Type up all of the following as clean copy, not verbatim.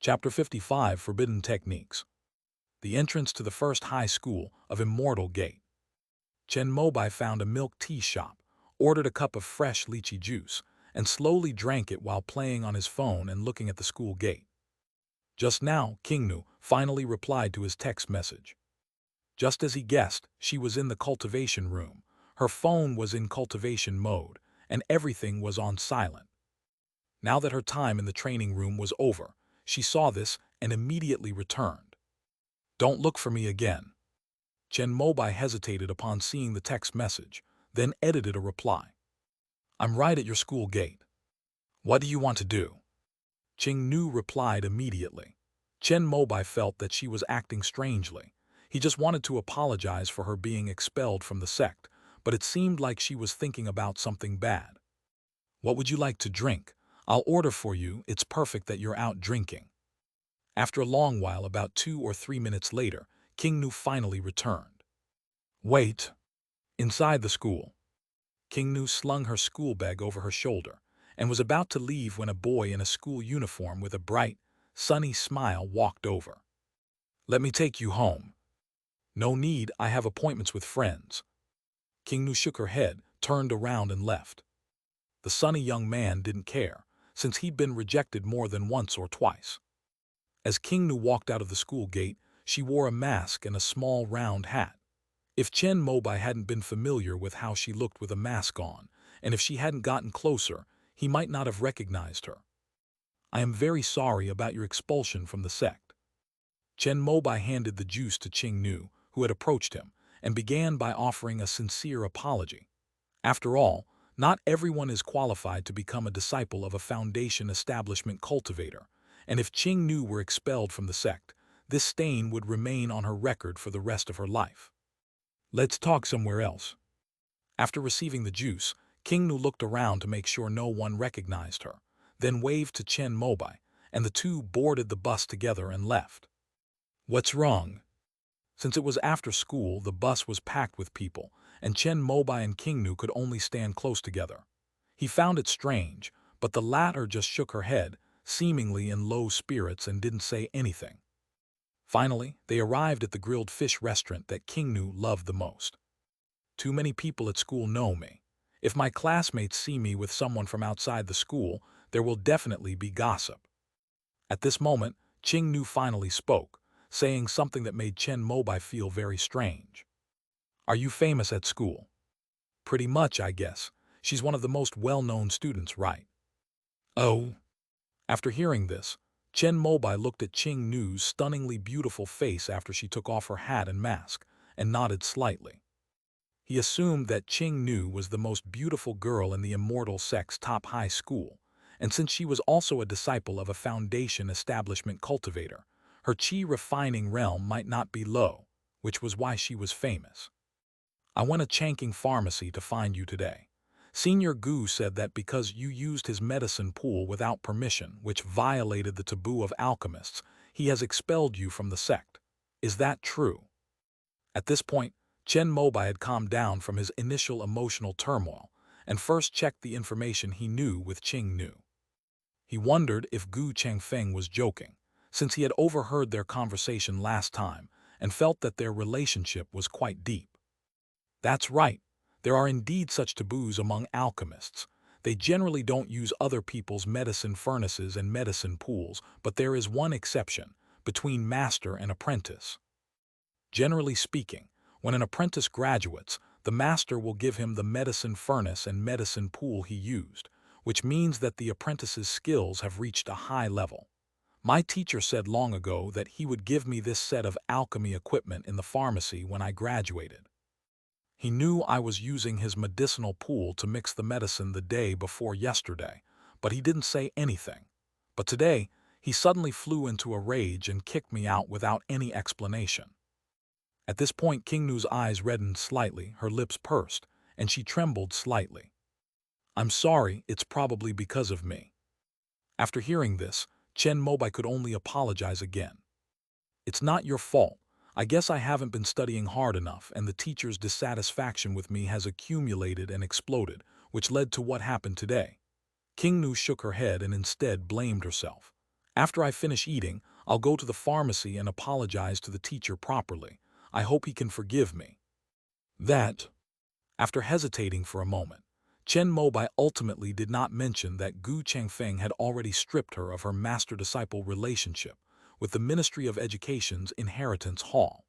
Chapter 55, Forbidden Techniques. The entrance to the first high school of Immortal Gate. Chen Mobai found a milk tea shop, ordered a cup of fresh lychee juice, and slowly drank it while playing on his phone and looking at the school gate. Just now, Kingnu finally replied to his text message. Just as he guessed, she was in the cultivation room. Her phone was in cultivation mode, and everything was on silent. Now that her time in the training room was over, she saw this and immediately returned. "Don't look for me again." Chen Mobai hesitated upon seeing the text message, then edited a reply. "I'm right at your school gate. What do you want to do?" Qing Nu replied immediately. Chen Mobai felt that she was acting strangely. He just wanted to apologize for her being expelled from the sect, but it seemed like she was thinking about something bad. "What would you like to drink? I'll order for you. It's perfect that you're out drinking." After a long while, about 2 or 3 minutes later, King Nu finally returned. "Wait." Inside the school, King Nu slung her school bag over her shoulder and was about to leave when a boy in a school uniform with a bright, sunny smile walked over. "Let me take you home." "No need, I have appointments with friends." King Nu shook her head, turned around and left. The sunny young man didn't care, since he'd been rejected more than once or twice. As King Nu walked out of the school gate, she wore a mask and a small round hat. If Chen Mobai hadn't been familiar with how she looked with a mask on, and if she hadn't gotten closer, he might not have recognized her. "I am very sorry about your expulsion from the sect." Chen Mobai handed the juice to Qing Nu, who had approached him, and began by offering a sincere apology. After all, not everyone is qualified to become a disciple of a foundation establishment cultivator, and if Qing Nu were expelled from the sect, this stain would remain on her record for the rest of her life. "Let's talk somewhere else." After receiving the juice, King Nu looked around to make sure no one recognized her, then waved to Chen Mobai, and the two boarded the bus together and left. "What's wrong?" Since it was after school, the bus was packed with people, and Chen Mobai and King Nu could only stand close together. He found it strange, but the latter just shook her head, seemingly in low spirits, and didn't say anything. Finally, they arrived at the grilled fish restaurant that King Nu loved the most. "Too many people at school know me. If my classmates see me with someone from outside the school, there will definitely be gossip." At this moment, Qing Nu finally spoke, saying something that made Chen Mobai feel very strange. "Are you famous at school?" "Pretty much, I guess. She's one of the most well-known students, right?" "Oh." After hearing this, Chen Mobai looked at Qing Nu's stunningly beautiful face after she took off her hat and mask, and nodded slightly. He assumed that Qing Nu was the most beautiful girl in the Immortal sect's top high school, and since she was also a disciple of a foundation establishment cultivator, her chi-refining realm might not be low, which was why she was famous. "I went to Changqing Pharmacy to find you today. Senior Gu said that because you used his medicine pool without permission, which violated the taboo of alchemists, he has expelled you from the sect. Is that true?" At this point, Chen Mobai had calmed down from his initial emotional turmoil and first checked the information he knew with Qing Nu. He wondered if Gu Changfeng was joking, since he had overheard their conversation last time and felt that their relationship was quite deep. "That's right. There are indeed such taboos among alchemists. They generally don't use other people's medicine furnaces and medicine pools, but there is one exception, between master and apprentice. Generally speaking, when an apprentice graduates, the master will give him the medicine furnace and medicine pool he used, which means that the apprentice's skills have reached a high level. My teacher said long ago that he would give me this set of alchemy equipment in the pharmacy when I graduated. He knew I was using his medicinal pool to mix the medicine the day before yesterday, but he didn't say anything. But today, he suddenly flew into a rage and kicked me out without any explanation." At this point, King Nu's eyes reddened slightly, her lips pursed, and she trembled slightly. "I'm sorry, it's probably because of me." After hearing this, Chen Mobai could only apologize again. "It's not your fault. I guess I haven't been studying hard enough, and the teacher's dissatisfaction with me has accumulated and exploded, which led to what happened today." King Nu shook her head and instead blamed herself. After I finish eating, I'll go to the pharmacy and apologize to the teacher properly. I hope he can forgive me. That, after hesitating for a moment, Chen Mobai ultimately did not mention that Gu Changfeng had already stripped her of her master-disciple relationship with the Ministry of Education's inheritance hall.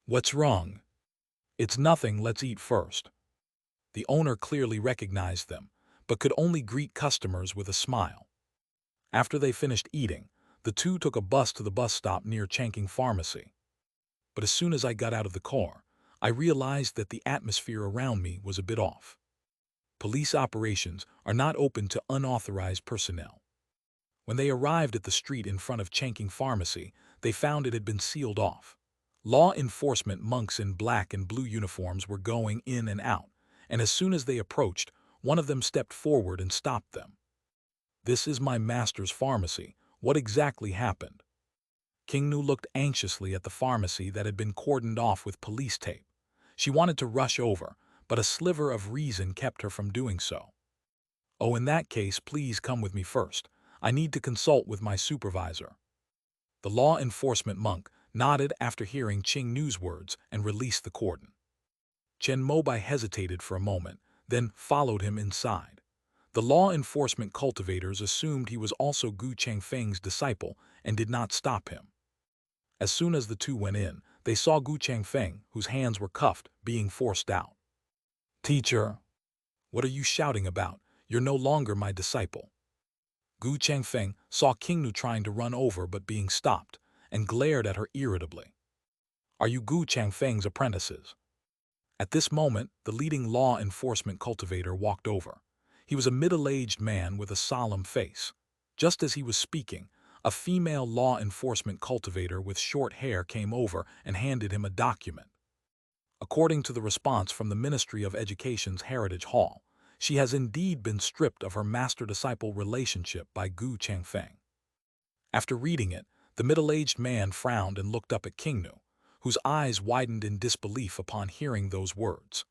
What's wrong? It's nothing, let's eat first. The owner clearly recognized them, but could only greet customers with a smile. After they finished eating, the two took a bus to the bus stop near Changking Pharmacy. But as soon as I got out of the car, I realized that the atmosphere around me was a bit off. Police operations are not open to unauthorized personnel. When they arrived at the street in front of Changking Pharmacy, they found it had been sealed off. Law enforcement monks in black and blue uniforms were going in and out, and as soon as they approached, one of them stepped forward and stopped them. "This is my master's pharmacy. What exactly happened?" Kingnu looked anxiously at the pharmacy that had been cordoned off with police tape. She wanted to rush over, but a sliver of reason kept her from doing so. "Oh, in that case, please come with me first. I need to consult with my supervisor." The law enforcement monk nodded after hearing Qingnu's words and released the cordon. Chen Mobai hesitated for a moment, then followed him inside. The law enforcement cultivators assumed he was also Gu Changfeng's disciple and did not stop him. As soon as the two went in, they saw Gu Changfeng, whose hands were cuffed, being forced out. "Teacher, what are you shouting about? You're no longer my disciple." Gu Changfeng saw Qingnu trying to run over but being stopped, and glared at her irritably. "Are you Gu Changfeng's apprentices?" At this moment, the leading law enforcement cultivator walked over. He was a middle-aged man with a solemn face. Just as he was speaking, a female law enforcement cultivator with short hair came over and handed him a document. According to the response from the Ministry of Education's Heritage Hall, she has indeed been stripped of her master-disciple relationship by Gu Changfeng. After reading it, the middle-aged man frowned and looked up at Qingnu, whose eyes widened in disbelief upon hearing those words.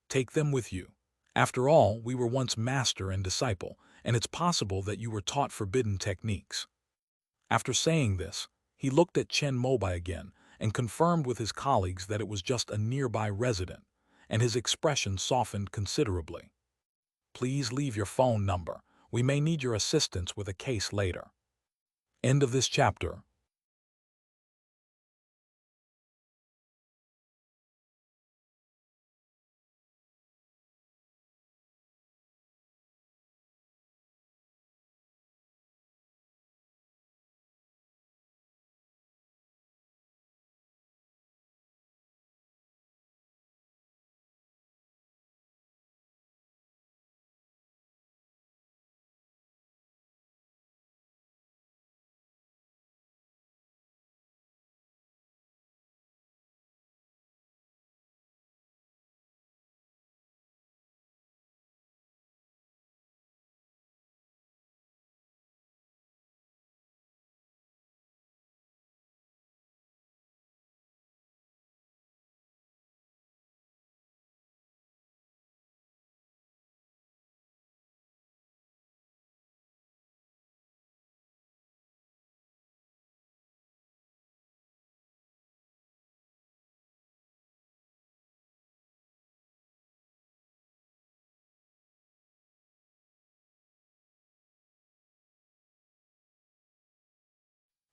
"Take them with you. After all, we were once master and disciple, and it's possible that you were taught forbidden techniques." After saying this, he looked at Chen Mobai again and confirmed with his colleagues that it was just a nearby resident, and his expression softened considerably. "Please leave your phone number. We may need your assistance with a case later." End of this chapter.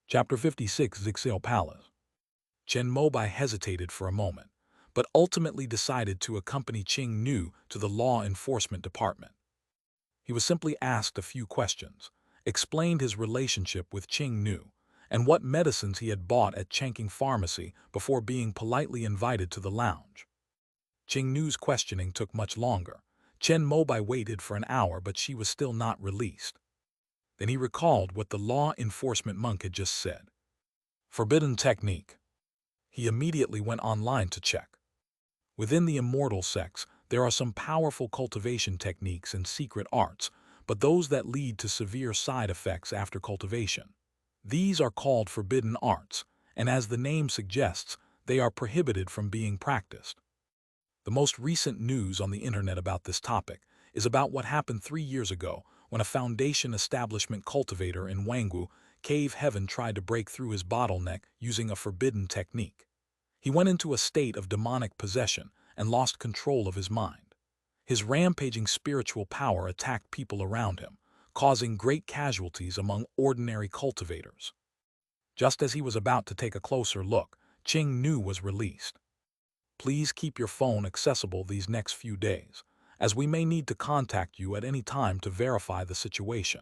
Chapter 56, Zixil Palace. Chen Mobai hesitated for a moment, but ultimately decided to accompany Qingnu to the law enforcement department. He was simply asked a few questions, explained his relationship with Qingnu, and what medicines he had bought at Changking Pharmacy before being politely invited to the lounge. Qingnu's questioning took much longer. Chen Mobai waited for an hour, but she was still not released. Then he recalled what the law enforcement monk had just said. Forbidden technique. He immediately went online to check. Within the immortal sects, there are some powerful cultivation techniques and secret arts, but those that lead to severe side effects after cultivation. These are called forbidden arts, and as the name suggests, they are prohibited from being practiced. The most recent news on the internet about this topic is about what happened 3 years ago when a foundation establishment cultivator in Wangwu Cave Heaven tried to break through his bottleneck using a forbidden technique. He went into a state of demonic possession and lost control of his mind. His rampaging spiritual power attacked people around him, causing great casualties among ordinary cultivators. Just as he was about to take a closer look, Qing Nu was released. Please keep your phone accessible these next few days, as we may need to contact you at any time to verify the situation.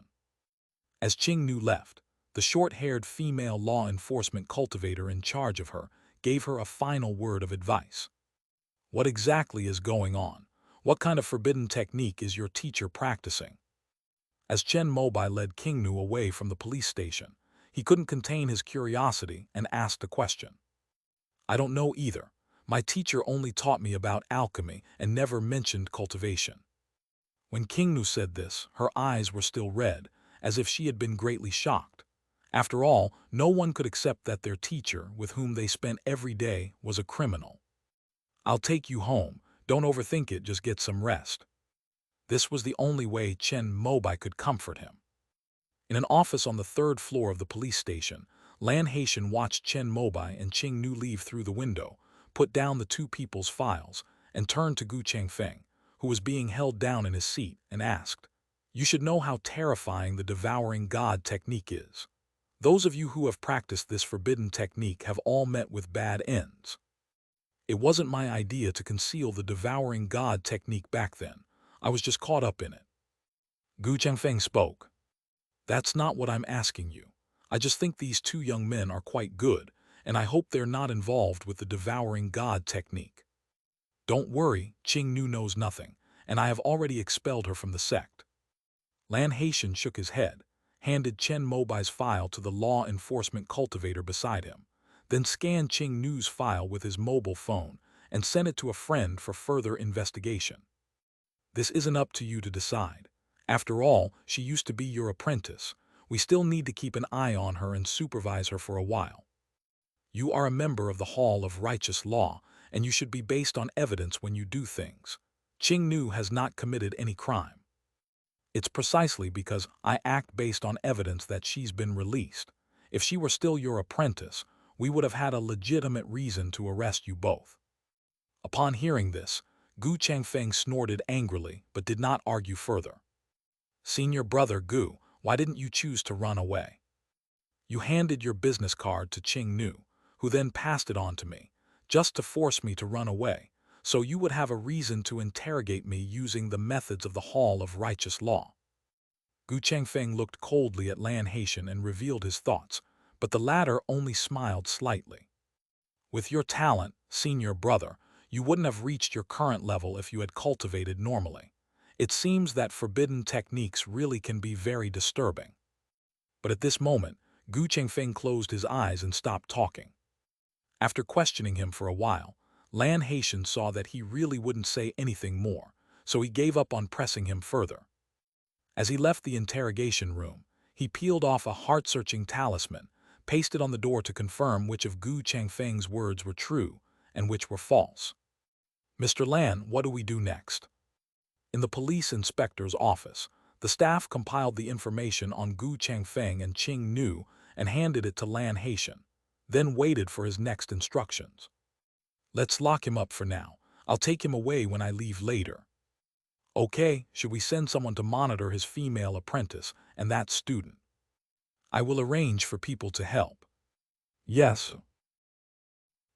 As Qing Nu left, the short-haired female law enforcement cultivator in charge of her gave her a final word of advice. What exactly is going on? What kind of forbidden technique is your teacher practicing? As Chen Mobai led King Nu away from the police station, he couldn't contain his curiosity and asked a question. I don't know either. My teacher only taught me about alchemy and never mentioned cultivation. When King Nu said this, her eyes were still red, as if she had been greatly shocked. After all, no one could accept that their teacher, with whom they spent every day, was a criminal. I'll take you home. Don't overthink it, just get some rest. This was the only way Chen Mobai could comfort him. In an office on the third floor of the police station, Lan Haitian watched Chen Mobai and Qing Nu leave through the window, put down the two people's files, and turned to Gu Changfeng, who was being held down in his seat, and asked, "You should know how terrifying the devouring god technique is. Those of you who have practiced this forbidden technique have all met with bad ends. It wasn't my idea to conceal the devouring god technique back then. I was just caught up in it." Gu Changfeng spoke. "That's not what I'm asking you. I just think these two young men are quite good, and I hope they're not involved with the devouring god technique. Don't worry, Qing Nu knows nothing, and I have already expelled her from the sect." Lan Haitian shook his head, handed Chen Mobai's file to the law enforcement cultivator beside him, then scanned Qing Nu's file with his mobile phone and sent it to a friend for further investigation. "This isn't up to you to decide. After all, she used to be your apprentice. We still need to keep an eye on her and supervise her for a while. You are a member of the Hall of Righteous Law, and you should be based on evidence when you do things. Qing Nu has not committed any crime. It's precisely because I act based on evidence that she's been released. If she were still your apprentice, we would have had a legitimate reason to arrest you both." Upon hearing this, Gu Changfeng snorted angrily but did not argue further. "Senior brother Gu, why didn't you choose to run away? You handed your business card to Qing Nu, who then passed it on to me, just to force me to run away, so you would have a reason to interrogate me using the methods of the Hall of Righteous Law." Gu Changfeng looked coldly at Lan Haitian and revealed his thoughts, but the latter only smiled slightly. "With your talent, senior brother, you wouldn't have reached your current level if you had cultivated normally. It seems that forbidden techniques really can be very disturbing." But at this moment, Gu Changfeng closed his eyes and stopped talking. After questioning him for a while, Lan Haitian saw that he really wouldn't say anything more, so he gave up on pressing him further. As he left the interrogation room, he peeled off a heart-searching talisman, pasted on the door to confirm which of Gu Changfeng's words were true and which were false. "Mr. Lan, what do we do next?" In the police inspector's office, the staff compiled the information on Gu Changfeng and Qing Nu and handed it to Lan Haitian, then waited for his next instructions. "Let's lock him up for now. I'll take him away when I leave later." "Okay, should we send someone to monitor his female apprentice and that student?" "I will arrange for people to help." "Yes."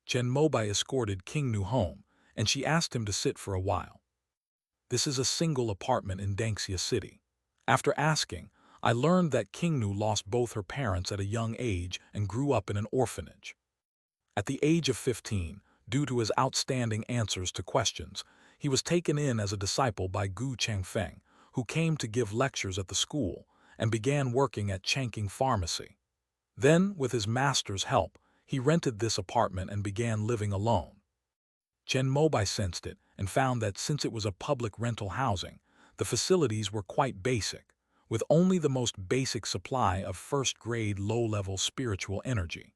Chen Mobai escorted King Nu home, and she asked him to sit for a while. "This is a single apartment in Dangxia City. After asking, I learned that King Nu lost both her parents at a young age and grew up in an orphanage. At the age of 15, due to his outstanding answers to questions, he was taken in as a disciple by Gu Changfeng, who came to give lectures at the school and began working at Changqing Pharmacy. Then, with his master's help, he rented this apartment and began living alone. Chen Mobai sensed it and found that since it was a public rental housing, the facilities were quite basic, with only the most basic supply of first-grade low-level spiritual energy.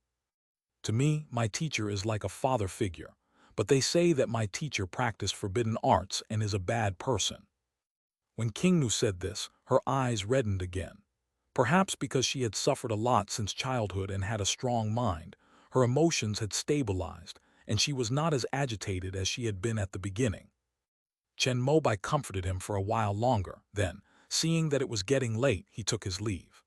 "To me, my teacher is like a father figure, but they say that my teacher practiced forbidden arts and is a bad person." When King Nu said this, her eyes reddened again. Perhaps because she had suffered a lot since childhood and had a strong mind, her emotions had stabilized, and she was not as agitated as she had been at the beginning. Chen Mobai comforted him for a while longer, then, seeing that it was getting late, he took his leave.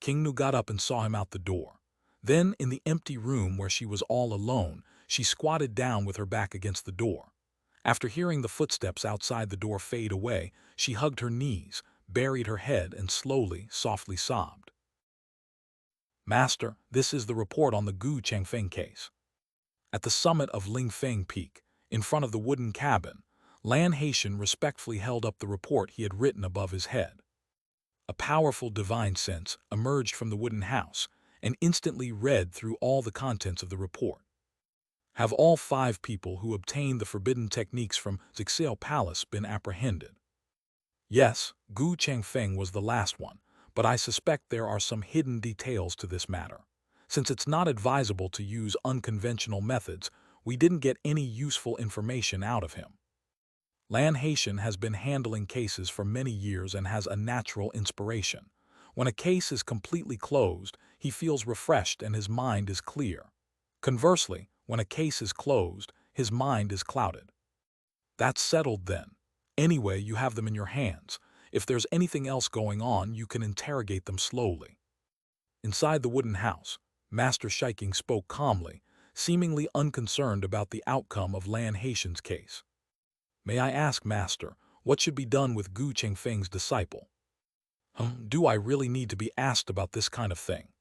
King Nu got up and saw him out the door. Then, in the empty room where she was all alone, she squatted down with her back against the door. After hearing the footsteps outside the door fade away, she hugged her knees, buried her head, and slowly, softly sobbed. "Master, this is the report on the Gu Changfeng case." At the summit of Lingfeng Peak, in front of the wooden cabin, Lan Haitian respectfully held up the report he had written above his head. A powerful divine sense emerged from the wooden house and instantly read through all the contents of the report. Have all 5 people who obtained the forbidden techniques from Zixel Palace been apprehended? Yes, Gu Changfeng was the last one, but I suspect there are some hidden details to this matter. Since it's not advisable to use unconventional methods, we didn't get any useful information out of him. Lan Haitian has been handling cases for many years and has a natural inspiration. When a case is completely closed, he feels refreshed and his mind is clear. Conversely, when a case is closed, his mind is clouded. That's settled then. Anyway, you have them in your hands. If there's anything else going on, you can interrogate them slowly. Inside the wooden house, Master Shiking spoke calmly, seemingly unconcerned about the outcome of Lan Haitian's case. "May I ask, Master, what should be done with Gu Changfeng's disciple?" Do I really need to be asked about this kind of thing?"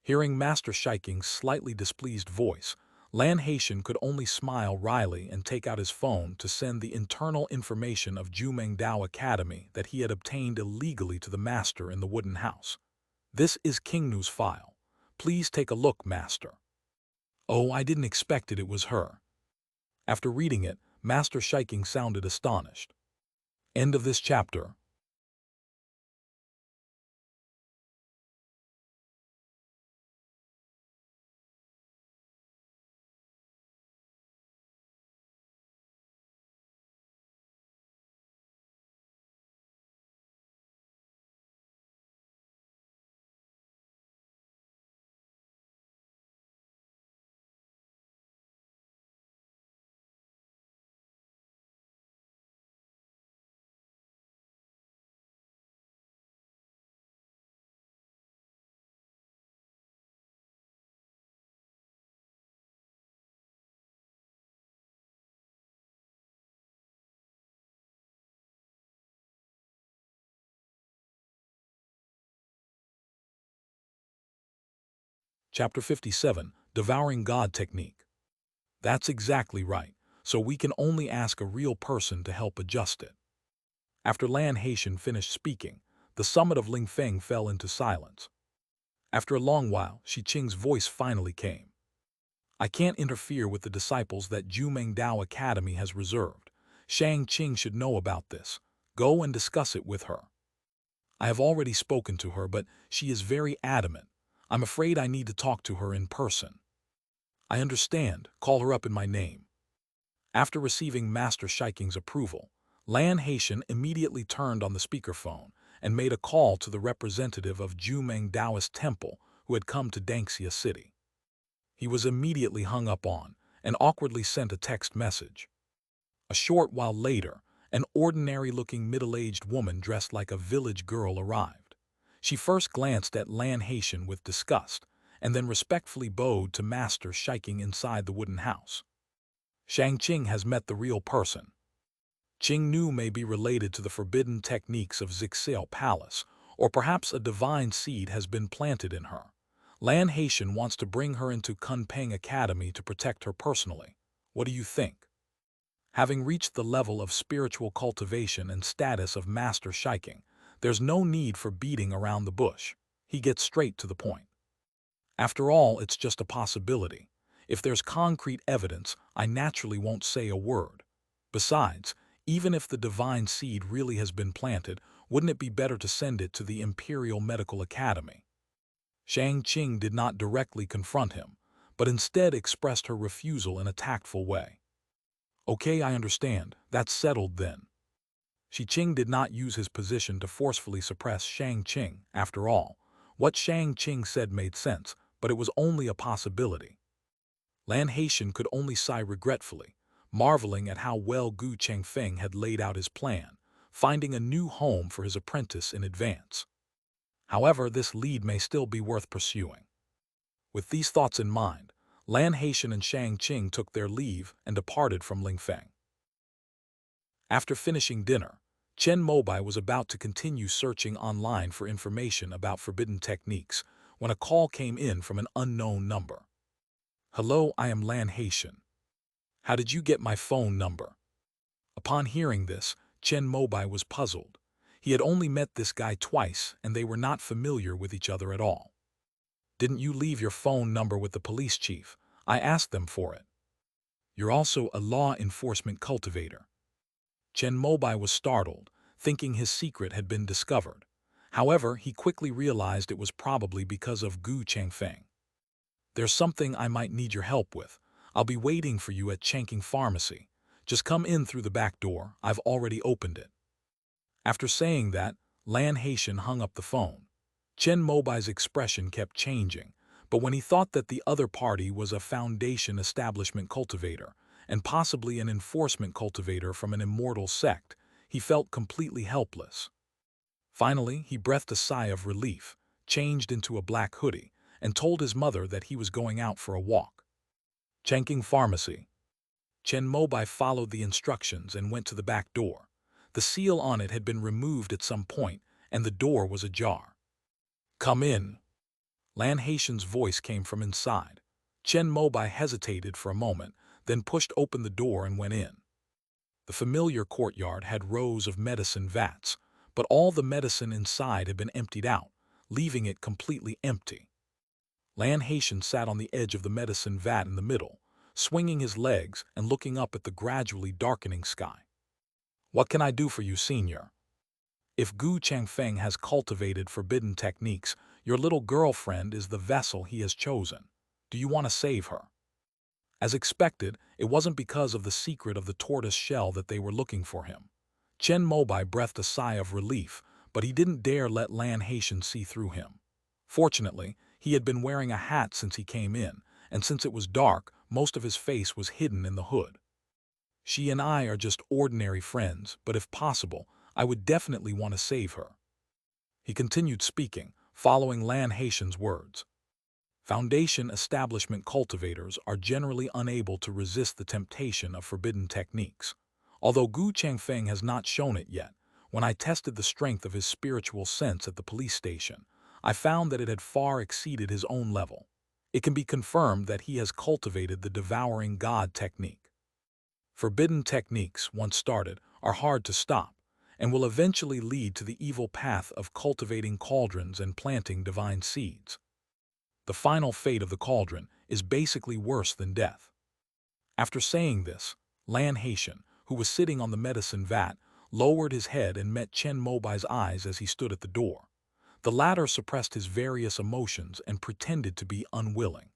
Hearing Master Shiking's slightly displeased voice, Lan Haitian could only smile wryly and take out his phone to send the internal information of Jumeng Dao Academy that he had obtained illegally to the Master in the wooden house. "This is King Nu's file. Please take a look, Master." "Oh, I didn't expect it was her." After reading it, Master Shiking sounded astonished. End of this chapter. Chapter 57, Devouring God Technique. That's exactly right, so we can only ask a real person to help adjust it. After Lan Haitian finished speaking, the summit of Lingfeng fell into silence. After a long while, Shi Qing's voice finally came. "I can't interfere with the disciples that Jumeng Dao Academy has reserved. Shang Qing should know about this. Go and discuss it with her." "I have already spoken to her, but she is very adamant. I'm afraid I need to talk to her in person." "I understand. Call her up in my name." After receiving Master Shiking's approval, Lan Haitian immediately turned on the speakerphone and made a call to the representative of Jumeng Taoist Temple who had come to Dangxia City. He was immediately hung up on and awkwardly sent a text message. A short while later, an ordinary-looking middle-aged woman dressed like a village girl arrived. She first glanced at Lan Haitian with disgust, and then respectfully bowed to Master Shiking inside the wooden house. "Shang Qing has met the real person. Qing Nu may be related to the forbidden techniques of Zixel Palace, or perhaps a divine seed has been planted in her. Lan Haitian wants to bring her into Kunpeng Academy to protect her personally. What do you think?" Having reached the level of spiritual cultivation and status of Master Shiking, there's no need for beating around the bush. He gets straight to the point. "After all, it's just a possibility. If there's concrete evidence, I naturally won't say a word. Besides, even if the divine seed really has been planted, wouldn't it be better to send it to the Imperial Medical Academy?" Shang Qing did not directly confront him, but instead expressed her refusal in a tactful way. "Okay, I understand. That's settled then." Shi Qing did not use his position to forcefully suppress Shang Qing. After all, what Shang Qing said made sense, but it was only a possibility. Lan Haitian could only sigh regretfully, marveling at how well Gu Chengfeng had laid out his plan, finding a new home for his apprentice in advance. However, this lead may still be worth pursuing. With these thoughts in mind, Lan Haitian and Shang Qing took their leave and departed from Lingfeng. After finishing dinner, Chen Mobai was about to continue searching online for information about forbidden techniques when a call came in from an unknown number. "Hello, I am Lan Haitian. How did you get my phone number?" Upon hearing this, Chen Mobai was puzzled. He had only met this guy twice, and they were not familiar with each other at all. "Didn't you leave your phone number with the police chief? I asked them for it." "You're also a law enforcement cultivator." Chen Mobai was startled, thinking his secret had been discovered. However, he quickly realized it was probably because of Gu Chengfeng. "There's something I might need your help with. I'll be waiting for you at Changqing Pharmacy. Just come in through the back door. I've already opened it." After saying that, Lan Haitian hung up the phone. Chen Mobai's expression kept changing, but when he thought that the other party was a foundation establishment cultivator, and possibly an enforcement cultivator from an immortal sect, he felt completely helpless. Finally, he breathed a sigh of relief, changed into a black hoodie, and told his mother that he was going out for a walk. Changqing Pharmacy. Chen Mobai followed the instructions and went to the back door. The seal on it had been removed at some point, and the door was ajar. "Come in." Lan Haitian's voice came from inside. Chen Mobai hesitated for a moment, then pushed open the door and went in. The familiar courtyard had rows of medicine vats, but all the medicine inside had been emptied out, leaving it completely empty. Lan Haitian sat on the edge of the medicine vat in the middle, swinging his legs and looking up at the gradually darkening sky. "What can I do for you, senior?" "If Gu Chengfeng has cultivated forbidden techniques, your little girlfriend is the vessel he has chosen. Do you want to save her?" As expected, it wasn't because of the secret of the tortoise shell that they were looking for him. Chen Mobai breathed a sigh of relief, but he didn't dare let Lan Haitian see through him. Fortunately, he had been wearing a hat since he came in, and since it was dark, most of his face was hidden in the hood. "She and I are just ordinary friends, but if possible, I would definitely want to save her." He continued speaking, following Lan Haitian's words. Foundation establishment cultivators are generally unable to resist the temptation of forbidden techniques. Although Gu Chengfeng has not shown it yet, when I tested the strength of his spiritual sense at the police station, I found that it had far exceeded his own level. It can be confirmed that he has cultivated the devouring God technique. Forbidden techniques, once started, are hard to stop, and will eventually lead to the evil path of cultivating cauldrons and planting divine seeds. The final fate of the cauldron is basically worse than death. After saying this, Lan Haitian, who was sitting on the medicine vat, lowered his head and met Chen Mobai's eyes as he stood at the door. The latter suppressed his various emotions and pretended to be unwilling.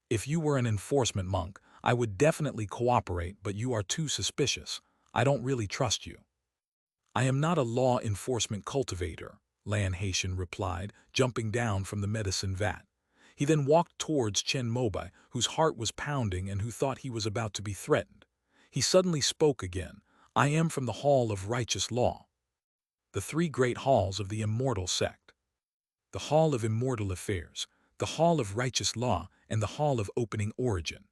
"If you were an enforcement monk, I would definitely cooperate, but you are too suspicious. I don't really trust you." "I am not a law enforcement cultivator," Lan Haitian replied, jumping down from the medicine vat. He then walked towards Chen Mobai, whose heart was pounding and who thought he was about to be threatened. He suddenly spoke again. "I am from the Hall of Righteous Law." The three great halls of the immortal sect. The Hall of Immortal Affairs, the Hall of Righteous Law, and the Hall of Opening Origin.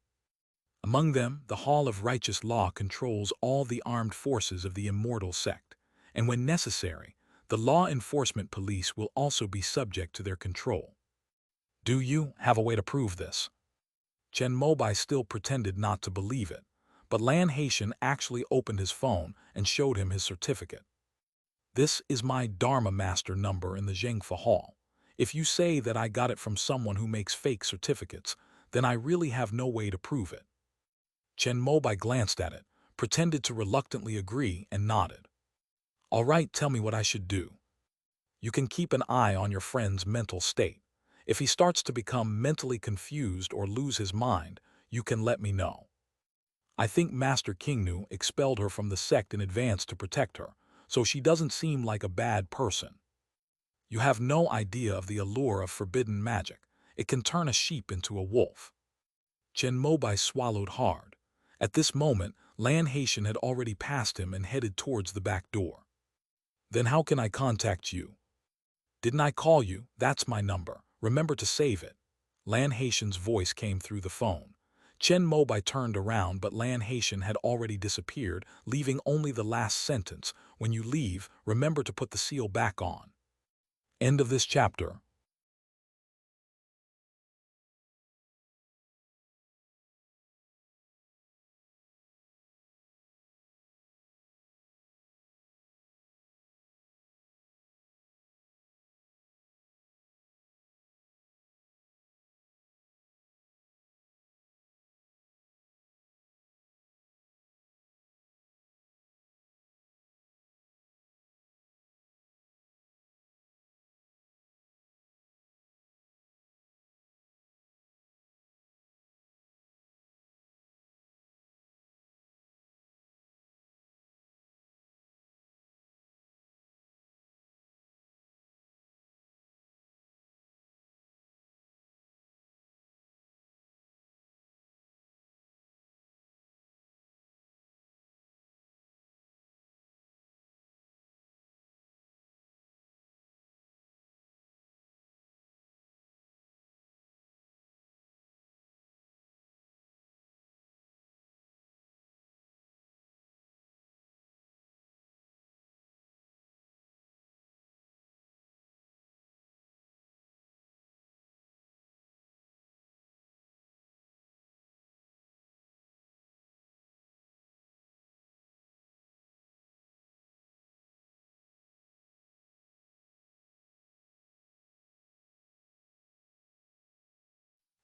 Among them, the Hall of Righteous Law controls all the armed forces of the immortal sect, and when necessary, the law enforcement police will also be subject to their control. "Do you have a way to prove this?" Chen Mobai still pretended not to believe it, but Lan Haitian actually opened his phone and showed him his certificate. "This is my Dharma Master number in the Zhengfa Hall. If you say that I got it from someone who makes fake certificates, then I really have no way to prove it." Chen Mobai glanced at it, pretended to reluctantly agree, and nodded. "All right, tell me what I should do." "You can keep an eye on your friend's mental state. If he starts to become mentally confused or lose his mind, you can let me know. I think Master Kingnu expelled her from the sect in advance to protect her, so she doesn't seem like a bad person. You have no idea of the allure of forbidden magic. It can turn a sheep into a wolf. Chen Mobai swallowed hard. At this moment, Lan Haitian had already passed him and headed towards the back door. Then how can I contact you? Didn't I call you? That's my number. Remember to save it. Lan Haitian's voice came through the phone. Chen Mobai turned around, but Lan Haitian had already disappeared, leaving only the last sentence. When you leave, remember to put the seal back on. End of this chapter.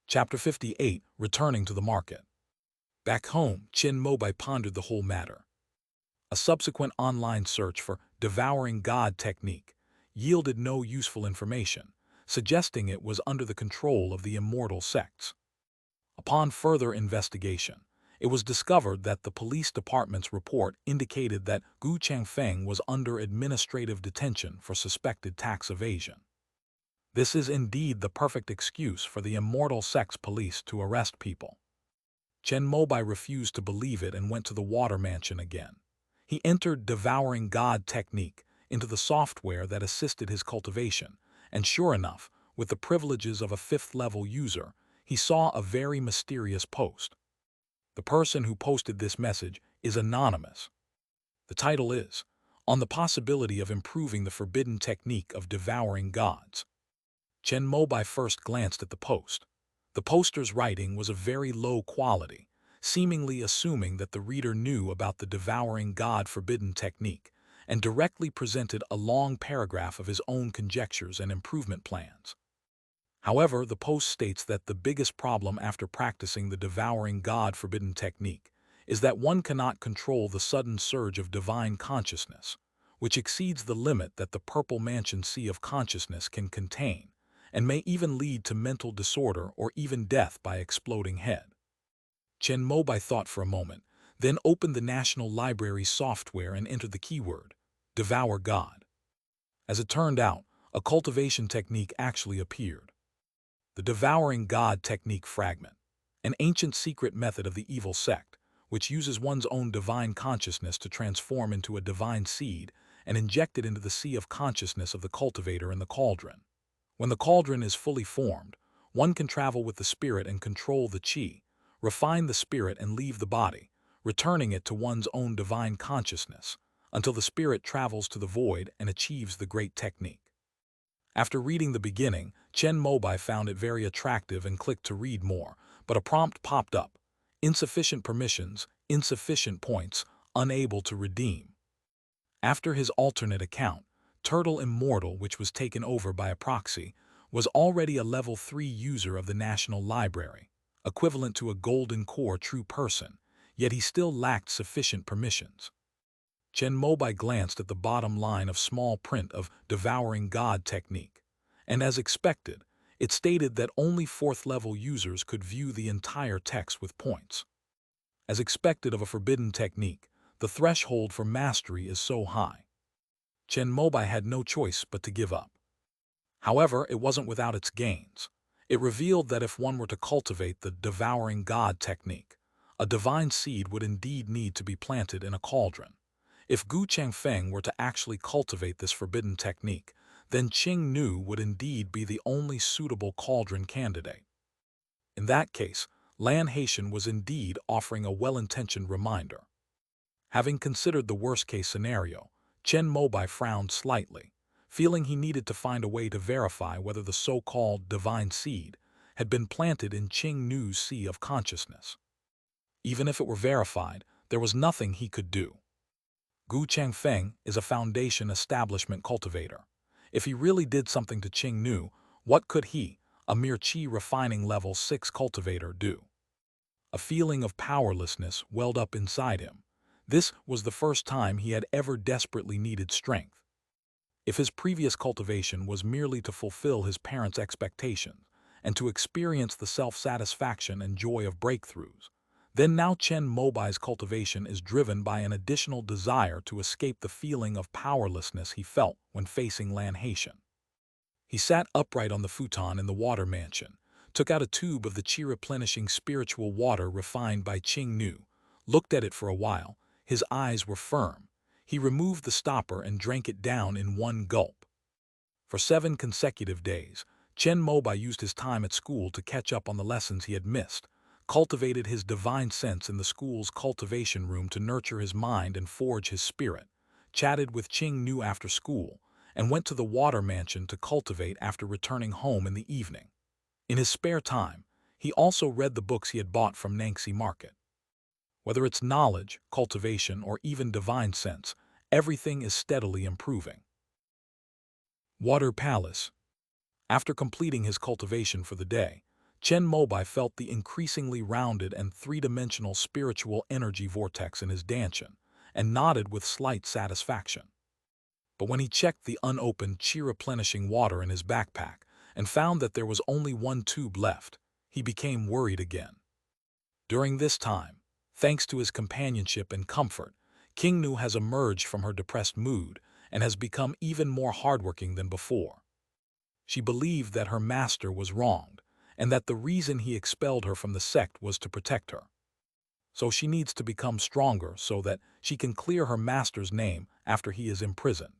Chapter 58, Returning to the Market. Back home, Chen Mobai pondered the whole matter. A subsequent online search for devouring God technique yielded no useful information, suggesting it was under the control of the immortal sects. Upon further investigation, it was discovered that the police department's report indicated that Gu Changfeng was under administrative detention for suspected tax evasion. This is indeed the perfect excuse for the immortal sects police to arrest people. Chen Mobai refused to believe it and went to the water mansion again. He entered devouring God technique into the software that assisted his cultivation, and sure enough, with the privileges of a fifth-level user, he saw a very mysterious post. The person who posted this message is anonymous. The title is, "On the Possibility of Improving the Forbidden Technique of Devouring Gods." Chen Mobai first glanced at the post. The poster's writing was of very low quality, seemingly assuming that the reader knew about the devouring God forbidden technique, and directly presented a long paragraph of his own conjectures and improvement plans. However, the post states that the biggest problem after practicing the devouring God forbidden technique is that one cannot control the sudden surge of divine consciousness, which exceeds the limit that the purple mansion sea of consciousness can contain, and may even lead to mental disorder or even death by exploding head. Chen Mobai thought for a moment, then opened the National Library's software and entered the keyword, "Devour God." As it turned out, a cultivation technique actually appeared. The Devouring God technique fragment, an ancient secret method of the evil sect, which uses one's own divine consciousness to transform into a divine seed and inject it into the sea of consciousness of the cultivator in the cauldron. When the cauldron is fully formed, one can travel with the spirit and control the qi, refine the spirit and leave the body, returning it to one's own divine consciousness, until the spirit travels to the void and achieves the great technique. After reading the beginning, Chen Mobai found it very attractive and clicked to read more, but a prompt popped up. Insufficient permissions, insufficient points, unable to redeem. After his alternate account, Turtle Immortal, which was taken over by a proxy, was already a level 3 user of the National Library, equivalent to a golden core true person, yet he still lacked sufficient permissions. Chen Mobai glanced at the bottom line of small print of Devouring God technique, and as expected, it stated that only 4th-level users could view the entire text with points. As expected of a forbidden technique, the threshold for mastery is so high. Chen Mobai had no choice but to give up. However, it wasn't without its gains. It revealed that if one were to cultivate the devouring God technique, a divine seed would indeed need to be planted in a cauldron. If Gu Changfeng were to actually cultivate this forbidden technique, then Qing Nu would indeed be the only suitable cauldron candidate. In that case, Lan Haitian was indeed offering a well-intentioned reminder. Having considered the worst-case scenario, Chen Mobai frowned slightly, feeling he needed to find a way to verify whether the so-called divine seed had been planted in Qing Nu's sea of consciousness. Even if it were verified, there was nothing he could do. Gu Changfeng is a foundation establishment cultivator. If he really did something to Qing Nu, what could he, a mere Qi refining level 6 cultivator, do? A feeling of powerlessness welled up inside him. This was the first time he had ever desperately needed strength. If his previous cultivation was merely to fulfill his parents' expectations and to experience the self-satisfaction and joy of breakthroughs, then now Chen Mobai's cultivation is driven by an additional desire to escape the feeling of powerlessness he felt when facing Lan Haitian. He sat upright on the futon in the water mansion, took out a tube of the qi-replenishing spiritual water refined by Qing Nu, looked at it for a while. His eyes were firm. He removed the stopper and drank it down in one gulp. For 7 consecutive days, Chen Mobai used his time at school to catch up on the lessons he had missed, cultivated his divine sense in the school's cultivation room to nurture his mind and forge his spirit, chatted with Qing Nu after school, and went to the water mansion to cultivate after returning home in the evening. In his spare time, he also read the books he had bought from Nanxi Market. Whether it's knowledge, cultivation, or even divine sense, everything is steadily improving. Water Palace. After completing his cultivation for the day, Chen Mobai felt the increasingly rounded and three-dimensional spiritual energy vortex in his dantian, and nodded with slight satisfaction. But when he checked the unopened qi-replenishing water in his backpack and found that there was only one tube left, he became worried again. During this time, thanks to his companionship and comfort, Qing Nu has emerged from her depressed mood and has become even more hardworking than before. She believed that her master was wronged, and that the reason he expelled her from the sect was to protect her. So she needs to become stronger so that she can clear her master's name after he is imprisoned.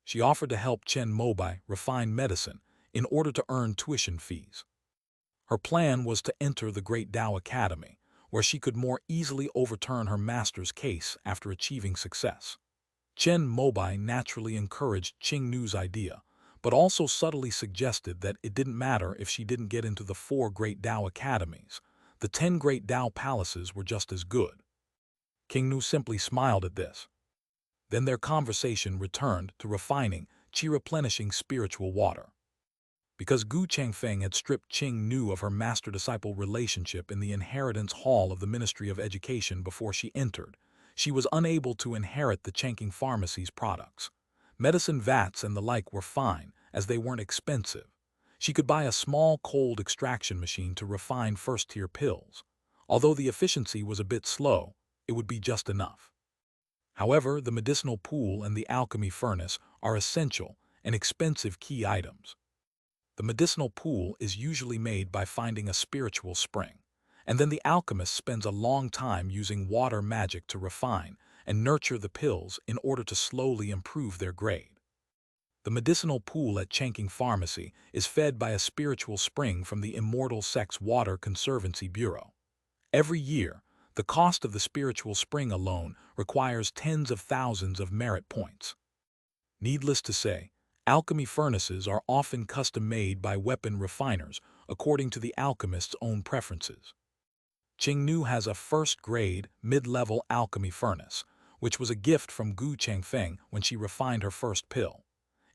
She offered to help Chen Mobai refine medicine in order to earn tuition fees. Her plan was to enter the Great Tao Academy, where she could more easily overturn her master's case after achieving success. Chen Mobai naturally encouraged Qing Nu's idea, but also subtly suggested that it didn't matter if she didn't get into the 4 Great Tao Academies. The 10 Great Tao Palaces were just as good. Qing Nu simply smiled at this. Then their conversation returned to refining qi-replenishing spiritual water. Because Gu Changfeng had stripped Qing Nu of her master-disciple relationship in the inheritance hall of the Ministry of Education before she entered, she was unable to inherit the Changqing Pharmacy's products. Medicine vats and the like were fine, as they weren't expensive. She could buy a small cold extraction machine to refine first-tier pills. Although the efficiency was a bit slow, it would be just enough. However, the medicinal pool and the alchemy furnace are essential and expensive key items. The medicinal pool is usually made by finding a spiritual spring, and then the alchemist spends a long time using water magic to refine and nurture the pills in order to slowly improve their grade. The medicinal pool at Changqing Pharmacy is fed by a spiritual spring from the Immortal Sects Water Conservancy Bureau. Every year, the cost of the spiritual spring alone requires tens of thousands of merit points. Needless to say, alchemy furnaces are often custom-made by weapon refiners according to the alchemist's own preferences. Qing Nu has a first-grade, mid-level alchemy furnace, which was a gift from Gu Changfeng when she refined her first pill.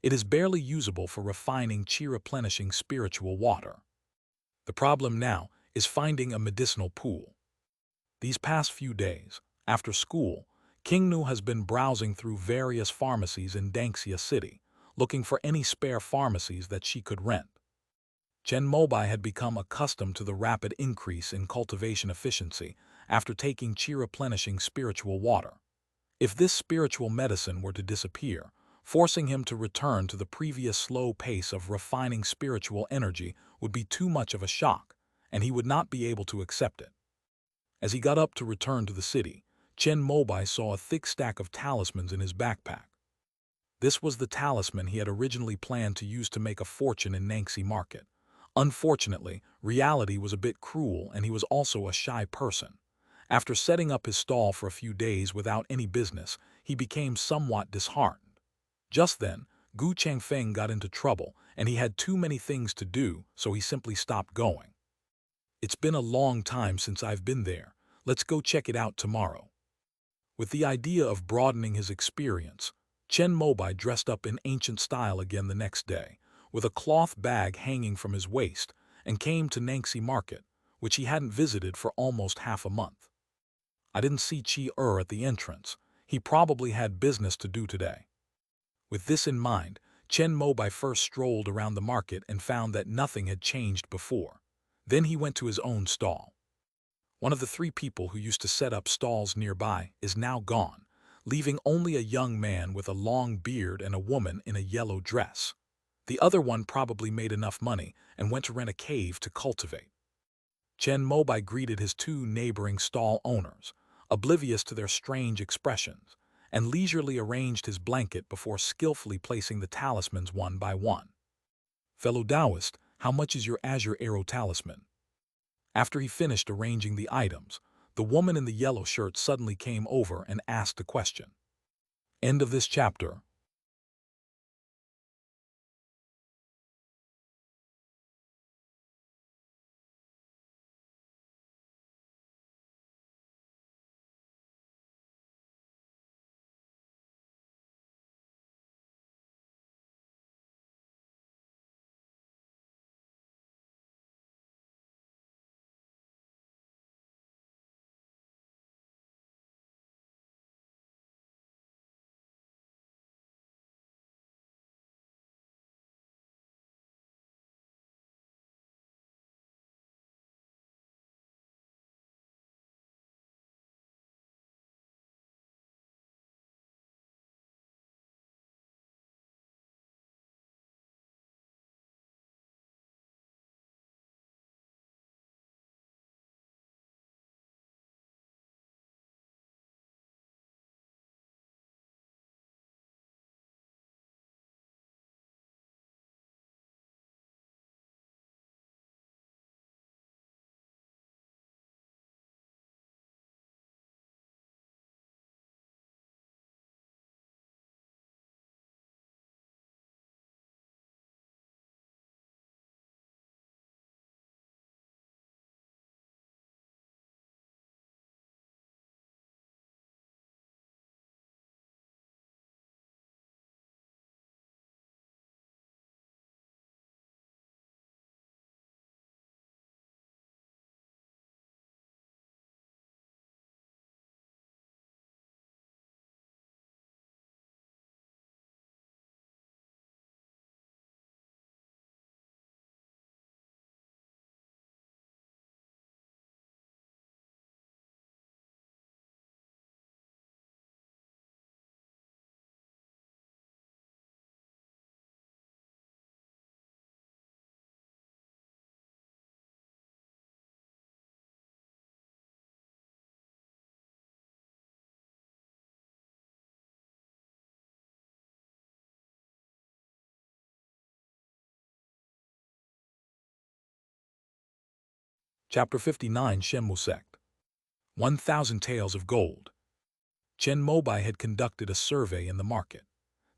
It is barely usable for refining qi-replenishing spiritual water. The problem now is finding a medicinal pool. These past few days, after school, Qing Nu has been browsing through various pharmacies in Danxia City, looking for any spare pharmacies that she could rent. Chen Mobai had become accustomed to the rapid increase in cultivation efficiency after taking qi-replenishing spiritual water. If this spiritual medicine were to disappear, Forcing him to return to the previous slow pace of refining spiritual energy would be too much of a shock, and he would not be able to accept it. As he got up to return to the city, Chen Mobai saw a thick stack of talismans in his backpack. This was the talisman he had originally planned to use to make a fortune in Nangxi Market. Unfortunately, reality was a bit cruel, and he was also a shy person. After setting up his stall for a few days without any business, he became somewhat disheartened. Just then, Gu Changfeng got into trouble, and he had too many things to do, so he simply stopped going. "It's been a long time since I've been there. Let's go check it out tomorrow." With the idea of broadening his experience, Chen Mobai dressed up in ancient style again the next day, with a cloth bag hanging from his waist, and came to Nangxi Market, which he hadn't visited for almost half a month. "I didn't see Chi at the entrance. He probably had business to do today." With this in mind, Chen Mobai first strolled around the market and found that nothing had changed before. Then he went to his own stall. One of the 3 people who used to set up stalls nearby is now gone, leaving only a young man with a long beard and a woman in a yellow dress. The other one probably made enough money and went to rent a cave to cultivate. Chen Mobai greeted his 2 neighboring stall owners, oblivious to their strange expressions, and leisurely arranged his blanket before skillfully placing the talismans one by one. "Fellow Taoist, how much is your azure arrow talisman?" After he finished arranging the items, the woman in the yellow shirt suddenly came over and asked a question. End of this chapter. Chapter 59, Shenmu Sect. 1,000 Taels of Gold. Chen Mobai had conducted a survey in the market.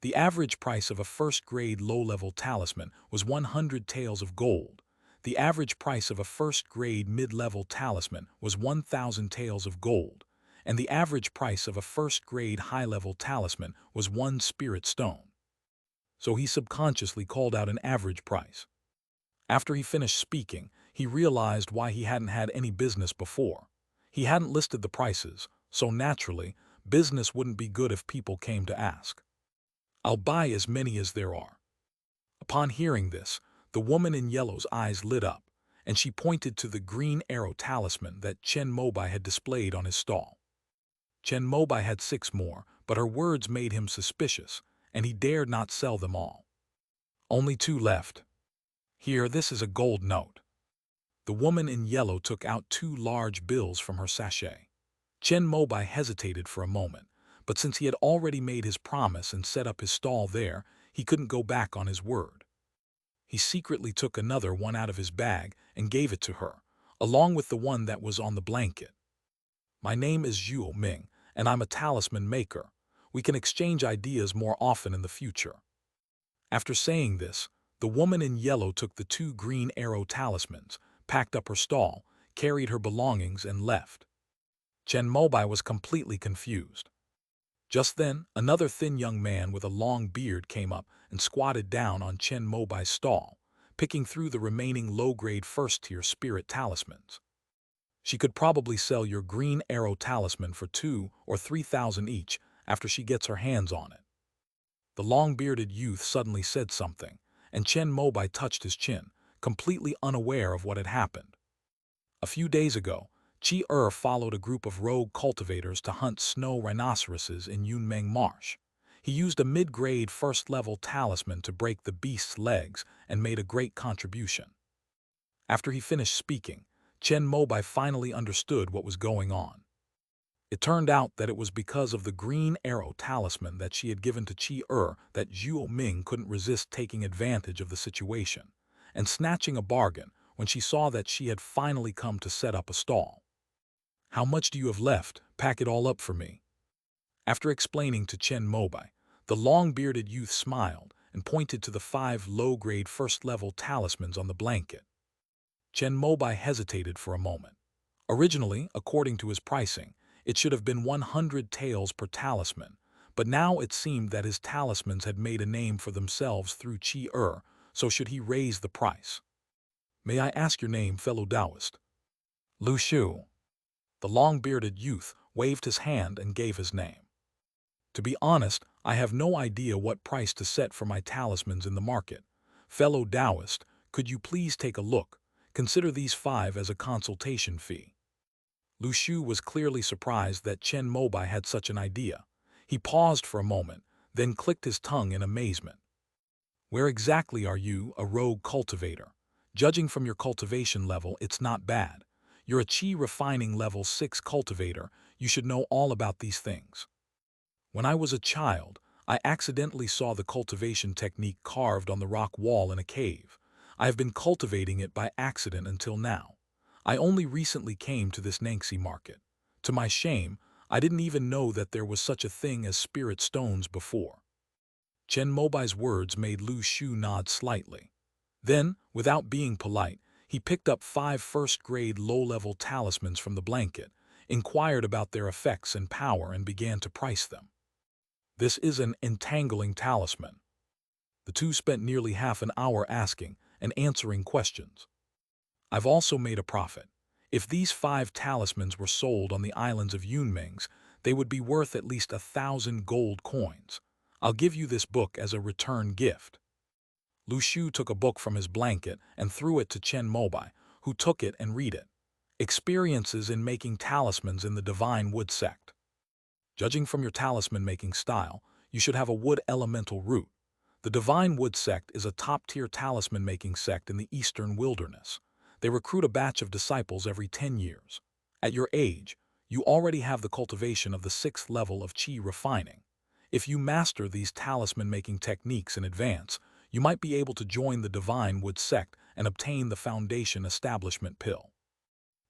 The average price of a first-grade low-level talisman was 100 taels of gold. The average price of a first-grade mid-level talisman was 1,000 taels of gold, and the average price of a first-grade high-level talisman was 1 spirit stone. So he subconsciously called out an average price. After he finished speaking, he realized why he hadn't had any business before. He hadn't listed the prices, so naturally, business wouldn't be good if people came to ask. "I'll buy as many as there are." Upon hearing this, the woman in yellow's eyes lit up, and she pointed to the green arrow talisman that Chen Mobai had displayed on his stall. Chen Mobai had 6 more, but her words made him suspicious, and he dared not sell them all. Only 2 left. Here, this is a gold note. The woman in yellow took out 2 large bills from her sachet. Chen Mobai hesitated for a moment, but since he had already made his promise and set up his stall there, he couldn't go back on his word. He secretly took another one out of his bag and gave it to her, along with the one that was on the blanket. My name is Zhuo Ming, and I'm a talisman maker. We can exchange ideas more often in the future. After saying this, the woman in yellow took the 2 green arrow talismans, packed up her stall, carried her belongings, and left. Chen Mobai was completely confused. Just then, another thin young man with a long beard came up and squatted down on Chen Mobai's stall, picking through the remaining low-grade first-tier spirit talismans. She could probably sell your green arrow talisman for 2 or 3,000 each after she gets her hands on it. The long-bearded youth suddenly said something, and Chen Mobai touched his chin, completely unaware of what had happened. A few days ago, Chi followed a group of rogue cultivators to hunt snow rhinoceroses in Yunmeng Marsh. He used a mid-grade first-level talisman to break the beast's legs and made a great contribution. After he finished speaking, Chen Mobai finally understood what was going on. It turned out that it was because of the green arrow talisman that she had given to Chi that Zhuo Ming couldn't resist taking advantage of the situation and snatching a bargain when she saw that she had finally come to set up a stall. How much do you have left? Pack it all up for me. After explaining to Chen Mobai, the long-bearded youth smiled and pointed to the 5 low-grade first-level talismans on the blanket. Chen Mobai hesitated for a moment. Originally, according to his pricing, it should have been 100 taels per talisman, but now it seemed that his talismans had made a name for themselves through Chi so should he raise the price? May I ask your name, fellow Taoist? Lu Shu. The long-bearded youth waved his hand and gave his name. To be honest, I have no idea what price to set for my talismans in the market. Fellow Taoist, could you please take a look? Consider these 5 as a consultation fee. Lu Shu was clearly surprised that Chen Mobai had such an idea. He paused for a moment, then clicked his tongue in amazement. Where exactly are you, a rogue cultivator? Judging from your cultivation level, it's not bad. You're a Qi refining level 6 cultivator. You should know all about these things. When I was a child, I accidentally saw the cultivation technique carved on the rock wall in a cave. I have been cultivating it by accident until now. I only recently came to this Nangxi market. To my shame, I didn't even know that there was such a thing as spirit stones before. Chen Mobai's words made Lu Shu nod slightly. Then, without being polite, he picked up 5 first-grade low-level talismans from the blanket, inquired about their effects and power, and began to price them. This is an entangling talisman. The two spent nearly half an hour asking and answering questions. I've also made a profit. If these 5 talismans were sold on the islands of Yunmengs, they would be worth at least 1,000 gold coins. I'll give you this book as a return gift. Lu Shu took a book from his blanket and threw it to Chen Mobai, who took it and read it. Experiences in making talismans in the Divine Wood Sect. Judging from your talisman-making style, you should have a wood elemental root. The Divine Wood Sect is a top-tier talisman-making sect in the Eastern Wilderness. They recruit a batch of disciples every 10 years. At your age, you already have the cultivation of the 6th level of Qi refining. If you master these talisman-making techniques in advance, you might be able to join the Divine Wood Sect and obtain the Foundation Establishment Pill.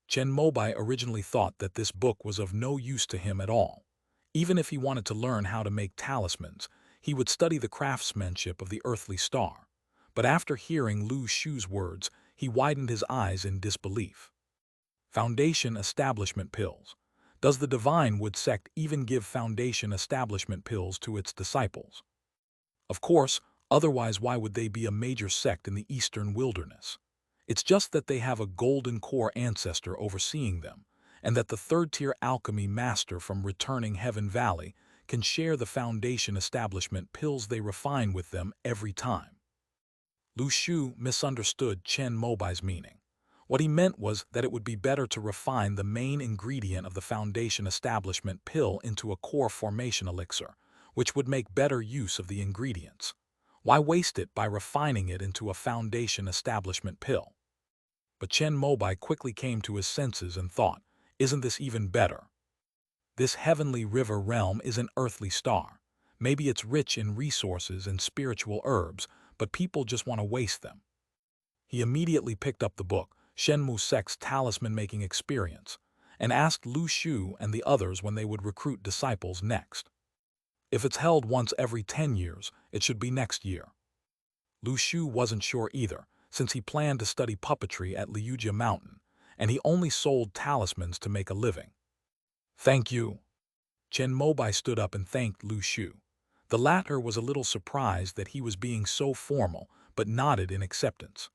Chen Mobai originally thought that this book was of no use to him at all. Even if he wanted to learn how to make talismans, he would study the craftsmanship of the earthly star. But after hearing Lu Shu's words, he widened his eyes in disbelief. Foundation Establishment Pills. Does the Divine Wood Sect even give Foundation Establishment Pills to its disciples? Of course, otherwise why would they be a major sect in the Eastern Wilderness? It's just that they have a golden core ancestor overseeing them, and that the 3rd-tier alchemy master from returning Heaven Valley can share the Foundation Establishment Pills they refine with them every time. Lu Shu misunderstood Chen Mobai's meaning. What he meant was that it would be better to refine the main ingredient of the Foundation Establishment Pill into a core formation elixir, which would make better use of the ingredients. Why waste it by refining it into a foundation establishment pill? But Chen Mobai quickly came to his senses and thought, isn't this even better? This heavenly river realm is an earthly star. Maybe it's rich in resources and spiritual herbs, but people just want to waste them. He immediately picked up the book, Chen Mobai's talisman-making experience, and asked Lu Shu and the others when they would recruit disciples next. If it's held once every 10 years, it should be next year. Lu Shu wasn't sure either, since he planned to study puppetry at Leyline Mountain, and he only sold talismans to make a living. Thank you. Chen Mobai stood up and thanked Lu Shu. The latter was a little surprised that he was being so formal, but nodded in acceptance.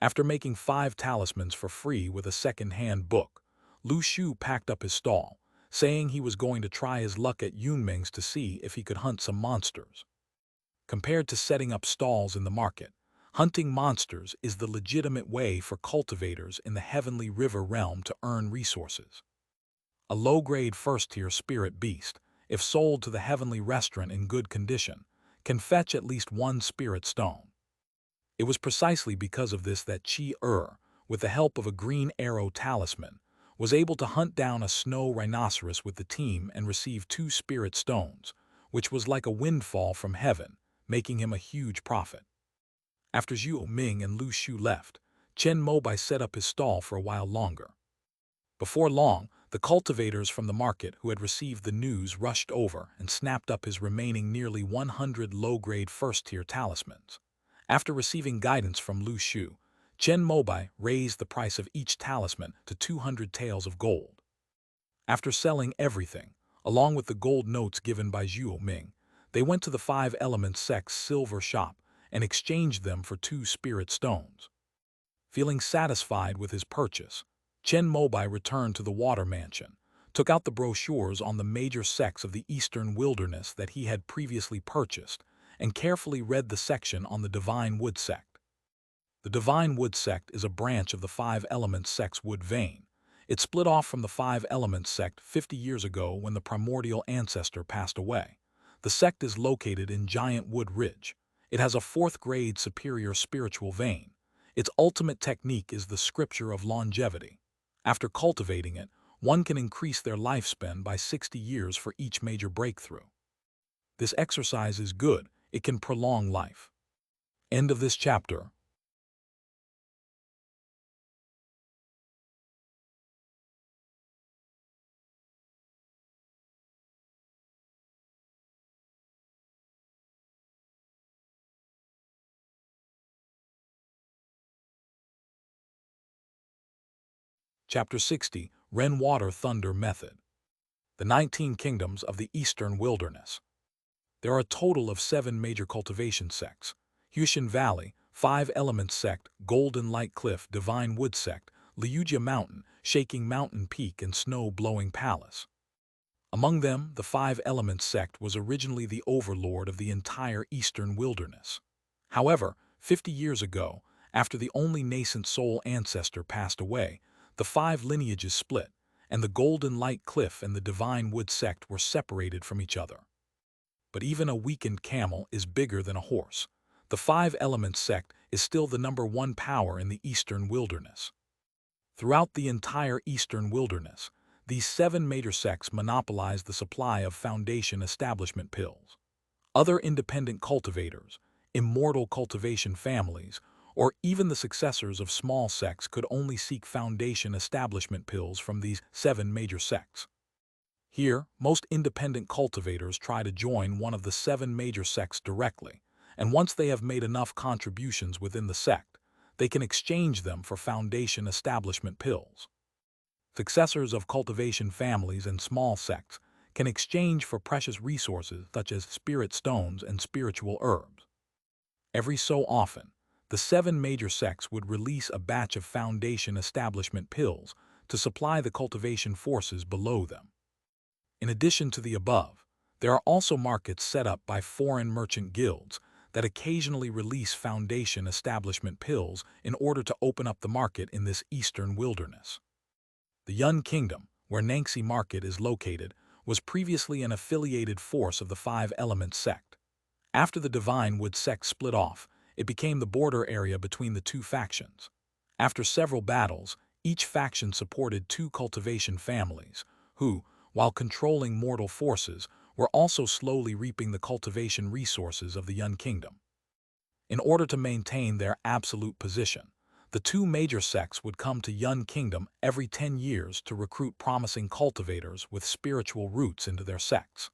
After making 5 talismans for free with a second-hand book, Lu Shu packed up his stall, saying he was going to try his luck at Yunming's to see if he could hunt some monsters. Compared to setting up stalls in the market, hunting monsters is the legitimate way for cultivators in the heavenly river realm to earn resources. A low-grade first-tier spirit beast, if sold to the heavenly restaurant in good condition, can fetch at least 1 spirit stone. It was precisely because of this that Chi-Er, with the help of a green arrow talisman, was able to hunt down a snow rhinoceros with the team and receive 2 spirit stones, which was like a windfall from heaven, making him a huge profit. After Zhu Ming and Lu Shu left, Chen Mobai set up his stall for a while longer. Before long, the cultivators from the market who had received the news rushed over and snapped up his remaining nearly 100 low-grade first-tier talismans. After receiving guidance from Lu Shu, Chen Mobai raised the price of each talisman to 200 taels of gold. After selling everything, along with the gold notes given by Zhu Ming, they went to the 5 Elements sect's silver shop and exchanged them for 2 spirit stones. Feeling satisfied with his purchase, Chen Mobai returned to the water mansion, took out the brochures on the major sects of the eastern wilderness that he had previously purchased, and carefully read the section on the Divine Wood sect. The Divine Wood sect is a branch of the 5 Elements sect's wood vein. It split off from the 5 Elements sect 50 years ago when the primordial ancestor passed away. The sect is located in Giant Wood Ridge. It has a 4th-grade superior spiritual vein. Its ultimate technique is the scripture of longevity. After cultivating it, one can increase their lifespan by 60 years for each major breakthrough. This exercise is good. It can prolong life. End of this chapter. Chapter 60, Rainwater Thunder Method. The 19 Kingdoms of the Eastern Wilderness. There are a total of 7 major cultivation sects: Hushan Valley, 5 Elements sect, Golden Light Cliff, Divine Wood sect, Leyline Mountain, Shaking Mountain Peak, and Snow Blowing Palace. Among them, the 5 Elements sect was originally the overlord of the entire Eastern Wilderness. However, 50 years ago, after the only nascent soul ancestor passed away, the 5 lineages split, and the Golden Light Cliff and the Divine Wood sect were separated from each other. But even a weakened camel is bigger than a horse. The 5 Elements sect is still the #1 power in the Eastern Wilderness. Throughout the entire Eastern Wilderness, these 7 major sects monopolize the supply of foundation establishment pills. Other independent cultivators, immortal cultivation families, or even the successors of small sects could only seek foundation establishment pills from these 7 major sects. Here, most independent cultivators try to join one of the 7 major sects directly, and once they have made enough contributions within the sect, they can exchange them for foundation establishment pills. Successors of cultivation families and small sects can exchange for precious resources such as spirit stones and spiritual herbs. Every so often, the 7 major sects would release a batch of foundation establishment pills to supply the cultivation forces below them. In addition to the above, there are also markets set up by foreign merchant guilds that occasionally release foundation establishment pills in order to open up the market in this eastern wilderness. The Yun Kingdom, where Nangxi Market is located, was previously an affiliated force of the Five Elements sect. After the Divine Wood sect split off, it became the border area between the two factions. After several battles, each faction supported two cultivation families, who, while controlling mortal forces, were also slowly reaping the cultivation resources of the Yun Kingdom. In order to maintain their absolute position, the two major sects would come to Yun Kingdom every 10 years to recruit promising cultivators with spiritual roots into their sects.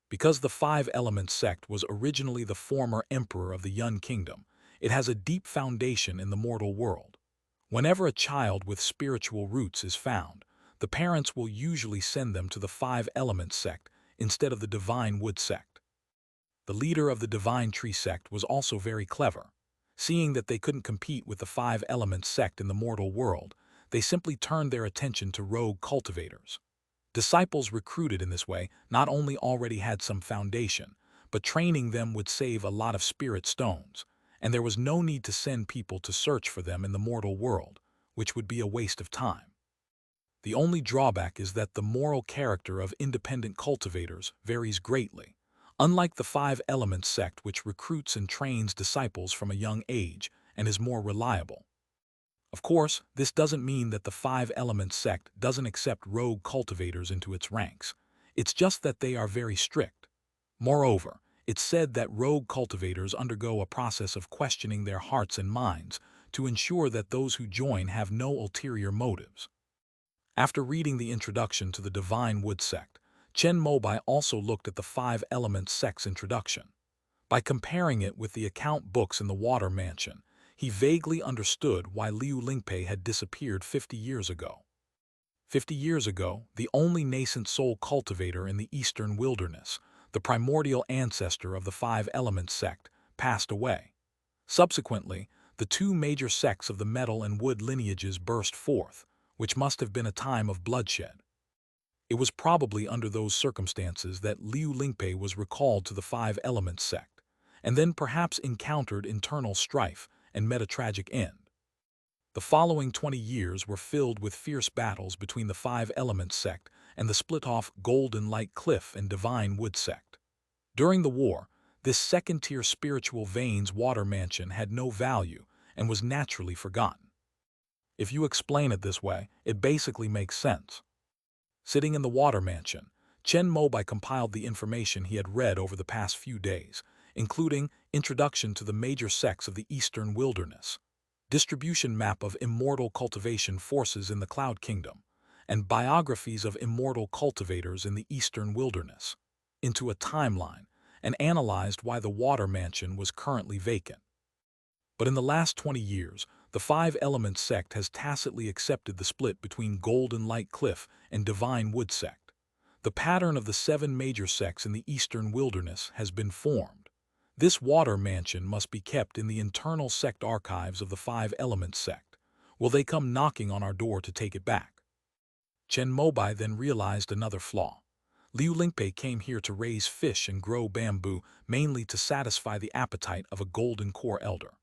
Because the Five Elements sect was originally the former emperor of the Yun Kingdom, it has a deep foundation in the mortal world. Whenever a child with spiritual roots is found, the parents will usually send them to the Five Elements sect instead of the Divine Wood sect. The leader of the Divine Tree sect was also very clever. Seeing that they couldn't compete with the Five Elements sect in the mortal world, they simply turned their attention to rogue cultivators. Disciples recruited in this way not only already had some foundation, but training them would save a lot of spirit stones, and there was no need to send people to search for them in the mortal world, which would be a waste of time. The only drawback is that the moral character of independent cultivators varies greatly. Unlike the Five Elements sect, which recruits and trains disciples from a young age and is more reliable. Of course, this doesn't mean that the Five Elements sect doesn't accept rogue cultivators into its ranks. It's just that they are very strict. Moreover, it's said that rogue cultivators undergo a process of questioning their hearts and minds to ensure that those who join have no ulterior motives. After reading the introduction to the Divine Wood sect, Chen Mobai also looked at the Five Elements sect's introduction. By comparing it with the account books in the Water Mansion, he vaguely understood why Liu Lingpei had disappeared 50 years ago. 50 years ago, the only nascent soul cultivator in the Eastern Wilderness, the primordial ancestor of the Five Elements sect, passed away. Subsequently, the two major sects of the metal and wood lineages burst forth, which must have been a time of bloodshed. It was probably under those circumstances that Liu Lingpei was recalled to the Five Elements sect, and then perhaps encountered internal strife and met a tragic end. The following 20 years were filled with fierce battles between the Five Elements sect and the split-off Golden Light Cliff and Divine Wood sect. During the war, this second-tier spiritual veins Water Mansion had no value and was naturally forgotten. If you explain it this way, it basically makes sense. Sitting in the Water Mansion, Chen Mobai compiled the information he had read over the past few days, including introduction to the major sects of the Eastern Wilderness, distribution map of immortal cultivation forces in the Cloud Kingdom, and biographies of immortal cultivators in the Eastern Wilderness, into a timeline, and analyzed why the Water Mansion was currently vacant. But in the last 20 years, the Five Elements sect has tacitly accepted the split between Golden Light Cliff and Divine Wood sect. The pattern of the 7 major sects in the Eastern Wilderness has been formed. This Water Mansion must be kept in the internal sect archives of the Five Elements sect. Will they come knocking on our door to take it back? Chen Mobai then realized another flaw. Liu Lingpei came here to raise fish and grow bamboo, mainly to satisfy the appetite of a Golden Core elder.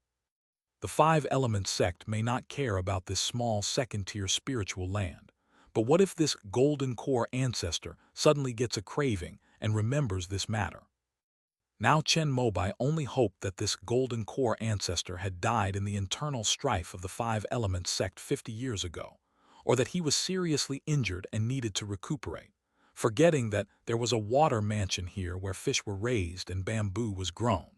The Five Elements sect may not care about this small second-tier spiritual land. But what if this Golden Core ancestor suddenly gets a craving and remembers this matter? Now Chen Mobai only hoped that this Golden Core ancestor had died in the internal strife of the Five Elements sect 50 years ago, or that he was seriously injured and needed to recuperate, forgetting that there was a water mansion here where fish were raised and bamboo was grown.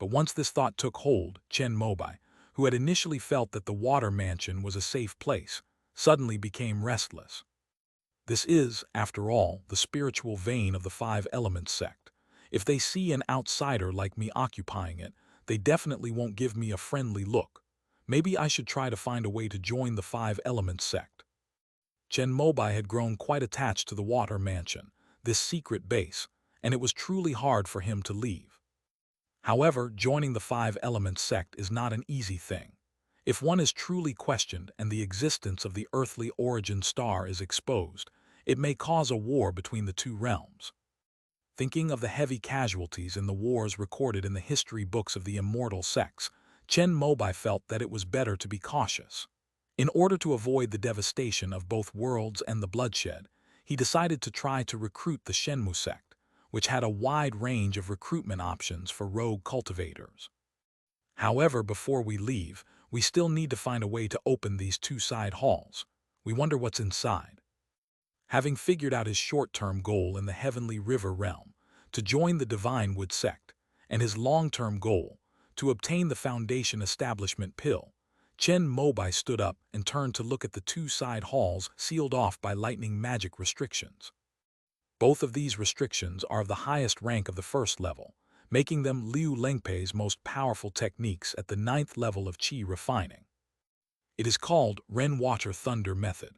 But once this thought took hold, Chen Mobai, who had initially felt that the Water Mansion was a safe place, suddenly became restless. This is, after all, the spiritual vein of the Five Elements sect. If they see an outsider like me occupying it, they definitely won't give me a friendly look. Maybe I should try to find a way to join the Five Elements sect. Chen Mobai had grown quite attached to the Water Mansion, this secret base, and it was truly hard for him to leave. However, joining the Five Elements sect is not an easy thing. If one is truly questioned and the existence of the earthly origin star is exposed, it may cause a war between the two realms. Thinking of the heavy casualties in the wars recorded in the history books of the immortal sects, Chen Mobai felt that it was better to be cautious. In order to avoid the devastation of both worlds and the bloodshed, he decided to try to recruit the Shenmu sect, which had a wide range of recruitment options for rogue cultivators. However, before we leave, we still need to find a way to open these two side halls. We wonder what's inside. Having figured out his short-term goal in the Heavenly River realm, to join the Divine Wood sect, and his long-term goal, to obtain the Foundation Establishment Pill, Chen Mobai stood up and turned to look at the two side halls sealed off by lightning magic restrictions. Both of these restrictions are of the highest rank of the first level, making them Liu Lingpei's most powerful techniques at the 9th level of qi refining. It is called Ren Water Thunder Method.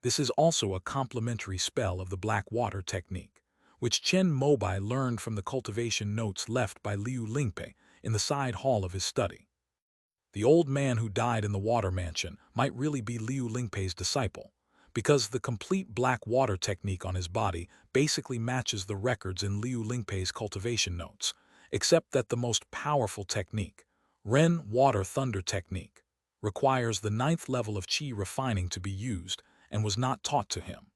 This is also a complementary spell of the Black Water technique, which Chen Mobai learned from the cultivation notes left by Liu Lingpei in the side hall of his study. The old man who died in the water mansion might really be Liu Lingpei's disciple, because the complete black water technique on his body basically matches the records in Liu Lingpei's cultivation notes, except that the most powerful technique, Ren Water Thunder Technique, requires the 9th level of qi refining to be used and was not taught to him.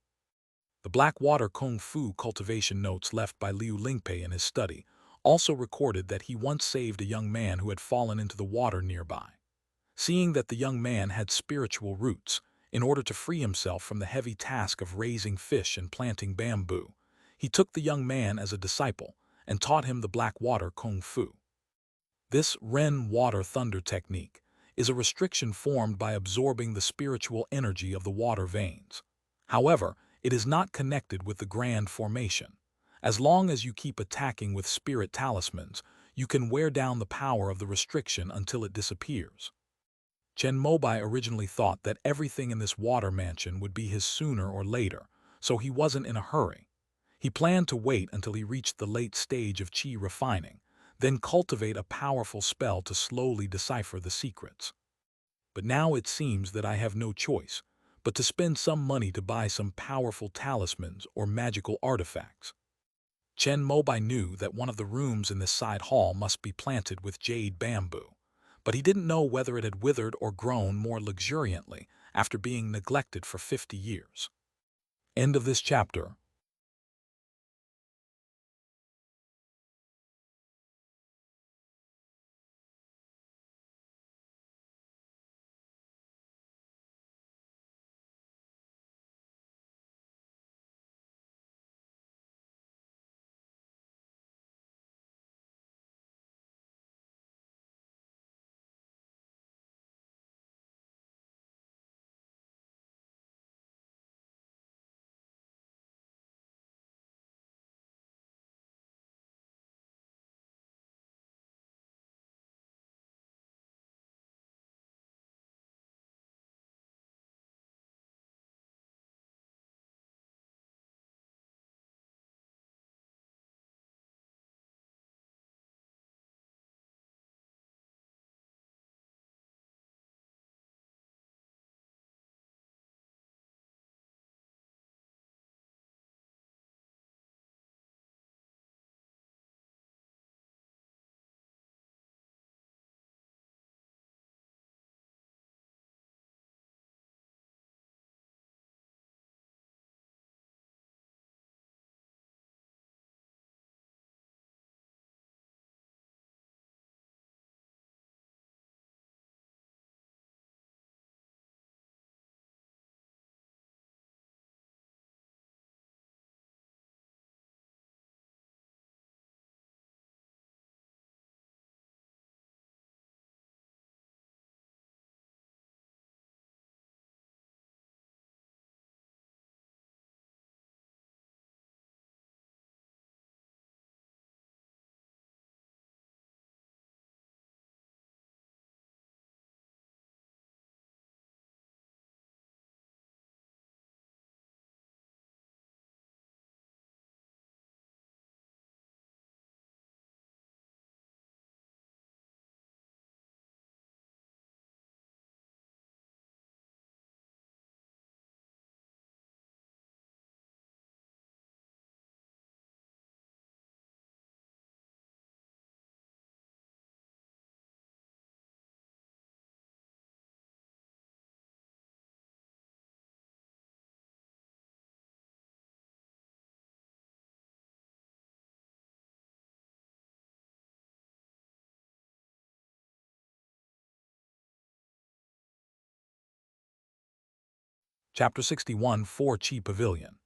The black water kung fu cultivation notes left by Liu Lingpei in his study also recorded that he once saved a young man who had fallen into the water nearby. Seeing that the young man had spiritual roots, in order to free himself from the heavy task of raising fish and planting bamboo, he took the young man as a disciple and taught him the black water kung fu. This Ren Water Thunder technique is a restriction formed by absorbing the spiritual energy of the water veins. However, it is not connected with the grand formation. As long as you keep attacking with spirit talismans, you can wear down the power of the restriction until it disappears. Chen Mobai originally thought that everything in this water mansion would be his sooner or later, so he wasn't in a hurry. He planned to wait until he reached the late stage of qi refining, then cultivate a powerful spell to slowly decipher the secrets. But now it seems that I have no choice but to spend some money to buy some powerful talismans or magical artifacts. Chen Mobai knew that one of the rooms in this side hall must be planted with jade bamboo, but he didn't know whether it had withered or grown more luxuriantly after being neglected for 50 years. End of this chapter. Chapter 61 4 Chi Pavilion.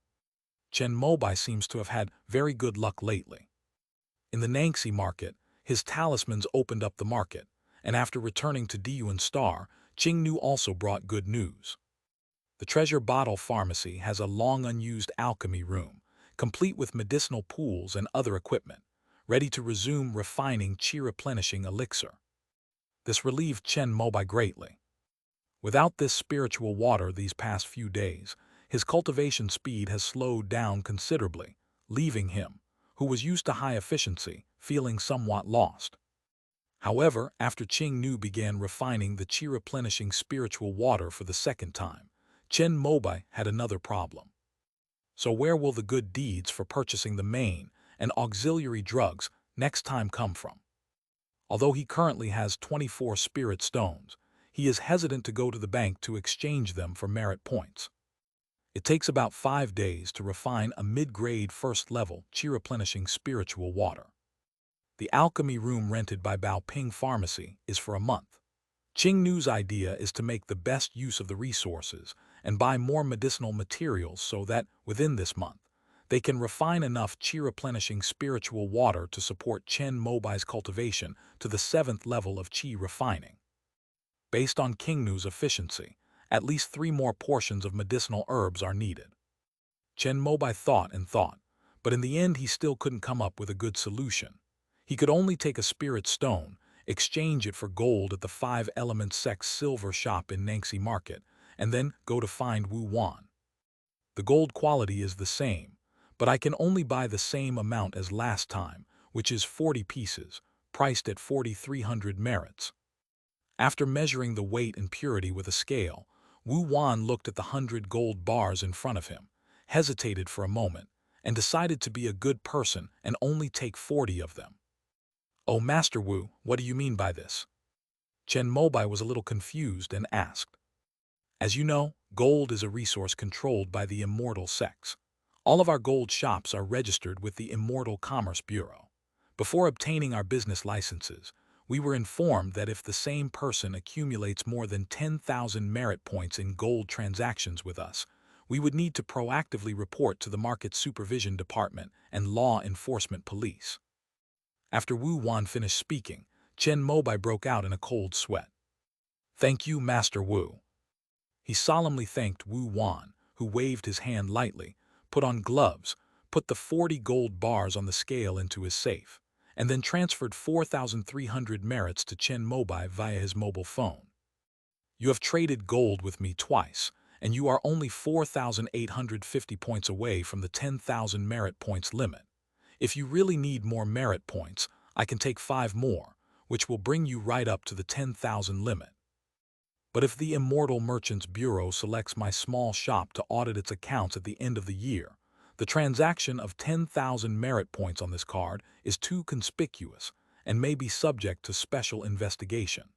Chen Mobai seems to have had very good luck lately. In the Nangxi market, his talismans opened up the market, and after returning to Diyuan Star, Qingnu also brought good news. The Treasure Bottle Pharmacy has a long-unused alchemy room, complete with medicinal pools and other equipment, ready to resume refining qi-replenishing elixir. This relieved Chen Mobai greatly. Without this spiritual water these past few days, his cultivation speed has slowed down considerably, leaving him, who was used to high efficiency, feeling somewhat lost. However, after Qingnu began refining the qi-replenishing spiritual water for the second time, Chen Mobai had another problem. So where will the good deeds for purchasing the main and auxiliary drugs next time come from? Although he currently has 24 spirit stones, he is hesitant to go to the bank to exchange them for merit points. It takes about 5 days to refine a mid-grade first-level qi-replenishing spiritual water. The alchemy room rented by Baoping Pharmacy is for a month. Qingnu's idea is to make the best use of the resources and buy more medicinal materials so that, within this month, they can refine enough qi-replenishing spiritual water to support Chen Mobai's cultivation to the 7th level of qi refining. Based on Qingnu's efficiency, at least 3 more portions of medicinal herbs are needed. Chen Mobai thought and thought, but in the end he still couldn't come up with a good solution. He could only take a spirit stone, exchange it for gold at the 5 Elements Sects silver shop in Nangxi Market, and then go to find Wu Wan. The gold quality is the same, but I can only buy the same amount as last time, which is 40 pieces, priced at 4,300 merits. After measuring the weight and purity with a scale, Wu Wan looked at the 100 gold bars in front of him, hesitated for a moment, and decided to be a good person and only take 40 of them. "Oh, Master Wu, what do you mean by this?" Chen Mobai was a little confused and asked. "As you know, gold is a resource controlled by the immortal sects. All of our gold shops are registered with the Immortal Commerce Bureau. Before obtaining our business licenses, we were informed that if the same person accumulates more than 10,000 merit points in gold transactions with us, we would need to proactively report to the Market Supervision Department and Law Enforcement Police." After Wu Wan finished speaking, Chen Mobai broke out in a cold sweat. "Thank you, Master Wu." He solemnly thanked Wu Wan, who waved his hand lightly, put on gloves, put the 40 gold bars on the scale into his safe, and then transferred 4,300 merits to Chen Mobai via his mobile phone. "You have traded gold with me twice, and you are only 4,850 points away from the 10,000 merit points limit. If you really need more merit points, I can take 5 more, which will bring you right up to the 10,000 limit. But if the Immortal Merchants Bureau selects my small shop to audit its accounts at the end of the year, the transaction of 10,000 merit points on this card is too conspicuous and may be subject to special investigation.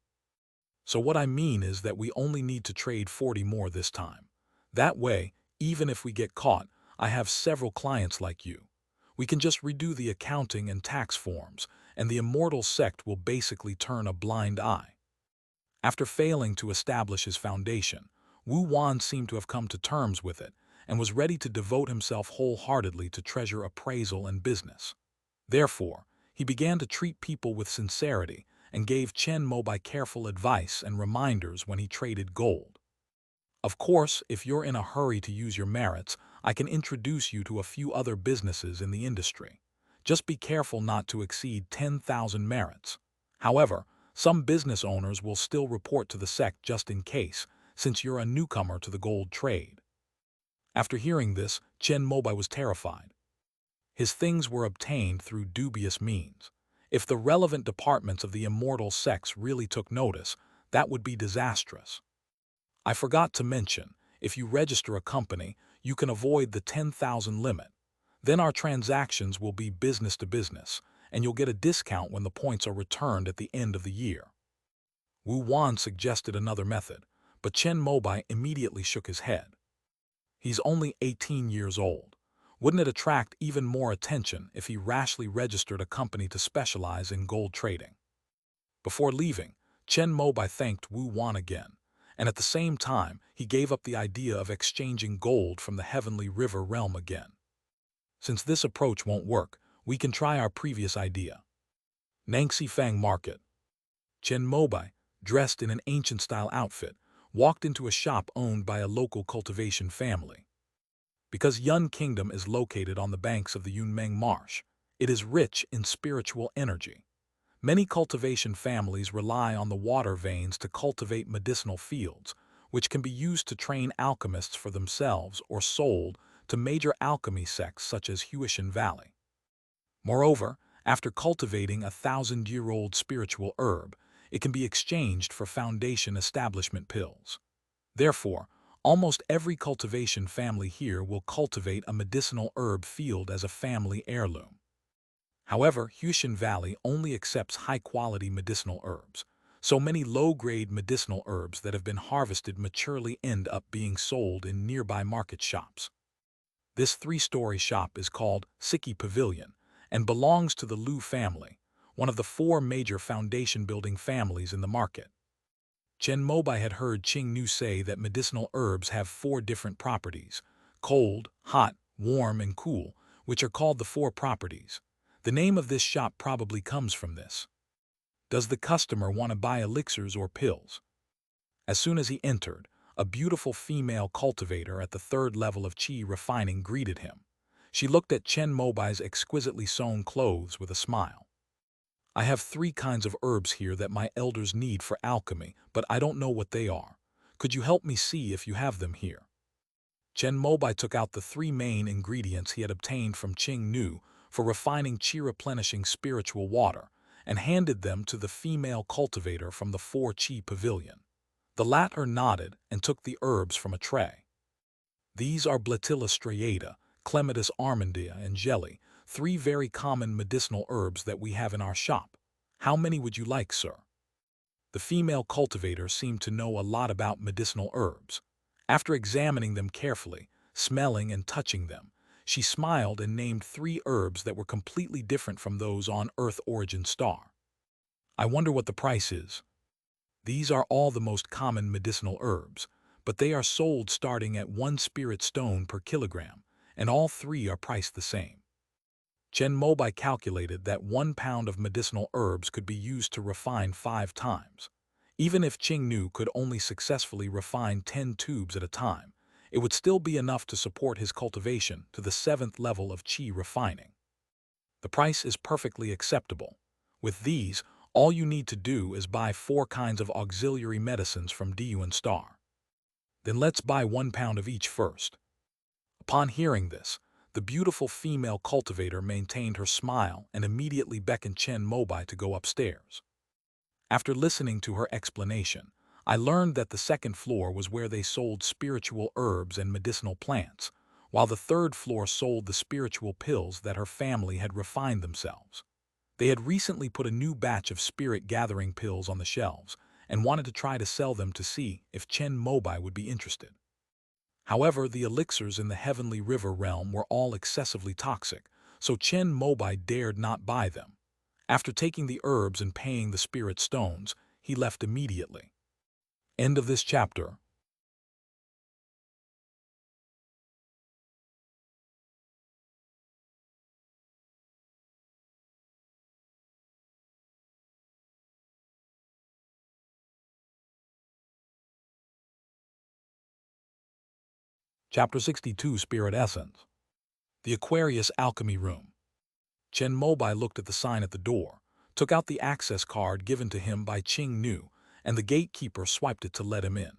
So what I mean is that we only need to trade 40 more this time. That way, even if we get caught, I have several clients like you. We can just redo the accounting and tax forms, and the immortal sect will basically turn a blind eye." After failing to establish his foundation, Wu Wan seemed to have come to terms with it and was ready to devote himself wholeheartedly to treasure appraisal and business. Therefore, he began to treat people with sincerity and gave Chen Mobai careful advice and reminders when he traded gold. "Of course, if you're in a hurry to use your merits, I can introduce you to a few other businesses in the industry. Just be careful not to exceed 10,000 merits. However, some business owners will still report to the sect just in case, since you're a newcomer to the gold trade." After hearing this, Chen Mobai was terrified. His things were obtained through dubious means. If the relevant departments of the immortal sects really took notice, that would be disastrous. I forgot to mention, if you register a company, you can avoid the 10,000 limit. Then our transactions will be business to business, and you'll get a discount when the points are returned at the end of the year. Wu Wan suggested another method, but Chen Mobai immediately shook his head. He's only 18 years old. Wouldn't it attract even more attention if he rashly registered a company to specialize in gold trading? Before leaving, Chen Mobai thanked Wu Wan again, and at the same time, he gave up the idea of exchanging gold from the heavenly river realm again. Since this approach won't work, we can try our previous idea. Nangxi Fang Market. Chen Mobai, dressed in an ancient-style outfit, walked into a shop owned by a local cultivation family. Because Yun Kingdom is located on the banks of the Yunmeng Marsh, it is rich in spiritual energy. Many cultivation families rely on the water veins to cultivate medicinal fields, which can be used to train alchemists for themselves or sold to major alchemy sects such as Huishan Valley. Moreover, after cultivating a 1,000-year-old spiritual herb, it can be exchanged for foundation establishment pills. Therefore, almost every cultivation family here will cultivate a medicinal herb field as a family heirloom. However, Huishan Valley only accepts high-quality medicinal herbs, so many low-grade medicinal herbs that have been harvested maturely end up being sold in nearby market shops. This three-story shop is called Siki Pavilion and belongs to the Liu family, one of the 4 major foundation-building families in the market. Chen Mobai had heard Qing Nu say that medicinal herbs have 4 different properties: cold, hot, warm, and cool, which are called the 4 properties. The name of this shop probably comes from this. Does the customer want to buy elixirs or pills? As soon as he entered, a beautiful female cultivator at the 3rd level of qi refining greeted him. She looked at Chen Mobai's exquisitely sewn clothes with a smile. I have 3 kinds of herbs here that my elders need for alchemy, but I don't know what they are. Could you help me see if you have them here? Chen Mobai took out the 3 main ingredients he had obtained from Qing Nu for refining qi-replenishing spiritual water, and handed them to the female cultivator from the 4 qi pavilion. The latter nodded and took the herbs from a tray. These are Blatilla striata, Clematis armandea, and jelly, 3 very common medicinal herbs that we have in our shop. How many would you like, sir? The female cultivator seemed to know a lot about medicinal herbs. After examining them carefully, smelling and touching them, she smiled and named 3 herbs that were completely different from those on Earth Origin Star. I wonder what the price is. These are all the most common medicinal herbs, but they are sold starting at 1 spirit stone per kilogram, and all 3 are priced the same. Chen Mobai calculated that 1 pound of medicinal herbs could be used to refine 5 times. Even if Qing Nu could only successfully refine 10 tubes at a time, it would still be enough to support his cultivation to the 7th level of qi refining. The price is perfectly acceptable. With these, all you need to do is buy 4 kinds of auxiliary medicines from Diyuan Star. Then let's buy 1 pound of each first. Upon hearing this, the beautiful female cultivator maintained her smile and immediately beckoned Chen Mobai to go upstairs. After listening to her explanation, I learned that the 2nd floor was where they sold spiritual herbs and medicinal plants, while the 3rd floor sold the spiritual pills that her family had refined themselves. They had recently put a new batch of spirit-gathering pills on the shelves and wanted to try to sell them to see if Chen Mobai would be interested. However, the elixirs in the Heavenly River realm were all excessively toxic, so Chen Mobai dared not buy them. After taking the herbs and paying the spirit stones, he left immediately. End of this chapter. Chapter 62, Spirit Essence. The Aquarius Alchemy Room. Chen Mobai looked at the sign at the door, took out the access card given to him by Qing Nu, and the gatekeeper swiped it to let him in.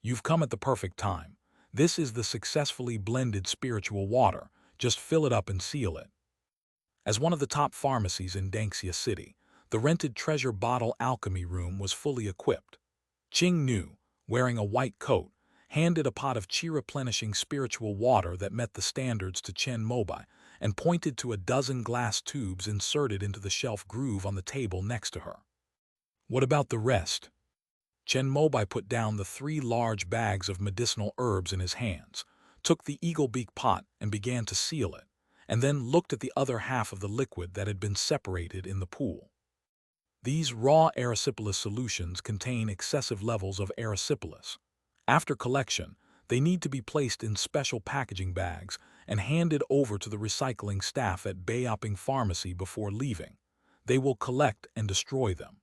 You've come at the perfect time. This is the successfully blended spiritual water. Just fill it up and seal it. As one of the top pharmacies in Dangxia City, the rented treasure bottle alchemy room was fully equipped. Qing Nu, wearing a white coat, handed a pot of qi-replenishing spiritual water that met the standards to Chen Mobai and pointed to a dozen glass tubes inserted into the shelf groove on the table next to her. What about the rest? Chen Mobai put down the 3 large bags of medicinal herbs in his hands, took the eagle beak pot and began to seal it, and then looked at the other half of the liquid that had been separated in the pool. These raw erysipelas solutions contain excessive levels of erysipelas. After collection, they need to be placed in special packaging bags and handed over to the recycling staff at Beoping Pharmacy before leaving. They will collect and destroy them.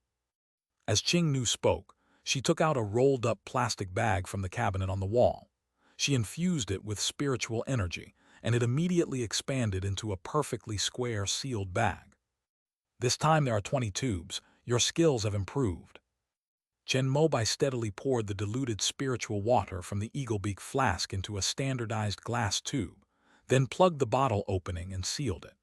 As Qing Nu spoke, she took out a rolled-up plastic bag from the cabinet on the wall. She infused it with spiritual energy, and it immediately expanded into a perfectly square sealed bag. This time there are 20 tubes. Your skills have improved. Chen Mobai steadily poured the diluted spiritual water from the eaglebeak flask into a standardized glass tube, then plugged the bottle opening and sealed it.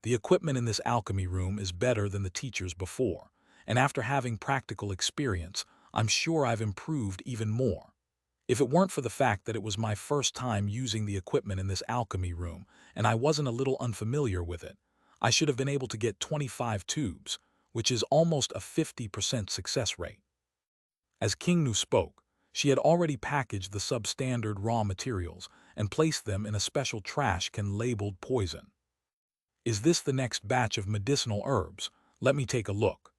The equipment in this alchemy room is better than the teachers before, and after having practical experience, I'm sure I've improved even more. If it weren't for the fact that it was my first time using the equipment in this alchemy room and I wasn't a little unfamiliar with it, I should have been able to get 25 tubes, which is almost a 50% success rate. As King Nu spoke, she had already packaged the substandard raw materials and placed them in a special trash can labeled poison. Is this the next batch of medicinal herbs? Let me take a look.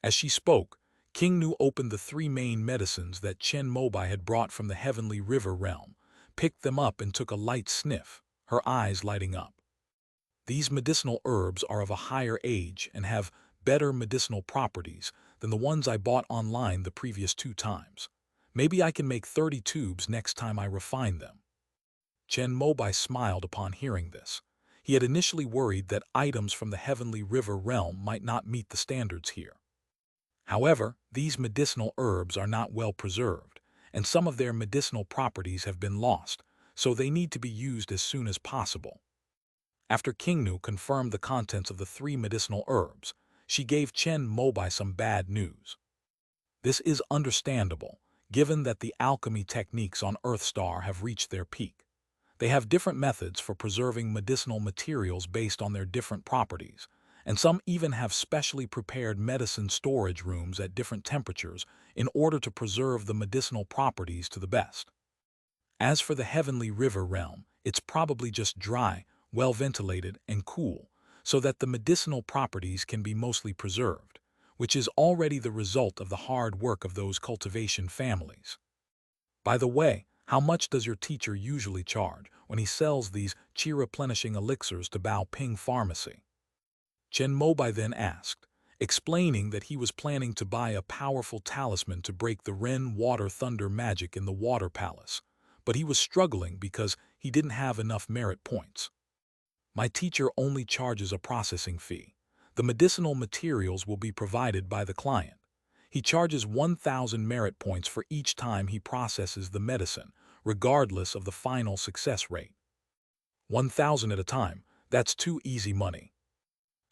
As she spoke, King Nu opened the 3 main medicines that Chen Mobai had brought from the heavenly river realm, picked them up and took a light sniff, her eyes lighting up. These medicinal herbs are of a higher age and have better medicinal properties than the ones I bought online the previous 2 times. Maybe I can make 30 tubes next time I refine them. Chen Mobai smiled upon hearing this. He had initially worried that items from the heavenly river realm might not meet the standards here. However, these medicinal herbs are not well preserved, and some of their medicinal properties have been lost, so they need to be used as soon as possible. After King Nu confirmed the contents of the 3 medicinal herbs, she gave Chen Mobai some bad news. This is understandable, given that the alchemy techniques on Earthstar have reached their peak. They have different methods for preserving medicinal materials based on their different properties, and some even have specially prepared medicine storage rooms at different temperatures in order to preserve the medicinal properties to the best. As for the heavenly river realm, it's probably just dry, well-ventilated, and cool, so that the medicinal properties can be mostly preserved, which is already the result of the hard work of those cultivation families. By the way, how much does your teacher usually charge when he sells these chi-replenishing elixirs to Bao Ping Pharmacy? Chen Mobai then asked, explaining that he was planning to buy a powerful talisman to break the Ren Water Thunder magic in the Water Palace, but he was struggling because he didn't have enough merit points. My teacher only charges a processing fee. The medicinal materials will be provided by the client. He charges 1,000 merit points for each time he processes the medicine, regardless of the final success rate. 1,000 at a time, that's too easy money.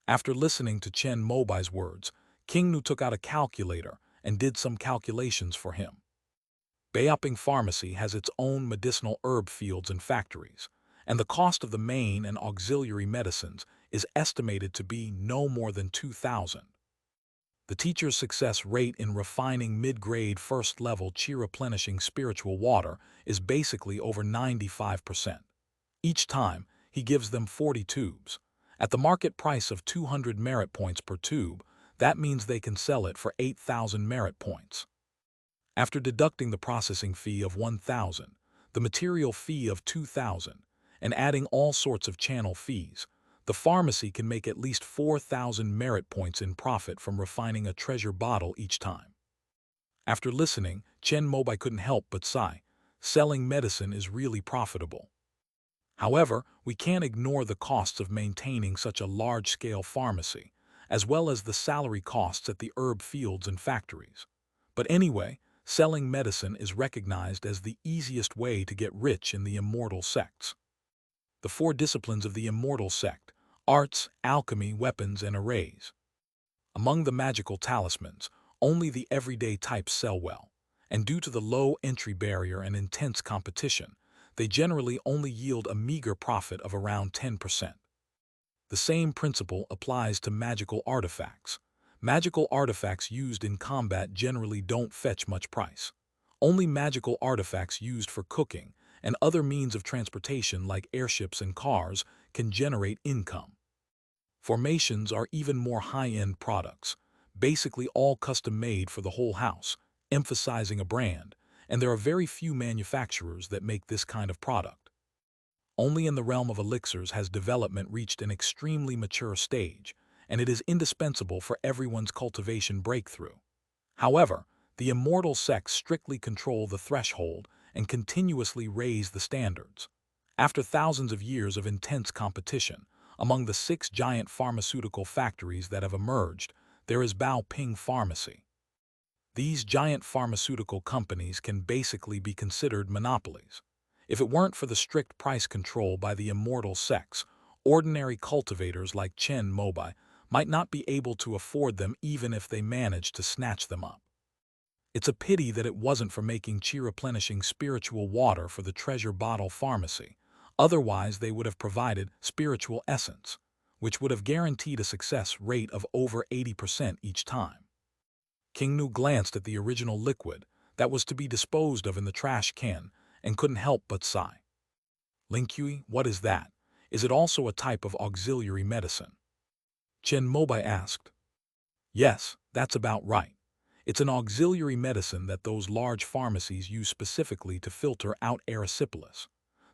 After listening to Chen Mobai's words, King Nu took out a calculator and did some calculations for him. Beoping Pharmacy has its own medicinal herb fields and factories, and the cost of the main and auxiliary medicines is estimated to be no more than 2,000. The teacher's success rate in refining mid-grade first-level chi-replenishing spiritual water is basically over 95%. Each time, he gives them 40 tubes. At the market price of 200 merit points per tube, that means they can sell it for 8,000 merit points. After deducting the processing fee of 1,000, the material fee of 2,000, and adding all sorts of channel fees, the pharmacy can make at least 4,000 merit points in profit from refining a treasure bottle each time. After listening, Chen Mobai couldn't help but sigh. Selling medicine is really profitable. However, we can't ignore the costs of maintaining such a large-scale pharmacy, as well as the salary costs at the herb fields and factories. But anyway, selling medicine is recognized as the easiest way to get rich in the immortal sects. The 4 disciplines of the immortal sect: arts, alchemy, weapons, and arrays. Among the magical talismans, only the everyday types sell well, and due to the low entry barrier and intense competition, they generally only yield a meager profit of around 10%. The same principle applies to magical artifacts. Magical artifacts used in combat generally don't fetch much price. Only magical artifacts used for cooking and other means of transportation like airships and cars can generate income. Formations are even more high-end products. basically all custom-made for the whole house, emphasizing a brand, and there are very few manufacturers that make this kind of product. Only in the realm of elixirs has development reached an extremely mature stage, and it is indispensable for everyone's cultivation breakthrough. However, the immortal sects strictly control the threshold and continuously raise the standards. After thousands of years of intense competition, among the 6 giant pharmaceutical factories that have emerged, there is Baoping Pharmacy. These giant pharmaceutical companies can basically be considered monopolies. If it weren't for the strict price control by the immortal sects, ordinary cultivators like Chen Mobai might not be able to afford them even if they managed to snatch them up. It's a pity that it wasn't for making chi-replenishing spiritual water for the treasure bottle pharmacy. Otherwise, they would have provided spiritual essence, which would have guaranteed a success rate of over 80% each time. King Nu glanced at the original liquid that was to be disposed of in the trash can and couldn't help but sigh. Lingqi, what is that? Is it also a type of auxiliary medicine? Chen Mobai asked. Yes, that's about right. It's an auxiliary medicine that those large pharmacies use specifically to filter out erysipelas.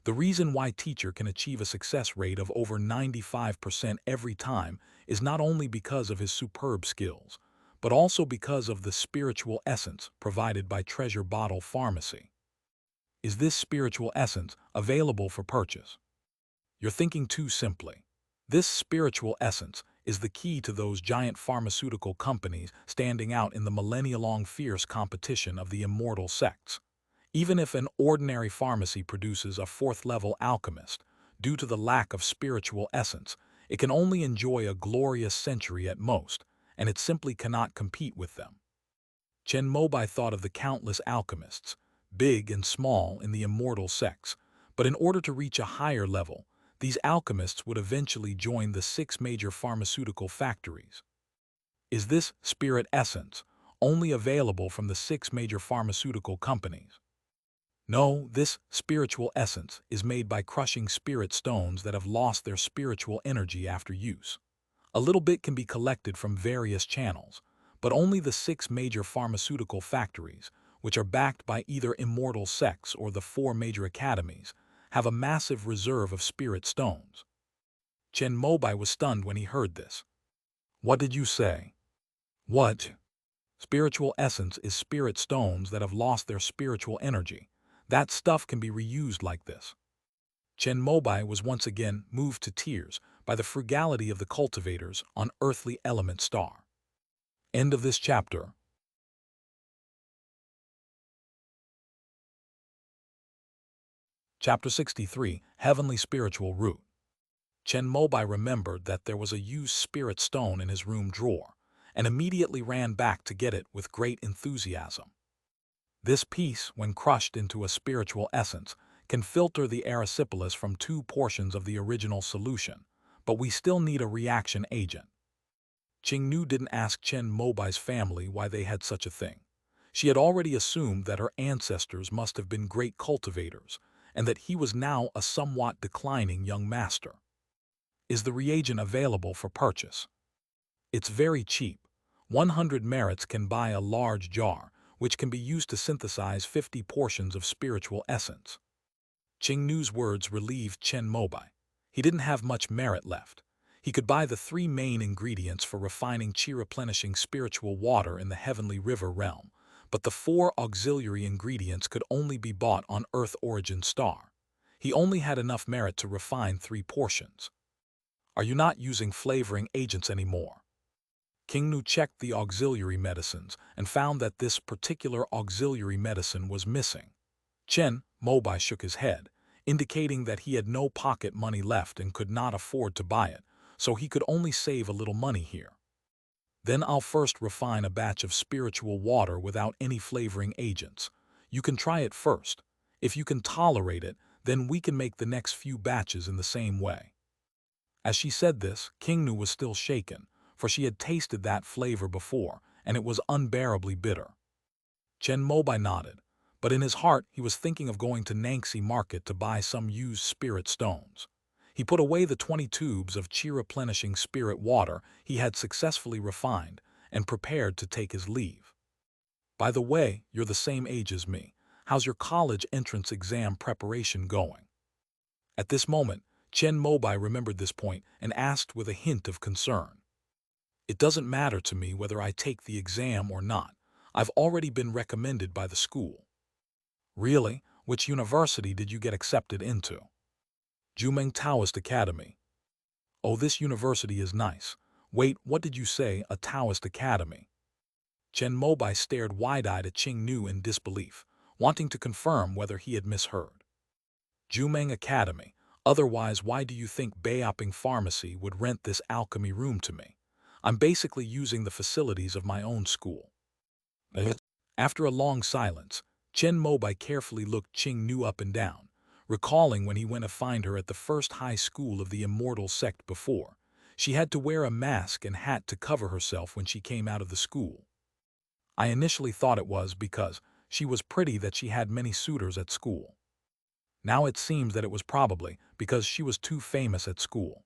The reason why teacher can achieve a success rate of over 95% every time is not only because of his superb skills, but also because of the spiritual essence provided by Treasure Bottle Pharmacy. Is this spiritual essence available for purchase? You're thinking too simply. This spiritual essence is the key to those giant pharmaceutical companies standing out in the millennia-long fierce competition of the immortal sects. Even if an ordinary pharmacy produces a 4th-level alchemist, due to the lack of spiritual essence, it can only enjoy a glorious century at most, and it simply cannot compete with them. Chen Mobai thought of the countless alchemists, big and small, in the immortal sects, but in order to reach a higher level, these alchemists would eventually join the 6 major pharmaceutical factories. Is this spirit essence only available from the 6 major pharmaceutical companies? No, this spiritual essence is made by crushing spirit stones that have lost their spiritual energy after use. A little bit can be collected from various channels, but only the 6 major pharmaceutical factories, which are backed by either immortal sects or the 4 major academies, have a massive reserve of spirit stones. Chen Mobai was stunned when he heard this. What did you say? What? Spiritual essence is spirit stones that have lost their spiritual energy. That stuff can be reused like this. Chen Mobai was once again moved to tears by the frugality of the cultivators on Earthly Element Star. End of this chapter. Chapter 63, Heavenly Spiritual Root. Chen Mobai remembered that there was a used spirit stone in his room drawer, and immediately ran back to get it with great enthusiasm. This piece, when crushed into a spiritual essence, can filter the erysipelas from 2 portions of the original solution, but we still need a reaction agent. Qing Nu didn't ask Chen Mobai's family why they had such a thing. She had already assumed that her ancestors must have been great cultivators, and that he was now a somewhat declining young master. Is the reagent available for purchase? It's very cheap. 100 merits can buy a large jar, which can be used to synthesize 50 portions of spiritual essence. Qing Nu's words relieved Chen Mobai. He didn't have much merit left. He could buy the 3 main ingredients for refining chi-replenishing spiritual water in the heavenly river realm, but the 4 auxiliary ingredients could only be bought on Earth Origin Star. He only had enough merit to refine 3 portions. Are you not using flavoring agents anymore? King Nu checked the auxiliary medicines and found that this particular auxiliary medicine was missing. Chen Mobai shook his head, indicating that he had no pocket money left and could not afford to buy it, so he could only save a little money here. Then I'll first refine a batch of spiritual water without any flavoring agents. You can try it first. If you can tolerate it, then we can make the next few batches in the same way. As she said this, King Nu was still shaken, for she had tasted that flavor before, and it was unbearably bitter. Chen Mobai nodded, but in his heart he was thinking of going to Nangxi Market to buy some used spirit stones. He put away the 20 tubes of chi-replenishing spirit water he had successfully refined and prepared to take his leave. "By the way, you're the same age as me. How's your college entrance exam preparation going?" At this moment, Chen Mobai remembered this point and asked with a hint of concern. "It doesn't matter to me whether I take the exam or not. I've already been recommended by the school." "Really? Which university did you get accepted into?" "Jumeng Taoist Academy." "Oh, this university is nice. Wait, what did you say, a Taoist academy?" Chen Mobai stared wide-eyed at Qing Nu in disbelief, wanting to confirm whether he had misheard. "Jumeng Academy. Otherwise, why do you think Beiping Pharmacy would rent this alchemy room to me? I'm basically using the facilities of my own school." After a long silence, Chen Mobai carefully looked Qing Nu up and down, recalling when he went to find her at the first high school of the immortal sect before. She had to wear a mask and hat to cover herself when she came out of the school. "I initially thought it was because she was pretty that she had many suitors at school. Now it seems that it was probably because she was too famous at school.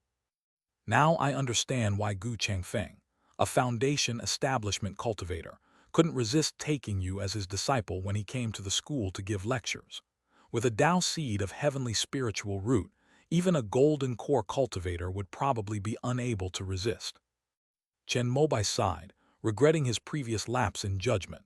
Now I understand why Gu Changfeng, a foundation establishment cultivator, couldn't resist taking you as his disciple when he came to the school to give lectures. With a Tao seed of heavenly spiritual root, even a golden core cultivator would probably be unable to resist." Chen Mobai sighed, regretting his previous lapse in judgment.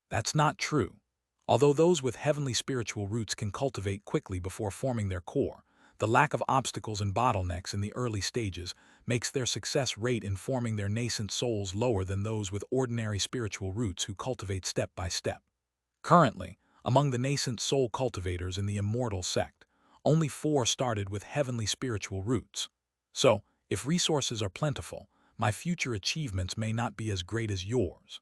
"That's not true. Although those with heavenly spiritual roots can cultivate quickly before forming their core, the lack of obstacles and bottlenecks in the early stages makes their success rate in forming their nascent souls lower than those with ordinary spiritual roots who cultivate step by step. Currently, among the nascent soul cultivators in the immortal sect, only 4 started with heavenly spiritual roots. So, if resources are plentiful, my future achievements may not be as great as yours."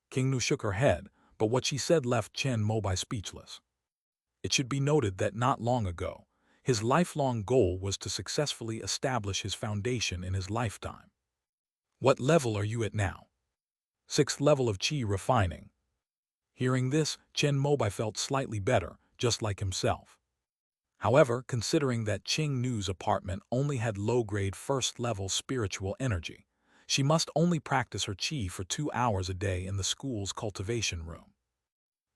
King Nu shook her head, but what she said left Chen Mobai speechless. It should be noted that not long ago, his lifelong goal was to successfully establish his foundation in his lifetime. "What level are you at now?" "6th level of Qi refining." Hearing this, Chen Mobai felt slightly better, just like himself. However, considering that Qing Nu's apartment only had low-grade first-level spiritual energy, she must only practice her Qi for 2 hours a day in the school's cultivation room.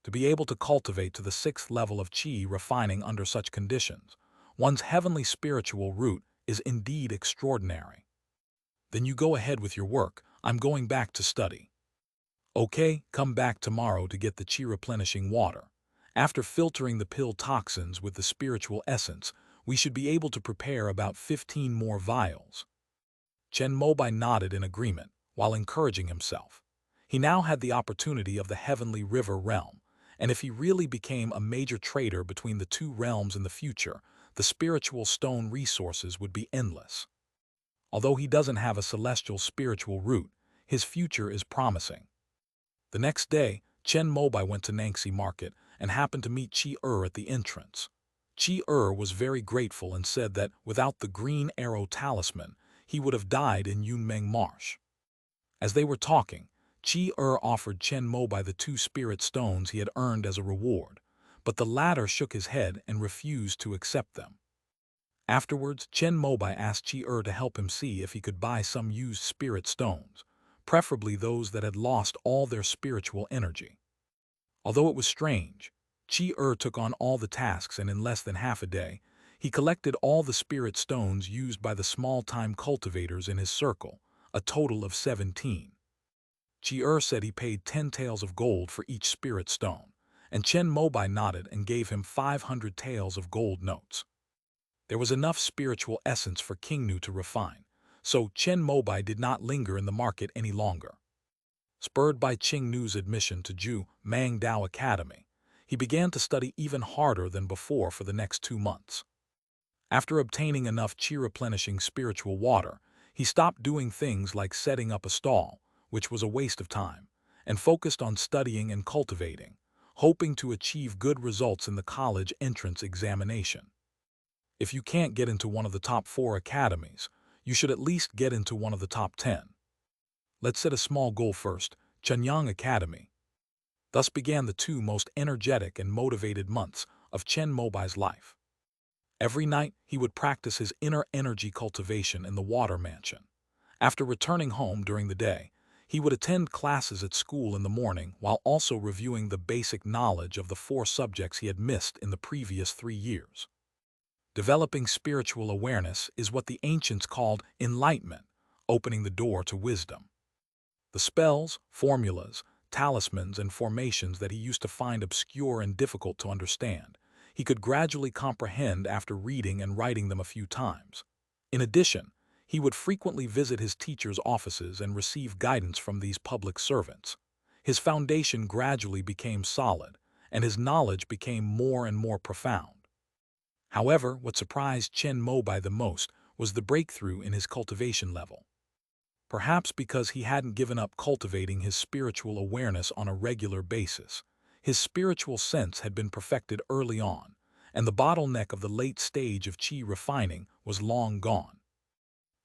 To be able to cultivate to the 6th level of Qi refining under such conditions, one's heavenly spiritual root is indeed extraordinary. "Then you go ahead with your work. I'm going back to study." "Okay, come back tomorrow to get the Qi replenishing water. After filtering the pill toxins with the spiritual essence, we should be able to prepare about 15 more vials." Chen Mobai nodded in agreement, while encouraging himself. He now had the opportunity of the heavenly river realm, and if he really became a major trader between the 2 realms in the future, the spiritual stone resources would be endless. Although he doesn't have a celestial spiritual root, his future is promising. The next day, Chen Mobai went to Nangxi Market and happened to meet Chi at the entrance. Chi was very grateful and said that without the green arrow talisman, he would have died in Yunmeng Marsh. As they were talking, Chi offered Chen Mobai the 2 spirit stones he had earned as a reward, but the latter shook his head and refused to accept them. Afterwards, Chen Mobai asked Chi to help him see if he could buy some used spirit stones, preferably those that had lost all their spiritual energy. Although it was strange, Chi took on all the tasks, and in less than half a day, he collected all the spirit stones used by the small-time cultivators in his circle, a total of 17. Chi said he paid 10 taels of gold for each spirit stone, and Chen Mobai nodded and gave him 500 taels of gold notes. There was enough spiritual essence for King Nu to refine, so Chen Mobai did not linger in the market any longer. Spurred by Qing Nu's admission to Ju Mang Dao Academy, he began to study even harder than before for the next 2 months. After obtaining enough Qi-replenishing spiritual water, he stopped doing things like setting up a stall, which was a waste of time, and focused on studying and cultivating, hoping to achieve good results in the college entrance examination. If you can't get into one of the top 4 academies, you should at least get into one of the top 10. Let's set a small goal first, Chenyang Academy. Thus began the 2 most energetic and motivated months of Chen Mobai's life. Every night, he would practice his inner energy cultivation in the water mansion. After returning home during the day, He would attend classes at school in the morning while also reviewing the basic knowledge of the 4 subjects he had missed in the previous 3 years. Developing spiritual awareness is what the ancients called enlightenment, opening the door to wisdom. The spells, formulas, talismans, and formations that he used to find obscure and difficult to understand, he could gradually comprehend after reading and writing them a few times. In addition, he would frequently visit his teachers' offices and receive guidance from these public servants. His foundation gradually became solid, and his knowledge became more and more profound. However, what surprised Chen Mobai the most was the breakthrough in his cultivation level. Perhaps because he hadn't given up cultivating his spiritual awareness on a regular basis, his spiritual sense had been perfected early on, and the bottleneck of the late stage of qi refining was long gone.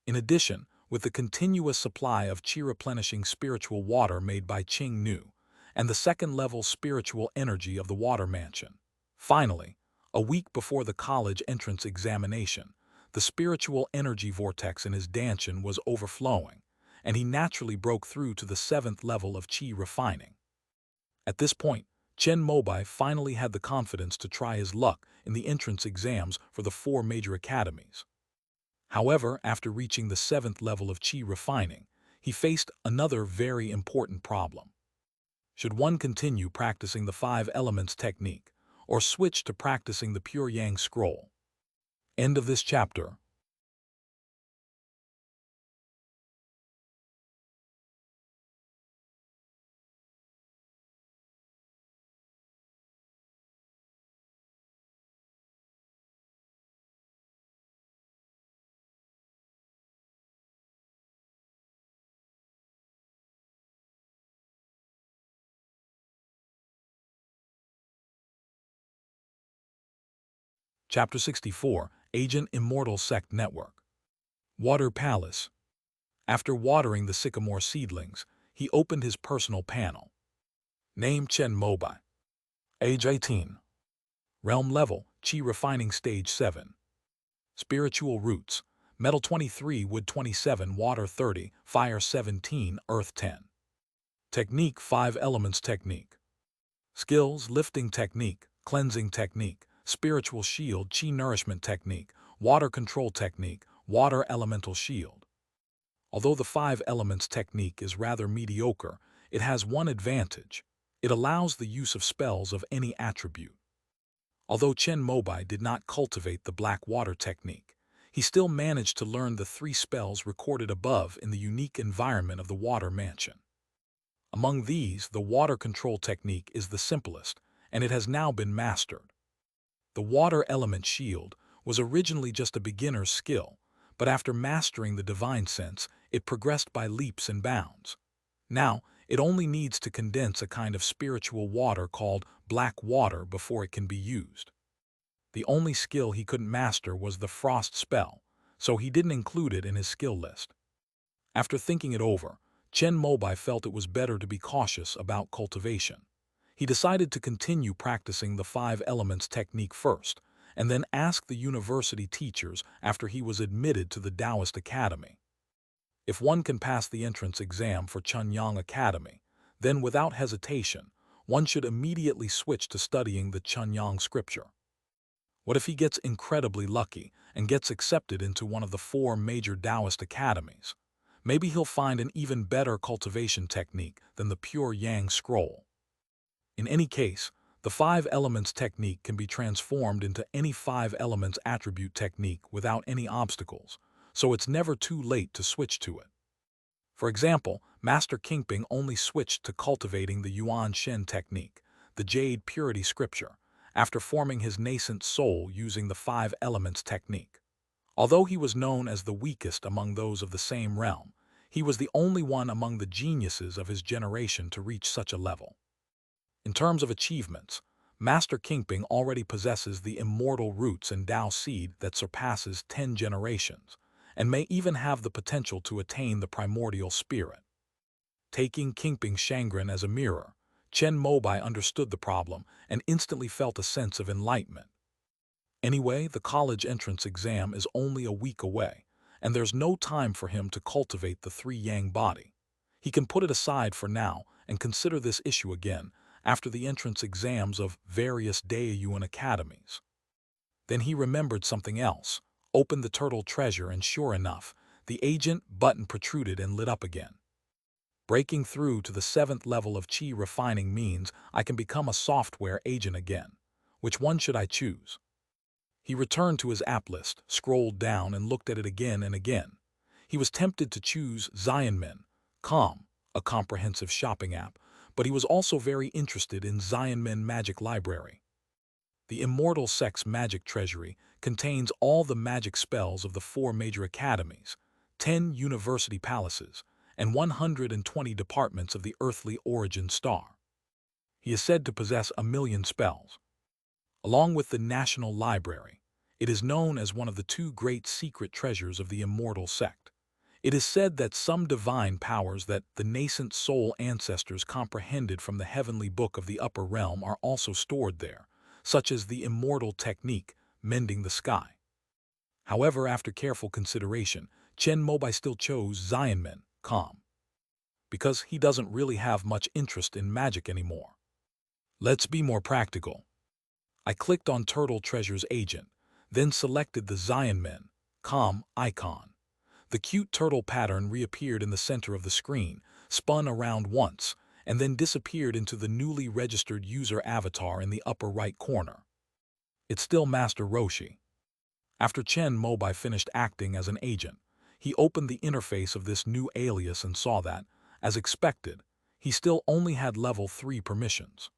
In addition, with the continuous supply of qi-replenishing spiritual water made by Qing Nu, and the second-level spiritual energy of the water mansion. Finally, a week before the college entrance examination, the spiritual energy vortex in his danshan was overflowing, and he naturally broke through to the 7th level of qi refining. At this point, Chen Mobai finally had the confidence to try his luck in the entrance exams for the 4 major academies. However, after reaching the 7th level of qi refining, he faced another very important problem. Should one continue practicing the 5 elements technique, or switch to practicing the pure yang scroll? End of this chapter. Chapter 64, Agent Immortal Sect Network. Water Palace. After watering the sycamore seedlings, he opened his personal panel. Name Chen Mobai. Age 18. Realm level, Qi refining stage 7. Spiritual roots, metal 23, wood 27, water 30, fire 17, earth 10. Technique 5 elements technique. Skills lifting technique, cleansing technique, spiritual shield, Qi nourishment technique, water control technique, water elemental shield. Although the 5 elements technique is rather mediocre, it has one advantage. It allows the use of spells of any attribute. Although Chen Mobai did not cultivate the black water technique, he still managed to learn the 3 spells recorded above in the unique environment of the water mansion. Among these, the water control technique is the simplest, and it has now been mastered. The water element shield was originally just a beginner's skill, but after mastering the divine sense, it progressed by leaps and bounds. Now, it only needs to condense a kind of spiritual water called black water before it can be used. The only skill he couldn't master was the frost spell, so he didn't include it in his skill list. After thinking it over, Chen Mobai felt it was better to be cautious about cultivation. He decided to continue practicing the 5 elements technique first, and then ask the university teachers after he was admitted to the Taoist Academy. If one can pass the entrance exam for Chunyang Academy, then without hesitation, one should immediately switch to studying the Chunyang scripture. What if he gets incredibly lucky and gets accepted into one of the 4 major Taoist academies? Maybe he'll find an even better cultivation technique than the pure yang scroll. In any case, the 5 elements technique can be transformed into any 5 elements attribute technique without any obstacles, so it's never too late to switch to it. For example, Master Kingping only switched to cultivating the Yuan Shen technique, the Jade Purity Scripture, after forming his nascent soul using the 5 elements technique. Although he was known as the weakest among those of the same realm, he was the only one among the geniuses of his generation to reach such a level. In terms of achievements, Master Kingping already possesses the immortal roots and Tao seed that surpasses 10 generations, and may even have the potential to attain the primordial spirit. Taking Kingping Shangren as a mirror, Chen Mobai understood the problem and instantly felt a sense of enlightenment. Anyway, the college entrance exam is only a week away, and there's no time for him to cultivate the 3 yang body. He can put it aside for now and consider this issue again after the entrance exams of various Daeyuan academies. Then he remembered something else, opened the turtle treasure, and sure enough, the agent button protruded and lit up again. Breaking through to the 7th level of chi refining means I can become a software agent again. Which one should I choose? He returned to his app list, scrolled down, and looked at it again and again. He was tempted to choose Zionmen.com, a comprehensive shopping app, but he was also very interested in Zionmen Magic Library. The Immortal Sect's magic treasury contains all the magic spells of the 4 major academies, 10 university palaces, and 120 departments of the earthly origin star. He is said to possess 1,000,000 spells. Along with the National Library, it is known as one of the 2 great secret treasures of the Immortal Sect. It is said that some divine powers that the nascent soul ancestors comprehended from the heavenly book of the upper realm are also stored there, such as the immortal technique, mending the sky. However, after careful consideration, Chen Mobai still chose Zionmen.com, because he doesn't really have much interest in magic anymore. Let's be more practical. I clicked on Turtle Treasure's agent, then selected the Zionmen.com icon. The cute turtle pattern reappeared in the center of the screen, spun around once, and then disappeared into the newly registered user avatar in the upper right corner. It's still Master Roshi. After Chen Mobai finished acting as an agent, he opened the interface of this new alias and saw that, as expected, he still only had level 3 permissions.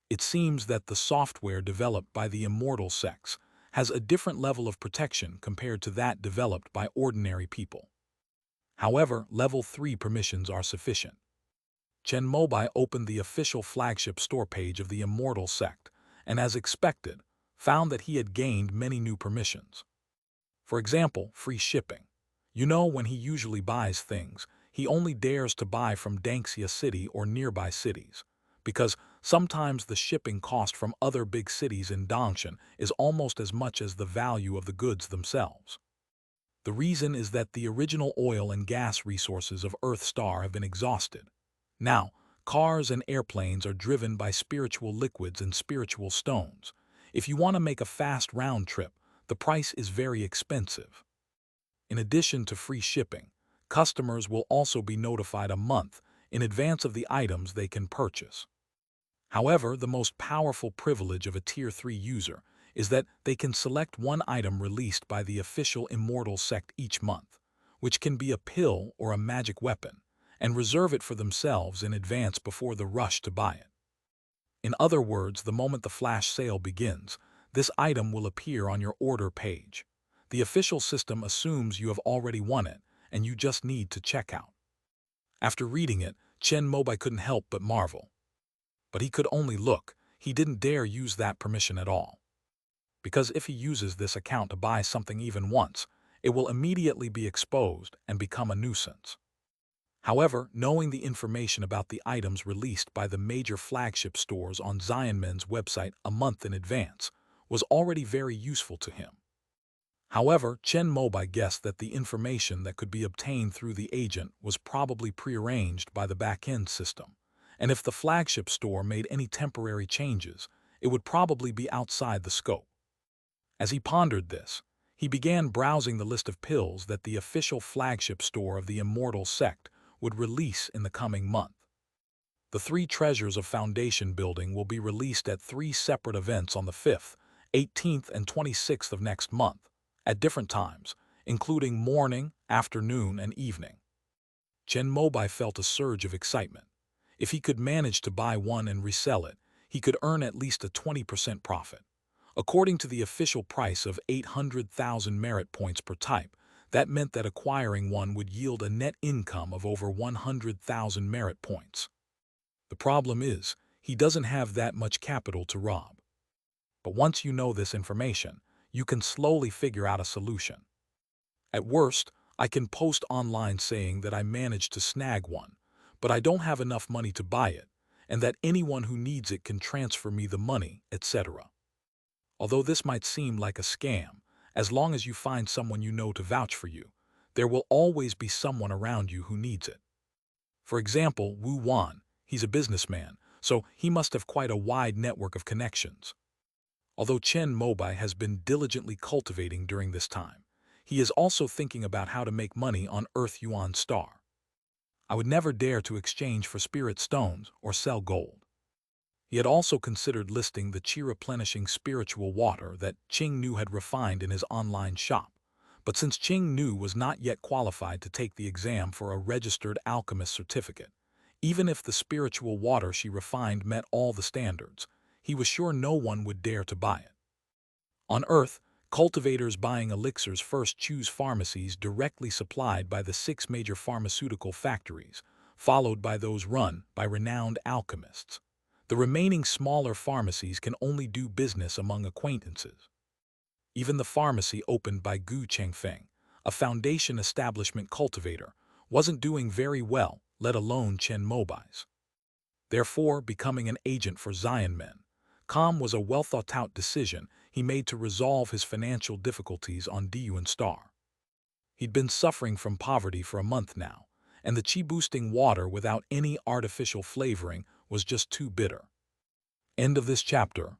It seems that the software developed by the immortal sects has a different level of protection compared to that developed by ordinary people. However, level 3 permissions are sufficient. Chen Mobai opened the official flagship store page of the immortal sect and, as expected, found that he had gained many new permissions. For example, free shipping. You know, when he usually buys things, he only dares to buy from Danxia City or nearby cities, because sometimes the shipping cost from other big cities in Dongshan is almost as much as the value of the goods themselves. The reason is that the original oil and gas resources of Earth Star have been exhausted. Now, cars and airplanes are driven by spiritual liquids and spiritual stones. If you want to make a fast round trip, the price is very expensive. In addition to free shipping, customers will also be notified a month in advance of the items they can purchase. However, the most powerful privilege of a Tier 3 user is that they can select one item released by the official Immortal Sect each month, which can be a pill or a magic weapon, and reserve it for themselves in advance before the rush to buy it. In other words, the moment the flash sale begins, this item will appear on your order page. The official system assumes you have already won it, and you just need to check out. After reading it, Chen Mobai couldn't help but marvel. But he could only look. He didn't dare use that permission at all. Because if he uses this account to buy something even once, it will immediately be exposed and become a nuisance. However, knowing the information about the items released by the major flagship stores on Zionmen's website a month in advance was already very useful to him. However, Chen Mobai guessed that the information that could be obtained through the agent was probably prearranged by the back-end system, and if the flagship store made any temporary changes, it would probably be outside the scope. As he pondered this, he began browsing the list of pills that the official flagship store of the Immortal Sect would release in the coming month. The 3 treasures of foundation building will be released at 3 separate events on the 5th, 18th, and 26th of next month, at different times, including morning, afternoon, and evening. Chen Mobai felt a surge of excitement. If he could manage to buy one and resell it, he could earn at least a 20% profit. According to the official price of 800,000 merit points per type, that meant that acquiring one would yield a net income of over 100,000 merit points. The problem is, he doesn't have that much capital to rob. But once you know this information, you can slowly figure out a solution. At worst, I can post online saying that I managed to snag one, but I don't have enough money to buy it, and that anyone who needs it can transfer me the money, etc. Although this might seem like a scam, as long as you find someone you know to vouch for you, there will always be someone around you who needs it. For example, Wu Wan, he's a businessman, so he must have quite a wide network of connections. Although Chen Mobai has been diligently cultivating during this time, he is also thinking about how to make money on Earth Yuan Star. I would never dare to exchange for spirit stones or sell gold. He had also considered listing the chi-replenishing spiritual water that Qing Nu had refined in his online shop. But since Qing Nu was not yet qualified to take the exam for a registered alchemist certificate, even if the spiritual water she refined met all the standards, he was sure no one would dare to buy it. On Earth, cultivators buying elixirs first choose pharmacies directly supplied by the 6 major pharmaceutical factories, followed by those run by renowned alchemists. The remaining smaller pharmacies can only do business among acquaintances. Even the pharmacy opened by Gu Chengfeng, a foundation establishment cultivator, wasn't doing very well, let alone Chen Mobai's. Therefore, becoming an agent for Zion Men, Com was a well-thought-out decision he made to resolve his financial difficulties on Diyuan Star. He'd been suffering from poverty for a month now, and the chi-boosting water without any artificial flavoring was just too bitter. End of this chapter.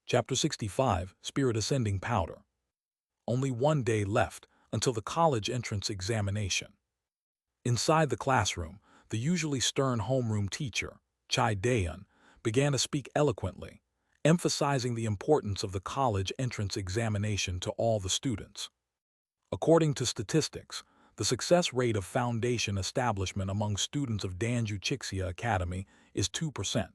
Chapter 65, Spirit Ascending Powder. Only one day left until the college entrance examination. Inside the classroom, the usually stern homeroom teacher, Chai Dayan, began to speak eloquently, emphasizing the importance of the college entrance examination to all the students. According to statistics, the success rate of foundation establishment among students of Danju Chixia Academy is 2%.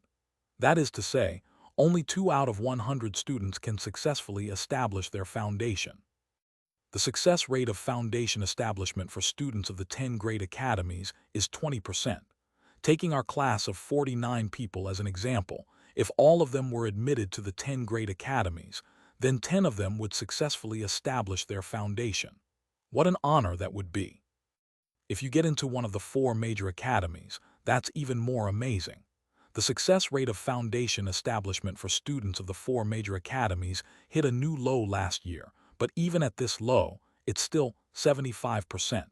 That is to say, only 2 out of 100 students can successfully establish their foundation. The success rate of foundation establishment for students of the 10 grade academies is 20%. Taking our class of 49 people as an example, if all of them were admitted to the 10 grade academies, then 10 of them would successfully establish their foundation. What an honor that would be! If you get into one of the 4 major academies, that's even more amazing. The success rate of foundation establishment for students of the 4 major academies hit a new low last year, but even at this low, it's still 75%.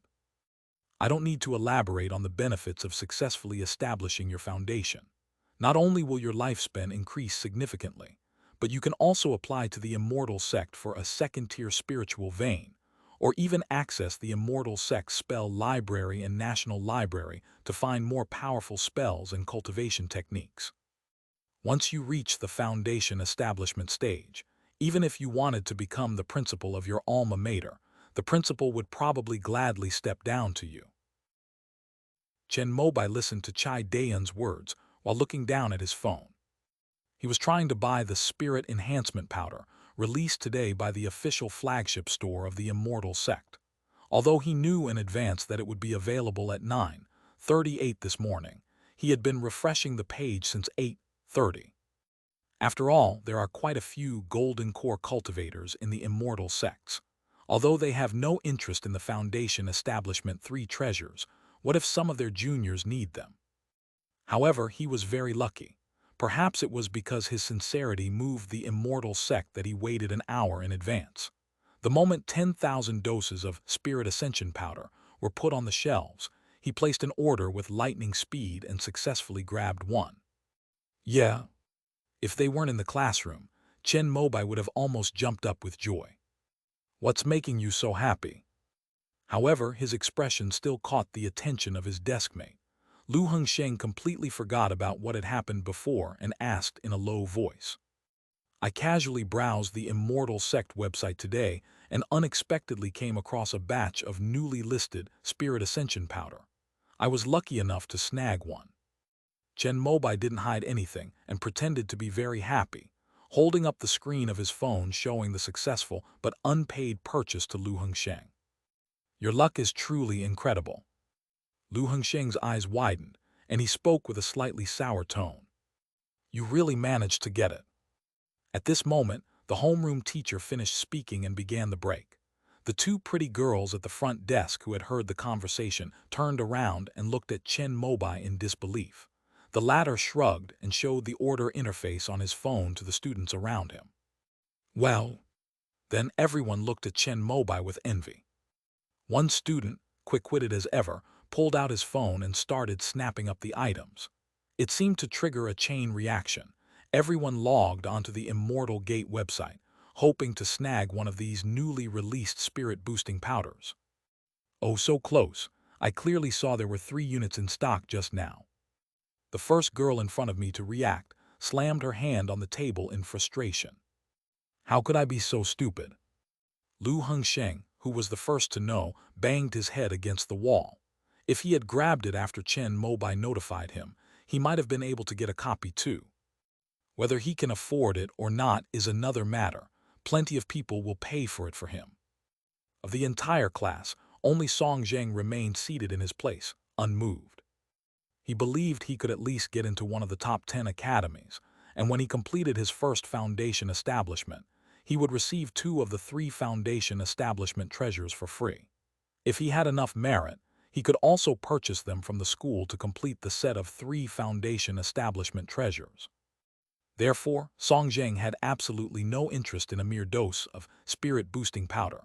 I don't need to elaborate on the benefits of successfully establishing your foundation. Not only will your lifespan increase significantly, but you can also apply to the immortal sect for a second-tier spiritual vein, or even access the immortal sect spell library and national library to find more powerful spells and cultivation techniques. Once you reach the foundation establishment stage, even if you wanted to become the principal of your alma mater, the principal would probably gladly step down to you. Chen Mobai listened to Chai Dayan's words while looking down at his phone. He was trying to buy the Spirit Enhancement Powder, released today by the official flagship store of the Immortal Sect. Although he knew in advance that it would be available at 9:38 this morning, he had been refreshing the page since 8:30. After all, there are quite a few golden core cultivators in the Immortal Sects. Although they have no interest in the Foundation Establishment 3 treasures, what if some of their juniors need them? However, he was very lucky. Perhaps it was because his sincerity moved the Immortal Sect that he waited an hour in advance. The moment 10,000 doses of Spirit Ascension Powder were put on the shelves, he placed an order with lightning speed and successfully grabbed one. Yeah, if they weren't in the classroom, Chen Mobai would have almost jumped up with joy. What's making you so happy? However, his expression still caught the attention of his deskmate. Lu Hengsheng completely forgot about what had happened before and asked in a low voice. I casually browsed the Immortal Sect website today and unexpectedly came across a batch of newly listed Spirit Ascension Powder. I was lucky enough to snag one. Chen Mobai didn't hide anything and pretended to be very happy, holding up the screen of his phone showing the successful but unpaid purchase to Lu Hengsheng. Your luck is truly incredible. Lu Hengsheng's eyes widened, and he spoke with a slightly sour tone. You really managed to get it. At this moment, the homeroom teacher finished speaking and began the break. The 2 pretty girls at the front desk who had heard the conversation turned around and looked at Chen Mobai in disbelief. The latter shrugged and showed the order interface on his phone to the students around him. Well, then everyone looked at Chen Mobai with envy. One student, quick-witted as ever, pulled out his phone and started snapping up the items. It seemed to trigger a chain reaction. Everyone logged onto the Immortal Gate website, hoping to snag one of these newly released spirit-boosting powders. Oh, so close. I clearly saw there were 3 units in stock just now. The first girl in front of me to react slammed her hand on the table in frustration. How could I be so stupid? Lu Hengsheng, who was the first to know, banged his head against the wall. If he had grabbed it after Chen Mobai notified him, he might have been able to get a copy too. Whether he can afford it or not is another matter. Plenty of people will pay for it for him. Of the entire class, only Song Zheng remained seated in his place, unmoved. He believed he could at least get into one of the top 10 academies, and when he completed his first foundation establishment, he would receive 2 of the 3 foundation establishment treasures for free. If he had enough merit, he could also purchase them from the school to complete the set of 3 foundation establishment treasures. Therefore, Song Zheng had absolutely no interest in a mere dose of spirit-boosting powder.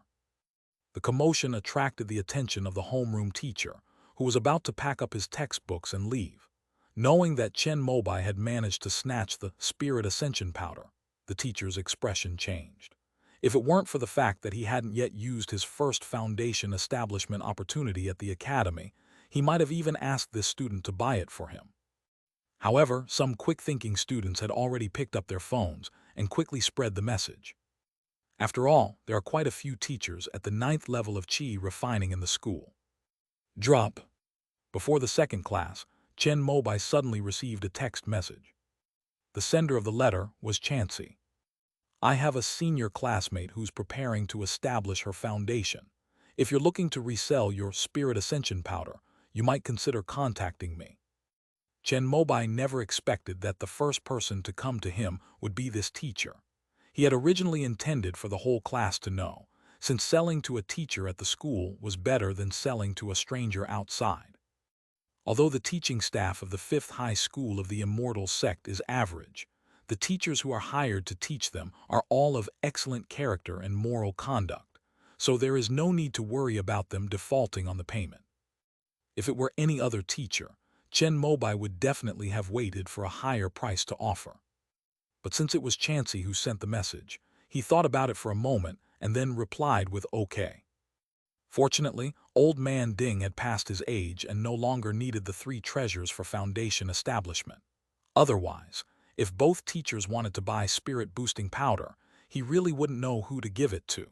The commotion attracted the attention of the homeroom teacher, who was about to pack up his textbooks and leave. Knowing that Chen Mobai had managed to snatch the Spirit Ascension Powder, the teacher's expression changed. If it weren't for the fact that he hadn't yet used his first foundation establishment opportunity at the academy, he might have even asked this student to buy it for him. However, some quick-thinking students had already picked up their phones and quickly spread the message. After all, there are quite a few teachers at the 9th level of Qi refining in the school. Drop. Before the second class, Chen Mobai suddenly received a text message. The sender of the letter was Chansey. I have a senior classmate who's preparing to establish her foundation. If you're looking to resell your Spirit Ascension Powder, you might consider contacting me. Chen Mobai never expected that the first person to come to him would be this teacher. He had originally intended for the whole class to know, since selling to a teacher at the school was better than selling to a stranger outside. Although the teaching staff of the 5th High School of the Immortal sect is average, the teachers who are hired to teach them are all of excellent character and moral conduct, so there is no need to worry about them defaulting on the payment. If it were any other teacher, Chen Mobai would definitely have waited for a higher price to offer. But since it was Chansey who sent the message, he thought about it for a moment and then replied with okay. Fortunately, old man Ding had passed his age and no longer needed the 3 treasures for foundation establishment. Otherwise, if both teachers wanted to buy spirit-boosting powder, he really wouldn't know who to give it to.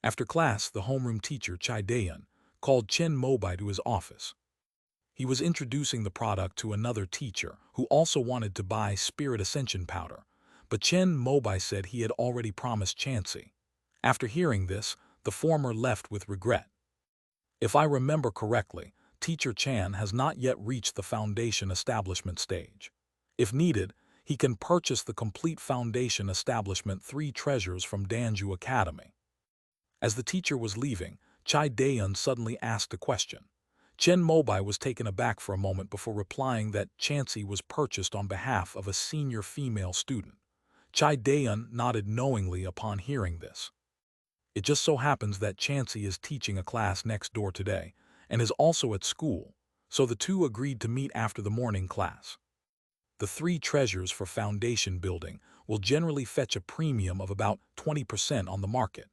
After class, the homeroom teacher, Chai Dayan, called Chen Mobai to his office. He was introducing the product to another teacher who also wanted to buy spirit ascension powder, but Chen Mobai said he had already promised Chansey. After hearing this, the former left with regret. If I remember correctly, Teacher Chan has not yet reached the foundation establishment stage. If needed, he can purchase the complete foundation establishment 3 treasures from Danju Academy. As the teacher was leaving, Chai Dayan suddenly asked a question. Chen Mobai was taken aback for a moment before replying that Chansey was purchased on behalf of a senior female student. Chai Dayan nodded knowingly upon hearing this. It just so happens that Chansey is teaching a class next door today and is also at school, so the two agreed to meet after the morning class. The 3 treasures for foundation building will generally fetch a premium of about 20% on the market.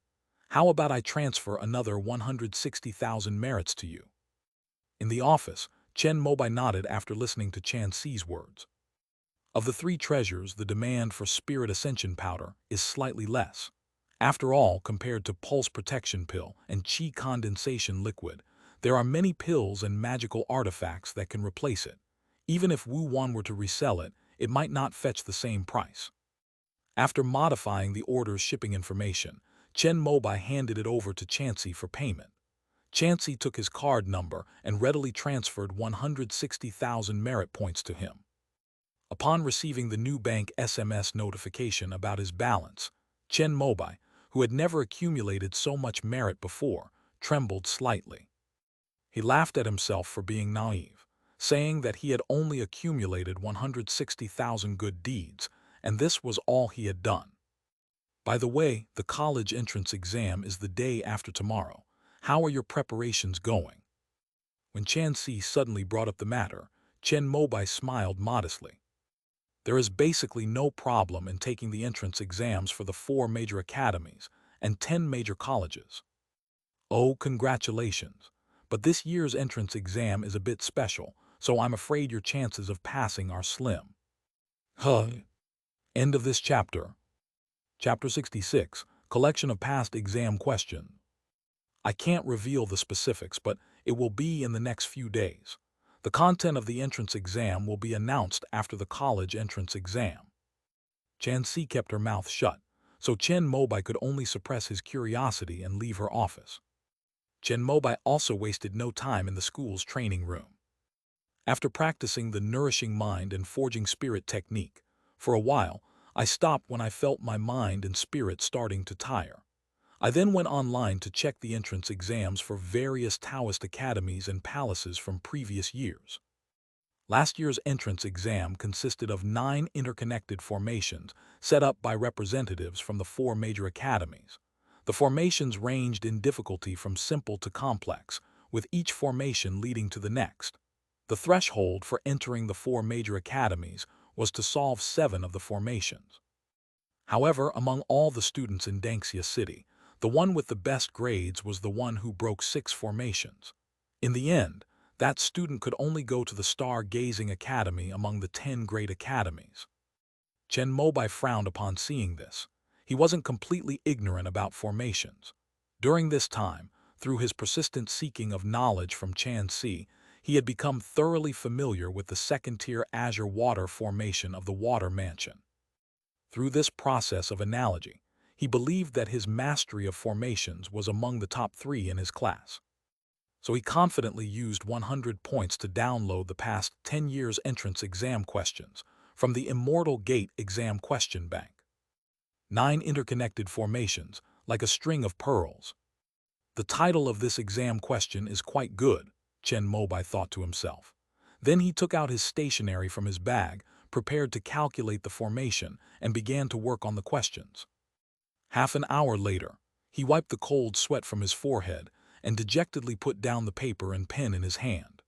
How about I transfer another 160,000 merits to you? In the office, Chen Mobai nodded after listening to Chansey's words. Of the 3 treasures, the demand for spirit ascension powder is slightly less. After all, compared to pulse protection pill and qi condensation liquid, there are many pills and magical artifacts that can replace it. Even if Wu Wan were to resell it, it might not fetch the same price. After modifying the order's shipping information, Chen Mobai handed it over to Chansey for payment. Chansey took his card number and readily transferred 160,000 merit points to him. Upon receiving the new bank SMS notification about his balance, Chen Mobai, who had never accumulated so much merit before, trembled slightly. He laughed at himself for being naive, saying that he had only accumulated 160,000 good deeds, and this was all he had done. By the way, the college entrance exam is the day after tomorrow. How are your preparations going? When Chansey suddenly brought up the matter, Chen Mobai smiled modestly. There is basically no problem in taking the entrance exams for the 4 major academies and 10 major colleges. Oh, congratulations! But this year's entrance exam is a bit special, so I'm afraid your chances of passing are slim. End of this chapter. Chapter 66, Collection of Past Exam Questions. I can't reveal the specifics, but it will be in the next few days. The content of the entrance exam will be announced after the college entrance exam. Chansey kept her mouth shut, so Chen Mobai could only suppress his curiosity and leave her office. Chen Mobai also wasted no time in the school's training room. After practicing the nourishing mind and forging spirit technique, for a while, I stopped when I felt my mind and spirit starting to tire. I then went online to check the entrance exams for various Taoist academies and palaces from previous years. Last year's entrance exam consisted of 9 interconnected formations set up by representatives from the 4 major academies. The formations ranged in difficulty from simple to complex, with each formation leading to the next. The threshold for entering the 4 major academies was to solve 7 of the formations. However, among all the students in Dangxia City, the one with the best grades was the one who broke 6 formations. In the end, that student could only go to the Star-Gazing Academy among the 10 great academies. Chen Mobai frowned upon seeing this. He wasn't completely ignorant about formations. During this time, through his persistent seeking of knowledge from Chansey, he had become thoroughly familiar with the second-tier azure water formation of the Water Mansion. Through this process of analogy, he believed that his mastery of formations was among the top 3 in his class. So he confidently used 100 points to download the past 10 years' entrance exam questions from the Immortal Gate exam question bank. 9 interconnected formations, like a string of pearls. The title of this exam question is quite good, Chen Mobai thought to himself. Then he took out his stationery from his bag, prepared to calculate the formation, and began to work on the questions. Half an hour later, he wiped the cold sweat from his forehead and dejectedly put down the paper and pen in his hand.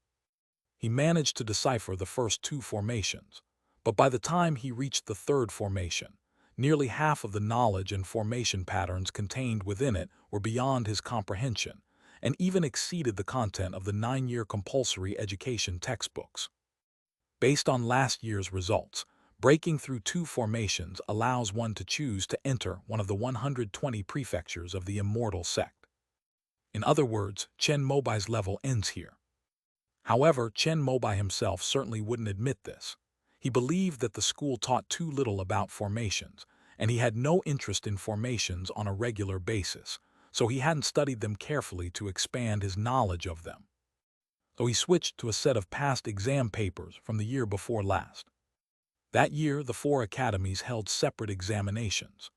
He managed to decipher the first two formations, but by the time he reached the third formation, nearly half of the knowledge and formation patterns contained within it were beyond his comprehension and even exceeded the content of the 9-year compulsory education textbooks. Based on last year's results, breaking through two formations allows one to choose to enter one of the 120 prefectures of the immortal sect. In other words, Chen Mobai's level ends here. However, Chen Mobai himself certainly wouldn't admit this. He believed that the school taught too little about formations, and he had no interest in formations on a regular basis, so he hadn't studied them carefully to expand his knowledge of them. So he switched to a set of past exam papers from the year before last. That year, the 4 academies held separate examinations.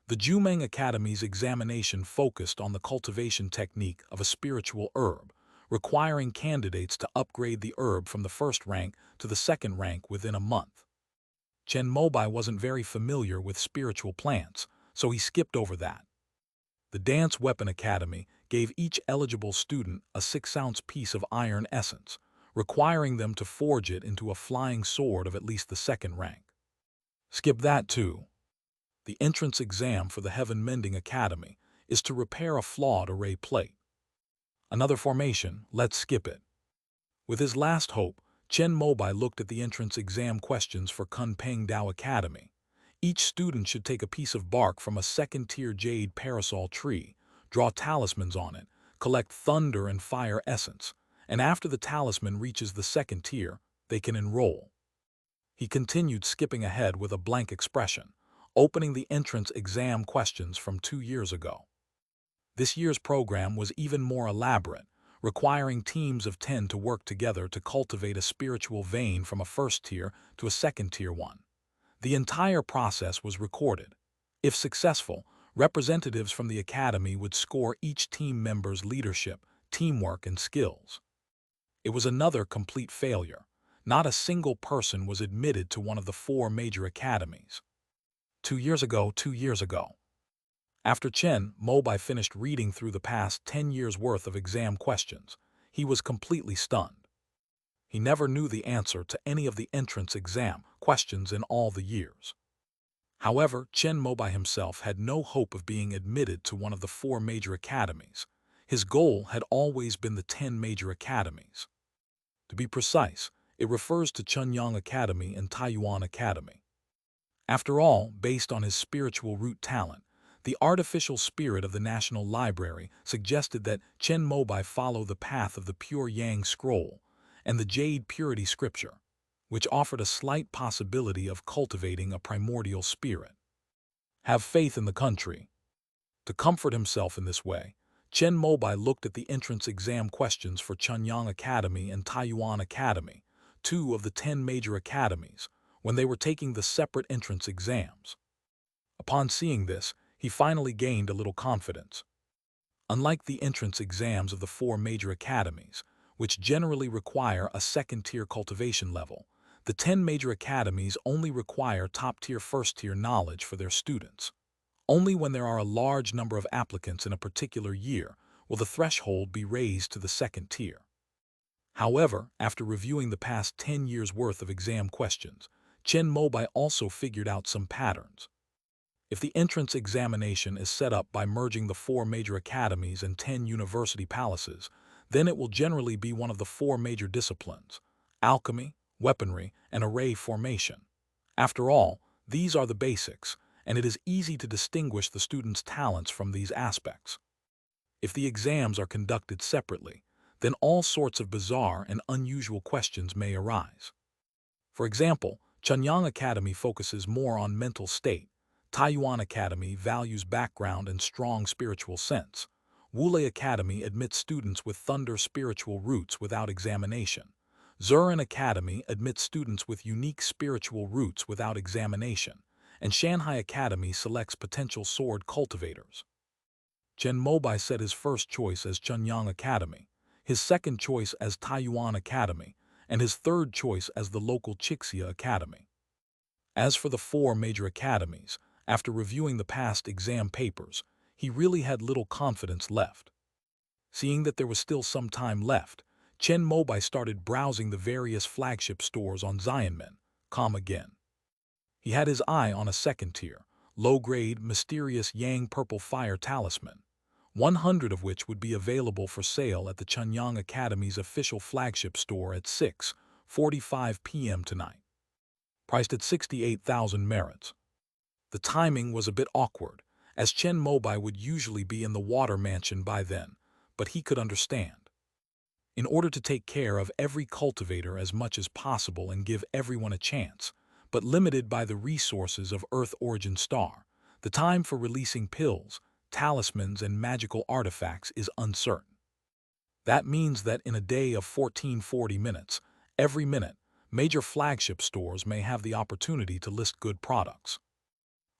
The Jumeng Academy's examination focused on the cultivation technique of a spiritual herb, requiring candidates to upgrade the herb from the first rank to the second rank within a month. Chen Mobai wasn't very familiar with spiritual plants, so he skipped over that. The Dance Weapon Academy gave each eligible student a 6-ounce piece of iron essence, requiring them to forge it into a flying sword of at least the second rank. Skip that too. The entrance exam for the Heaven Mending Academy is to repair a flawed array plate. Another formation, let's skip it. With his last hope, Chen Mobai looked at the entrance exam questions for Kunpeng Dao Academy. Each student should take a piece of bark from a second-tier jade parasol tree, draw talismans on it, collect thunder and fire essence, and after the talisman reaches the second tier, they can enroll. He continued skipping ahead with a blank expression, opening the entrance exam questions from 2 years ago. This year's program was even more elaborate, requiring teams of 10 to work together to cultivate a spiritual vein from a first-tier to a second-tier one. The entire process was recorded. If successful, representatives from the academy would score each team member's leadership, teamwork, and skills. It was another complete failure. Not a single person was admitted to one of the 4 major academies. 2 years ago. After Chen Mobai finished reading through the past 10 years' worth of exam questions, he was completely stunned. He never knew the answer to any of the entrance exam questions in all the years. However, Chen Mobai himself had no hope of being admitted to one of the 4 major academies. His goal had always been the 10 major academies. To be precise, it refers to Chunyang Academy and Taiyuan Academy. After all, based on his spiritual root talent, the artificial spirit of the National Library suggested that Chen Mobai follow the path of the Pure Yang Scroll and the Jade Purity Scripture, which offered a slight possibility of cultivating a primordial spirit. Have faith in the country. To comfort himself in this way, Chen Mobai looked at the entrance exam questions for Chunyang Academy and Taiyuan Academy, 2 of the 10 major academies, when they were taking the separate entrance exams. Upon seeing this, he finally gained a little confidence. Unlike the entrance exams of the 4 major academies, which generally require a second-tier cultivation level, the 10 major academies only require top-tier first-tier knowledge for their students. Only when there are a large number of applicants in a particular year will the threshold be raised to the second tier. However, after reviewing the past 10 years' worth of exam questions, Chen Mobai also figured out some patterns. If the entrance examination is set up by merging the 4 major academies and 10 university palaces, then it will generally be one of the 4 major disciplines: alchemy, weaponry, and array formation. After all, these are the basics, and it is easy to distinguish the student's talents from these aspects. If the exams are conducted separately, then all sorts of bizarre and unusual questions may arise. For example, Chunyang Academy focuses more on mental state, Taiyuan Academy values background and strong spiritual sense, Wulei Academy admits students with thunder spiritual roots without examination, Zuran Academy admits students with unique spiritual roots without examination, and Shanghai Academy selects potential sword cultivators. Chen Mobai set his first choice as Chunyang Academy, his second choice as Taiyuan Academy, and his third choice as the local Chixia Academy. As for the four major academies, after reviewing the past exam papers, he really had little confidence left. Seeing that there was still some time left, Chen Mobai started browsing the various flagship stores on Xianmen, again. He had his eye on a second-tier, low-grade, mysterious Yang Purple Fire Talisman, 100 of which would be available for sale at the Chunyang Academy's official flagship store at 6:45 p.m. tonight. Priced at 68,000 merits. The timing was a bit awkward, as Chen Mobai would usually be in the water mansion by then, but he could understand. In order to take care of every cultivator as much as possible and give everyone a chance, but limited by the resources of Earth Origin Star, the time for releasing pills, talismans, and magical artifacts is uncertain. That means that in a day of 1440 minutes, every minute, major flagship stores may have the opportunity to list good products.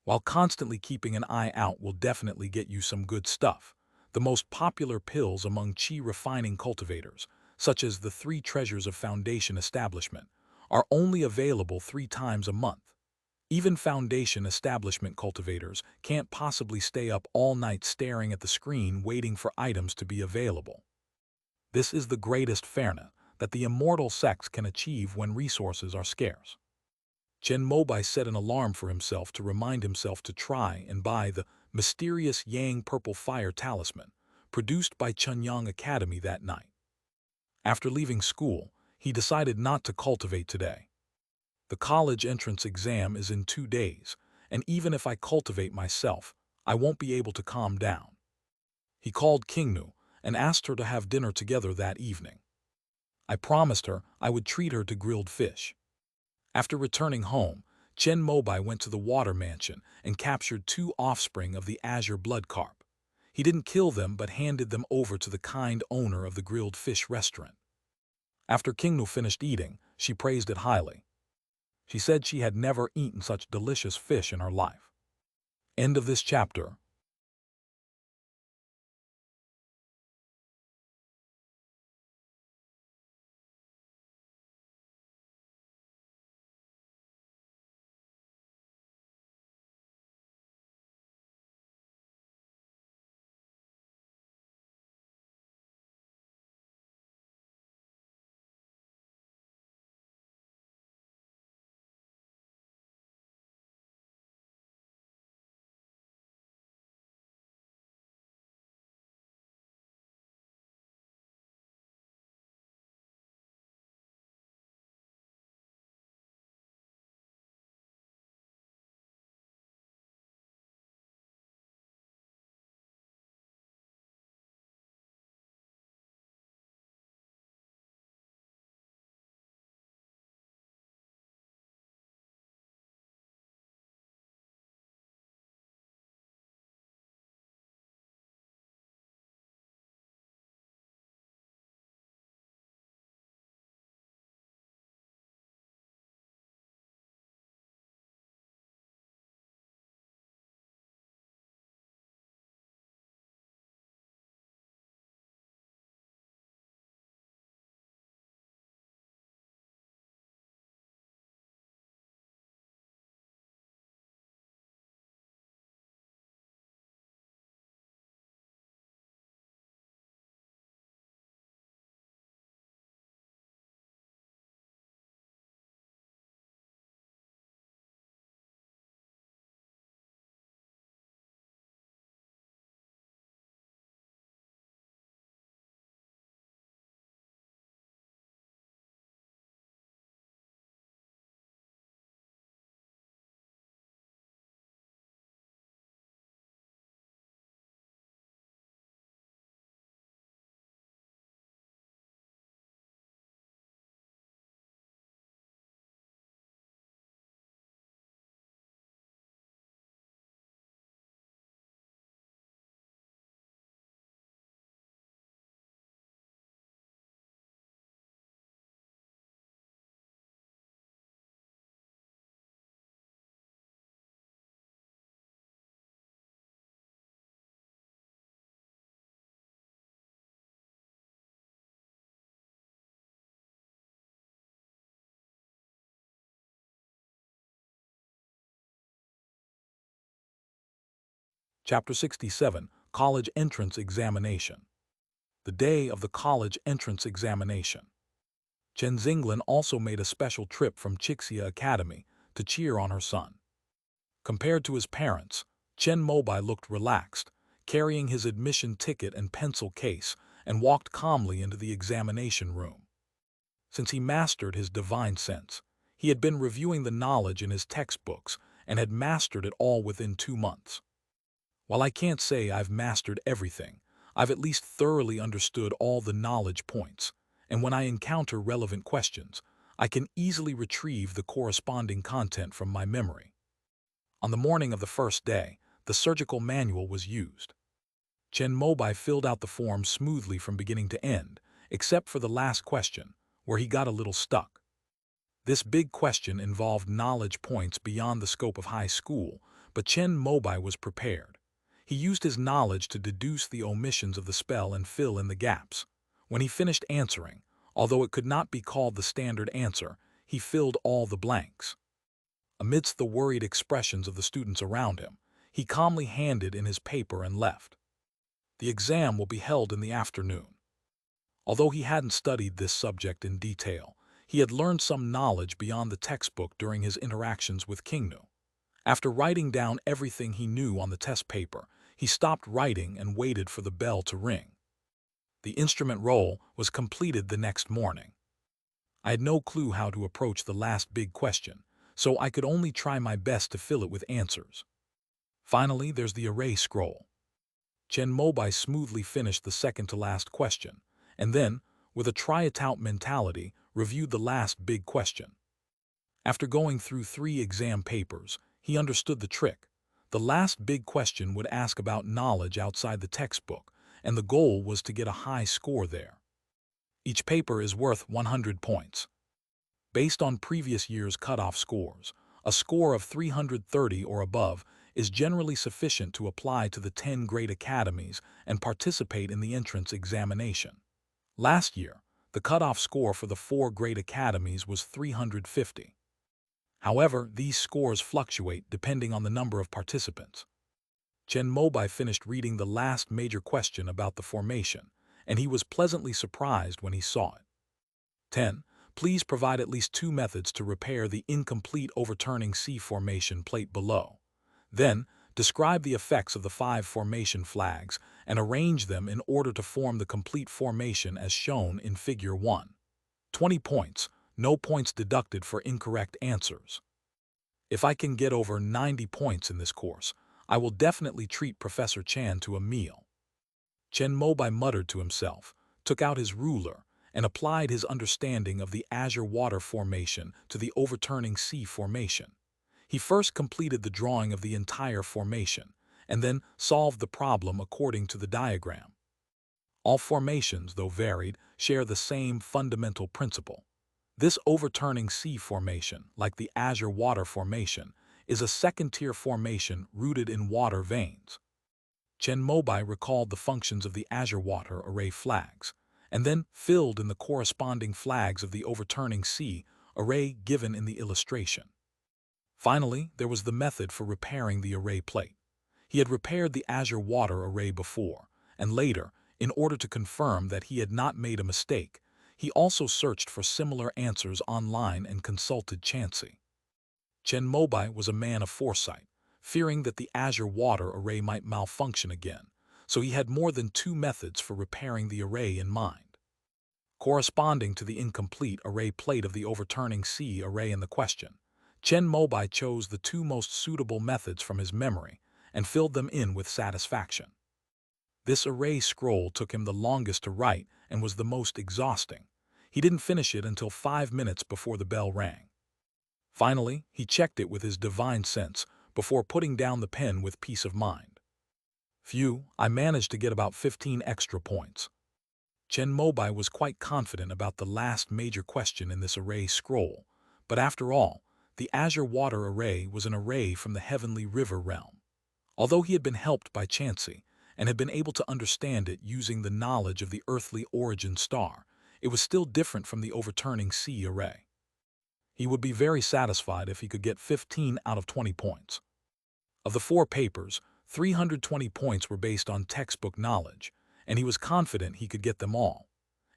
While constantly keeping an eye out will definitely get you some good stuff, the most popular pills among Qi refining cultivators, such as the 3 Treasures of Foundation Establishment, are only available 3 times a month. Even Foundation Establishment cultivators can't possibly stay up all night staring at the screen waiting for items to be available. This is the greatest fairness that the immortal sects can achieve when resources are scarce. Chen Mobai set an alarm for himself to remind himself to try and buy the mysterious Yang Purple Fire Talisman, produced by Chunyang Academy that night. After leaving school, he decided not to cultivate today. The college entrance exam is in 2 days, and even if I cultivate myself, I won't be able to calm down. He called Kingnu and asked her to have dinner together that evening. I promised her I would treat her to grilled fish. After returning home, Chen Mobai went to the water mansion and captured 2 offspring of the azure blood carp. He didn't kill them but handed them over to the kind owner of the grilled fish restaurant. After Kingnu finished eating, she praised it highly. She said she had never eaten such delicious fish in her life. End of this chapter. Chapter 67, College Entrance Examination. The day of the college entrance examination. Chen Zinglin also made a special trip from Chixia Academy to cheer on her son. Compared to his parents, Chen Mobai looked relaxed, carrying his admission ticket and pencil case, and walked calmly into the examination room. Since he mastered his divine sense, he had been reviewing the knowledge in his textbooks and had mastered it all within 2 months. While I can't say I've mastered everything, I've at least thoroughly understood all the knowledge points, and when I encounter relevant questions, I can easily retrieve the corresponding content from my memory. On the morning of the first day, the surgical manual was used. Chen Mobai filled out the form smoothly from beginning to end, except for the last question, where he got a little stuck. This big question involved knowledge points beyond the scope of high school, but Chen Mobai was prepared. He used his knowledge to deduce the omissions of the spell and fill in the gaps. When he finished answering, although it could not be called the standard answer, he filled all the blanks. Amidst the worried expressions of the students around him, he calmly handed in his paper and left. The exam will be held in the afternoon. Although he hadn't studied this subject in detail, he had learned some knowledge beyond the textbook during his interactions with Kingnu. After writing down everything he knew on the test paper, he stopped writing and waited for the bell to ring. The instrument roll was completed the next morning. I had no clue how to approach the last big question, so I could only try my best to fill it with answers. Finally, there's the array scroll. Chen Mobai smoothly finished the second-to-last question, and then, with a try-it-out mentality, reviewed the last big question. After going through 3 exam papers, he understood the trick. The last big question would ask about knowledge outside the textbook, and the goal was to get a high score there. Each paper is worth 100 points. Based on previous year's cutoff scores, a score of 330 or above is generally sufficient to apply to the 10 great academies and participate in the entrance examination. Last year, the cutoff score for the 4 great academies was 350. However, these scores fluctuate depending on the number of participants. Chen Mobai finished reading the last major question about the formation, and he was pleasantly surprised when he saw it. 10. Please provide at least 2 methods to repair the incomplete overturning C formation plate below. Then, describe the effects of the 5 formation flags and arrange them in order to form the complete formation as shown in Figure 1. 20 points, no points deducted for incorrect answers. If I can get over 90 points in this course, I will definitely treat Professor Chan to a meal. Chen Mobai muttered to himself, took out his ruler, and applied his understanding of the azure water formation to the overturning C formation. He first completed the drawing of the entire formation, and then solved the problem according to the diagram. All formations, though varied, share the same fundamental principle. This overturning C formation, like the azure water formation, is a second-tier formation rooted in water veins. Chen Mobai recalled the functions of the azure water array flags, and then filled in the corresponding flags of the overturning C array given in the illustration. Finally, there was the method for repairing the array plate. He had repaired the azure water array before, and later, in order to confirm that he had not made a mistake, he also searched for similar answers online and consulted Chansey. Chen Mobai was a man of foresight, fearing that the azure water array might malfunction again, so he had more than 2 methods for repairing the array in mind. Corresponding to the incomplete array plate of the overturning C array in the question, Chen Mobai chose the 2 most suitable methods from his memory and filled them in with satisfaction. This array scroll took him the longest to write and was the most exhausting. He didn't finish it until 5 minutes before the bell rang. Finally, he checked it with his divine sense before putting down the pen with peace of mind. Phew, I managed to get about 15 extra points. Chen Mobai was quite confident about the last major question in this array scroll, but after all, the azure water array was an array from the heavenly river realm. Although he had been helped by Chansey and had been able to understand it using the knowledge of the earthly origin star, it was still different from the overturning C array. He would be very satisfied if he could get 15 out of 20 points. Of the 4 papers, 320 points were based on textbook knowledge, and he was confident he could get them all,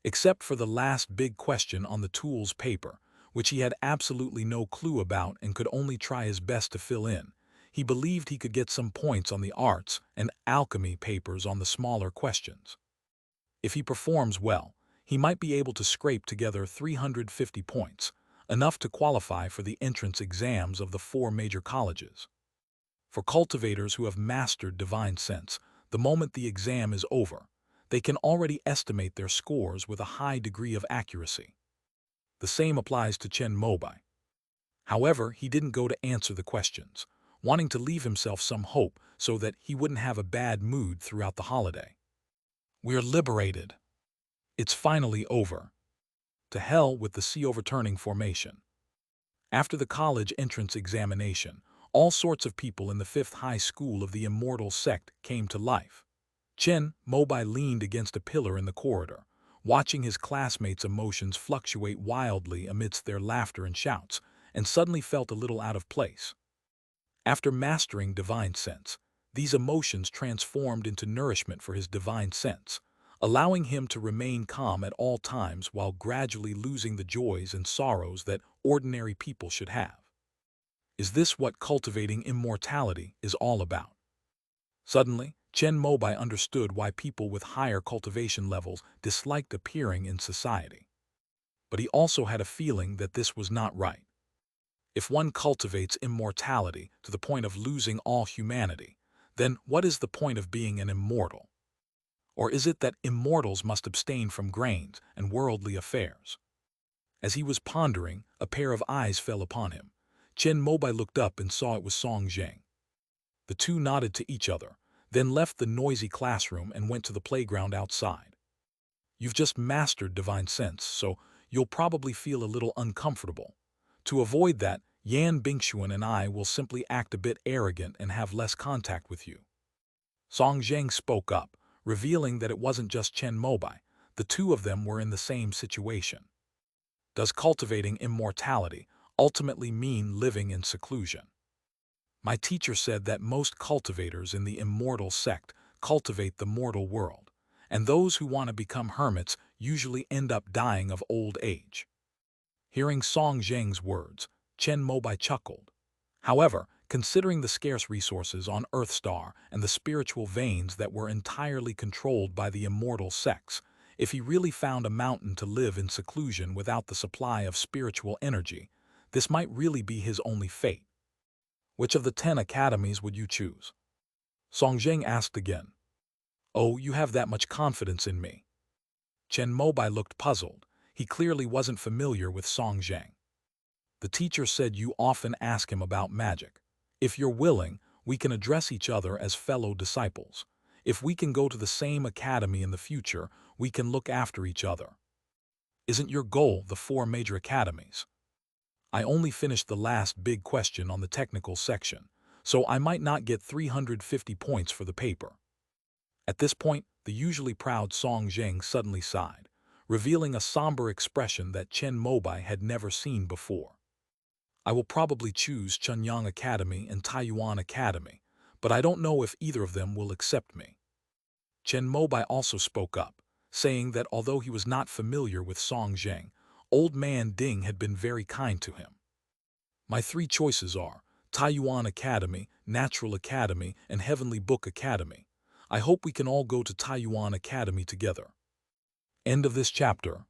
except for the last big question on the tools paper, which he had absolutely no clue about and could only try his best to fill in. He believed he could get some points on the arts and alchemy papers on the smaller questions. If he performs well, he might be able to scrape together 350 points, enough to qualify for the entrance exams of the 4 major colleges. For cultivators who have mastered divine sense, the moment the exam is over, they can already estimate their scores with a high degree of accuracy. The same applies to Chen Mobai. However, he didn't go to answer the questions, wanting to leave himself some hope so that he wouldn't have a bad mood throughout the holiday. We're liberated. It's finally over. To hell with the sea overturning formation. After the college entrance examination, all sorts of people in the 5th high school of the immortal sect came to life. Chen Mobai leaned against a pillar in the corridor, watching his classmates' emotions fluctuate wildly amidst their laughter and shouts, and suddenly felt a little out of place. After mastering divine sense, these emotions transformed into nourishment for his divine sense, allowing him to remain calm at all times while gradually losing the joys and sorrows that ordinary people should have. Is this what cultivating immortality is all about? Suddenly, Chen Mobai understood why people with higher cultivation levels disliked appearing in society. But he also had a feeling that this was not right. If one cultivates immortality to the point of losing all humanity, then what is the point of being an immortal? Or is it that immortals must abstain from grains and worldly affairs? As he was pondering, a pair of eyes fell upon him. Chen Mobai looked up and saw it was Song Zheng. The two nodded to each other, then left the noisy classroom and went to the playground outside. You've just mastered divine sense, so you'll probably feel a little uncomfortable. To avoid that, Yan Bingshuan and I will simply act a bit arrogant and have less contact with you. Song Zheng spoke up, revealing that it wasn't just Chen Mobai. The two of them were in the same situation. Does cultivating immortality ultimately mean living in seclusion? My teacher said that most cultivators in the immortal sect cultivate the mortal world, and those who want to become hermits usually end up dying of old age. Hearing Song Zheng's words, Chen Mobai chuckled. However, considering the scarce resources on Earthstar and the spiritual veins that were entirely controlled by the immortal sects, if he really found a mountain to live in seclusion without the supply of spiritual energy, this might really be his only fate. Which of the 10 academies would you choose? Song Zheng asked again. Oh, you have that much confidence in me. Chen Mobai looked puzzled. He clearly wasn't familiar with Song Zheng. The teacher said you often ask him about magic. If you're willing, we can address each other as fellow disciples. If we can go to the same academy in the future, we can look after each other. Isn't your goal the 4 major academies? I only finished the last big question on the technical section, so I might not get 350 points for the paper. At this point, the usually proud Song Zheng suddenly sighed, revealing a somber expression that Chen Mobai had never seen before. I will probably choose Chunyang Academy and Taiyuan Academy, but I don't know if either of them will accept me. Chen Mobai also spoke up, saying that although he was not familiar with Song Zheng, Old Man Ding had been very kind to him. My 3 choices are Taiyuan Academy, Natural Academy, and Heavenly Book Academy. I hope we can all go to Taiyuan Academy together. End of this chapter.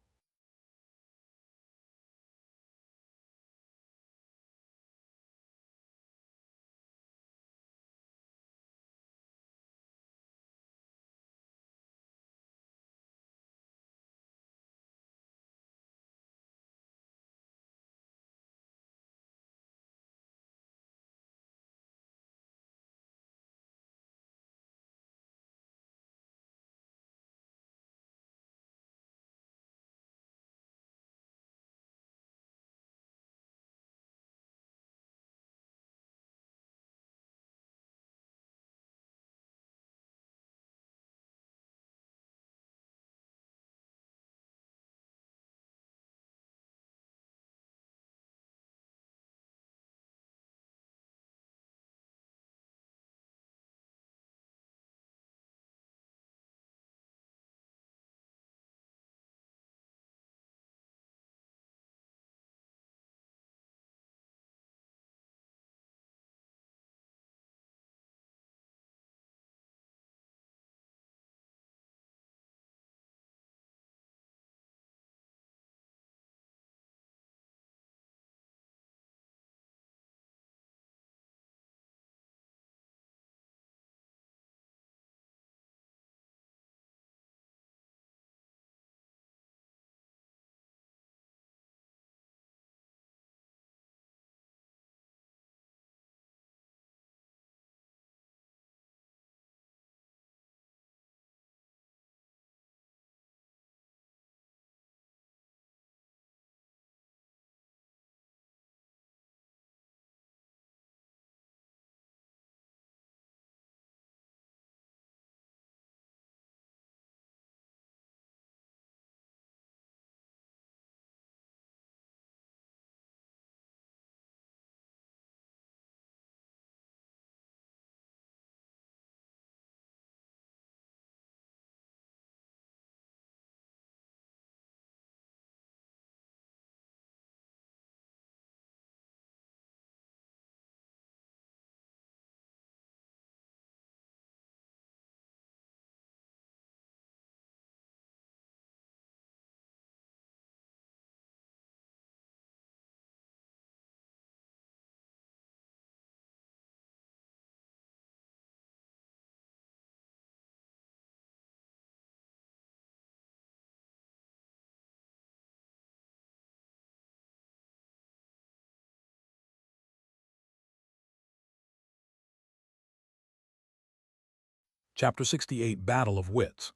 Chapter 68 Battle of Wits.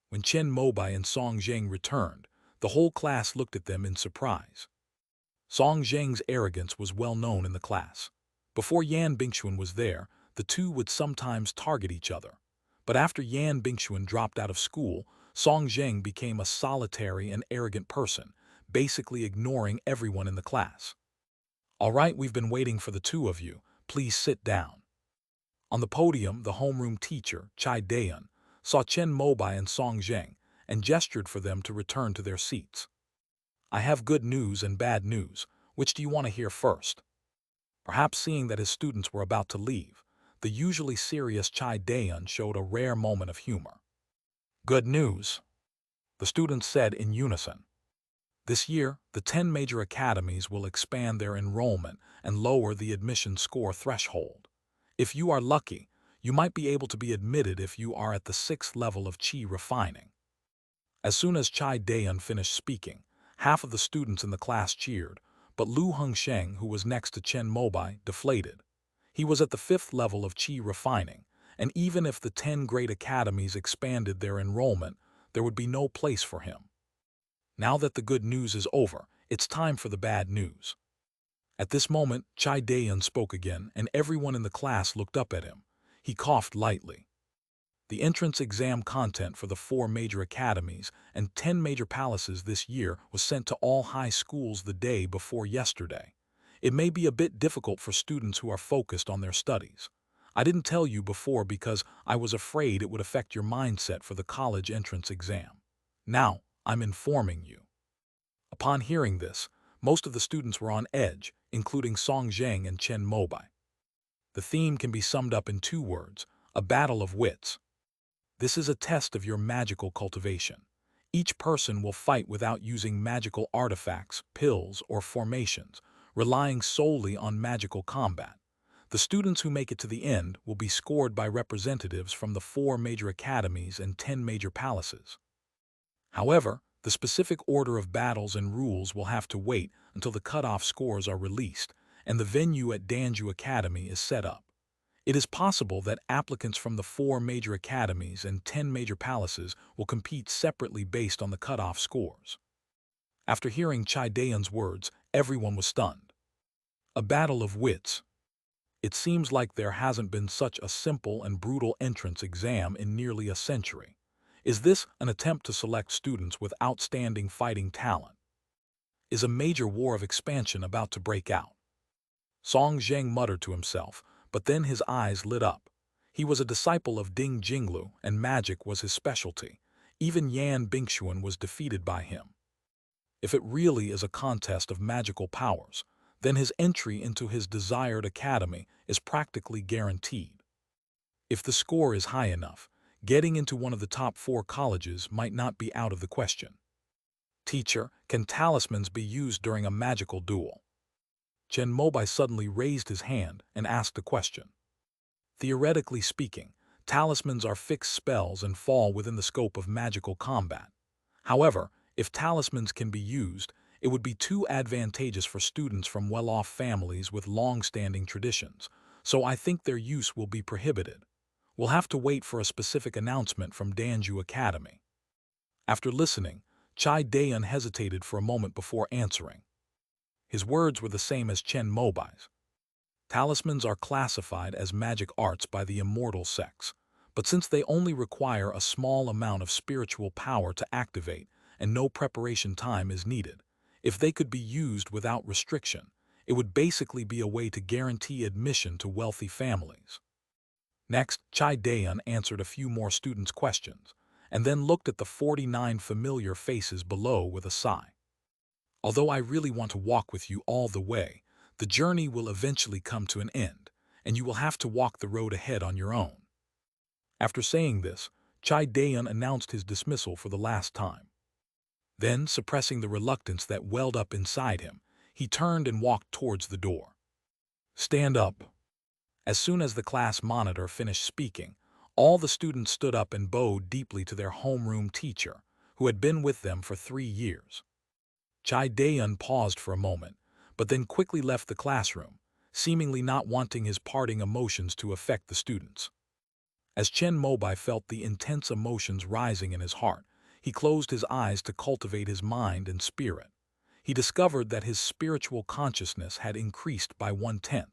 When Chen Mobai and Song Zheng returned, the whole class looked at them in surprise. Song Zheng's arrogance was well known in the class. Before Yan Bingxuan was there, the two would sometimes target each other. But after Yan Bingxuan dropped out of school, Song Zheng became a solitary and arrogant person, basically ignoring everyone in the class. "All right, we've been waiting for the two of you. Please sit down." On the podium, the homeroom teacher, Chai Dayan, saw Chen Mobai and Song Zheng and gestured for them to return to their seats. "I have good news and bad news. Which do you want to hear first?" Perhaps seeing that his students were about to leave, the usually serious Chai Dayan showed a rare moment of humor. "Good news," the students said in unison. This year, the 10 major academies will expand their enrollment and lower the admission score threshold. If you are lucky, you might be able to be admitted if you are at the 6th level of Qi refining. As soon as Chai Dayan finished speaking, half of the students in the class cheered, but Lu Hengsheng, who was next to Chen Mobai, deflated. He was at the 5th level of Qi refining, and even if the 10 great academies expanded their enrollment, there would be no place for him. Now that the good news is over, it's time for the bad news. At this moment, Chai Dayan spoke again, and everyone in the class looked up at him. He coughed lightly. The entrance exam content for the 4 major academies and 10 major palaces this year was sent to all high schools the day before yesterday. It may be a bit difficult for students who are focused on their studies. I didn't tell you before because I was afraid it would affect your mindset for the college entrance exam. Now, I'm informing you. Upon hearing this, most of the students were on edge, including Song Zheng and Chen Mobai. The theme can be summed up in 2 words: a battle of wits. This is a test of your magical cultivation. Each person will fight without using magical artifacts, pills, or formations, relying solely on magical combat. The students who make it to the end will be scored by representatives from the 4 major academies and 10 major palaces. However, the specific order of battles and rules will have to wait until the cutoff scores are released and the venue at Danju Academy is set up. It is possible that applicants from the 4 major academies and 10 major palaces will compete separately based on the cutoff scores. After hearing Chai Dayan's words, everyone was stunned. A battle of wits. It seems like there hasn't been such a simple and brutal entrance exam in nearly a century. Is this an attempt to select students with outstanding fighting talent? Is a major war of expansion about to break out? Song Zheng muttered to himself, but then his eyes lit up. He was a disciple of Ding Jinglu, and magic was his specialty. Even Yan Bingxuan was defeated by him. If it really is a contest of magical powers, then his entry into his desired academy is practically guaranteed. If the score is high enough, getting into one of the top 4 colleges might not be out of the question. "Teacher, can talismans be used during a magical duel?" Chen Mobai suddenly raised his hand and asked a question. Theoretically speaking, talismans are fixed spells and fall within the scope of magical combat. However, if talismans can be used, it would be too advantageous for students from well-off families with long-standing traditions, so I think their use will be prohibited. We'll have to wait for a specific announcement from Danju Academy. After listening, Chai Dayan hesitated for a moment before answering. His words were the same as Chen Mobai's. Talismans are classified as magic arts by the immortal sects, but since they only require a small amount of spiritual power to activate and no preparation time is needed, if they could be used without restriction, it would basically be a way to guarantee admission to wealthy families. Next, Chai Dayan answered a few more students' questions, and then looked at the 49 familiar faces below with a sigh. "Although I really want to walk with you all the way, the journey will eventually come to an end, and you will have to walk the road ahead on your own." After saying this, Chai Dayan announced his dismissal for the last time. Then, suppressing the reluctance that welled up inside him, he turned and walked towards the door. "Stand up." As soon as the class monitor finished speaking, all the students stood up and bowed deeply to their homeroom teacher, who had been with them for 3 years. Chai Dayan paused for a moment, but then quickly left the classroom, seemingly not wanting his parting emotions to affect the students. As Chen Mobai felt the intense emotions rising in his heart, he closed his eyes to cultivate his mind and spirit. He discovered that his spiritual consciousness had increased by 1/10.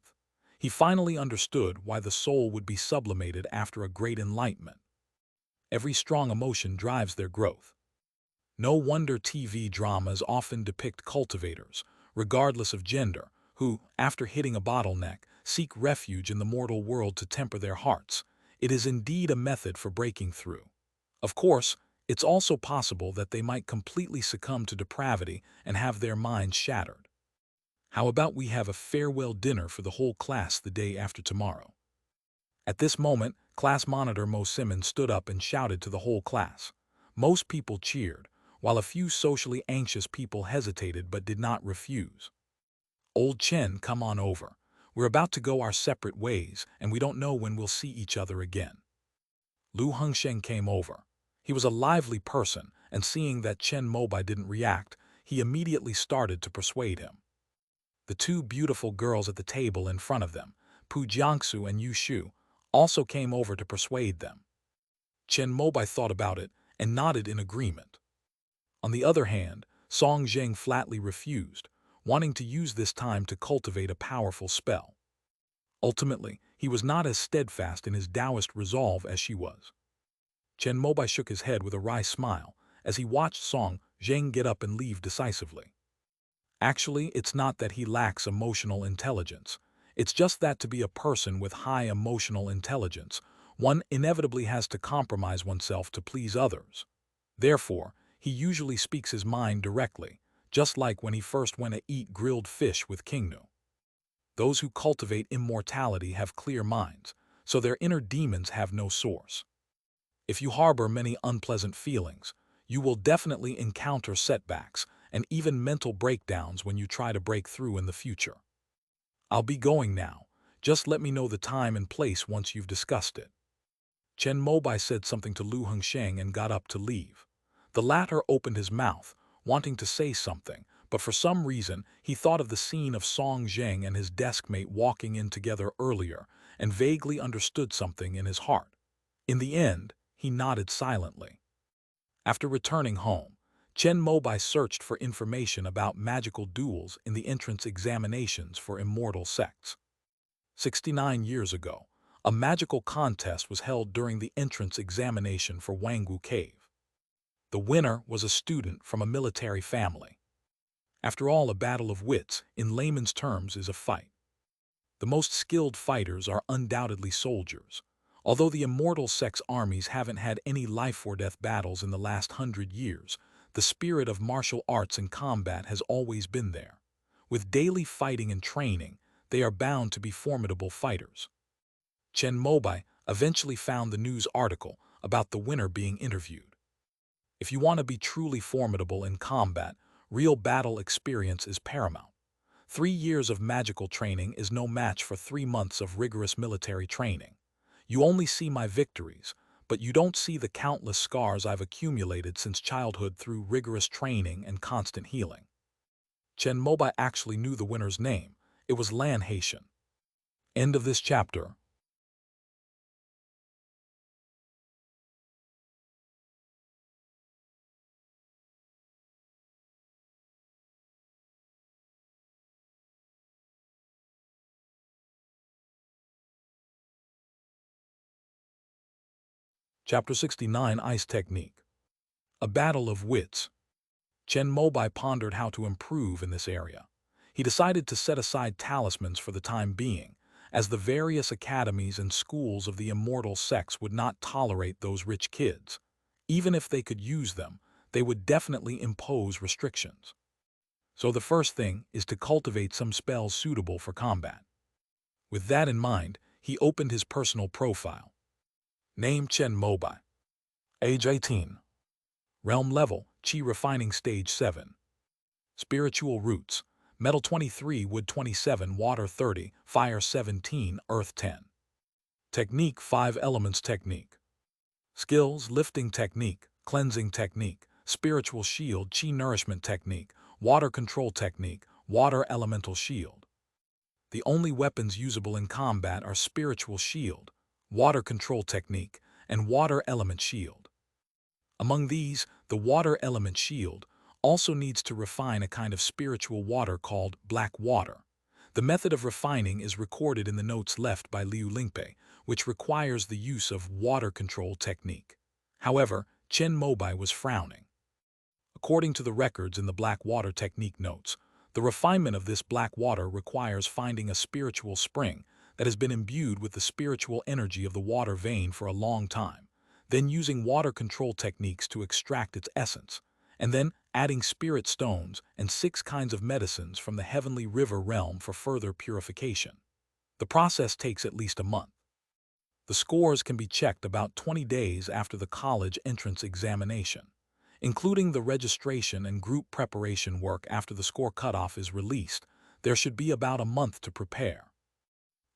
He finally understood why the soul would be sublimated after a great enlightenment. Every strong emotion drives their growth. No wonder TV dramas often depict cultivators, regardless of gender, who, after hitting a bottleneck, seek refuge in the mortal world to temper their hearts. It is indeed a method for breaking through. Of course, it's also possible that they might completely succumb to depravity and have their minds shattered. How about we have a farewell dinner for the whole class the day after tomorrow? At this moment, class monitor Mo Simmons stood up and shouted to the whole class. Most people cheered, while a few socially anxious people hesitated but did not refuse. Old Chen, come on over. We're about to go our separate ways, and we don't know when we'll see each other again. Lu Hengsheng came over. He was a lively person, and seeing that Chen Mobai didn't react, he immediately started to persuade him. The two beautiful girls at the table in front of them, Pu Jiangsu and Yu Shu, also came over to persuade them. Chen Mobai thought about it and nodded in agreement. On the other hand, Song Zheng flatly refused, wanting to use this time to cultivate a powerful spell. Ultimately, he was not as steadfast in his Taoist resolve as she was. Chen Mobai shook his head with a wry smile as he watched Song Zheng get up and leave decisively. Actually, it's not that he lacks emotional intelligence. It's just that to be a person with high emotional intelligence, one inevitably has to compromise oneself to please others. Therefore, he usually speaks his mind directly, just like when he first went to eat grilled fish with Kingnu. Those who cultivate immortality have clear minds, so their inner demons have no source. If you harbor many unpleasant feelings, you will definitely encounter setbacks and even mental breakdowns when you try to break through in the future. I'll be going now. Just let me know the time and place once you've discussed it. Chen Mobai said something to Lu Hengsheng and got up to leave. The latter opened his mouth, wanting to say something, but for some reason he thought of the scene of Song Zheng and his deskmate walking in together earlier and vaguely understood something in his heart. In the end, he nodded silently. After returning home, Chen Mobai searched for information about magical duels in the entrance examinations for immortal sects. 69 years ago, a magical contest was held during the entrance examination for Wangwu Cave. The winner was a student from a military family. After all, a battle of wits, in layman's terms, is a fight. The most skilled fighters are undoubtedly soldiers. Although the immortal sect's armies haven't had any life-or-death battles in the last 100 years, the spirit of martial arts and combat has always been there. With daily fighting and training, they are bound to be formidable fighters. Chen Mobai eventually found the news article about the winner being interviewed. If you want to be truly formidable in combat, real battle experience is paramount. 3 years of magical training is no match for 3 months of rigorous military training. You only see my victories, but you don't see the countless scars I've accumulated since childhood through rigorous training and constant healing. Chen Mobai actually knew the winner's name. It was Lan Haitian. End of this chapter. Chapter 69, Ice Technique. A battle of wits. Chen Mobai pondered how to improve in this area. He decided to set aside talismans for the time being, as the various academies and schools of the immortal sects would not tolerate those rich kids. Even if they could use them, they would definitely impose restrictions. So the first thing is to cultivate some spells suitable for combat. With that in mind, he opened his personal profile. Name Chen Mobai. Age 18. Realm level, Qi refining stage 7. Spiritual roots, metal 23, wood 27, water 30, fire 17, earth 10. Technique 5 elements technique. Skills lifting technique, cleansing technique, spiritual shield, Qi nourishment technique, water control technique, water elemental shield. The only weapons usable in combat are spiritual shield, water control technique, and water element shield. Among these, the water element shield also needs to refine a kind of spiritual water called black water. The method of refining is recorded in the notes left by Liu Lingpei, which requires the use of water control technique. However, Chen Mobai was frowning. According to the records in the black water technique notes, the refinement of this black water requires finding a spiritual spring that has been imbued with the spiritual energy of the water vein for a long time, then using water control techniques to extract its essence, and then adding spirit stones and 6 kinds of medicines from the heavenly river realm for further purification. The process takes at least a month. The scores can be checked about 20 days after the college entrance examination, including the registration and group preparation work after the score cutoff is released. There should be about a month to prepare.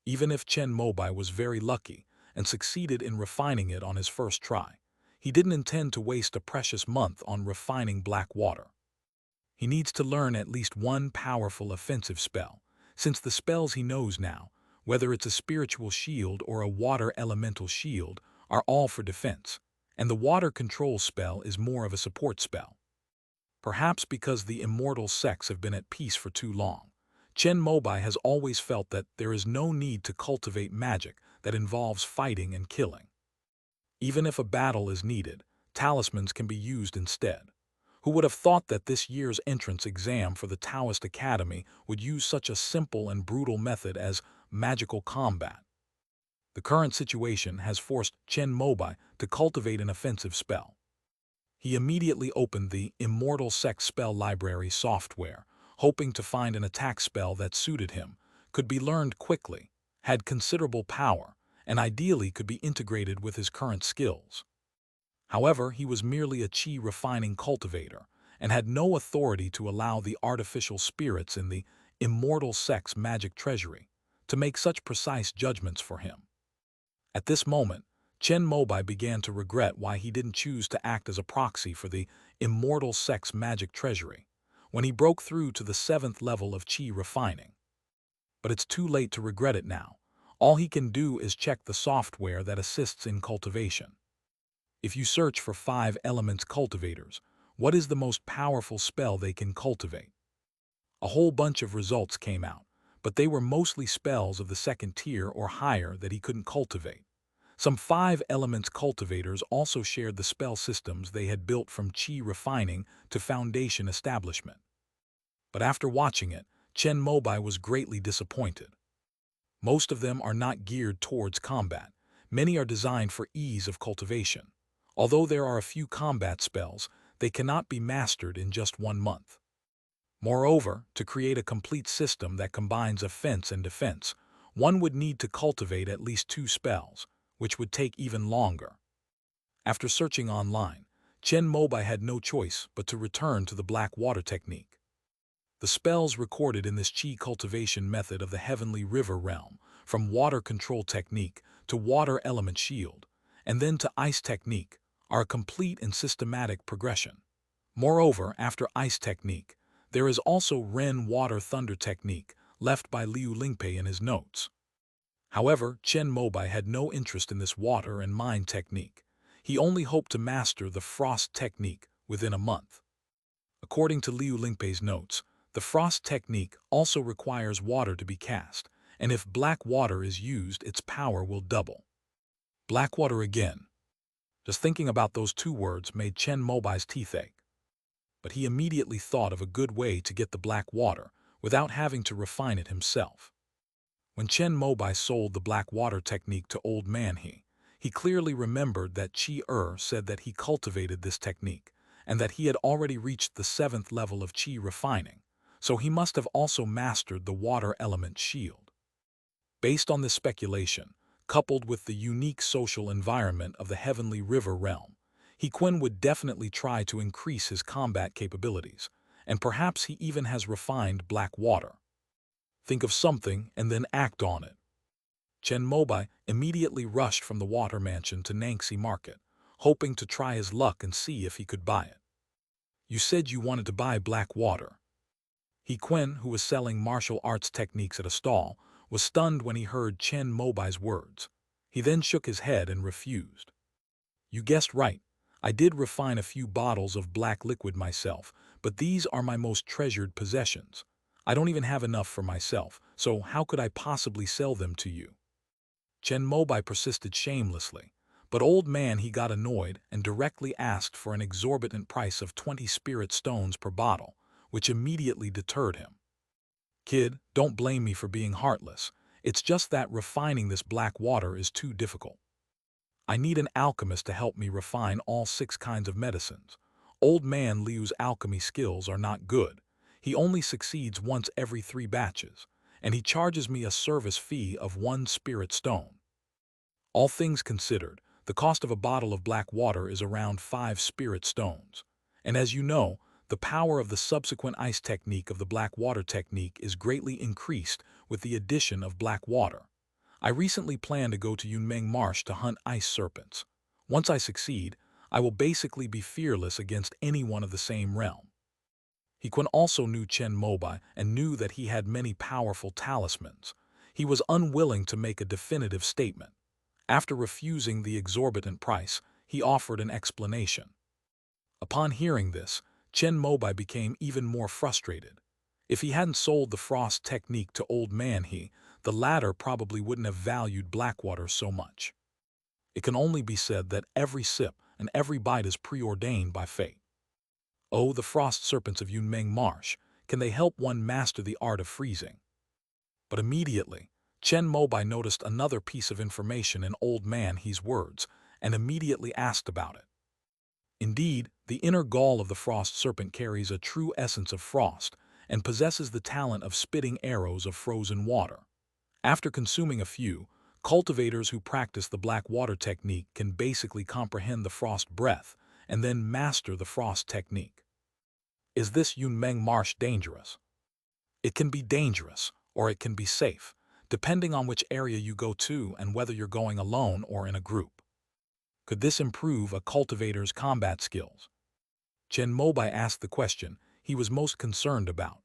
Even if Chen Mobai was very lucky and succeeded in refining it on his first try, he didn't intend to waste a precious month on refining black water. He needs to learn at least one powerful offensive spell, since the spells he knows now, whether it's a spiritual shield or a water elemental shield, are all for defense, and the water control spell is more of a support spell. Perhaps because the immortal sects have been at peace for too long, Chen Mobai has always felt that there is no need to cultivate magic that involves fighting and killing. Even if a battle is needed, talismans can be used instead. Who would have thought that this year's entrance exam for the Taoist Academy would use such a simple and brutal method as magical combat? The current situation has forced Chen Mobai to cultivate an offensive spell. He immediately opened the Immortal Sect spell library software, hoping to find an attack spell that suited him, could be learned quickly, had considerable power, and ideally could be integrated with his current skills. However, he was merely a chi refining cultivator and had no authority to allow the artificial spirits in the Immortal Sect's magic treasury to make such precise judgments for him. At this moment, Chen Mobai began to regret why he didn't choose to act as a proxy for the Immortal Sect's magic treasury when he broke through to the 7th level of chi refining. But it's too late to regret it now. All he can do is check the software that assists in cultivation. If you search for 5 elements cultivators, what is the most powerful spell they can cultivate? A whole bunch of results came out, but they were mostly spells of the 2nd tier or higher that he couldn't cultivate. Some 5 elements cultivators also shared the spell systems they had built from chi refining to foundation establishment. But after watching it, Chen Mobai was greatly disappointed. Most of them are not geared towards combat. Many are designed for ease of cultivation. Although there are a few combat spells, they cannot be mastered in just 1 month. Moreover, to create a complete system that combines offense and defense, one would need to cultivate at least 2 spells, which would take even longer. After searching online, Chen Mobai had no choice but to return to the black water technique. The spells recorded in this chi cultivation method of the heavenly river realm, from water control technique to water element shield, and then to ice technique, are a complete and systematic progression. Moreover, after ice technique, there is also Ren water thunder technique left by Liu Lingpei in his notes. However, Chen Mobai had no interest in this water and mind technique. He only hoped to master the frost technique within a month. According to Liu Lingpei's notes, the frost technique also requires water to be cast, and if black water is used, its power will double. Black water again. Just thinking about those 2 words made Chen Mobai's teeth ache. But he immediately thought of a good way to get the black water without having to refine it himself. When Chen Mobai sold the black water technique to Old Man he clearly remembered that Chi said that he cultivated this technique, and that he had already reached the 7th level of chi refining, so he must have also mastered the water element shield. Based on this speculation, coupled with the unique social environment of the heavenly river realm, Quen would definitely try to increase his combat capabilities, and perhaps he even has refined black water. Think of something and then act on it. Chen Mobai immediately rushed from the water mansion to Nangxi Market, hoping to try his luck and see if he could buy it. You said you wanted to buy black water. Quen, who was selling martial arts techniques at a stall, was stunned when he heard Chen Mobai's words. He then shook his head and refused. You guessed right. I did refine a few bottles of black liquid myself, but these are my most treasured possessions. I don't even have enough for myself, so how could I possibly sell them to you? Chen Mobai persisted shamelessly, but old man he got annoyed and directly asked for an exorbitant price of 20 spirit stones per bottle, which immediately deterred him. Kid, don't blame me for being heartless. It's just that refining this black water is too difficult. I need an alchemist to help me refine all 6 kinds of medicines. Old man Liu's alchemy skills are not good. He only succeeds once every 3 batches, and he charges me a service fee of 1 spirit stone. All things considered, the cost of a bottle of black water is around 5 spirit stones. And as you know, the power of the subsequent ice technique of the black water technique is greatly increased with the addition of black water. I recently plan to go to Yunmeng Marsh to hunt ice serpents. Once I succeed, I will basically be fearless against anyone of the same realm. He also knew Chen Mobai and knew that he had many powerful talismans. He was unwilling to make a definitive statement. After refusing the exorbitant price, he offered an explanation. Upon hearing this, Chen Mobai became even more frustrated. If he hadn't sold the frost technique to old man the latter probably wouldn't have valued Blackwater so much. It can only be said that every sip and every bite is preordained by fate. Oh, the frost serpents of Yunmeng Marsh, can they help one master the art of freezing? But immediately, Chen Mobai noticed another piece of information in old man He's words and immediately asked about it. Indeed, the inner gall of the frost serpent carries a true essence of frost and possesses the talent of spitting arrows of frozen water. After consuming a few, cultivators who practice the black water technique can basically comprehend the frost breath and then master the frost technique. Is this Yunmeng Marsh dangerous? It can be dangerous, or it can be safe, depending on which area you go to and whether you're going alone or in a group. Could this improve a cultivator's combat skills? Chen Mobai asked the question he was most concerned about.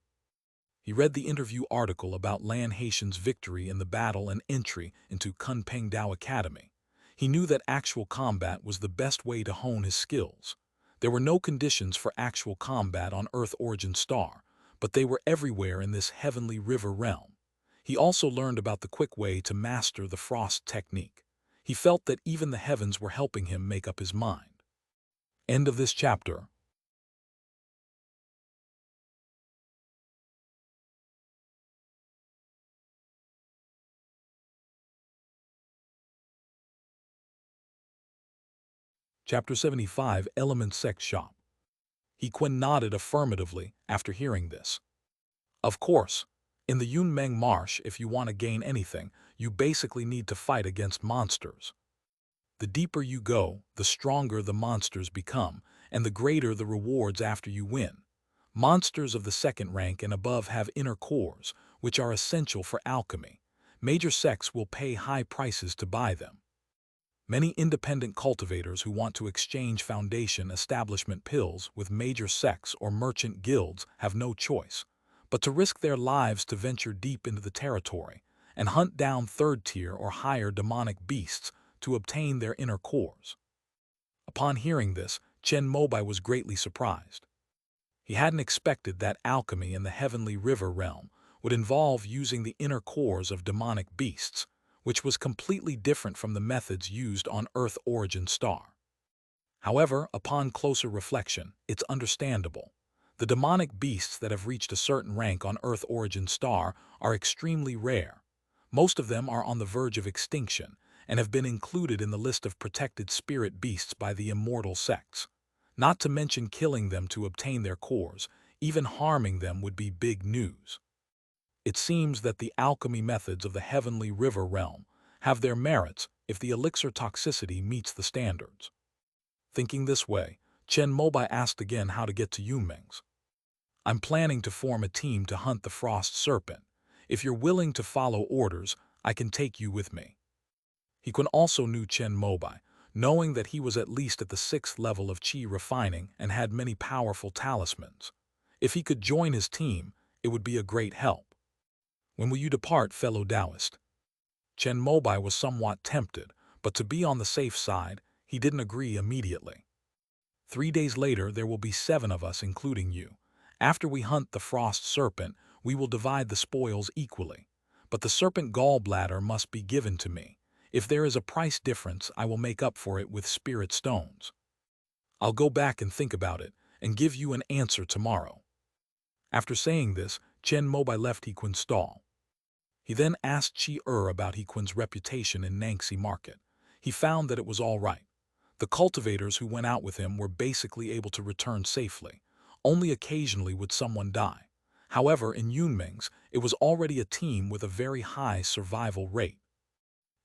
He read the interview article about Lan Haitian's victory in the battle and entry into Kunpeng Dao Academy. He knew that actual combat was the best way to hone his skills. There were no conditions for actual combat on Earth Origin Star, but they were everywhere in this heavenly river realm. He also learned about the quick way to master the frost technique. He felt that even the heavens were helping him make up his mind. End of this chapter. Chapter 75, Element Sect Shop. Nodded affirmatively after hearing this. Of course, in the Yunmeng Marsh, if you want to gain anything, you basically need to fight against monsters. The deeper you go, the stronger the monsters become, and the greater the rewards after you win. Monsters of the 2nd rank and above have inner cores, which are essential for alchemy. Major sects will pay high prices to buy them. Many independent cultivators who want to exchange foundation establishment pills with major sects or merchant guilds have no choice but to risk their lives to venture deep into the territory and hunt down 3rd-tier or higher demonic beasts to obtain their inner cores. Upon hearing this, Chen Mobai was greatly surprised. He hadn't expected that alchemy in the heavenly river realm would involve using the inner cores of demonic beasts, which was completely different from the methods used on Earth Origin Star. However, upon closer reflection, it's understandable. The demonic beasts that have reached a certain rank on Earth Origin Star are extremely rare. Most of them are on the verge of extinction and have been included in the list of protected spirit beasts by the immortal sects. Not to mention killing them to obtain their cores, even harming them would be big news. It seems that the alchemy methods of the heavenly river realm have their merits if the elixir toxicity meets the standards. Thinking this way, Chen Mobai asked again how to get to Yunmeng's. I'm planning to form a team to hunt the frost serpent. If you're willing to follow orders, I can take you with me. Also knew Chen Mobai, knowing that he was at least at the 6th level of chi refining and had many powerful talismans. If he could join his team, it would be a great help. When will you depart, fellow Taoist? Chen Mobai was somewhat tempted, but to be on the safe side, he didn't agree immediately. 3 days later, there will be 7 of us, including you. After we hunt the frost serpent, we will divide the spoils equally. But the serpent gallbladder must be given to me. If there is a price difference, I will make up for it with spirit stones. I'll go back and think about it, and give you an answer tomorrow. After saying this, Chen Mobai left Hequin's stall. He then asked Chi about Hequin's reputation in Nangxi market. He found that it was all right. The cultivators who went out with him were basically able to return safely. Only occasionally would someone die. However, in Yunming's, it was already a team with a very high survival rate.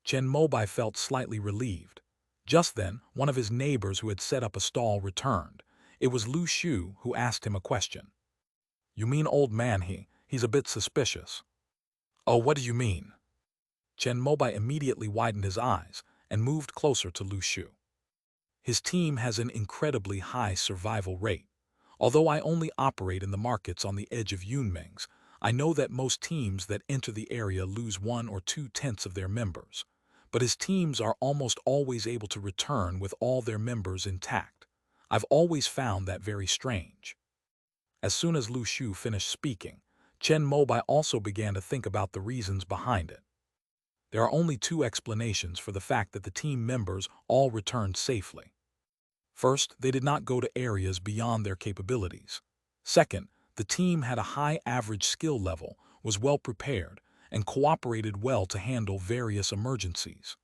Chen Mobai felt slightly relieved. Just then, one of his neighbors who had set up a stall returned. It was Lu Shu who asked him a question. "You mean old man he's a bit suspicious." "Oh, what do you mean?" Chen Mobai immediately widened his eyes and moved closer to Lu Shu. "His team has an incredibly high survival rate. Although I only operate in the markets on the edge of Yunming's, I know that most teams that enter the area lose 1 or 2/10 of their members. But his teams are almost always able to return with all their members intact. I've always found that very strange." As soon as Lu Shu finished speaking, Chen Mobai also began to think about the reasons behind it. There are only 2 explanations for the fact that the team members all returned safely. First, they did not go to areas beyond their capabilities. Second, the team had a high average skill level, was well prepared, and cooperated well to handle various emergencies.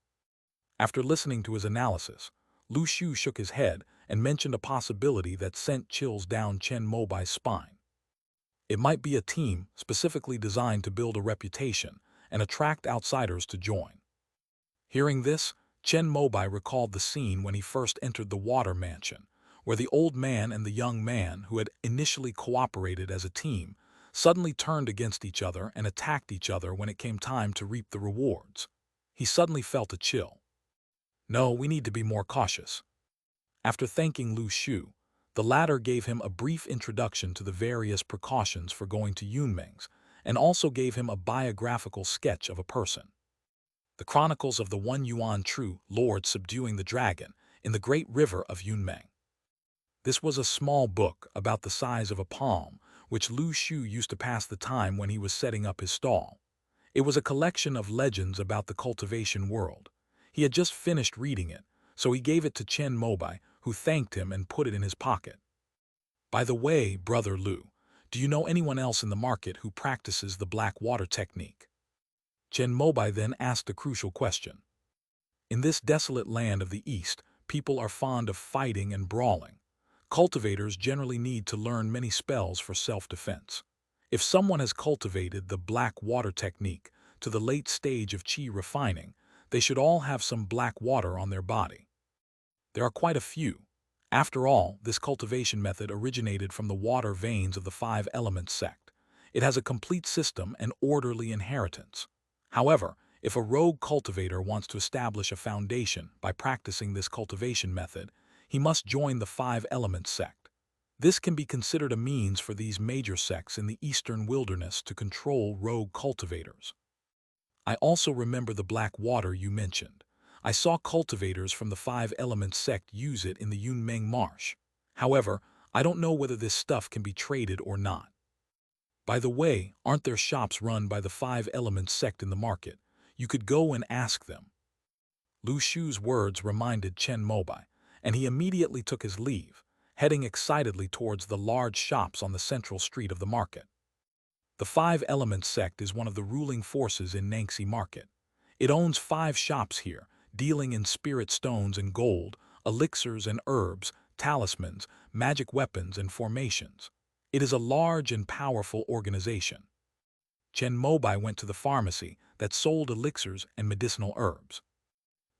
After listening to his analysis, Lu Shu shook his head and mentioned a possibility that sent chills down Chen Mobai's spine. It might be a team specifically designed to build a reputation and attract outsiders to join. Hearing this, Chen Mobai recalled the scene when he first entered the water mansion, where the old man and the young man who had initially cooperated as a team suddenly turned against each other and attacked each other when it came time to reap the rewards. He suddenly felt a chill. "No, we need to be more cautious." After thanking Lu Shu, the latter gave him a brief introduction to the various precautions for going to Yunming's and also gave him a biographical sketch of a person. The Chronicles of the One Yuan True Lord Subduing the Dragon in the Great River of Yunming. This was a small book about the size of a palm, which Lu Shu used to pass the time when he was setting up his stall. It was a collection of legends about the cultivation world. He had just finished reading it, so he gave it to Chen Mobai, who thanked him and put it in his pocket. "By the way, Brother Lu, do you know anyone else in the market who practices the black water technique?" Chen Mobai then asked a crucial question. In this desolate land of the East, people are fond of fighting and brawling. Cultivators generally need to learn many spells for self-defense. If someone has cultivated the black water technique to the late stage of qi refining, they should all have some black water on their body. There are quite a few. After all, this cultivation method originated from the water veins of the 5 elements sect. It has a complete system and orderly inheritance. However, if a rogue cultivator wants to establish a foundation by practicing this cultivation method, he must join the 5 elements sect. This can be considered a means for these major sects in the eastern wilderness to control rogue cultivators. I also remember the black water you mentioned. I saw cultivators from the 5 elements sect use it in the Yunming marsh. However, I don't know whether this stuff can be traded or not. By the way, aren't there shops run by the 5 elements sect in the market? You could go and ask them." Lu Shu's words reminded Chen Mobai, and he immediately took his leave, heading excitedly towards the large shops on the central street of the market. The 5 elements sect is one of the ruling forces in Nangxi market. It owns 5 shops here, dealing in spirit stones and gold, elixirs and herbs, talismans, magic weapons and formations. It is a large and powerful organization. Chen Mobai went to the pharmacy that sold elixirs and medicinal herbs.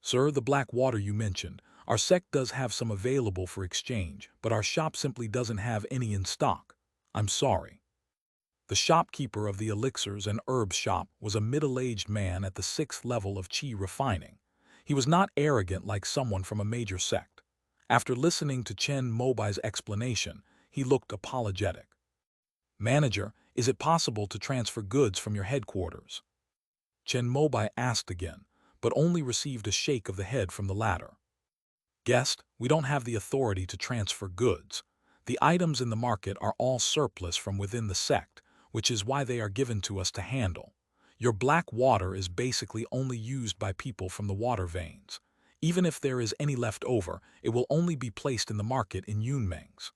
"Sir, the black water you mentioned, our sect does have some available for exchange, but our shop simply doesn't have any in stock. I'm sorry." The shopkeeper of the elixirs and herbs shop was a middle-aged man at the 6th level of qi refining. He was not arrogant like someone from a major sect. After listening to Chen Mobai's explanation, he looked apologetic. "Manager, is it possible to transfer goods from your headquarters?" Chen Mobai asked again, but only received a shake of the head from the latter. Guest, we don't have the authority to transfer goods. The items in the market are all surplus from within the sect, which is why they are given to us to handle. Your black water is basically only used by people from the water veins. Even if there is any left over, it will only be placed in the market in Yunmengs.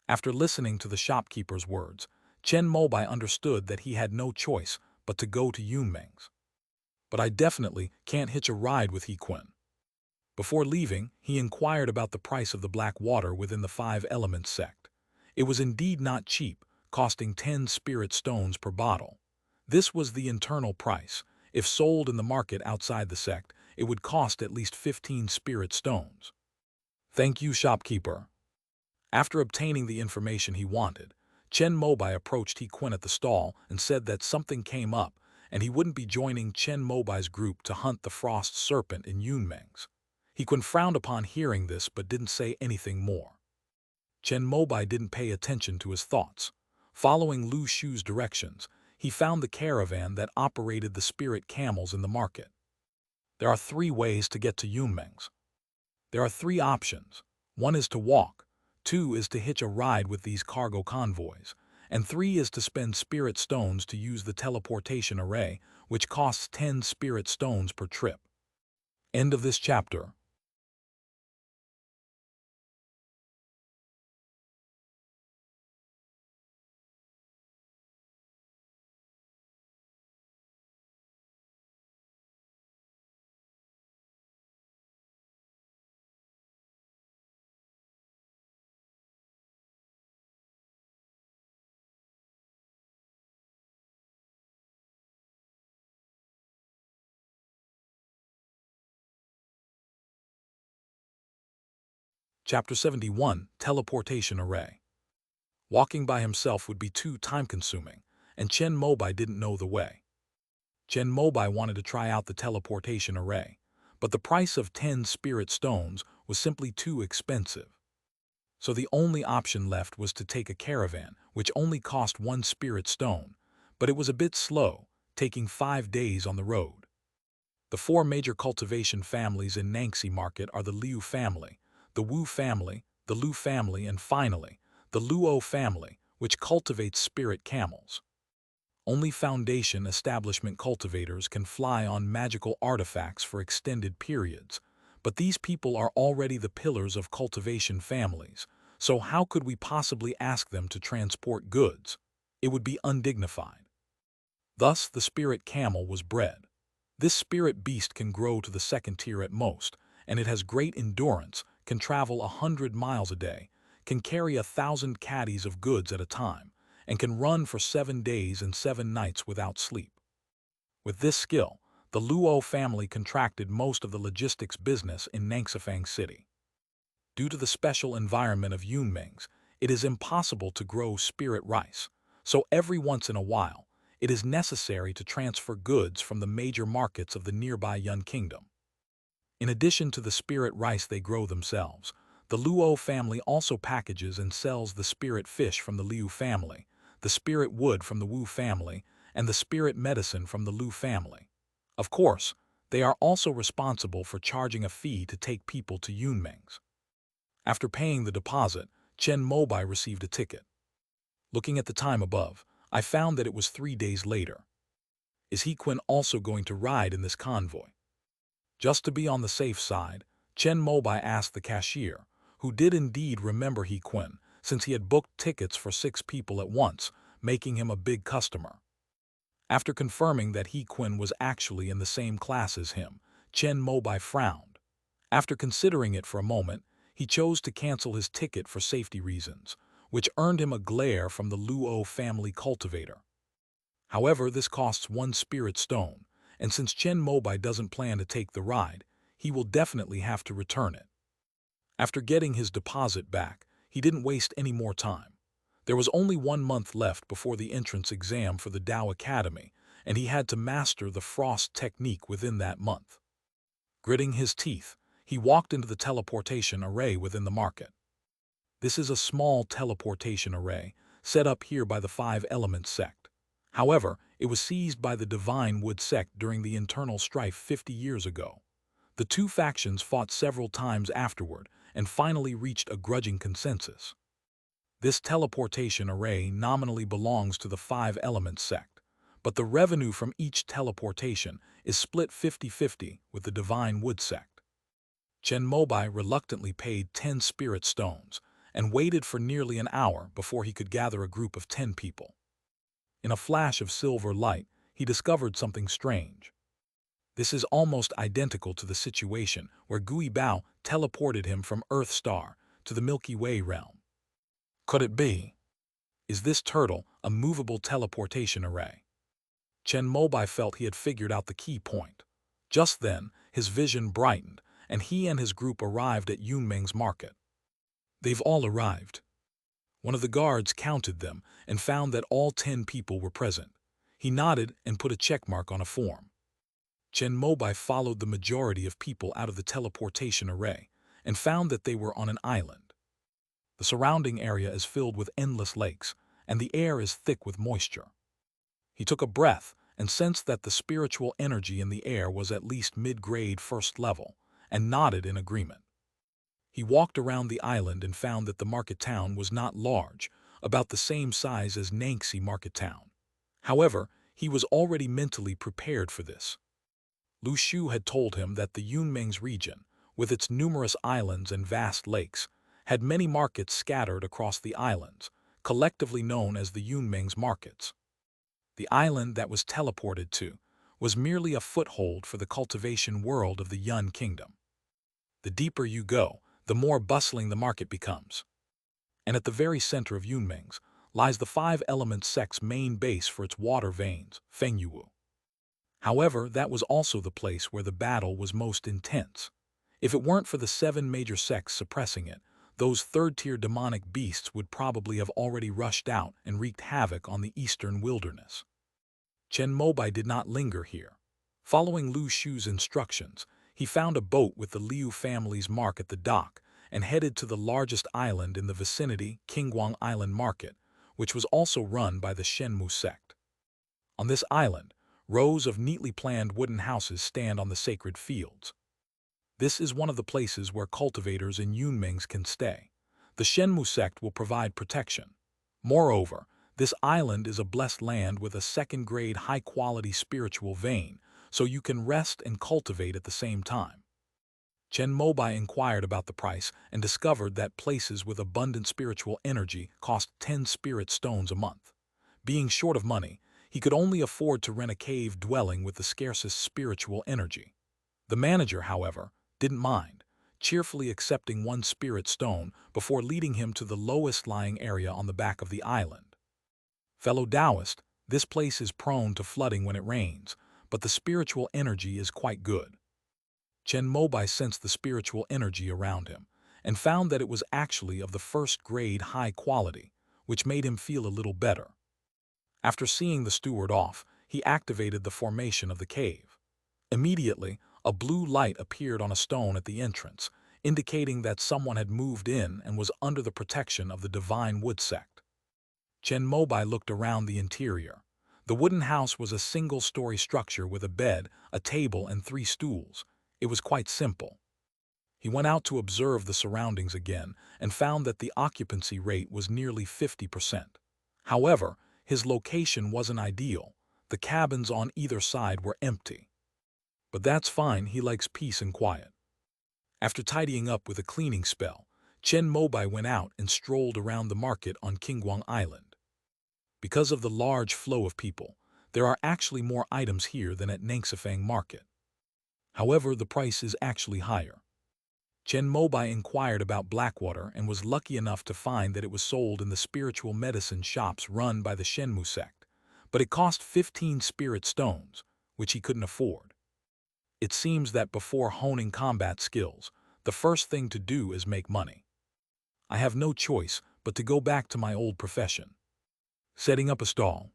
After listening to the shopkeeper's words, Chen Mobai understood that he had no choice but to go to Yunmengs. But I definitely can't hitch a ride with He Qin. Before leaving, he inquired about the price of the black water within the Five Elements sect. It was indeed not cheap, costing 10 spirit stones per bottle. This was the internal price. If sold in the market outside the sect, it would cost at least 15 spirit stones. Thank you, shopkeeper. After obtaining the information he wanted, Chen Mobai approached He Qin at the stall and said that something came up and he wouldn't be joining Chen Mobai's group to hunt the frost serpent in Yunmengs. He Qin frowned upon hearing this but didn't say anything more. Chen Mobai didn't pay attention to his thoughts. Following Lu Shu's directions, he found the caravan that operated the spirit camels in the market. There are 3 ways to get to Yunmengs. There are 3 options. 1 is to walk, 2 is to hitch a ride with these cargo convoys, and 3 is to spend spirit stones to use the teleportation array, which costs 10 spirit stones per trip. End of this chapter. Chapter 71, Teleportation Array. Walking by himself would be too time-consuming, and Chen Mobai didn't know the way. Chen Mobai wanted to try out the teleportation array, but the price of 10 spirit stones was simply too expensive. So the only option left was to take a caravan, which only cost 1 spirit stone, but it was a bit slow, taking 5 days on the road. The 4 major cultivation families in Nangxi Market are the Liu family, the Wu family, the Lu family, and finally, the Luo family, which cultivates spirit camels. Only Foundation establishment cultivators can fly on magical artifacts for extended periods, but these people are already the pillars of cultivation families, so how could we possibly ask them to transport goods? It would be undignified. Thus, the spirit camel was bred. This spirit beast can grow to the 2nd tier at most, and it has great endurance, can travel 100 miles a day, can carry 1,000 caddies of goods at a time, and can run for 7 days and 7 nights without sleep. With this skill, the Luo family contracted most of the logistics business in Nangxifang City. Due to the special environment of Yunmengs, it is impossible to grow spirit rice, so every once in a while, it is necessary to transfer goods from the major markets of the nearby Yun Kingdom. In addition to the spirit rice they grow themselves, the Luo family also packages and sells the spirit fish from the Liu family, the spirit wood from the Wu family, and the spirit medicine from the Lu family. Of course, they are also responsible for charging a fee to take people to Yunmengs. After paying the deposit, Chen Mobai received a ticket. Looking at the time above, I found that it was 3 days later. Is He Qin also going to ride in this convoy? Just to be on the safe side, Chen Mobai asked the cashier, who did indeed remember He Qin, since he had booked tickets for 6 people at once, making him a big customer. After confirming that He Qin was actually in the same class as him, Chen Mobai frowned. After considering it for a moment, he chose to cancel his ticket for safety reasons, which earned him a glare from the Luo family cultivator. However, this costs 1 spirit stone, and since Chen Mobai doesn't plan to take the ride, he will definitely have to return it. After getting his deposit back, he didn't waste any more time. There was only 1 month left before the entrance exam for the Dao Academy, and he had to master the frost technique within that month. Gritting his teeth, he walked into the teleportation array within the market. This is a small teleportation array, set up here by the 5 Elements sect. However, it was seized by the Divine Wood sect during the internal strife 50 years ago. The two factions fought several times afterward and finally reached a grudging consensus. This teleportation array nominally belongs to the Five Elements sect, but the revenue from each teleportation is split 50-50 with the Divine Wood sect. Chen Mobai reluctantly paid 10 spirit stones and waited for nearly an hour before he could gather a group of 10 people. In a flash of silver light, he discovered something strange. This is almost identical to the situation where Gui Bao teleported him from Earth Star to the Milky Way realm. Could it be? Is this turtle a movable teleportation array? Chen Mobai felt he had figured out the key point. Just then, his vision brightened, and he and his group arrived at Yunmeng's market. They've all arrived. One of the guards counted them and found that all 10 people were present. He nodded and put a checkmark on a form. Chen Mobai followed the majority of people out of the teleportation array and found that they were on an island. The surrounding area is filled with endless lakes, and the air is thick with moisture. He took a breath and sensed that the spiritual energy in the air was at least mid-grade first level, and nodded in agreement. He walked around the island and found that the market town was not large, about the same size as Nanxi Market Town. However, he was already mentally prepared for this. Lu Shu had told him that the Yunmeng's region, with its numerous islands and vast lakes, had many markets scattered across the islands, collectively known as the Yunmeng's markets. The island that was teleported to was merely a foothold for the cultivation world of the Yun Kingdom. The deeper you go, the more bustling the market becomes. And at the very center of Yunmeng's lies the Five Elements sect's main base for its water veins, Fengyuwu. However, that was also the place where the battle was most intense. If it weren't for the 7 major sects suppressing it, those third-tier demonic beasts would probably have already rushed out and wreaked havoc on the eastern wilderness. Chen Mobai did not linger here. Following Lu Shu's instructions, he found a boat with the Liu family's mark at the dock and headed to the largest island in the vicinity, Qingguang Island Market, which was also run by the Shenmu sect. On this island, rows of neatly planned wooden houses stand on the sacred fields. This is one of the places where cultivators in Yunmeng's can stay. The Shenmu sect will provide protection. Moreover, this island is a blessed land with a second-grade high-quality spiritual vein, so you can rest and cultivate at the same time. Chen Mobai inquired about the price and discovered that places with abundant spiritual energy cost 10 spirit stones a month. Being short of money, he could only afford to rent a cave dwelling with the scarcest spiritual energy. The manager, however, didn't mind, cheerfully accepting 1 spirit stone before leading him to the lowest lying area on the back of the island. Fellow Taoist, this place is prone to flooding when it rains, but the spiritual energy is quite good. Chen Mobai sensed the spiritual energy around him and found that it was actually of the first-grade high quality, which made him feel a little better. After seeing the steward off, he activated the formation of the cave. Immediately, a blue light appeared on a stone at the entrance, indicating that someone had moved in and was under the protection of the Divine Wood sect. Chen Mobai looked around the interior. The wooden house was a single-story structure with a bed, a table, and 3 stools. It was quite simple. He went out to observe the surroundings again and found that the occupancy rate was nearly 50%. However, his location wasn't ideal. The cabins on either side were empty. But that's fine, he likes peace and quiet. After tidying up with a cleaning spell, Chen Mobai went out and strolled around the market on Qingguang Island. Because of the large flow of people, there are actually more items here than at Nangsifang Market. However, the price is actually higher. Chen Mobai inquired about Blackwater and was lucky enough to find that it was sold in the spiritual medicine shops run by the Shenmu sect, but it cost 15 spirit stones, which he couldn't afford. It seems that before honing combat skills, the first thing to do is make money. I have no choice but to go back to my old profession. Setting up a stall.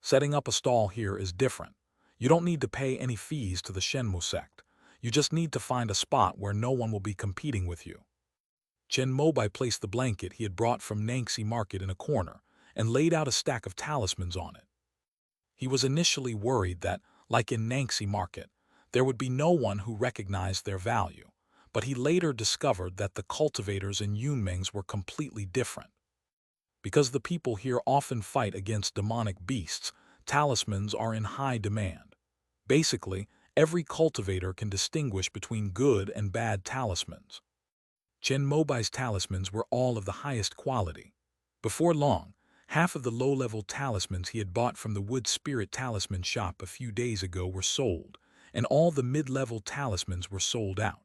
Setting up a stall here is different. You don't need to pay any fees to the Shenmu sect. You just need to find a spot where no one will be competing with you. Chen Mobai placed the blanket he had brought from Nanxi Market in a corner and laid out a stack of talismans on it. He was initially worried that, like in Nanxi Market, there would be no one who recognized their value, but he later discovered that the cultivators in Yunmeng's were completely different. Because the people here often fight against demonic beasts, talismans are in high demand. Basically, every cultivator can distinguish between good and bad talismans. Chen Mobai's talismans were all of the highest quality. Before long, half of the low-level talismans he had bought from the Wood Spirit Talisman shop a few days ago were sold, and all the mid-level talismans were sold out.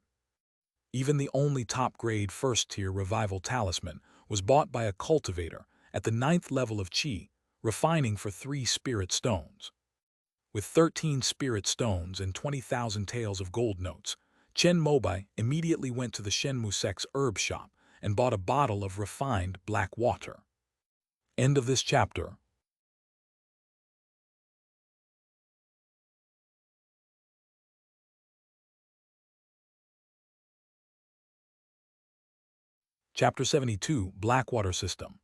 Even the only top-grade first-tier revival talisman was bought by a cultivator at the 9th level of Qi, refining for 3 spirit stones. With 13 spirit stones and 20,000 taels of gold notes, Chen Mobai immediately went to the Shenmu sect's herb shop and bought a bottle of refined black water. End of this chapter. Chapter 72, Blackwater System.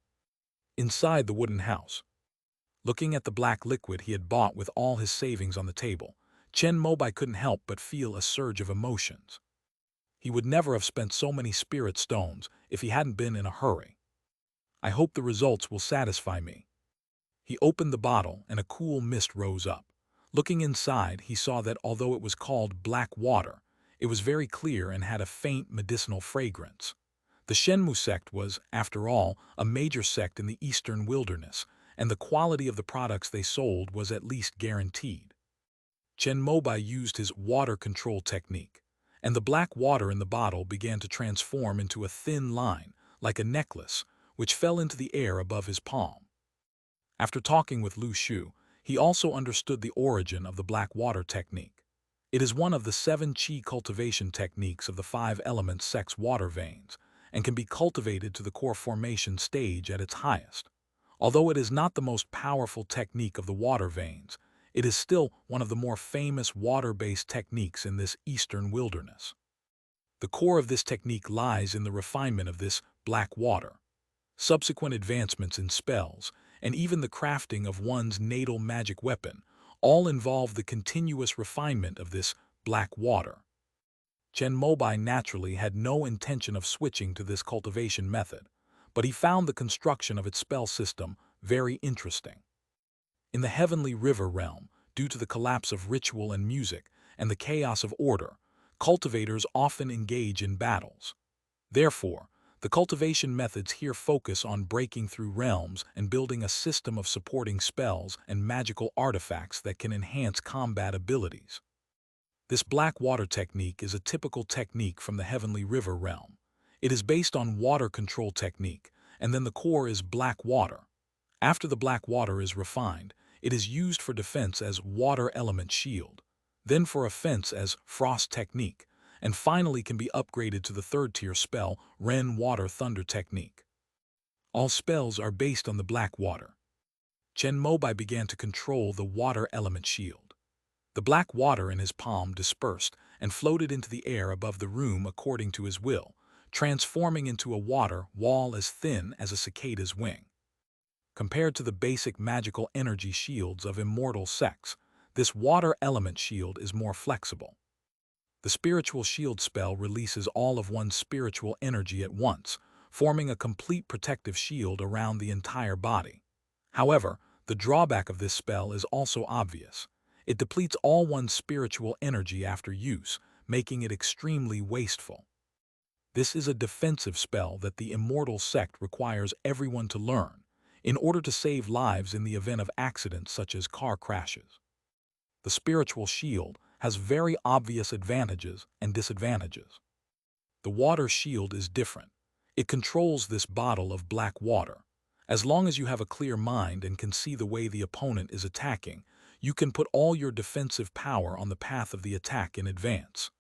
Inside the wooden house. Looking at the black liquid he had bought with all his savings on the table, Chen Mobai couldn't help but feel a surge of emotions. He would never have spent so many spirit stones if he hadn't been in a hurry. I hope the results will satisfy me. He opened the bottle and a cool mist rose up. Looking inside, he saw that although it was called black water, it was very clear and had a faint medicinal fragrance. The Shenmu sect was, after all, a major sect in the eastern wilderness, and the quality of the products they sold was at least guaranteed. Chen Mobai used his water control technique, and the black water in the bottle began to transform into a thin line, like a necklace, which fell into the air above his palm. After talking with Lu Shu, he also understood the origin of the black water technique. It is one of the 7 Qi cultivation techniques of the 5 elements sect's water veins, and can be cultivated to the core formation stage at its highest. Although it is not the most powerful technique of the water veins, it is still one of the more famous water-based techniques in this eastern wilderness. The core of this technique lies in the refinement of this black water. Subsequent advancements in spells, and even the crafting of one's natal magic weapon, all involve the continuous refinement of this black water. Chen Mobai naturally had no intention of switching to this cultivation method, but he found the construction of its spell system very interesting. In the Heavenly River realm, due to the collapse of ritual and music and the chaos of order, cultivators often engage in battles. Therefore, the cultivation methods here focus on breaking through realms and building a system of supporting spells and magical artifacts that can enhance combat abilities. This black water technique is a typical technique from the Heavenly River realm. It is based on water control technique, and then the core is black water. After the black water is refined, it is used for defense as water element shield, then for offense as frost technique, and finally can be upgraded to the 3rd tier spell Ren Water Thunder technique. All spells are based on the black water. Chen Mobai began to control the water element shield. The black water in his palm dispersed and floated into the air above the room according to his will, transforming into a water wall as thin as a cicada's wing. Compared to the basic magical energy shields of immortal sects, this water element shield is more flexible. The spiritual shield spell releases all of one's spiritual energy at once, forming a complete protective shield around the entire body. However, the drawback of this spell is also obvious. It depletes all one's spiritual energy after use, making it extremely wasteful. This is a defensive spell that the immortal sect requires everyone to learn, in order to save lives in the event of accidents such as car crashes. The spiritual shield has very obvious advantages and disadvantages. The water shield is different. It controls this bottle of black water. As long as you have a clear mind and can see the way the opponent is attacking, you can put all your defensive power on the path of the attack in advance.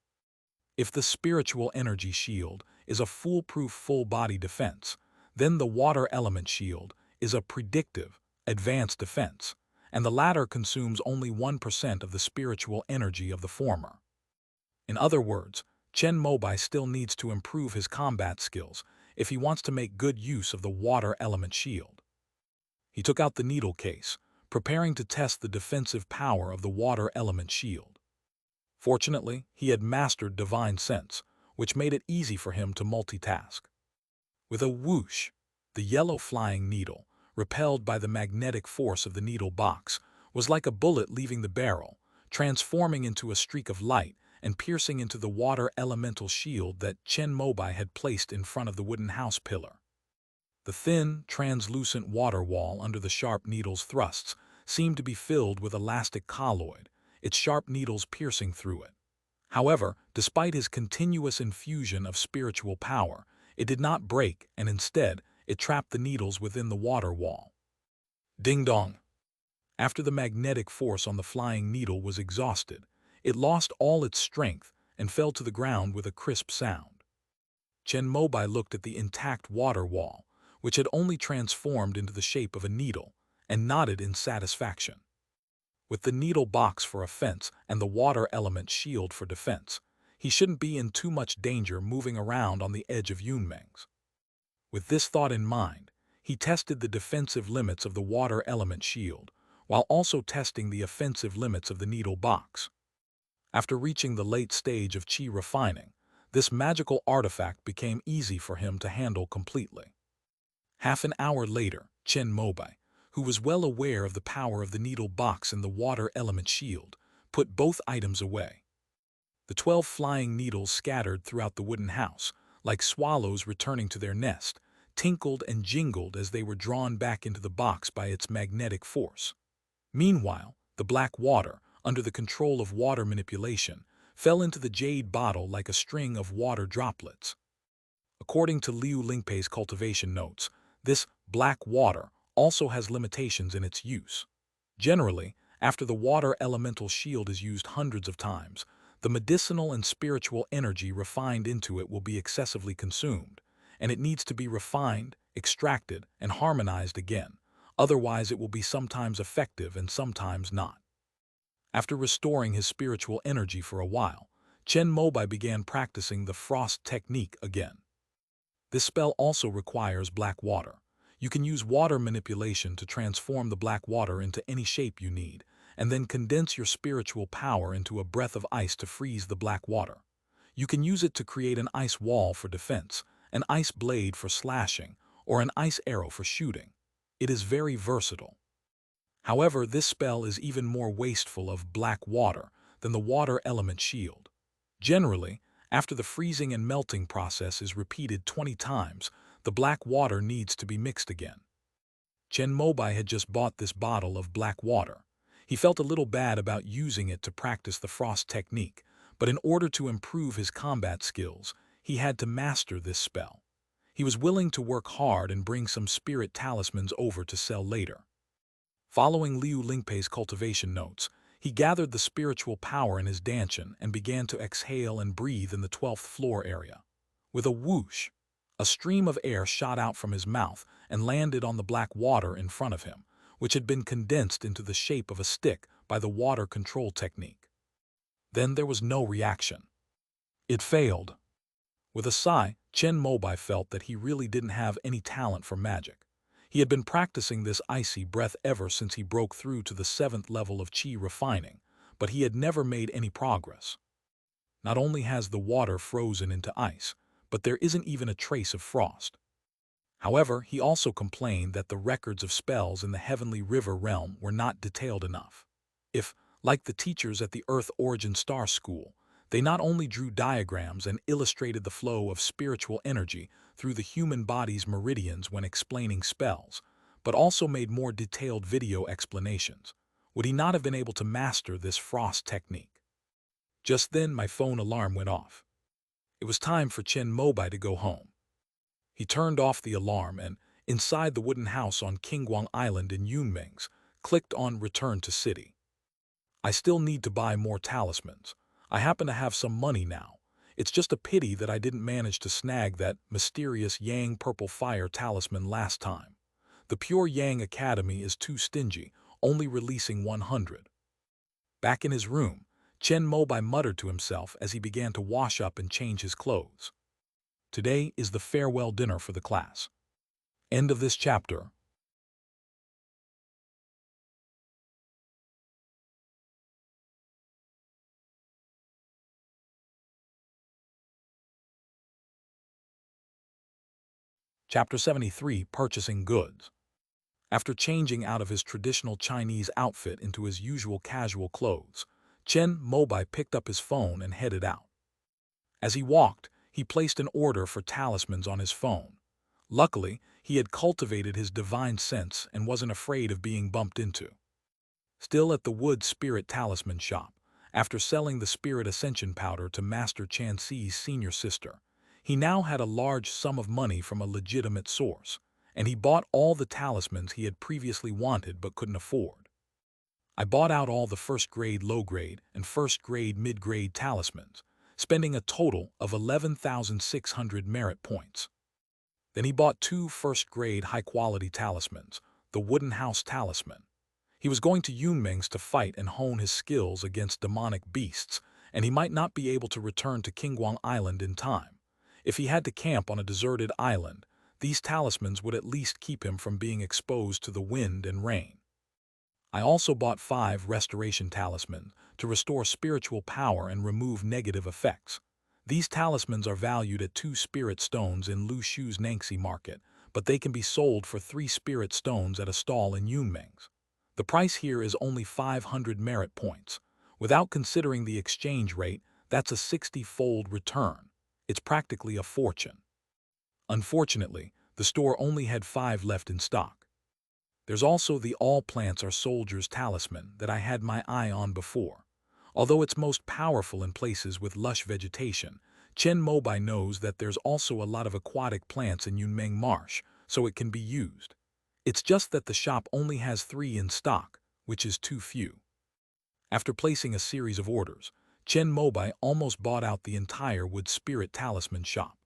If the spiritual energy shield is a foolproof full-body defense, then the water element shield is a predictive, advanced defense, and the latter consumes only 1% of the spiritual energy of the former. In other words, Chen Mobai still needs to improve his combat skills if he wants to make good use of the water element shield. He took out the needle case, preparing to test the defensive power of the water element shield. Fortunately, he had mastered divine sense, which made it easy for him to multitask. With a whoosh, the yellow flying needle, repelled by the magnetic force of the needle box, was like a bullet leaving the barrel, transforming into a streak of light and piercing into the water elemental shield that Chen Mobai had placed in front of the wooden house pillar. The thin, translucent water wall under the sharp needle's thrusts seemed to be filled with elastic colloid, its sharp needles piercing through it. However, despite his continuous infusion of spiritual power, it did not break, and instead, it trapped the needles within the water wall. Ding-dong! After the magnetic force on the flying needle was exhausted, it lost all its strength and fell to the ground with a crisp sound. Chen Mobai looked at the intact water wall, which had only transformed into the shape of a needle, and nodded in satisfaction. With the needle box for offense and the water element shield for defense, he shouldn't be in too much danger moving around on the edge of Yunmeng's. With this thought in mind, he tested the defensive limits of the water element shield, while also testing the offensive limits of the needle box. After reaching the late stage of qi refining, this magical artifact became easy for him to handle completely. Half an hour later, Chen Mobai, who was well aware of the power of the needle box and the water element shield, put both items away. The 12 flying needles scattered throughout the wooden house, like swallows returning to their nest, tinkled and jingled as they were drawn back into the box by its magnetic force. Meanwhile, the black water, under the control of water manipulation, fell into the jade bottle like a string of water droplets. According to Liu Lingpei's cultivation notes, this black water also has limitations in its use. Generally, after the water elemental shield is used hundreds of times, the medicinal and spiritual energy refined into it will be excessively consumed, and it needs to be refined, extracted, and harmonized again. Otherwise, it will be sometimes effective and sometimes not. After restoring his spiritual energy for a while, Chen Mobai began practicing the frost technique again. This spell also requires black water. You can use water manipulation to transform the black water into any shape you need, and then condense your spiritual power into a breath of ice to freeze the black water. You can use it to create an ice wall for defense, an ice blade for slashing, or an ice arrow for shooting. It is very versatile. However, this spell is even more wasteful of black water than the water element shield. Generally, after the freezing and melting process is repeated 20 times, the black water needs to be mixed again. Chen Mobai had just bought this bottle of black water. He felt a little bad about using it to practice the frost technique, but in order to improve his combat skills, he had to master this spell. He was willing to work hard and bring some spirit talismans over to sell later. Following Liu Lingpei's cultivation notes, he gathered the spiritual power in his dantian and began to exhale and breathe in the 12th floor area. With a whoosh, a stream of air shot out from his mouth and landed on the black water in front of him, which had been condensed into the shape of a stick by the water control technique. Then there was no reaction. It failed. With a sigh, Chen Mobai felt that he really didn't have any talent for magic. He had been practicing this icy breath ever since he broke through to the 7th level of qi refining, but he had never made any progress. Not only has the water frozen into ice, but there isn't even a trace of frost. However, he also complained that the records of spells in the Heavenly River realm were not detailed enough. If, like the teachers at the Earth Origin Star School, they not only drew diagrams and illustrated the flow of spiritual energy through the human body's meridians when explaining spells, but also made more detailed video explanations, would he not have been able to master this frost technique? Just then my phone alarm went off. It was time for Chen Mobai to go home. He turned off the alarm and, inside the wooden house on Qingguang Island in Yunmeng's, clicked on Return to City. I still need to buy more talismans. I happen to have some money now. It's just a pity that I didn't manage to snag that mysterious Yang Purple Fire talisman last time. The Pure Yang Academy is too stingy, only releasing 100. Back in his room, Chen Mobai muttered to himself as he began to wash up and change his clothes. Today is the farewell dinner for the class. End of this chapter. Chapter 73, Purchasing Goods. After changing out of his traditional Chinese outfit into his usual casual clothes, Chen Mobai picked up his phone and headed out. As he walked, he placed an order for talismans on his phone. Luckily, he had cultivated his divine sense and wasn't afraid of being bumped into. Still at the Wood Spirit Talisman shop, after selling the Spirit Ascension powder to Master Chan Si's senior sister, he now had a large sum of money from a legitimate source, and he bought all the talismans he had previously wanted but couldn't afford. I bought out all the first-grade low-grade and first-grade mid-grade talismans, spending a total of 11,600 merit points. Then he bought 2 first-grade high-quality talismans, the Wooden House Talisman. He was going to Yunmeng's to fight and hone his skills against demonic beasts, and he might not be able to return to Qingguang Island in time. If he had to camp on a deserted island, these talismans would at least keep him from being exposed to the wind and rain. I also bought 5 restoration talismans to restore spiritual power and remove negative effects. These talismans are valued at 2 spirit stones in Lu Shu's Nangxi market, but they can be sold for 3 spirit stones at a stall in Yunmeng's. The price here is only 500 merit points. Without considering the exchange rate, that's a 60-fold return. It's practically a fortune. Unfortunately, the store only had 5 left in stock. There's also the All Plants Are Soldiers talisman that I had my eye on before. Although it's most powerful in places with lush vegetation, Chen Mobai knows that there's also a lot of aquatic plants in Yunmeng Marsh, so it can be used. It's just that the shop only has 3 in stock, which is too few. After placing a series of orders, Chen Mobai almost bought out the entire Wood Spirit Talisman shop.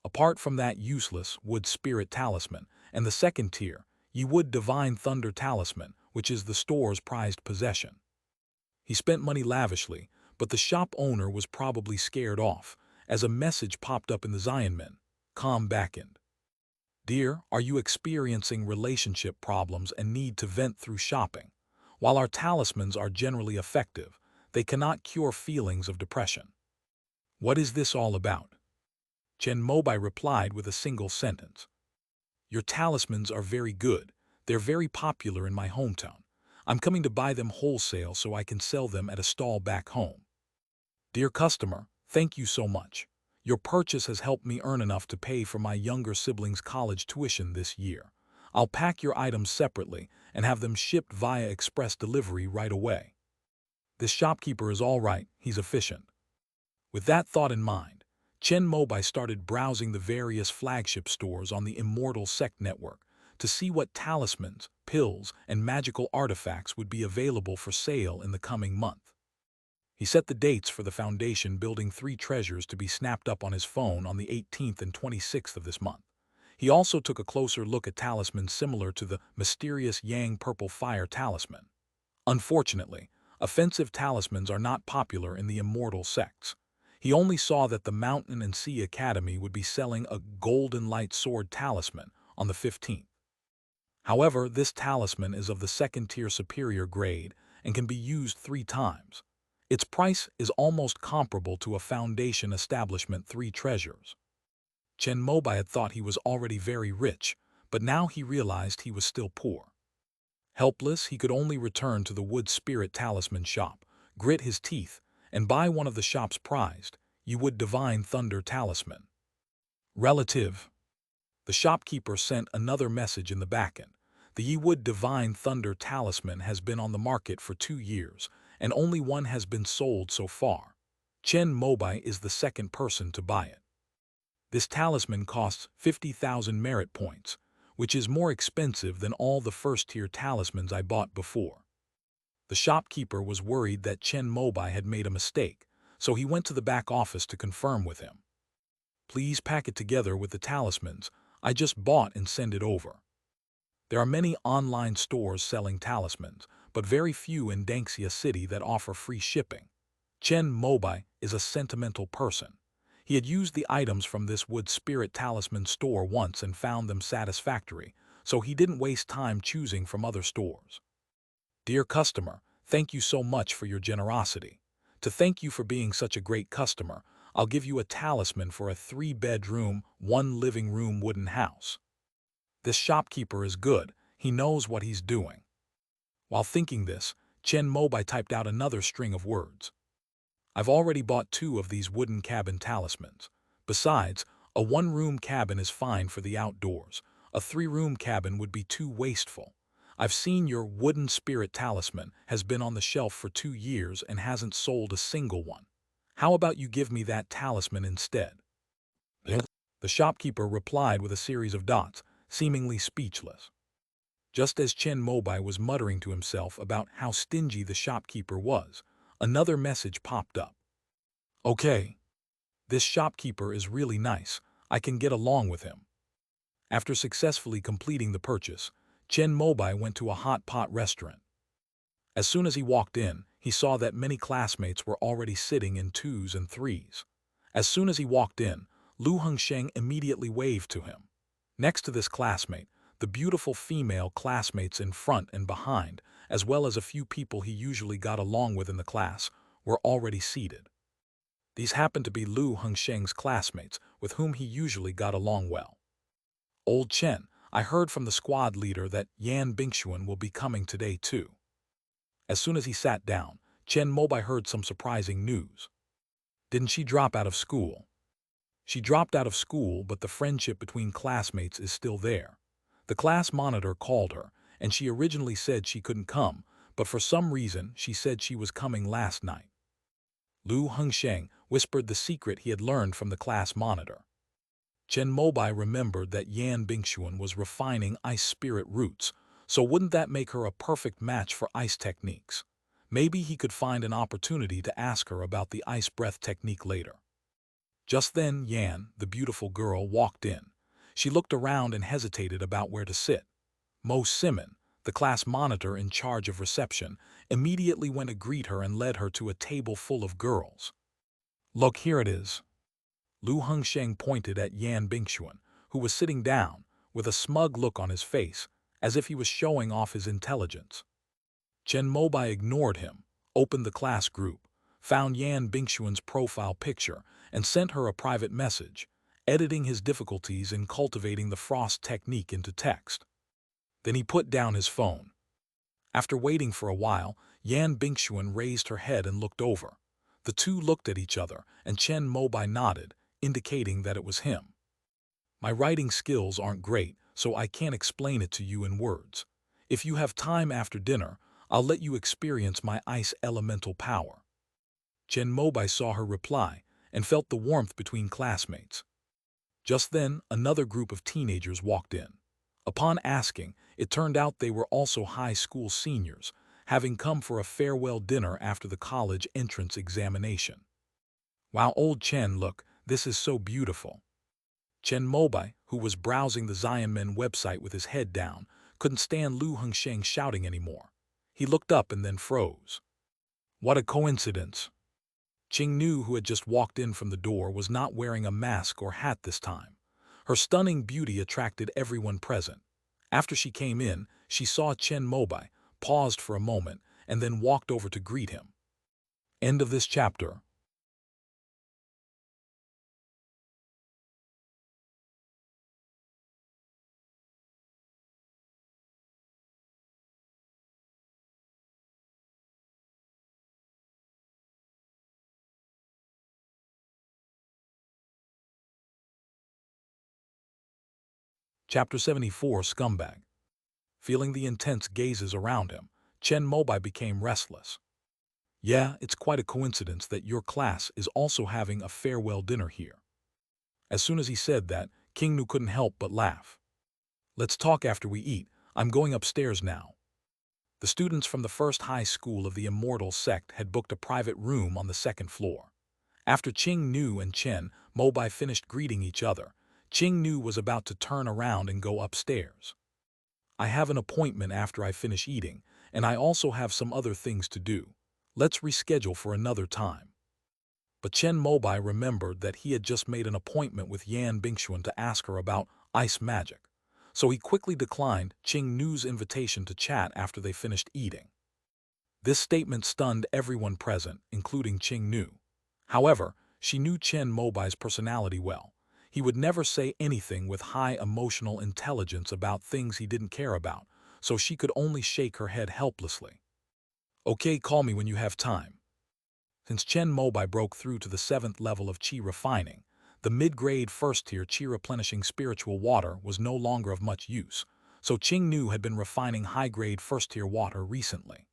Apart from that useless Wood Spirit Talisman and the second tier, Yi Wood Divine Thunder Talisman, which is the store's prized possession. He spent money lavishly, but the shop owner was probably scared off, as a message popped up in the Zionmen, Com backend. Dear, are you experiencing relationship problems and need to vent through shopping? While our talismans are generally effective, they cannot cure feelings of depression. What is this all about? Chen Mobai replied with a single sentence. Your talismans are very good. They're very popular in my hometown. I'm coming to buy them wholesale so I can sell them at a stall back home. Dear customer, thank you so much. Your purchase has helped me earn enough to pay for my younger siblings' college tuition this year. I'll pack your items separately and have them shipped via express delivery right away. This shopkeeper is all right, he's efficient. With that thought in mind, Chen Mobai started browsing the various flagship stores on the Immortal sect network to see what talismans, pills, and magical artifacts would be available for sale in the coming month. He set the dates for the Foundation building 3 treasures to be snapped up on his phone on the 18th and 26th of this month. He also took a closer look at talismans similar to the mysterious Yang Purple Fire talisman. Unfortunately, offensive talismans are not popular in the immortal sects. He only saw that the Mountain and Sea Academy would be selling a Golden Light Sword talisman on the 15th. However, this talisman is of the 2nd-tier superior grade and can be used 3 times. Its price is almost comparable to a Foundation establishment 3 treasures. Chen Mobai had thought he was already very rich, but now he realized he was still poor. Helpless, he could only return to the Wood Spirit Talisman shop, grit his teeth, and buy one of the shop's prized, Yi Wood Divine Thunder Talisman. Relative. The shopkeeper sent another message in the backend. The Yi Wood Divine Thunder Talisman has been on the market for 2 years, and only one has been sold so far. Chen Mobai is the 2nd person to buy it. This talisman costs 50,000 merit points, which is more expensive than all the first-tier talismans I bought before. The shopkeeper was worried that Chen Mobai had made a mistake, so he went to the back office to confirm with him. Please pack it together with the talismans I just bought and send it over. There are many online stores selling talismans, but very few in Danxia City that offer free shipping. Chen Mobai is a sentimental person. He had used the items from this Wood Spirit Talisman store once and found them satisfactory, so he didn't waste time choosing from other stores. Dear customer, thank you so much for your generosity. To thank you for being such a great customer, I'll give you a talisman for a 3-bedroom, 1-living-room wooden house. This shopkeeper is good. He knows what he's doing. While thinking this, Chen Mobai typed out another string of words. I've already bought 2 of these wooden cabin talismans. Besides, a 1-room cabin is fine for the outdoors. A 3-room cabin would be too wasteful. I've seen your wooden spirit talisman has been on the shelf for 2 years and hasn't sold a single one. How about you give me that talisman instead? The shopkeeper replied with a series of dots, seemingly speechless. Just as Chen Mobai was muttering to himself about how stingy the shopkeeper was, another message popped up. Okay, this shopkeeper is really nice. I can get along with him. After successfully completing the purchase, Chen Mobai went to a hot pot restaurant. As soon as he walked in, he saw that many classmates were already sitting in 2s and 3s. As soon as he walked in, Lu Hengsheng immediately waved to him. Next to this classmate, the beautiful female classmates in front and behind, as well as a few people he usually got along with in the class, were already seated. These happened to be Lu Hengsheng's classmates, with whom he usually got along well. Old Chen, I heard from the squad leader that Yan Bingxuan will be coming today too. As soon as he sat down, Chen Mobai heard some surprising news. Didn't she drop out of school? She dropped out of school, but the friendship between classmates is still there. The class monitor called her, and she originally said she couldn't come, but for some reason she said she was coming last night. Lu Hengsheng whispered the secret he had learned from the class monitor. Chen Mobai remembered that Yan Bingxuan was refining ice spirit roots, so wouldn't that make her a perfect match for ice techniques? Maybe he could find an opportunity to ask her about the ice breath technique later. Just then Yan, the beautiful girl, walked in. She looked around and hesitated about where to sit. Mo Simon, the class monitor in charge of reception, immediately went to greet her and led her to a table full of girls. Look, here it is. Lu Hengsheng pointed at Yan Bingxuan, who was sitting down, with a smug look on his face, as if he was showing off his intelligence. Chen Mobai ignored him, opened the class group, found Yan Bingxuan's profile picture, and sent her a private message, editing his difficulties in cultivating the frost technique into text. Then he put down his phone. After waiting for a while, Yan Bingxuan raised her head and looked over. The two looked at each other, and Chen Mobai nodded, indicating that it was him. My writing skills aren't great, so I can't explain it to you in words. If you have time after dinner, I'll let you experience my ice elemental power. Chen Mobai saw her reply and felt the warmth between classmates. Just then, another group of teenagers walked in. Upon asking, it turned out they were also high school seniors, having come for a farewell dinner after the college entrance examination. Wow, old Chen, look, this is so beautiful. Chen Mobai, who was browsing the Xianmen website with his head down, couldn't stand Lu Hengsheng shouting anymore. He looked up and then froze. What a coincidence. Qing Nu, who had just walked in from the door, was not wearing a mask or hat this time. Her stunning beauty attracted everyone present. After she came in, she saw Chen Mobai, paused for a moment, and then walked over to greet him. End of this chapter. Chapter 74, Scumbag. Feeling the intense gazes around him, Chen Mobai became restless. Yeah, it's quite a coincidence that your class is also having a farewell dinner here. As soon as he said that, King Nu couldn't help but laugh. Let's talk after we eat. I'm going upstairs now. The students from the first high school of the immortal sect had booked a private room on the second floor. After Qing Nu and Chen Mobai finished greeting each other, Qing Nu was about to turn around and go upstairs. I have an appointment after I finish eating, and I also have some other things to do. Let's reschedule for another time. But Chen Mobai remembered that he had just made an appointment with Yan Bingxuan to ask her about ice magic, so he quickly declined Qing Nu's invitation to chat after they finished eating. This statement stunned everyone present, including Qing Nu. However, She knew Chen Mobai's personality well. He would never say anything with high emotional intelligence about things he didn't care about, so she could only shake her head helplessly. Okay, call me when you have time. Since Chen Mobai broke through to the 7th level of qi refining, the mid-grade first-tier qi replenishing spiritual water was no longer of much use, so Qing Nu had been refining high-grade first-tier water recently.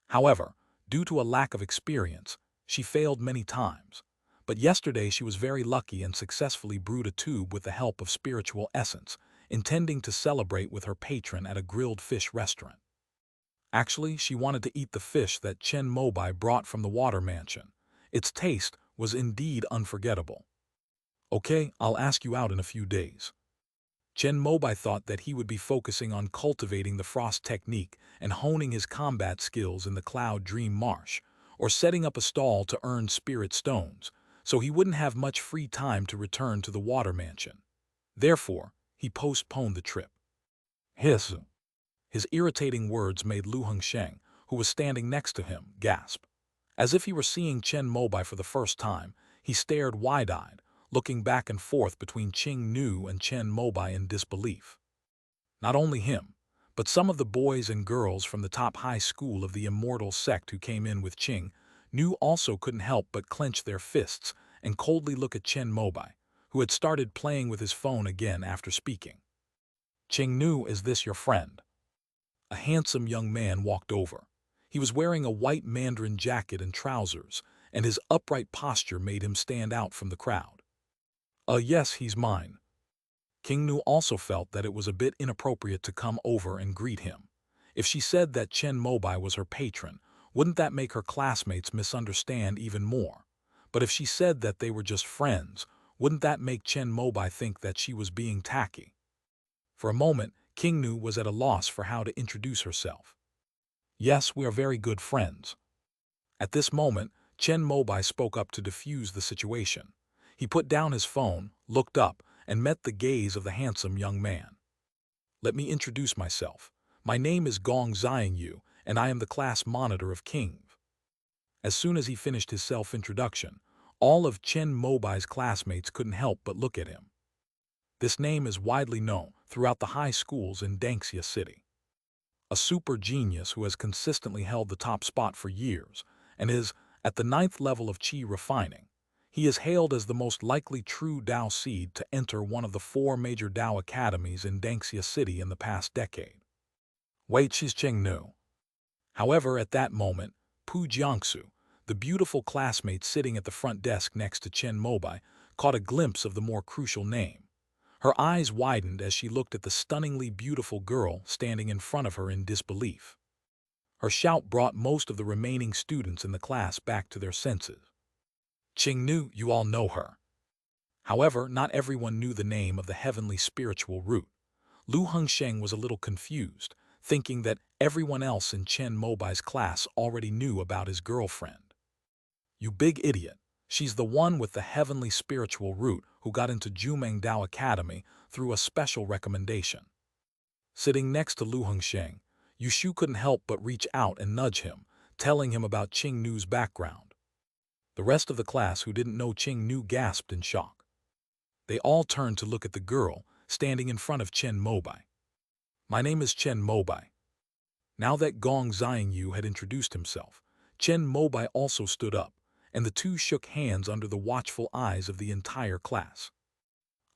However, due to a lack of experience, she failed many times. But yesterday she was very lucky and successfully brewed a tube with the help of spiritual essence, intending to celebrate with her patron at a grilled fish restaurant. Actually, she wanted to eat the fish that Chen Mobai brought from the water mansion. Its taste was indeed unforgettable. Okay, I'll ask you out in a few days. Chen Mobai thought that he would be focusing on cultivating the frost technique and honing his combat skills in the Cloud Dream Marsh, or setting up a stall to earn spirit stones, so he wouldn't have much free time to return to the water mansion. Therefore, he postponed the trip. His irritating words made Lu Hongsheng, who was standing next to him, gasp. As if he were seeing Chen Mobai for the first time, he stared wide-eyed, looking back and forth between Qing Nu and Chen Mobai in disbelief. Not only him, but some of the boys and girls from the top high school of the immortal sect who came in with Qing Nu also couldn't help but clench their fists and coldly look at Chen Mobai, who had started playing with his phone again after speaking. Qing Nu, is this your friend? A handsome young man walked over. He was wearing a white mandarin jacket and trousers, and his upright posture made him stand out from the crowd. Yes, he's mine. King Nu also felt that it was a bit inappropriate to come over and greet him. If she said that Chen Mobai was her patron, wouldn't that make her classmates misunderstand even more? But if she said that they were just friends, wouldn't that make Chen Mobai think that she was being tacky? For a moment, King Nu was at a loss for how to introduce herself. Yes, we are very good friends. At this moment, Chen Mobai spoke up to defuse the situation. He put down his phone, looked up, and met the gaze of the handsome young man. Let me introduce myself. My name is Gong Xiangyu, and I am the class monitor of King. As soon as he finished his self-introduction, all of Chen Mobai's classmates couldn't help but look at him. This name is widely known throughout the high schools in Dangxia City. A super genius who has consistently held the top spot for years and is at the 9th level of qi refining. He is hailed as the most likely true Dao seed to enter one of the 4 major Dao academies in Dangxia City in the past decade. Wait, she's Cheng Nu. However, at that moment, Pu Jiangsu, the beautiful classmate sitting at the front desk next to Chen Mobai, caught a glimpse of the more crucial name. Her eyes widened as she looked at the stunningly beautiful girl standing in front of her in disbelief. Her shout brought most of the remaining students in the class back to their senses. Qing Nu, you all know her. However, not everyone knew the name of the heavenly spiritual root. Lu Hongsheng was a little confused, thinking that everyone else in Chen Mobai's class already knew about his girlfriend. You big idiot. She's the one with the heavenly spiritual root who got into Jumeng Dao Academy through a special recommendation. Sitting next to Lu Hongsheng, Yushu couldn't help but reach out and nudge him, telling him about Qing Nu's background. The rest of the class who didn't know Qing Nu gasped in shock. They all turned to look at the girl standing in front of Chen Mobai. My name is Chen Mobai. Now that Gong Xiangyu had introduced himself, Chen Mobai also stood up, and the two shook hands under the watchful eyes of the entire class.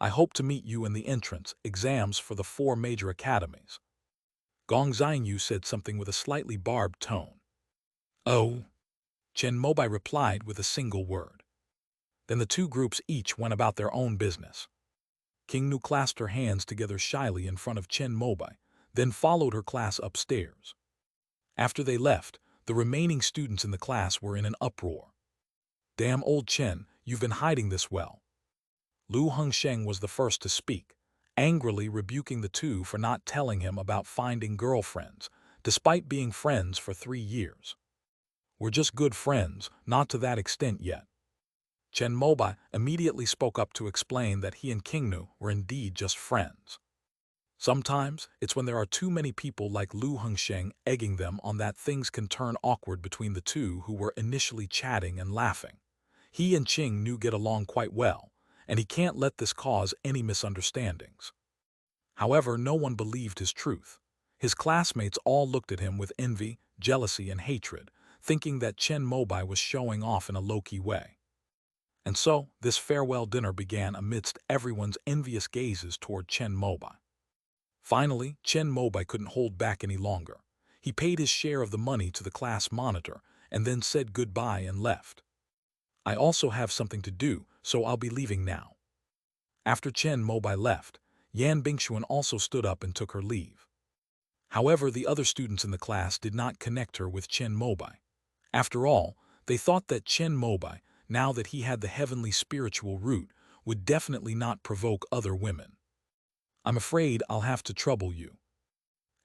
I hope to meet you in the entrance exams for the 4 major academies. Gong Xiangyu said something with a slightly barbed tone. Oh, Chen Mobai replied with a single word. Then the 2 groups each went about their own business. King Nu clasped her hands together shyly in front of Chen Mobai, then followed her class upstairs. After they left, the remaining students in the class were in an uproar. Damn old Chen, you've been hiding this well. Lu Hongsheng was the first to speak, angrily rebuking the 2 for not telling him about finding girlfriends, despite being friends for 3 years. We're just good friends, not to that extent yet. Chen Mobai immediately spoke up to explain that he and King Nu were indeed just friends. Sometimes, it's when there are too many people like Lu Hongsheng egging them on that things can turn awkward between the 2 who were initially chatting and laughing. He and Qing knew get along quite well, and he can't let this cause any misunderstandings. However, no one believed his truth. His classmates all looked at him with envy, jealousy, and hatred, thinking that Chen Mobai was showing off in a low-key way. And so, this farewell dinner began amidst everyone's envious gazes toward Chen Mobai. Finally, Chen Mobai couldn't hold back any longer. He paid his share of the money to the class monitor and then said goodbye and left. I also have something to do, so I'll be leaving now. After Chen Mobai left, Yan Bingxuan also stood up and took her leave. However, the other students in the class did not connect her with Chen Mobai. After all, they thought that Chen Mobai, now that he had the heavenly spiritual root, would definitely not provoke other women. I'm afraid I'll have to trouble you.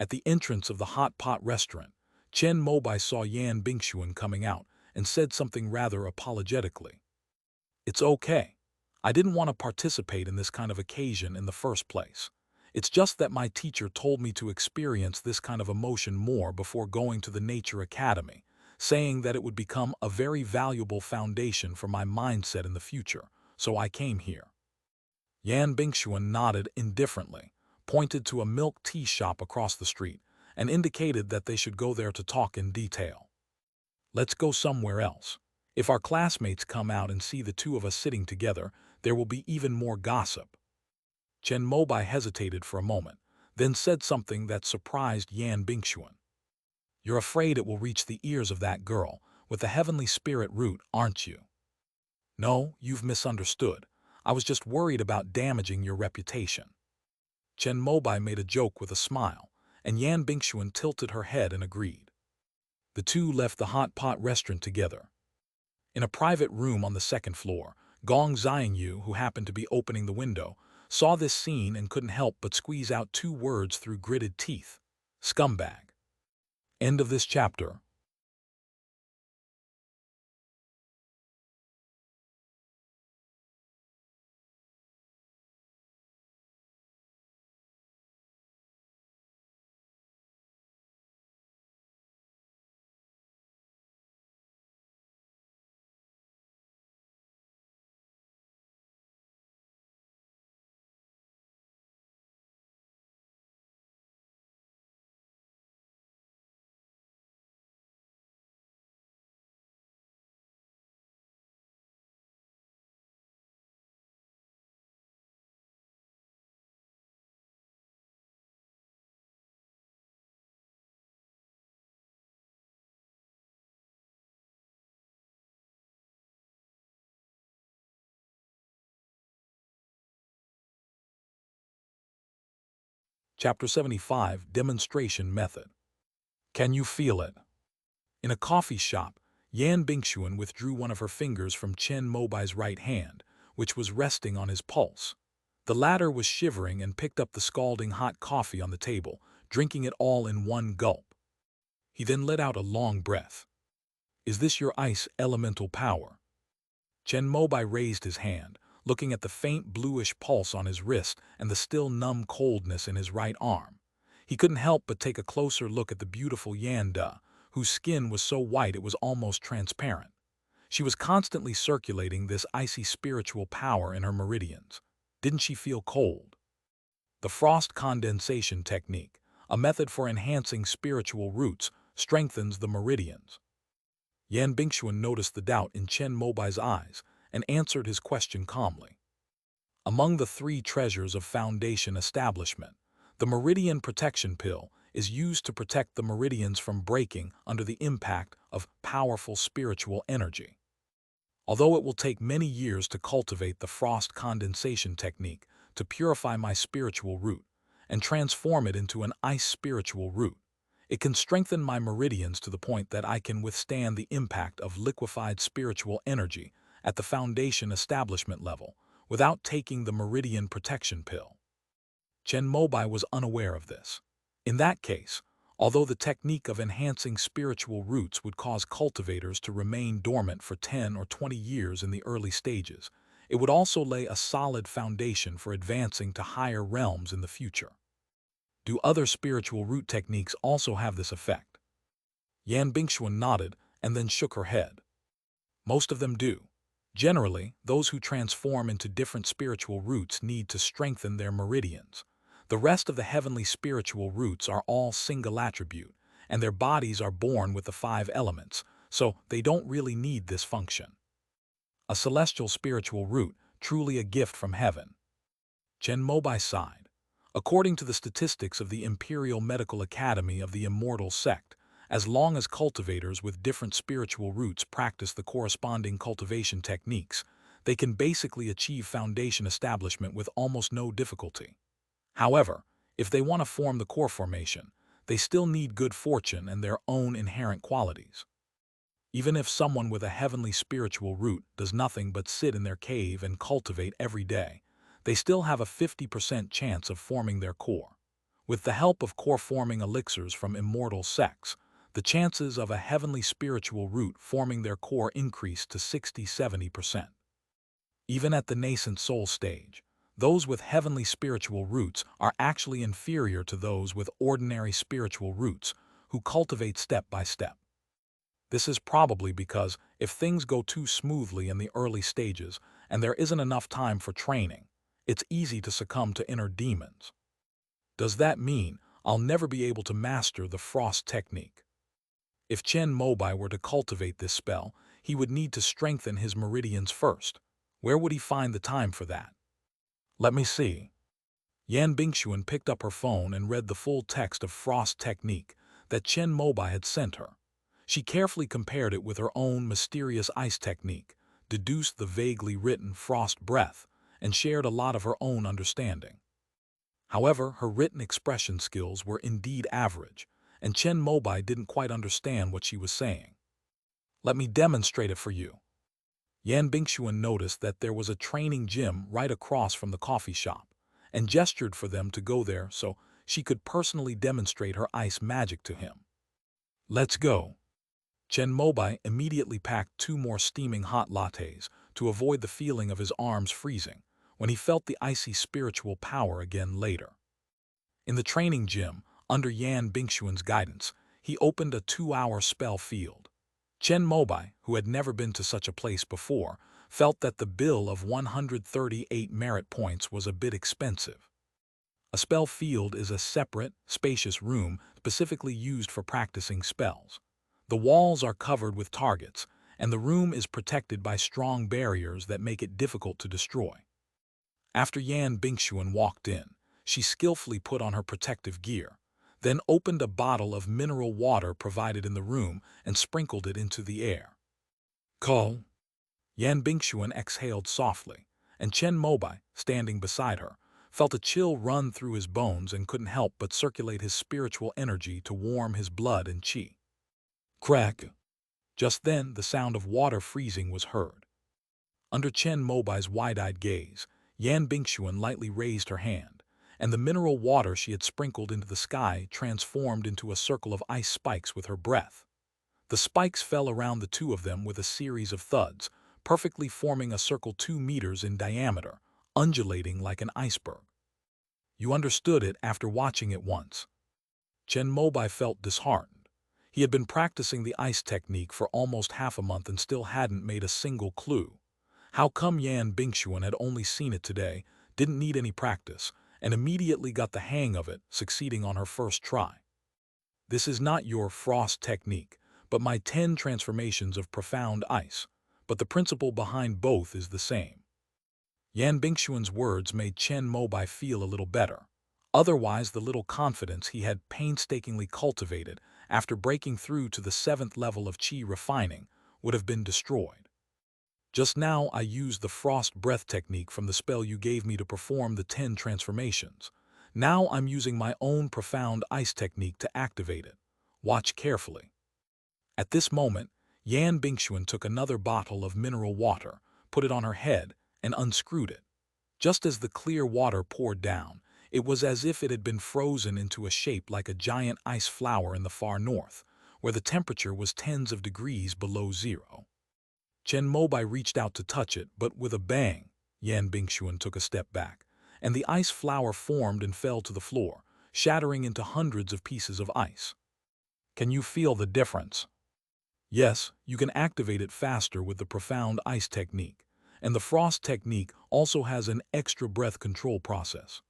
At the entrance of the hot pot restaurant, Chen Mobai saw Yan Bingxuan coming out and said something rather apologetically. It's okay. I didn't want to participate in this kind of occasion in the first place. It's just that my teacher told me to experience this kind of emotion more before going to the Nature Academy, saying that it would become a very valuable foundation for my mindset in the future, so I came here. Yan Bingxuan nodded indifferently, pointed to a milk tea shop across the street, and indicated that they should go there to talk in detail. Let's go somewhere else. If our classmates come out and see the two of us sitting together, there will be even more gossip. Chen Mobai hesitated for a moment, then said something that surprised Yan Bingxuan. You're afraid it will reach the ears of that girl with the heavenly spirit root, aren't you? No, you've misunderstood. I was just worried about damaging your reputation. Chen Mobai made a joke with a smile, and Yan Bingxuan tilted her head and agreed. The two left the hot pot restaurant together. In a private room on the second floor, Gong Xiangyu, who happened to be opening the window, saw this scene and couldn't help but squeeze out two words through gritted teeth. Scumbag. End of this chapter. Chapter 75, Demonstration Method. Can you feel it? In a coffee shop, Yan Bingxuan withdrew one of her fingers from Chen Mobai's right hand, which was resting on his pulse. The latter was shivering and picked up the scalding hot coffee on the table, drinking it all in one gulp. He then let out a long breath. Is this your ice elemental power? Chen Mobai raised his hand, looking at the faint bluish pulse on his wrist and the still numb coldness in his right arm. He couldn't help but take a closer look at the beautiful Yan Da, whose skin was so white it was almost transparent. She was constantly circulating this icy spiritual power in her meridians. Didn't she feel cold? The frost condensation technique, a method for enhancing spiritual roots, strengthens the meridians. Yan Bingxuan noticed the doubt in Chen Mobai's eyes and answered his question calmly. Among the three treasures of foundation establishment, the meridian protection pill is used to protect the meridians from breaking under the impact of powerful spiritual energy. Although it will take many years to cultivate the frost condensation technique to purify my spiritual root and transform it into an ice spiritual root, it can strengthen my meridians to the point that I can withstand the impact of liquefied spiritual energy at the foundation establishment level without taking the meridian protection pill. Chen Mobai was unaware of this. In that case, although the technique of enhancing spiritual roots would cause cultivators to remain dormant for 10 or 20 years in the early stages, it would also lay a solid foundation for advancing to higher realms in the future. Do other spiritual root techniques also have this effect? Yan Bingxuan nodded and then shook her head. Most of them do. Generally, those who transform into different spiritual roots need to strengthen their meridians. The rest of the heavenly spiritual roots are all single attribute, and their bodies are born with the 5 elements, so they don't really need this function. A celestial spiritual root, truly a gift from heaven. Chen Mobai sighed. According to the statistics of the Imperial Medical Academy of the Immortal sect, as long as cultivators with different spiritual roots practice the corresponding cultivation techniques, they can basically achieve foundation establishment with almost no difficulty. However, if they want to form the core formation, they still need good fortune and their own inherent qualities. Even if someone with a heavenly spiritual root does nothing but sit in their cave and cultivate every day, they still have a 50% chance of forming their core. With the help of core-forming elixirs from immortal sects, the chances of a heavenly spiritual root forming their core increase to 60–70%. Even at the nascent soul stage, those with heavenly spiritual roots are actually inferior to those with ordinary spiritual roots, who cultivate step by step. This is probably because if things go too smoothly in the early stages and there isn't enough time for training, it's easy to succumb to inner demons. Does that mean I'll never be able to master the frost technique? If Chen Mobai were to cultivate this spell, he would need to strengthen his meridians first. Where would he find the time for that? Let me see. Yan Bingxuan picked up her phone and read the full text of frost technique that Chen Mobai had sent her. She carefully compared it with her own mysterious ice technique, deduced the vaguely written frost breath, and shared a lot of her own understanding. However, her written expression skills were indeed average, and Chen Mobai didn't quite understand what she was saying. Let me demonstrate it for you. Yan Bingxuan noticed that there was a training gym right across from the coffee shop, and gestured for them to go there so she could personally demonstrate her ice magic to him. Let's go. Chen Mobai immediately packed 2 more steaming hot lattes to avoid the feeling of his arms freezing when he felt the icy spiritual power again later. In the training gym, under Yan Bingxuan's guidance, he opened a 2-hour spell field. Chen Mobai, who had never been to such a place before, felt that the bill of 138 merit points was a bit expensive. A spell field is a separate, spacious room specifically used for practicing spells. The walls are covered with targets, and the room is protected by strong barriers that make it difficult to destroy. After Yan Bingxuan walked in, she skillfully put on her protective gear, then opened a bottle of mineral water provided in the room and sprinkled it into the air. Call. Yan Bingxuan exhaled softly, and Chen Mobai, standing beside her, felt a chill run through his bones and couldn't help but circulate his spiritual energy to warm his blood and qi. Crack! Just then, the sound of water freezing was heard. Under Chen Mobai's wide-eyed gaze, Yan Bingxuan lightly raised her hand, and the mineral water she had sprinkled into the sky transformed into a circle of ice spikes with her breath. The spikes fell around the 2 of them with a series of thuds, perfectly forming a circle 2 meters in diameter, undulating like an iceberg. You understood it after watching it once. Chen Mobai felt disheartened. He had been practicing the ice technique for almost half a month and still hadn't made a single clue. How come Yan Bingxuan had only seen it today, didn't need any practice, and immediately got the hang of it, succeeding on her first try? This is not your frost technique, but my 10 transformations of profound ice, but the principle behind both is the same. Yan Bingxuan's words made Chen Mobai feel a little better. Otherwise, the little confidence he had painstakingly cultivated after breaking through to the 7th level of qi refining would have been destroyed. Just now I used the frost breath technique from the spell you gave me to perform the 10 transformations. Now I'm using my own profound ice technique to activate it. Watch carefully. At this moment, Yan Bingxuan took another bottle of mineral water, put it on her head, and unscrewed it. Just as the clear water poured down, it was as if it had been frozen into a shape like a giant ice flower in the far north, where the temperature was tens of degrees below zero. Chen Mobai reached out to touch it, but with a bang, Yan Bingxuan took a step back, and the ice flower formed and fell to the floor, shattering into hundreds of pieces of ice. Can you feel the difference? Yes, you can activate it faster with the profound ice technique, and the frost technique also has an extra breath control process.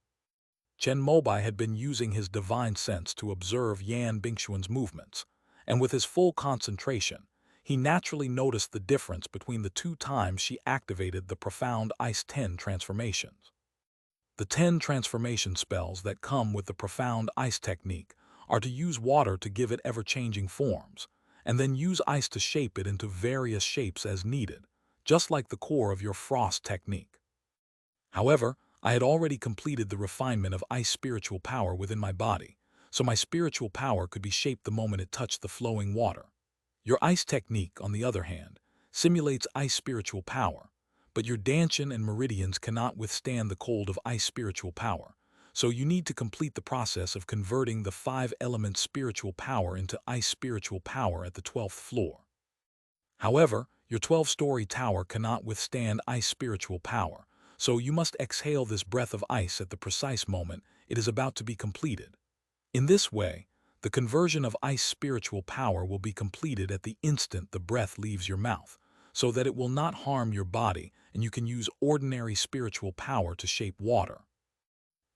Chen Mobai had been using his divine sense to observe Yan Bingxuan's movements, and with his full concentration, he naturally noticed the difference between the 2 times she activated the profound Ice 10 transformations. The 10 transformation spells that come with the profound ice technique are to use water to give it ever-changing forms, and then use ice to shape it into various shapes as needed, just like the core of your frost technique. However, I had already completed the refinement of ice spiritual power within my body, so my spiritual power could be shaped the moment it touched the flowing water. Your ice technique, on the other hand, simulates ice spiritual power, but your Danshan and meridians cannot withstand the cold of ice spiritual power, so you need to complete the process of converting the 5-element spiritual power into ice spiritual power at the 12th floor. However, your 12-story tower cannot withstand ice spiritual power, so you must exhale this breath of ice at the precise moment it is about to be completed. In this way, the conversion of ice spiritual power will be completed at the instant the breath leaves your mouth, so that it will not harm your body and you can use ordinary spiritual power to shape water.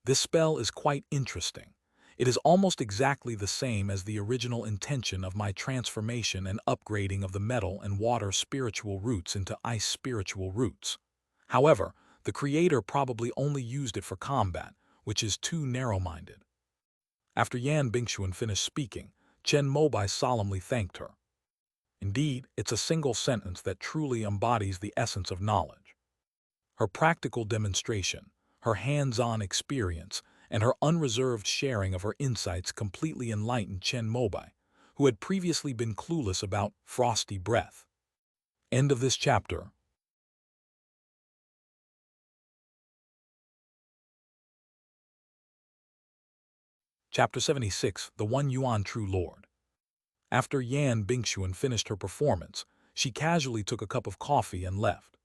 This spell is quite interesting. It is almost exactly the same as the original intention of my transformation and upgrading of the metal and water spiritual roots into ice spiritual roots. However, the creator probably only used it for combat, which is too narrow-minded. After Yan Bingxuan finished speaking, Chen Mobai solemnly thanked her. Indeed, it's a single sentence that truly embodies the essence of knowledge. Her practical demonstration, her hands-on experience, and her unreserved sharing of her insights completely enlightened Chen Mobai, who had previously been clueless about frosty breath. End of this chapter. Chapter 76, The One Yuan True Lord. After Yan Bingxuan finished her performance, she casually took a cup of coffee and left.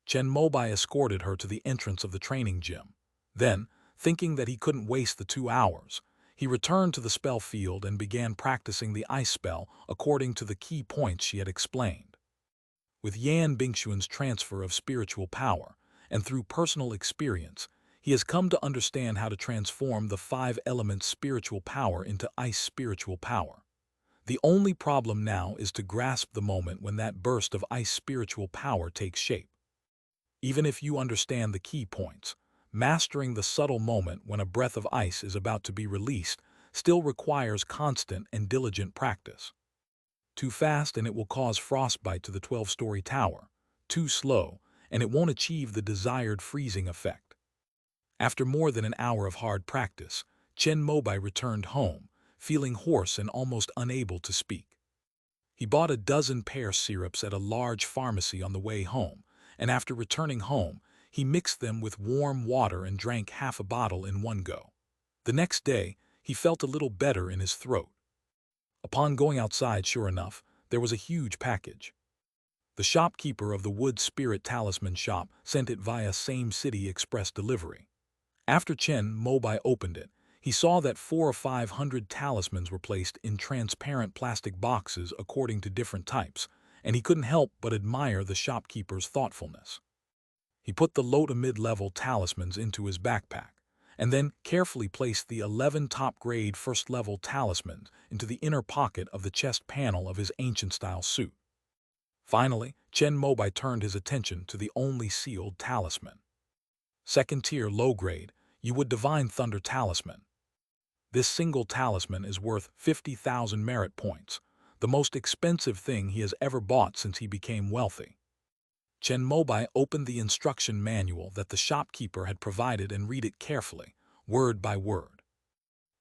Chen Mobai escorted her to the entrance of the training gym. Then, thinking that he couldn't waste the 2 hours, he returned to the spell field and began practicing the ice spell according to the key points she had explained. With Yan Bingxuan's transfer of spiritual power, and through personal experience, he has come to understand how to transform the 5-element spiritual power into ice spiritual power. The only problem now is to grasp the moment when that burst of ice spiritual power takes shape. Even if you understand the key points, mastering the subtle moment when a breath of ice is about to be released still requires constant and diligent practice. Too fast and it will cause frostbite to the 12-story tower. Too slow, and it won't achieve the desired freezing effect. After more than an hour of hard practice, Chen Mobai returned home, feeling hoarse and almost unable to speak. He bought a dozen pear syrups at a large pharmacy on the way home, and after returning home, he mixed them with warm water and drank half a bottle in one go. The next day, he felt a little better in his throat. Upon going outside, sure enough, there was a huge package. The shopkeeper of the Wood Spirit Talisman shop sent it via same city express delivery. After Chen Mobai opened it, he saw that 400 or 500 talismans were placed in transparent plastic boxes according to different types, and he couldn't help but admire the shopkeeper's thoughtfulness. He put the low to mid-level talismans into his backpack, and then carefully placed the 11 top-grade first-level talismans into the inner pocket of the chest panel of his ancient-style suit. Finally, Chen Mobai turned his attention to the only sealed talisman. Second-tier low-grade, you would Divine Thunder Talisman. This single talisman is worth 50,000 merit points, the most expensive thing he has ever bought since he became wealthy. Chen Mobai opened the instruction manual that the shopkeeper had provided and read it carefully, word by word.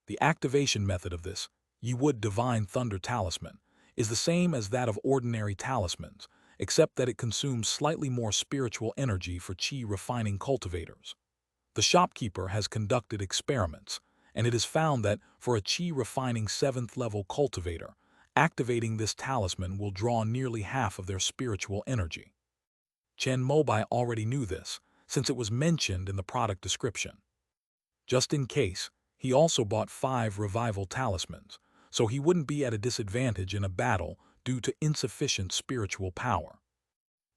The activation method of this, Yi Wood Divine Thunder Talisman, is the same as that of ordinary talismans, except that it consumes slightly more spiritual energy for qi refining cultivators. The shopkeeper has conducted experiments, and it is found that for a qi refining 7th level cultivator, activating this talisman will draw nearly half of their spiritual energy. Chen Mobai already knew this, since it was mentioned in the product description. Just in case, he also bought 5 revival talismans, so he wouldn't be at a disadvantage in a battle due to insufficient spiritual power.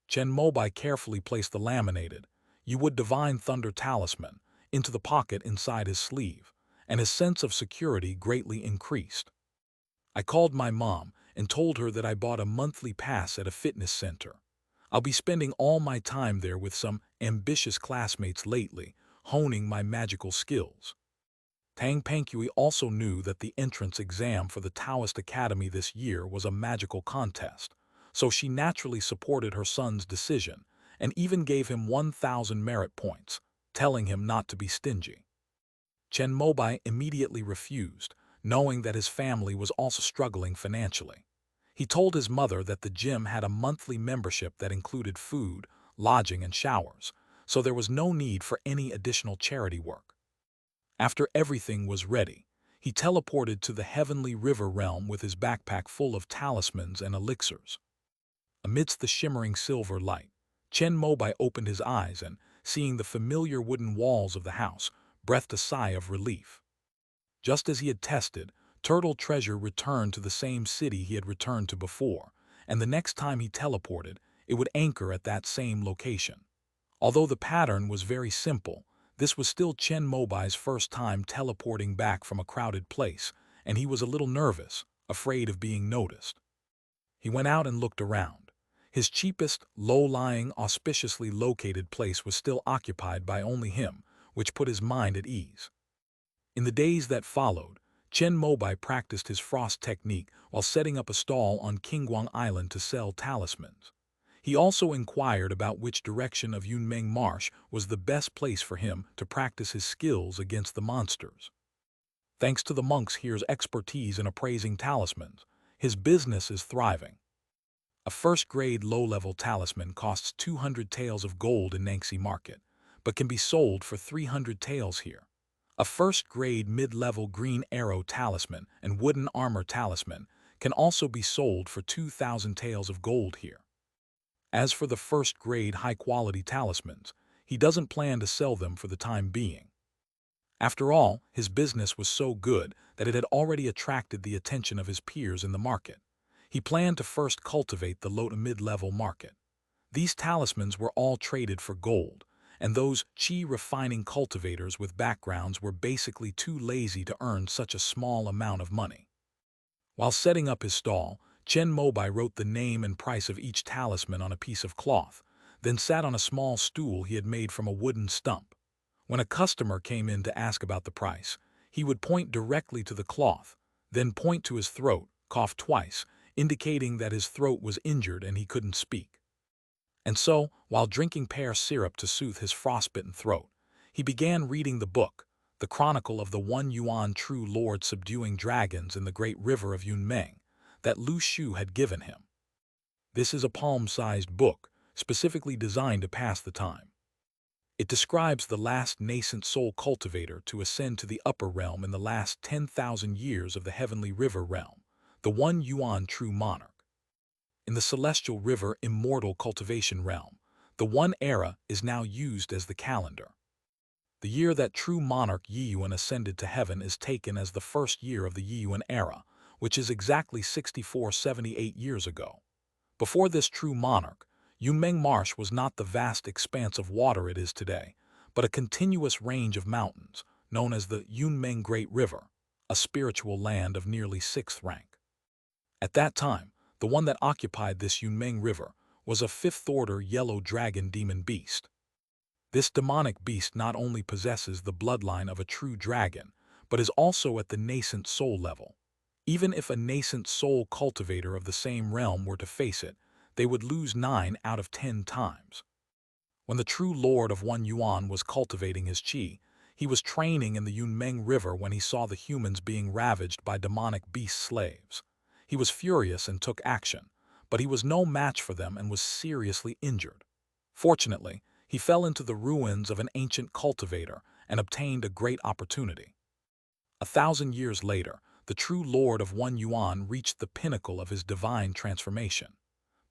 Chen Mobai carefully placed the laminated, "You would divine thunder talisman" into the pocket inside his sleeve, and his sense of security greatly increased. I called my mom and told her that I bought a monthly pass at a fitness center. I'll be spending all my time there with some ambitious classmates lately, honing my magical skills. Tang Pankui also knew that the entrance exam for the Taoist Academy this year was a magical contest, so she naturally supported her son's decision and even gave him 1,000 merit points, telling him not to be stingy. Chen Mobai immediately refused, knowing that his family was also struggling financially. He told his mother that the gym had a monthly membership that included food, lodging, and showers, so there was no need for any additional charity work. After everything was ready, he teleported to the heavenly river realm with his backpack full of talismans and elixirs. Amidst the shimmering silver light, Chen Mobai opened his eyes and, seeing the familiar wooden walls of the house, breathed a sigh of relief. Just as he had tested, Turtle Treasure returned to the same city he had returned to before, and the next time he teleported, it would anchor at that same location. Although the pattern was very simple, this was still Chen Mobai's first time teleporting back from a crowded place, and he was a little nervous, afraid of being noticed. He went out and looked around. His cheapest, low-lying, auspiciously located place was still occupied by only him, which put his mind at ease. In the days that followed, Chen Mobai practiced his frost technique while setting up a stall on Qingguang Island to sell talismans. He also inquired about which direction of Yunmeng Marsh was the best place for him to practice his skills against the monsters. Thanks to the monks here's expertise in appraising talismans, his business is thriving. A first-grade low-level talisman costs 200 taels of gold in Nangxi Market, but can be sold for 300 taels here. A first-grade mid-level green arrow talisman and wooden armor talisman can also be sold for 2,000 taels of gold here. As for the first-grade high-quality talismans, he doesn't plan to sell them for the time being. After all, his business was so good that it had already attracted the attention of his peers in the market. He planned to first cultivate the low to mid-level market. These talismans were all traded for gold, and those chi refining cultivators with backgrounds were basically too lazy to earn such a small amount of money. While setting up his stall, Chen Mobai wrote the name and price of each talisman on a piece of cloth, then sat on a small stool he had made from a wooden stump. When a customer came in to ask about the price, he would point directly to the cloth, then point to his throat, cough twice, indicating that his throat was injured and he couldn't speak. And so, while drinking pear syrup to soothe his frostbitten throat, he began reading the book, the chronicle of the one Yuan true lord subduing dragons in the great river of Yunmeng, that Lu Shu had given him. This is a palm-sized book, specifically designed to pass the time. It describes the last nascent soul cultivator to ascend to the upper realm in the last 10,000 years of the heavenly river realm, the one Yuan true monarch. In the celestial river immortal cultivation realm, the one era is now used as the calendar. The year that true monarch Yiyuan ascended to heaven is taken as the first year of the Yiyuan era, which is exactly 6478 years ago. Before this true monarch, Yunmeng Marsh was not the vast expanse of water it is today, but a continuous range of mountains, known as the Yunmeng Great River, a spiritual land of nearly 6th rank. At that time, the one that occupied this Yunmeng River was a 5th-order yellow dragon demon beast. This demonic beast not only possesses the bloodline of a true dragon, but is also at the nascent soul level. Even if a nascent soul cultivator of the same realm were to face it, they would lose 9 out of 10 times. When the true lord of one Yuan was cultivating his qi, he was training in the Yunmeng River when he saw the humans being ravaged by demonic beast slaves. He was furious and took action, but he was no match for them and was seriously injured. Fortunately, he fell into the ruins of an ancient cultivator and obtained a great opportunity. 1,000 years later, the true lord of one Yuan reached the pinnacle of his divine transformation.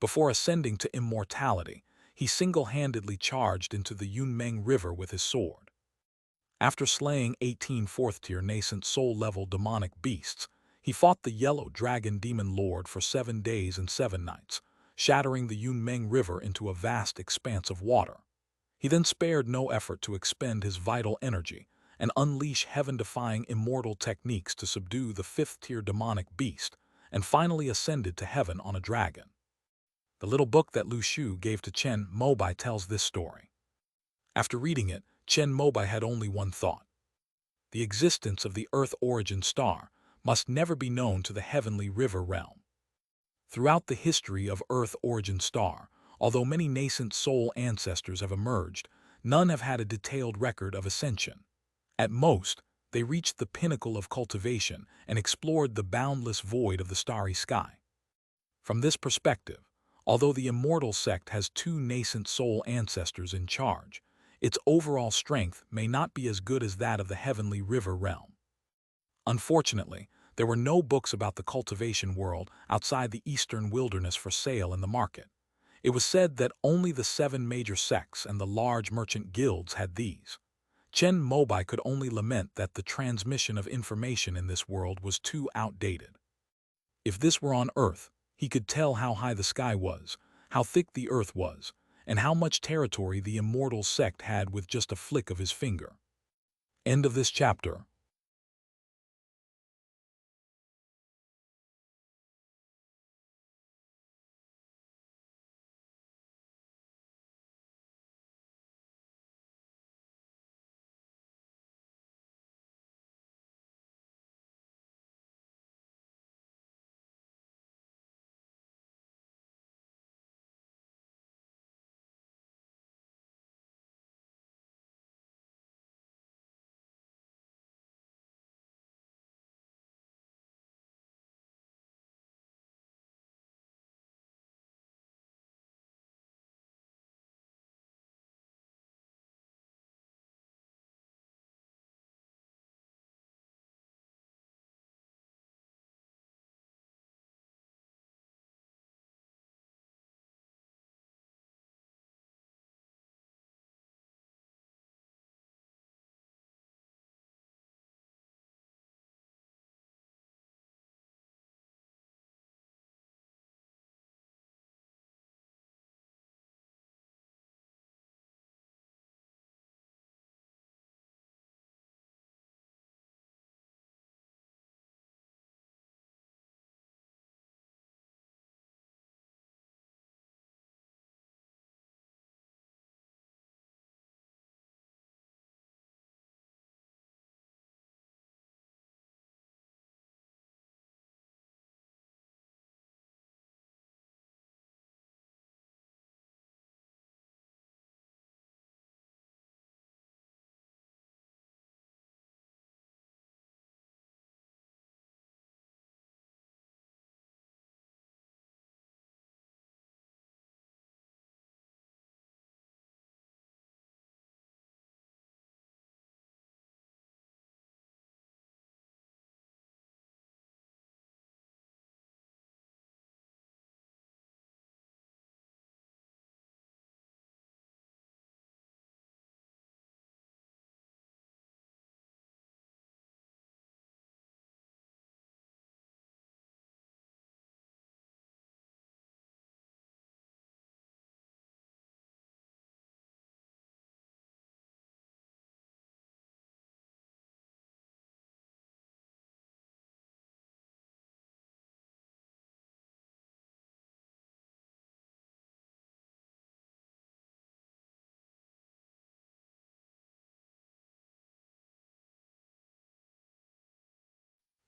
Before ascending to immortality, he single-handedly charged into the Yunmeng River with his sword. After slaying 18 4th-tier nascent soul-level demonic beasts, he fought the yellow dragon demon lord for 7 days and 7 nights, shattering the Yunmeng River into a vast expanse of water. He then spared no effort to expend his vital energy and unleash heaven-defying immortal techniques to subdue the fifth-tier demonic beast, and finally ascended to heaven on a dragon. The little book that Lu Shu gave to Chen Mobai tells this story. After reading it, Chen Mobai had only one thought. The existence of the Earth origin star must never be known to the heavenly river realm. Throughout the history of Earth origin star, although many nascent soul ancestors have emerged, none have had a detailed record of ascension. At most, they reached the pinnacle of cultivation and explored the boundless void of the starry sky. From this perspective, although the immortal sect has two nascent soul ancestors in charge, its overall strength may not be as good as that of the heavenly river realm. Unfortunately, there were no books about the cultivation world outside the eastern wilderness for sale in the market. It was said that only the 7 major sects and the large merchant guilds had these. Chen Mobai could only lament that the transmission of information in this world was too outdated. If this were on Earth, he could tell how high the sky was, how thick the earth was, and how much territory the immortal sect had with just a flick of his finger. End of this chapter.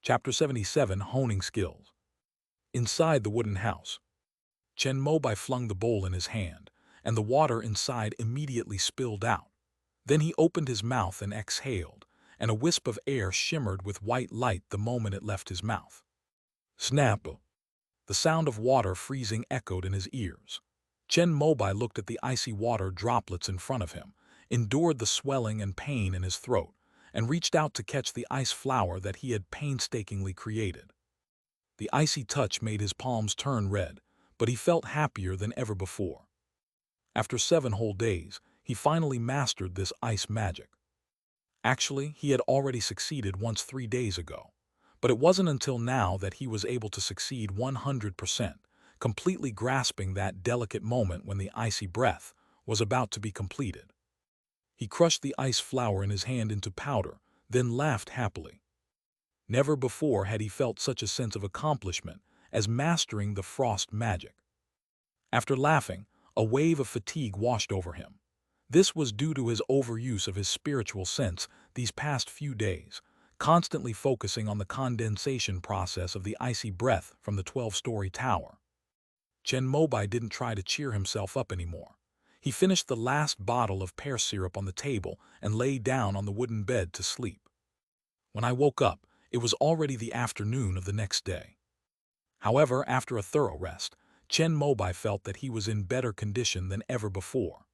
Chapter 77, Honing Skills. Inside the wooden house, Chen Mobai flung the bowl in his hand, and the water inside immediately spilled out. Then he opened his mouth and exhaled, and a wisp of air shimmered with white light the moment it left his mouth. Snap! The sound of water freezing echoed in his ears. Chen Mobai looked at the icy water droplets in front of him, endured the swelling and pain in his throat, and reached out to catch the ice flower that he had painstakingly created. The icy touch made his palms turn red, but he felt happier than ever before. After 7 whole days, he finally mastered this ice magic. Actually, he had already succeeded once 3 days ago, but it wasn't until now that he was able to succeed 100%, completely grasping that delicate moment when the icy breath was about to be completed. He crushed the ice flower in his hand into powder, then laughed happily. Never before had he felt such a sense of accomplishment as mastering the frost magic. After laughing, a wave of fatigue washed over him. This was due to his overuse of his spiritual sense these past few days, constantly focusing on the condensation process of the icy breath from the 12-story tower. Chen Mobai didn't try to cheer himself up anymore. He finished the last bottle of pear syrup on the table and lay down on the wooden bed to sleep. When I woke up, it was already the afternoon of the next day. However, after a thorough rest, Chen Mobai felt that he was in better condition than ever before.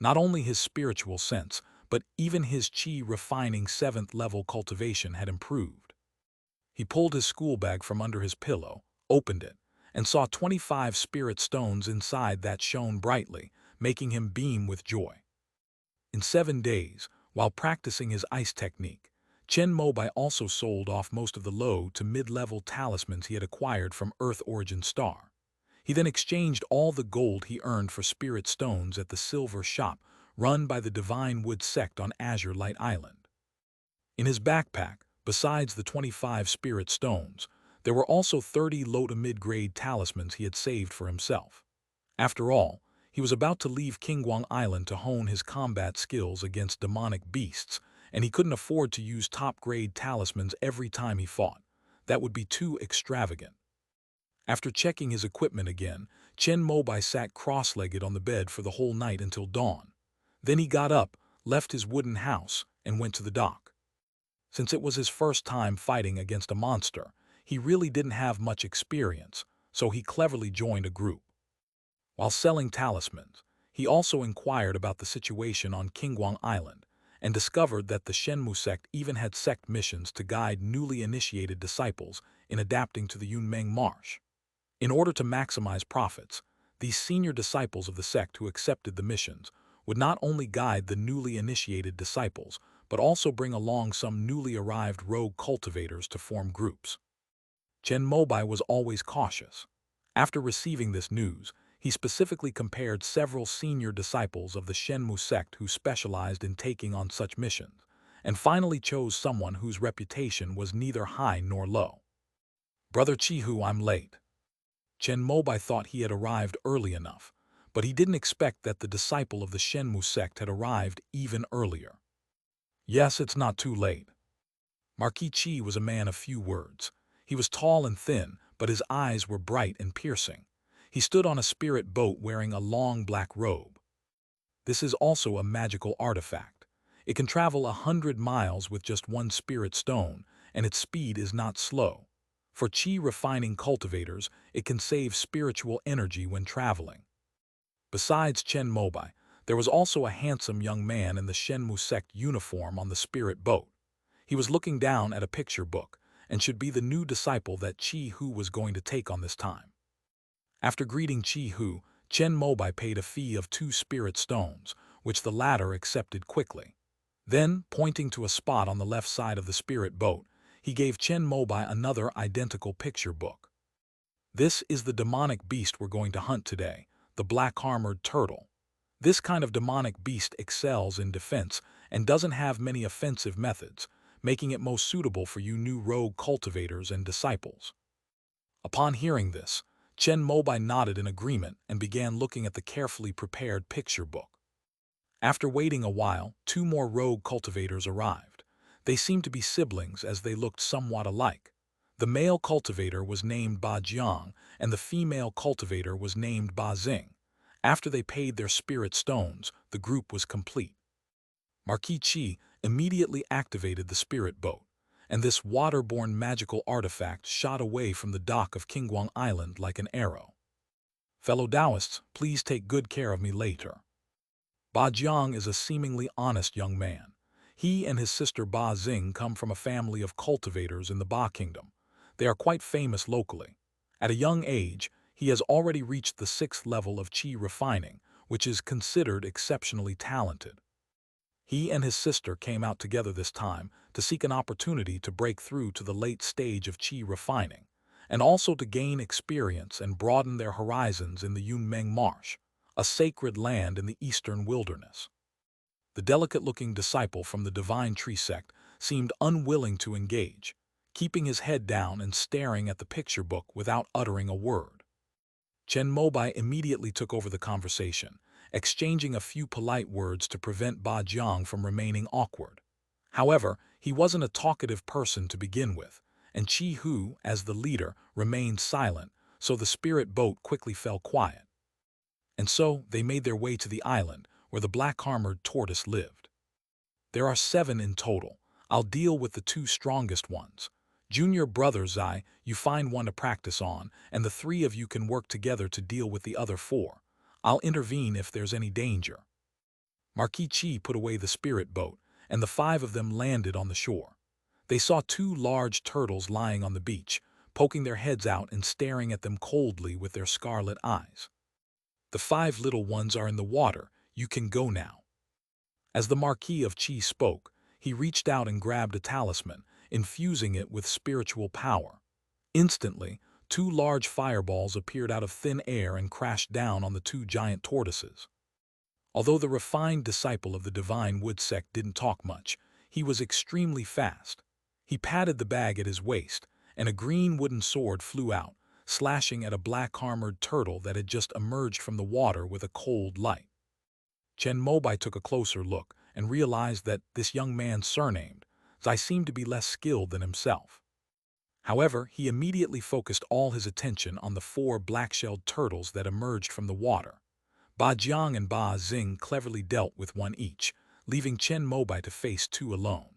Not only his spiritual sense, but even his qi refining 7th level cultivation had improved. He pulled his school bag from under his pillow, opened it, and saw 25 spirit stones inside that shone brightly, making him beam with joy. In 7 days, while practicing his ice technique, Chen Mobai also sold off most of the low to mid-level talismans he had acquired from Earth Origin Star. He then exchanged all the gold he earned for spirit stones at the silver shop run by the Divine Wood sect on Azure Light Island. In his backpack, besides the 25 spirit stones, there were also 30 low to mid-grade talismans he had saved for himself. After all, he was about to leave Qinguang Island to hone his combat skills against demonic beasts, and he couldn't afford to use top-grade talismans every time he fought. That would be too extravagant. After checking his equipment again, Chen Mobai sat cross-legged on the bed for the whole night until dawn. Then he got up, left his wooden house, and went to the dock. Since it was his first time fighting against a monster, he really didn't have much experience, so he cleverly joined a group. While selling talismans, he also inquired about the situation on Qinguang Island and discovered that the Shenmu sect even had sect missions to guide newly initiated disciples in adapting to the Yunmeng Marsh. In order to maximize profits, these senior disciples of the sect who accepted the missions would not only guide the newly initiated disciples, but also bring along some newly arrived rogue cultivators to form groups. Chen Mobai was always cautious. After receiving this news, he specifically compared several senior disciples of the Shenmu sect who specialized in taking on such missions, and finally chose someone whose reputation was neither high nor low. "Brother Chihu, I'm late." Chen Mobai thought he had arrived early enough, but he didn't expect that the disciple of the Shenmu sect had arrived even earlier. "Yes, it's not too late." Marquis Chi was a man of few words. He was tall and thin, but his eyes were bright and piercing. He stood on a spirit boat wearing a long black robe. This is also a magical artifact. It can travel 100 miles with just one spirit stone, and its speed is not slow. For qi-refining cultivators, it can save spiritual energy when traveling. Besides Chen Mobai, there was also a handsome young man in the Shenmu sect uniform on the spirit boat. He was looking down at a picture book, and should be the new disciple that Chi Hu was going to take on this time. After greeting Chi Hu, Chen Mobai paid a fee of 2 spirit stones, which the latter accepted quickly. Then, pointing to a spot on the left side of the spirit boat, he gave Chen Mobai another identical picture book. "This is the demonic beast we're going to hunt today, the black-armored turtle. This kind of demonic beast excels in defense and doesn't have many offensive methods, making it most suitable for you new rogue cultivators and disciples." Upon hearing this, Chen Mobai nodded in agreement and began looking at the carefully prepared picture book. After waiting a while, 2 more rogue cultivators arrived. They seemed to be siblings as they looked somewhat alike. The male cultivator was named Ba Jiang, and the female cultivator was named Ba Xing. After they paid their spirit stones, the group was complete. Marquis Chi immediately activated the spirit boat, and this waterborne magical artifact shot away from the dock of Qinguang Island like an arrow. "Fellow Taoists, please take good care of me later." Ba Jiang is a seemingly honest young man. He and his sister Ba Xing come from a family of cultivators in the Ba Kingdom. They are quite famous locally. At a young age, he has already reached the 6th level of qi refining, which is considered exceptionally talented. He and his sister came out together this time to seek an opportunity to break through to the late stage of qi refining, and also to gain experience and broaden their horizons in the Yunmeng Marsh, a sacred land in the eastern wilderness. The delicate-looking disciple from the Divine Tree sect seemed unwilling to engage, keeping his head down and staring at the picture book without uttering a word. Chen Mobai immediately took over the conversation, exchanging a few polite words to prevent Ba Jiang from remaining awkward. However, he wasn't a talkative person to begin with, and Chi Hu, as the leader, remained silent, so the spirit boat quickly fell quiet. And so they made their way to the island where the black-armored tortoise lived. There are 7 in total. I'll deal with the 2 strongest ones. Junior brother Zai, you find one to practice on, and the 3 of you can work together to deal with the other 4. I'll intervene if there's any danger. Marquis Chi put away the spirit boat, and the 5 of them landed on the shore. They saw 2 large turtles lying on the beach, poking their heads out and staring at them coldly with their scarlet eyes. The 5 little ones are in the water. You can go now. As the Marquis of Qi spoke, he reached out and grabbed a talisman, infusing it with spiritual power. Instantly, 2 large fireballs appeared out of thin air and crashed down on the 2 giant tortoises. Although the refined disciple of the Divine Wood sect didn't talk much, he was extremely fast. He patted the bag at his waist, and a green wooden sword flew out, slashing at a black-armored turtle that had just emerged from the water with a cold light. Chen Mobai took a closer look and realized that this young man surnamed Zai seemed to be less skilled than himself. However, he immediately focused all his attention on the 4 black-shelled turtles that emerged from the water. Ba Jiang and Ba Xing cleverly dealt with one each, leaving Chen Mobai to face 2 alone.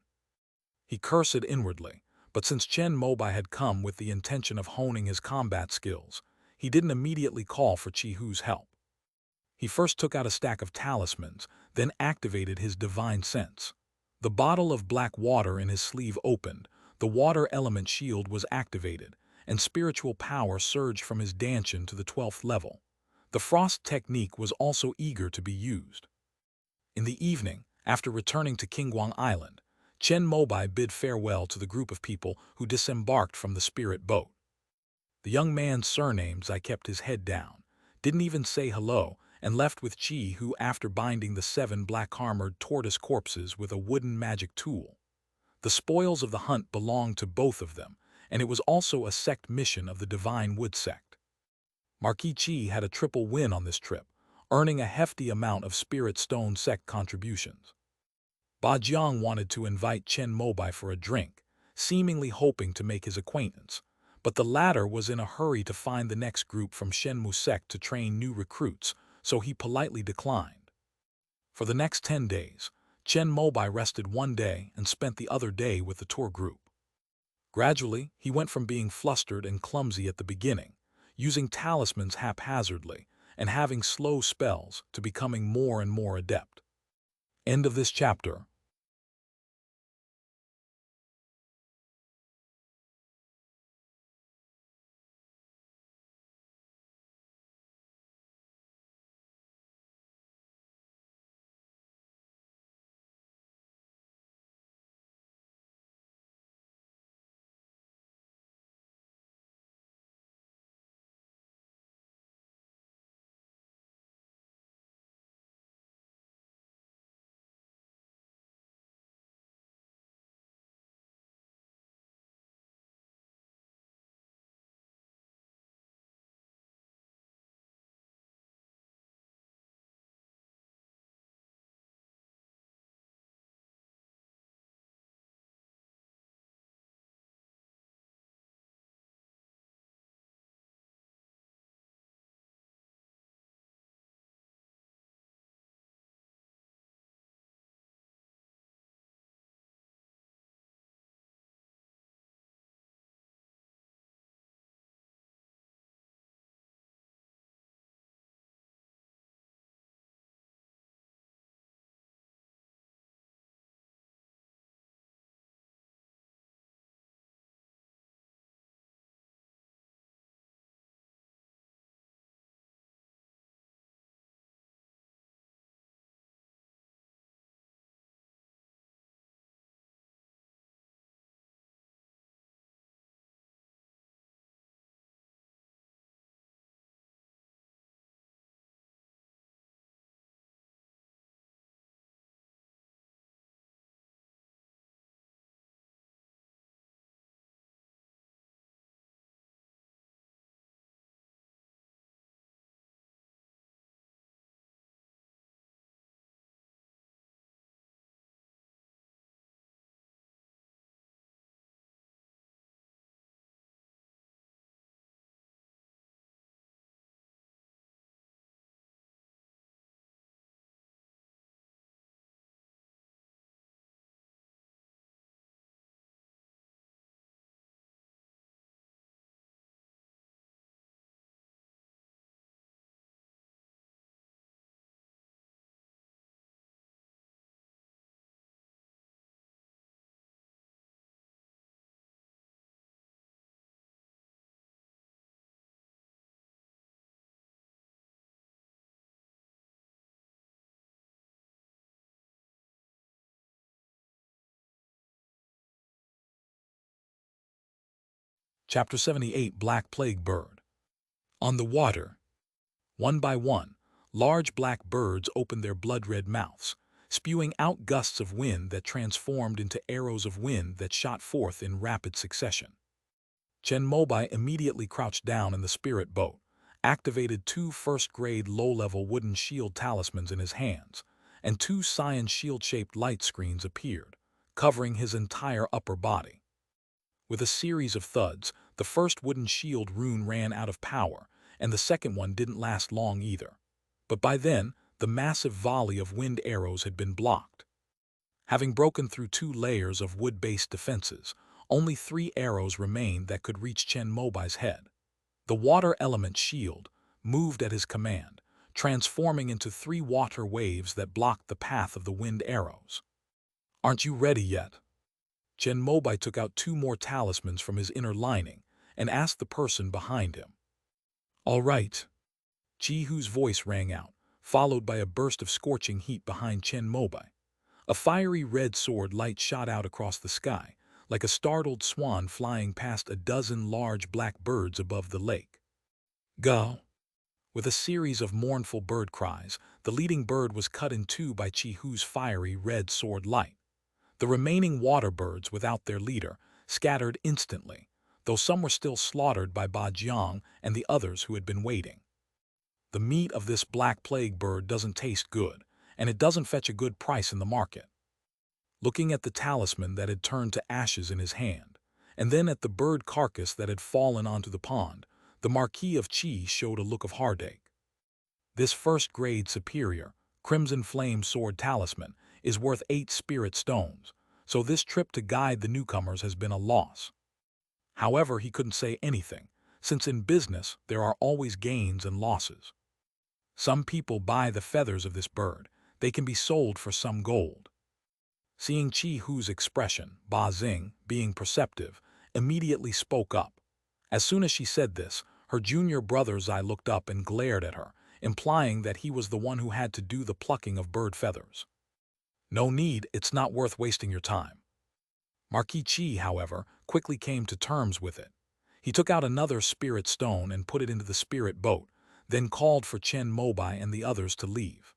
He cursed inwardly, but since Chen Mobai had come with the intention of honing his combat skills, he didn't immediately call for Chi Hu's help. He first took out a stack of talismans, then activated his divine sense. The bottle of black water in his sleeve opened, the water element shield was activated, and spiritual power surged from his dantian to the 12th level. The frost technique was also eager to be used. In the evening, after returning to Qingguang Island, Chen Mobai bid farewell to the group of people who disembarked from the spirit boat. The young man's surnames I kept his head down, didn't even say hello, and left with Chi Hu after binding the 7 black-armored tortoise corpses with a wooden magic tool. The spoils of the hunt belonged to both of them, and it was also a sect mission of the Divine Wood sect. Marquis Chi had a triple win on this trip, earning a hefty amount of Spirit Stone sect contributions. Ba Jiang wanted to invite Chen Mobai for a drink, seemingly hoping to make his acquaintance, but the latter was in a hurry to find the next group from Shenmu sect to train new recruits, so he politely declined. For the next 10 days, Chen Mobai rested one day and spent the other day with the tour group. Gradually, he went from being flustered and clumsy at the beginning, using talismans haphazardly, and having slow spells, to becoming more and more adept. End of this chapter. Chapter 78 Black Plague Bird. On the water. One by one, large black birds opened their blood-red mouths, spewing out gusts of wind that transformed into arrows of wind that shot forth in rapid succession. Chen Mobai immediately crouched down in the spirit boat, activated 2 first-grade low-level wooden shield talismans in his hands, and 2 cyan shield-shaped light screens appeared, covering his entire upper body. With a series of thuds, the first wooden shield rune ran out of power, and the second one didn't last long either. But by then, the massive volley of wind arrows had been blocked. Having broken through 2 layers of wood-based defenses, only 3 arrows remained that could reach Chen Mobai's head. The water element shield moved at his command, transforming into 3 water waves that blocked the path of the wind arrows. "Aren't you ready yet?" Chen Mobai took out 2 more talismans from his inner lining and asked the person behind him. "All right." Chi Hu's voice rang out, followed by a burst of scorching heat behind Chen Mobai. A fiery red sword light shot out across the sky, like a startled swan flying past a dozen large black birds above the lake. "Go!" With a series of mournful bird cries, the leading bird was cut in 2 by Chi Hu's fiery red sword light. The remaining water birds, without their leader, scattered instantly, though some were still slaughtered by Ba Jiang and the others who had been waiting. The meat of this black plague bird doesn't taste good, and it doesn't fetch a good price in the market. Looking at the talisman that had turned to ashes in his hand, and then at the bird carcass that had fallen onto the pond, the Marquis of Qi showed a look of heartache. This first-grade superior, crimson flame sword talisman is worth 8 spirit stones, so this trip to guide the newcomers has been a loss. However, he couldn't say anything, since in business there are always gains and losses. Some people buy the feathers of this bird. They can be sold for some gold. Seeing Chi Hu's expression, Ba Xing, being perceptive, immediately spoke up. As soon as she said this, her junior brother Zai looked up and glared at her, implying that he was the one who had to do the plucking of bird feathers. "No need, it's not worth wasting your time." Marquis Chi, however, quickly came to terms with it. He took out another spirit stone and put it into the spirit boat, then called for Chen Mobai and the others to leave.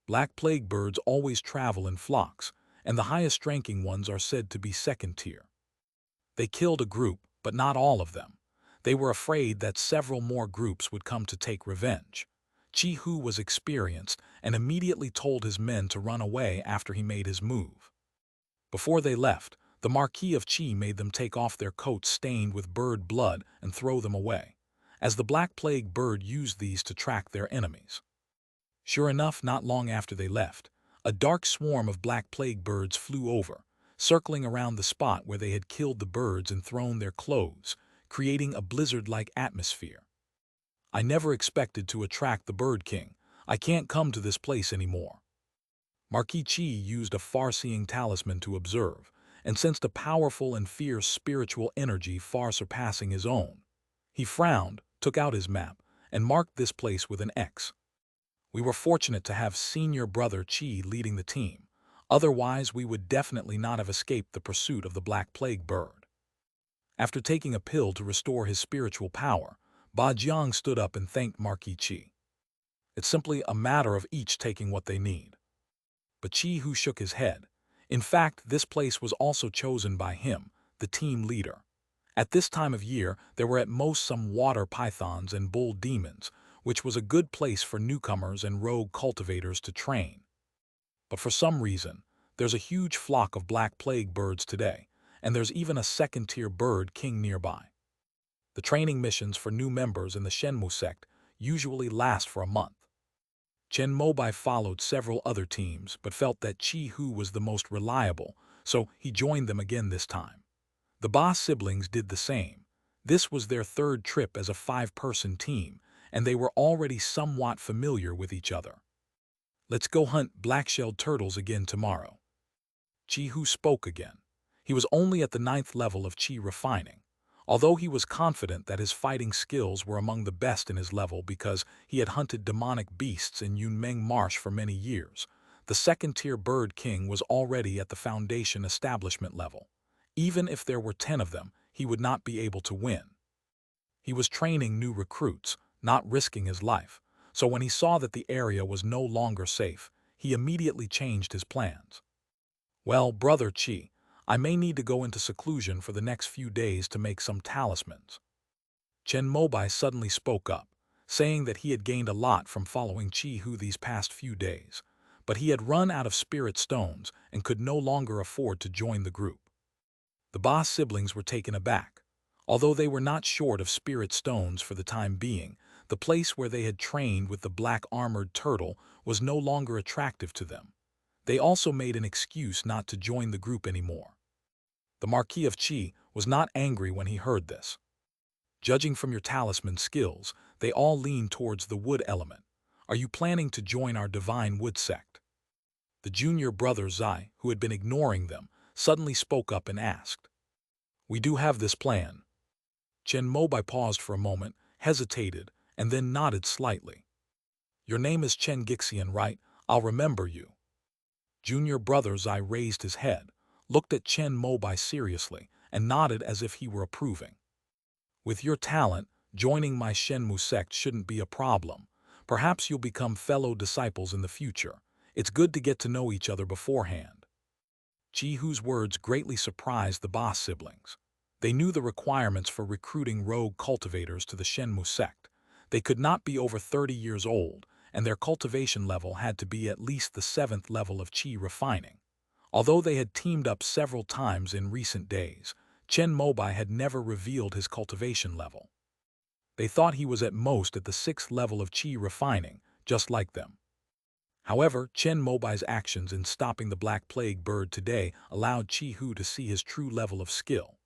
Black plague birds always travel in flocks, and the highest-ranking ones are said to be second tier. They killed a group, but not all of them. They were afraid that several more groups would come to take revenge. Chi Hu was experienced and immediately told his men to run away after he made his move. Before they left, the Marquis of Qi made them take off their coats stained with bird blood and throw them away, as the Black Plague bird used these to track their enemies. Sure enough, not long after they left, a dark swarm of Black Plague birds flew over, circling around the spot where they had killed the birds and thrown their clothes, creating a blizzard-like atmosphere. "I never expected to attract the Bird King. I can't come to this place anymore." Marquis Chi used a far-seeing talisman to observe, and sensed a powerful and fierce spiritual energy far surpassing his own. He frowned, took out his map, and marked this place with an X. "We were fortunate to have senior brother Chi leading the team. Otherwise, we would definitely not have escaped the pursuit of the Black Plague bird." After taking a pill to restore his spiritual power, Ba Jiang stood up and thanked Marquis Chi. "It's simply a matter of each taking what they need." But Chi Hu shook his head. In fact, this place was also chosen by him, the team leader. At this time of year, there were at most some water pythons and bull demons, which was a good place for newcomers and rogue cultivators to train. But for some reason, there's a huge flock of Black Plague birds today, and there's even a second-tier bird king nearby. The training missions for new members in the Shenmu sect usually last for a month. Chen Mobai followed several other teams but felt that Chi Hu was the most reliable, so he joined them again this time. The Ba siblings did the same. This was their 3rd trip as a 5-person team, and they were already somewhat familiar with each other. "Let's go hunt black-shelled turtles again tomorrow." Chi Hu spoke again. He was only at the 9th level of Chi refining, although he was confident that his fighting skills were among the best in his level because he had hunted demonic beasts in Yunmeng Marsh for many years. The second-tier bird king was already at the foundation establishment level. Even if there were 10 of them, he would not be able to win. He was training new recruits, not risking his life, so when he saw that the area was no longer safe, he immediately changed his plans. Well, Brother Chi, I may need to go into seclusion for the next few days to make some talismans. Chen Mobai suddenly spoke up, saying that he had gained a lot from following Chi Hu these past few days, but he had run out of spirit stones and could no longer afford to join the group. The Ba siblings were taken aback. Although they were not short of spirit stones for the time being, the place where they had trained with the black armored turtle was no longer attractive to them. They also made an excuse not to join the group anymore. The Marquis of Qi was not angry when he heard this. Judging from your talisman skills, they all lean towards the wood element. Are you planning to join our divine wood sect? The junior brother Zai, who had been ignoring them, suddenly spoke up and asked. We do have this plan. Chen Mobai paused for a moment, hesitated, and then nodded slightly. Your name is Chen Gixian, right? I'll remember you. Junior brother Zai raised his head, looked at Chen Mobai seriously, and nodded as if he were approving. With your talent, joining my Shenmu sect shouldn't be a problem. Perhaps you'll become fellow disciples in the future. It's good to get to know each other beforehand. Chi Hu's words greatly surprised the Ba siblings. They knew the requirements for recruiting rogue cultivators to the Shenmu sect. They could not be over 30 years old, and their cultivation level had to be at least the 7th level of Qi refining. Although they had teamed up several times in recent days, Chen Mobai had never revealed his cultivation level. They thought he was at most at the 6th level of Qi refining, just like them. However, Chen Mobai's actions in stopping the Black Plague bird today allowed Qi Hu to see his true level of skill.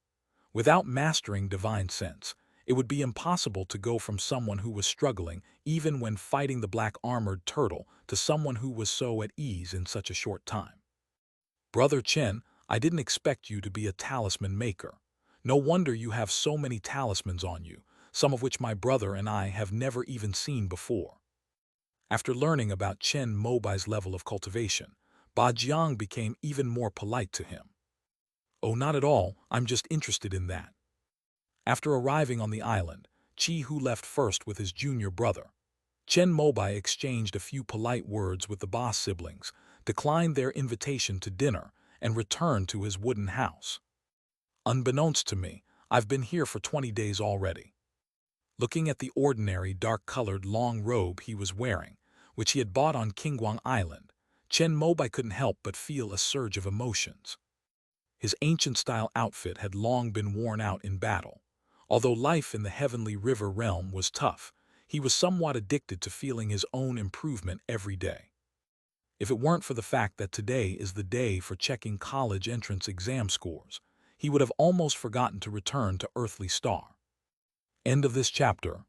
Without mastering divine sense, it would be impossible to go from someone who was struggling, even when fighting the black armored turtle, to someone who was so at ease in such a short time. Brother Chen, I didn't expect you to be a talisman maker. No wonder you have so many talismans on you, some of which my brother and I have never even seen before. After learning about Chen Mobai's level of cultivation, Ba Jiang became even more polite to him. Oh, not at all, I'm just interested in that. After arriving on the island, Chi Hu left first with his junior brother. Chen Mobai exchanged a few polite words with the Ba siblings, declined their invitation to dinner, and returned to his wooden house. Unbeknownst to me, I've been here for 20 days already. Looking at the ordinary dark-colored long robe he was wearing, which he had bought on Qingguang Island, Chen Mobai couldn't help but feel a surge of emotions. His ancient-style outfit had long been worn out in battle. Although life in the heavenly river realm was tough, he was somewhat addicted to feeling his own improvement every day. If it weren't for the fact that today is the day for checking college entrance exam scores, he would have almost forgotten to return to Earthly Star. End of this chapter.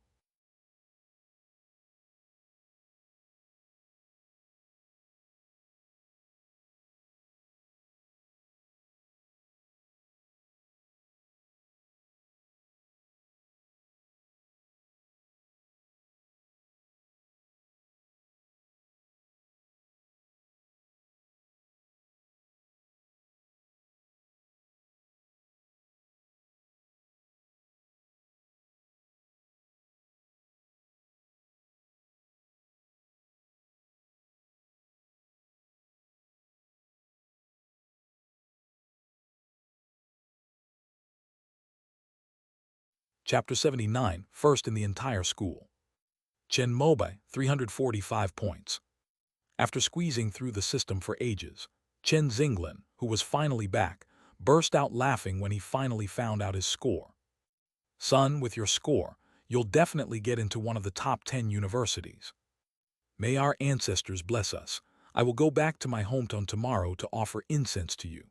Chapter 79, first in the entire school. Chen Mobai, 345 points. After squeezing through the system for ages, Chen Xinglin, who was finally back, burst out laughing when he finally found out his score. Son, with your score, you'll definitely get into one of the top 10 universities. May our ancestors bless us. I will go back to my hometown tomorrow to offer incense to you.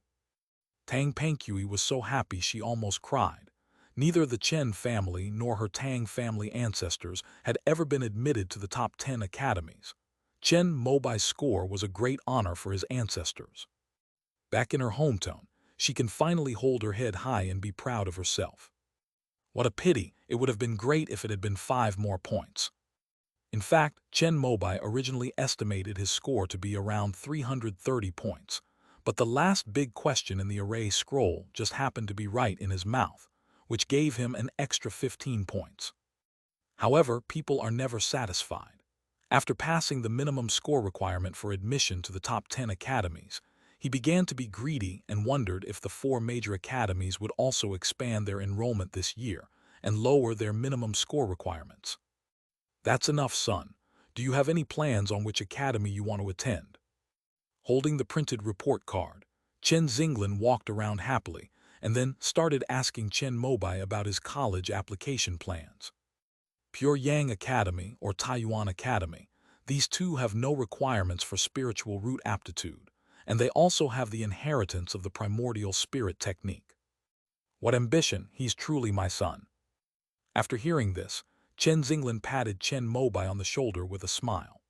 Tang Pankui was so happy she almost cried. Neither the Chen family nor her Tang family ancestors had ever been admitted to the top 10 academies. Chen Mobai's score was a great honor for his ancestors. Back in her hometown, she can finally hold her head high and be proud of herself. What a pity, it would have been great if it had been 5 more points. In fact, Chen Mobai originally estimated his score to be around 330 points, but the last big question in the array scroll just happened to be right in his mouth. which gave him an extra 15 points. However, people are never satisfied. After passing the minimum score requirement for admission to the top 10 academies, he began to be greedy and wondered if the 4 major academies would also expand their enrollment this year and lower their minimum score requirements. That's enough, son. Do you have any plans on which academy you want to attend? Holding the printed report card, Chen Xinglin walked around happily and then started asking Chen Mobai about his college application plans. Pyongyang Academy or Taiyuan Academy, these two have no requirements for spiritual root aptitude, and they also have the inheritance of the primordial spirit technique. What ambition, he's truly my son. After hearing this, Chen Xinglin patted Chen Mobai on the shoulder with a smile.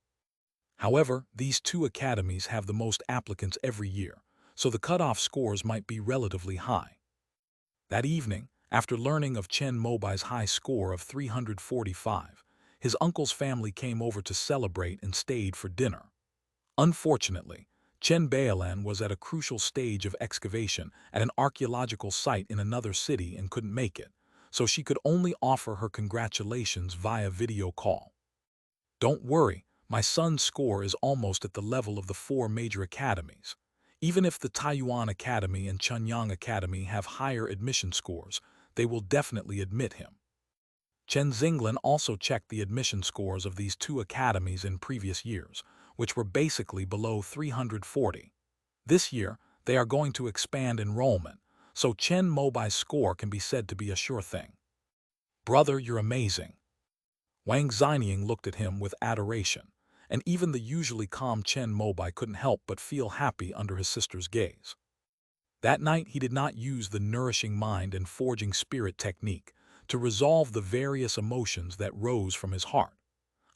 However, these 2 academies have the most applicants every year, so the cutoff scores might be relatively high. That evening, after learning of Chen Mobai's high score of 345, his uncle's family came over to celebrate and stayed for dinner. Unfortunately, Chen Bailan was at a crucial stage of excavation at an archaeological site in another city and couldn't make it, so she could only offer her congratulations via video call. Don't worry, my son's score is almost at the level of the 4 major academies. Even if the Taiyuan Academy and Chunyang Academy have higher admission scores, they will definitely admit him. Chen Xinglin also checked the admission scores of these 2 academies in previous years, which were basically below 340. This year, they are going to expand enrollment, so Chen Mobai's score can be said to be a sure thing. Brother, you're amazing. Wang Xinying looked at him with adoration, and even the usually calm Chen Mobai couldn't help but feel happy under his sister's gaze. That night he did not use the nourishing mind and forging spirit technique to resolve the various emotions that rose from his heart.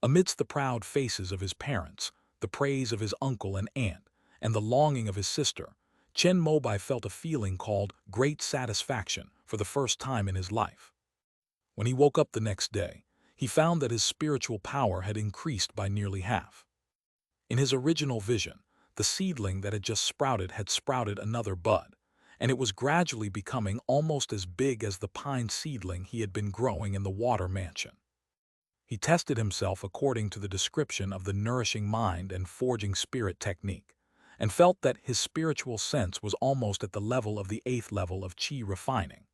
Amidst the proud faces of his parents, the praise of his uncle and aunt, and the longing of his sister, Chen Mobai felt a feeling called great satisfaction for the first time in his life. When he woke up the next day, he found that his spiritual power had increased by nearly half. In his original vision, the seedling that had just sprouted had sprouted another bud, and it was gradually becoming almost as big as the pine seedling he had been growing in the water mansion. He tested himself according to the description of the nourishing mind and forging spirit technique, and felt that his spiritual sense was almost at the level of the 8th level of qi refining.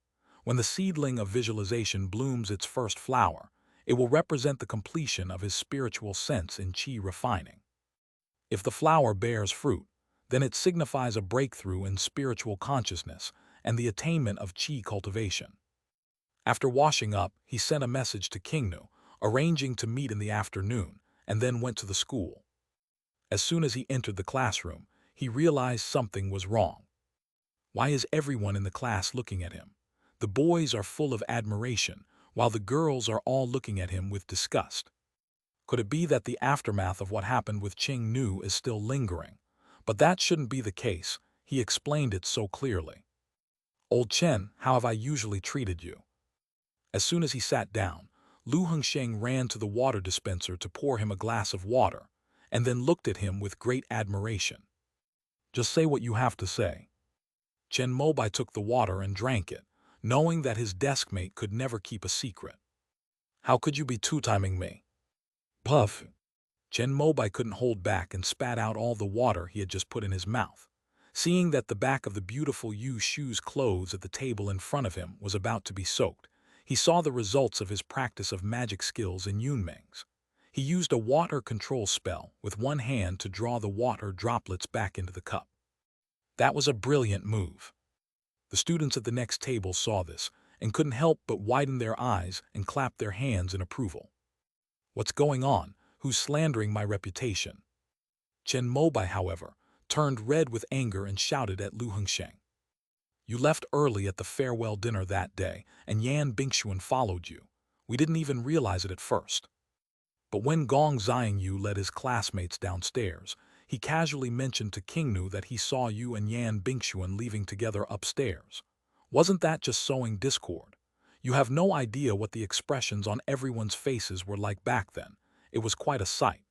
When the seedling of visualization blooms its first flower, it will represent the completion of his spiritual sense in qi refining. If the flower bears fruit, then it signifies a breakthrough in spiritual consciousness and the attainment of qi cultivation. After washing up, he sent a message to Kingnu, arranging to meet in the afternoon, and then went to the school. As soon as he entered the classroom, he realized something was wrong. Why is everyone in the class looking at him? The boys are full of admiration, while the girls are all looking at him with disgust. Could it be that the aftermath of what happened with Qing Nu is still lingering? But that shouldn't be the case. He explained it so clearly. Old Chen, how have I usually treated you? As soon as he sat down, Lu Hengsheng ran to the water dispenser to pour him a glass of water, and then looked at him with great admiration. Just say what you have to say. Chen Mobai took the water and drank it, knowing that his deskmate could never keep a secret. How could you be two-timing me? Puff. Chen Mobai couldn't hold back and spat out all the water he had just put in his mouth. Seeing that the back of the beautiful Yu Shu's clothes at the table in front of him was about to be soaked, he saw the results of his practice of magic skills in Yunmeng's. He used a water control spell with one hand to draw the water droplets back into the cup. That was a brilliant move. The students at the next table saw this and couldn't help but widen their eyes and clap their hands in approval. What's going on? Who's slandering my reputation? Chen Mobai, however, turned red with anger and shouted at Lu Hengsheng. You left early at the farewell dinner that day, and Yan Bingxuan followed you. We didn't even realize it at first. But when Gong Xiangyu led his classmates downstairs, he casually mentioned to Kingnu that he saw you and Yan Bingxuan leaving together upstairs. Wasn't that just sowing discord? You have no idea what the expressions on everyone's faces were like back then. It was quite a sight.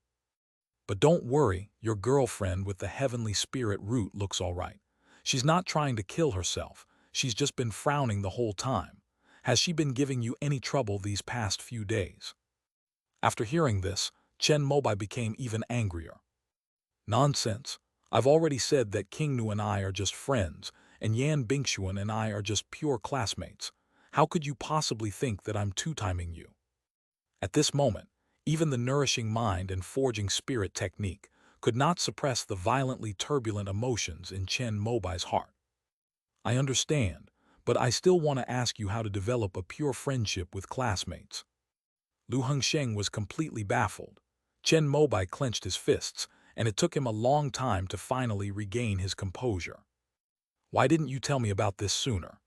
But don't worry, your girlfriend with the heavenly spirit root looks all right. She's not trying to kill herself. She's just been frowning the whole time. Has she been giving you any trouble these past few days? After hearing this, Chen Mobai became even angrier. Nonsense. I've already said that King Nu and I are just friends, and Yan Bingshuan and I are just pure classmates. How could you possibly think that I'm two-timing you? At this moment, even the nourishing mind and forging spirit technique could not suppress the violently turbulent emotions in Chen Mobai's heart. I understand, but I still want to ask you how to develop a pure friendship with classmates. Lu Hengsheng was completely baffled. Chen Mobai clenched his fists, and it took him a long time to finally regain his composure. Why didn't you tell me about this sooner?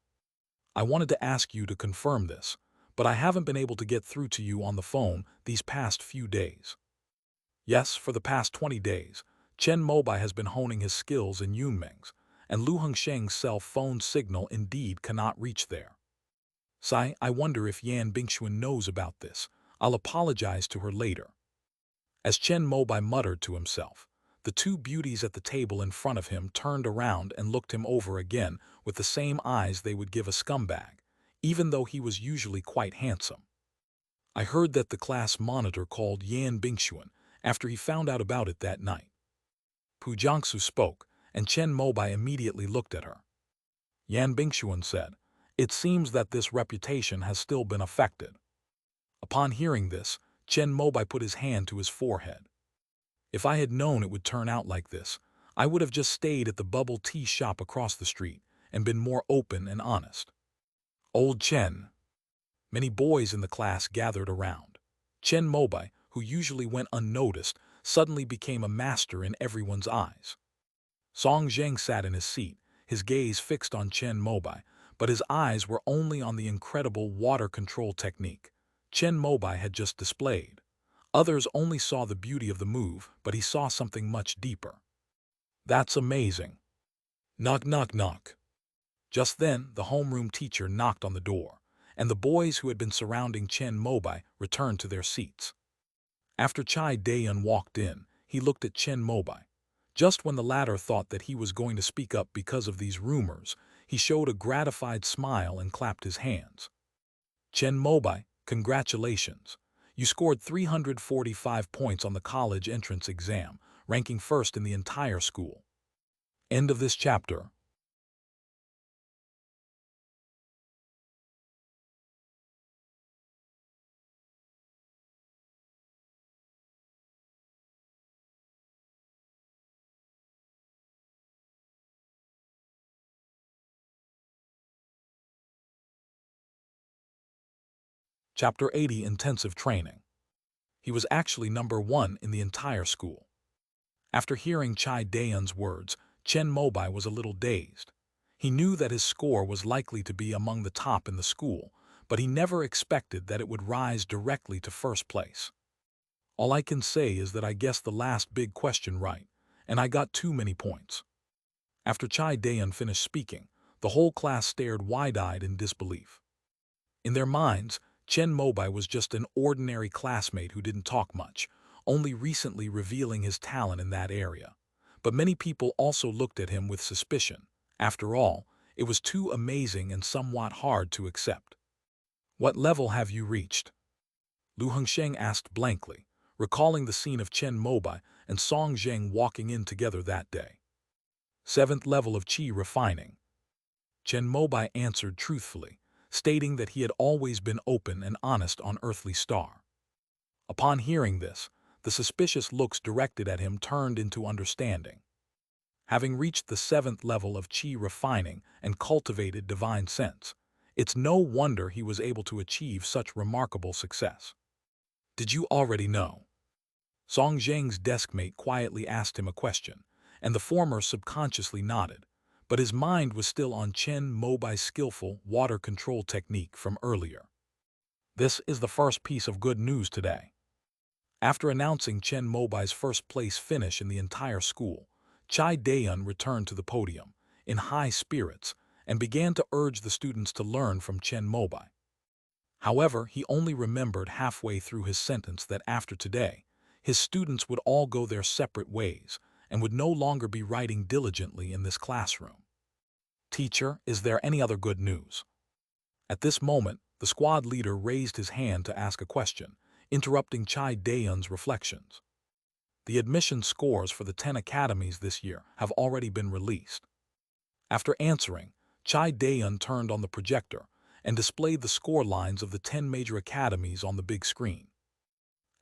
I wanted to ask you to confirm this, but I haven't been able to get through to you on the phone these past few days. Yes, for the past 20 days, Chen Mobai has been honing his skills in Yunmeng's, and Lu Hengsheng's cell phone signal indeed cannot reach there. Sai, I wonder if Yan Bingshuan knows about this. I'll apologize to her later. As Chen Mobai muttered to himself, the two beauties at the table in front of him turned around and looked him over again with the same eyes they would give a scumbag, even though he was usually quite handsome. I heard that the class monitor called Yan Bingshuan after he found out about it that night. Pu Jiangsu spoke, and Chen Mobai immediately looked at her. Yan Bingshuan said, "It seems that this reputation has still been affected." Upon hearing this, Chen Mobai put his hand to his forehead. If I had known it would turn out like this, I would have just stayed at the bubble tea shop across the street and been more open and honest. Old Chen. Many boys in the class gathered around. Chen Mobai, who usually went unnoticed, suddenly became a master in everyone's eyes. Song Zheng sat in his seat, his gaze fixed on Chen Mobai, but his eyes were only on the incredible water control technique Chen Mobai had just displayed. Others only saw the beauty of the move, but he saw something much deeper. That's amazing. Knock, knock, knock. Just then, the homeroom teacher knocked on the door, and the boys who had been surrounding Chen Mobai returned to their seats. After Chai Dayan walked in, he looked at Chen Mobai. Just when the latter thought that he was going to speak up because of these rumors, he showed a gratified smile and clapped his hands. Chen Mobai, congratulations. You scored 345 points on the college entrance exam, ranking first in the entire school. End of this chapter. Chapter 80 Intensive Training. He was actually number 1 in the entire school. After hearing Chai Dayan's words, Chen Mobai was a little dazed. He knew that his score was likely to be among the top in the school, but he never expected that it would rise directly to first place. All I can say is that I guessed the last big question right, and I got too many points. After Chai Dayan finished speaking, the whole class stared wide-eyed in disbelief. In their minds, Chen Mobai was just an ordinary classmate who didn't talk much, only recently revealing his talent in that area. But many people also looked at him with suspicion. After all, it was too amazing and somewhat hard to accept. What level have you reached? Lu Hengsheng asked blankly, recalling the scene of Chen Mobai and Song Zheng walking in together that day. 7th level of Qi refining. Chen Mobai answered truthfully, stating that he had always been open and honest on Earthly Star. Upon hearing this, the suspicious looks directed at him turned into understanding. Having reached the 7th level of Qi refining and cultivated divine sense, it's no wonder he was able to achieve such remarkable success. Did you already know? Song Zheng's deskmate quietly asked him a question, and the former subconsciously nodded, but his mind was still on Chen Mobai's skillful water control technique from earlier. This is the first piece of good news today. After announcing Chen Mobai's first-place finish in the entire school, Chai Dayan returned to the podium, in high spirits, and began to urge the students to learn from Chen Mobai. However, he only remembered halfway through his sentence that after today, his students would all go their separate ways and would no longer be writing diligently in this classroom. Teacher, is there any other good news? At this moment, the squad leader raised his hand to ask a question, interrupting Chai Daeun's reflections. The admission scores for the 10 academies this year have already been released. After answering, Chai Daeun turned on the projector and displayed the score lines of the 10 major academies on the big screen.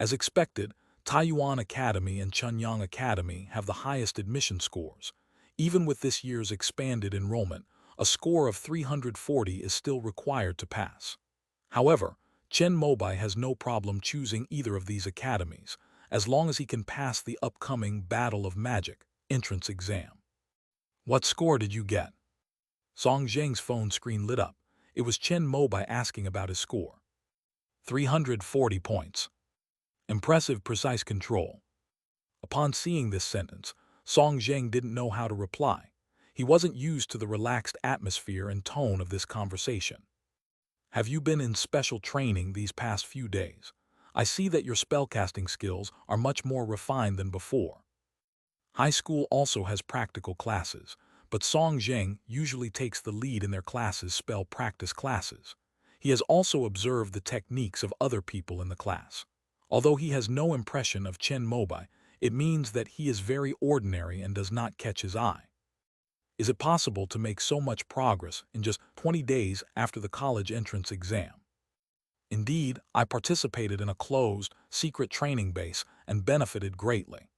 As expected, Taiyuan Academy and Chunyang Academy have the highest admission scores. Even with this year's expanded enrollment, a score of 340 is still required to pass. However, Chen Mobai has no problem choosing either of these academies, as long as he can pass the upcoming Battle of Magic entrance exam. What score did you get? Song Zheng's phone screen lit up. It was Chen Mobai asking about his score. 340 points. Impressive precise control. Upon seeing this sentence, Song Zheng didn't know how to reply. He wasn't used to the relaxed atmosphere and tone of this conversation. Have you been in special training these past few days? I see that your spellcasting skills are much more refined than before. High school also has practical classes, but Song Zheng usually takes the lead in their classes' spell practice classes. He has also observed the techniques of other people in the class. Although he has no impression of Chen Mobai, it means that he is very ordinary and does not catch his eye. Is it possible to make so much progress in just 20 days after the college entrance exam? Indeed, I participated in a closed, secret training base and benefited greatly.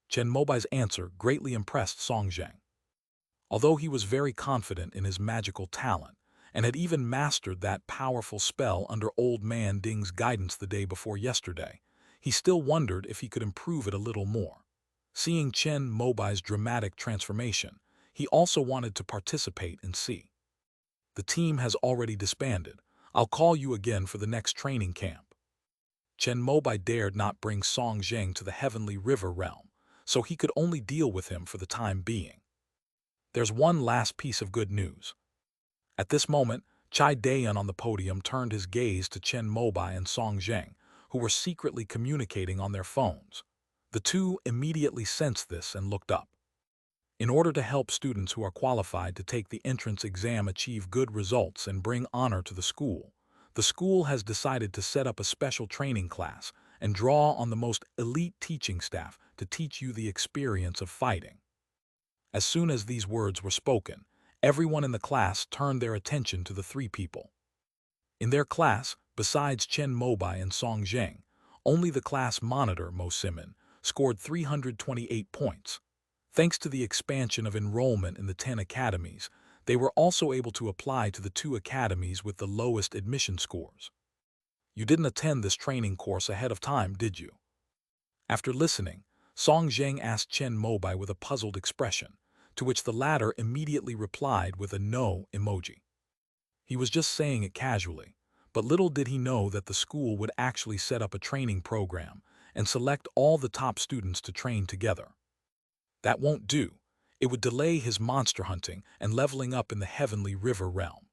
Chen Mobai's answer greatly impressed Song Zheng. Although he was very confident in his magical talent and had even mastered that powerful spell under Old Man Ding's guidance the day before yesterday, he still wondered if he could improve it a little more. Seeing Chen Mobai's dramatic transformation, he also wanted to participate and see. The team has already disbanded. I'll call you again for the next training camp. Chen Mobai dared not bring Song Zheng to the Heavenly River realm, so he could only deal with him for the time being. There's one last piece of good news. At this moment, Chai Daeun on the podium turned his gaze to Chen Mobai and Song Zheng, who were secretly communicating on their phones. The two immediately sensed this and looked up. In order to help students who are qualified to take the entrance exam achieve good results and bring honor to the school has decided to set up a special training class and draw on the most elite teaching staff to teach you the experience of fighting. As soon as these words were spoken, everyone in the class turned their attention to the three people. In their class, besides Chen Mobai and Song Zheng, only the class monitor, Mo Simin, scored 328 points. Thanks to the expansion of enrollment in the 10 academies, they were also able to apply to the 2 academies with the lowest admission scores. You didn't attend this training course ahead of time, did you? After listening, Song Zheng asked Chen Mobai with a puzzled expression, to which the latter immediately replied with a no emoji. He was just saying it casually, but little did he know that the school would actually set up a training program and select all the top students to train together. That won't do. It would delay his monster hunting and leveling up in the Heavenly River realm.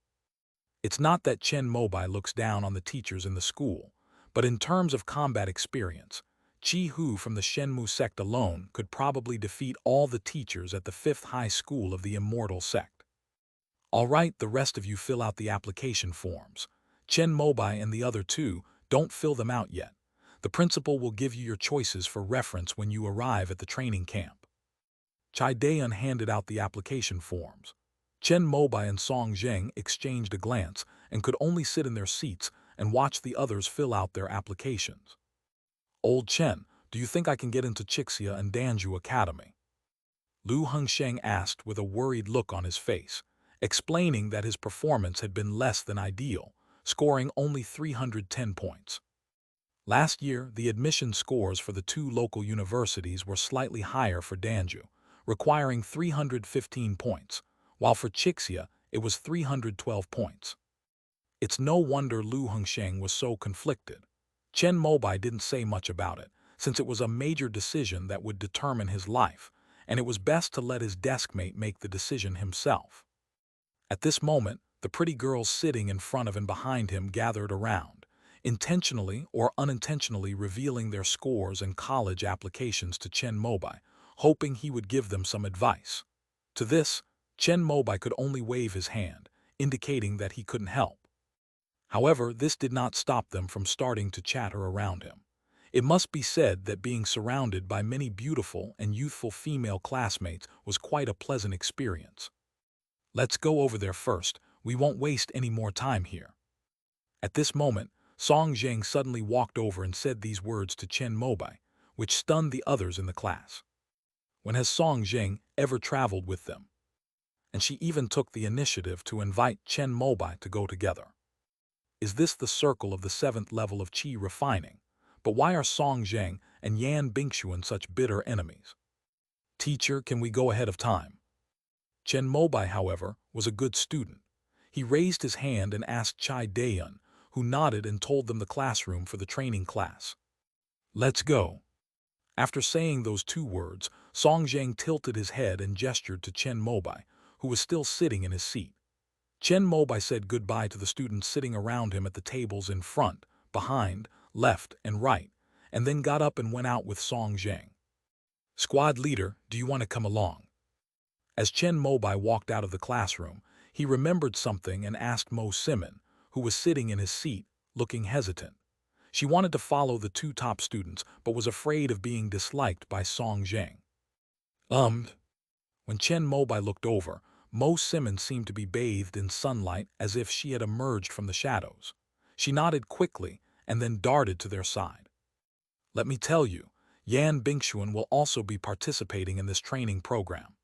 It's not that Chen Mobai looks down on the teachers in the school, but in terms of combat experience, Chi Hu from the Shenmu sect alone could probably defeat all the teachers at the 5th high school of the immortal sect. All right, the rest of you fill out the application forms. Chen Mobai and the other 2 don't fill them out yet. The principal will give you your choices for reference when you arrive at the training camp. Chai Daeun handed out the application forms. Chen Mobai and Song Zheng exchanged a glance and could only sit in their seats and watch the others fill out their applications. Old Chen, do you think I can get into Chixia and Danju Academy? Lu Hengsheng asked with a worried look on his face, explaining that his performance had been less than ideal, scoring only 310 points. Last year, the admission scores for the 2 local universities were slightly higher for Danju, requiring 315 points, while for Chixia it was 312 points. It's no wonder Lu Hengsheng was so conflicted. Chen Mobai didn't say much about it, since it was a major decision that would determine his life, and it was best to let his deskmate make the decision himself. At this moment, the pretty girls sitting in front of and behind him gathered around, intentionally or unintentionally revealing their scores and college applications to Chen Mobai, hoping he would give them some advice. To this, Chen Mobai could only wave his hand, indicating that he couldn't help. However, this did not stop them from starting to chatter around him. It must be said that being surrounded by many beautiful and youthful female classmates was quite a pleasant experience. Let's go over there first, we won't waste any more time here. At this moment, Song Jiang suddenly walked over and said these words to Chen Mobai, which stunned the others in the class. When has Song Jiang ever traveled with them? And she even took the initiative to invite Chen Mobai to go together. Is this the circle of the 7th level of qi refining? But why are Song Jiang and Yan Bingxuan such bitter enemies? Teacher, can we go ahead of time? Chen Mobai, however, was a good student. He raised his hand and asked Chai Dayan, who nodded and told them the classroom for the training class. Let's go. After saying those 2 words, Song Jiang tilted his head and gestured to Chen Mobai, who was still sitting in his seat. Chen Mobai said goodbye to the students sitting around him at the tables in front, behind, left, and right, and then got up and went out with Song Jiang. Squad leader, do you want to come along? As Chen Mobai walked out of the classroom, he remembered something and asked Mo Simon, who was sitting in his seat, looking hesitant. She wanted to follow the 2 top students, but was afraid of being disliked by Song Jiang. When Chen Mobai looked over, Mo Simon seemed to be bathed in sunlight as if she had emerged from the shadows. She nodded quickly and then darted to their side. Let me tell you, Yan Bingxuan will also be participating in this training program.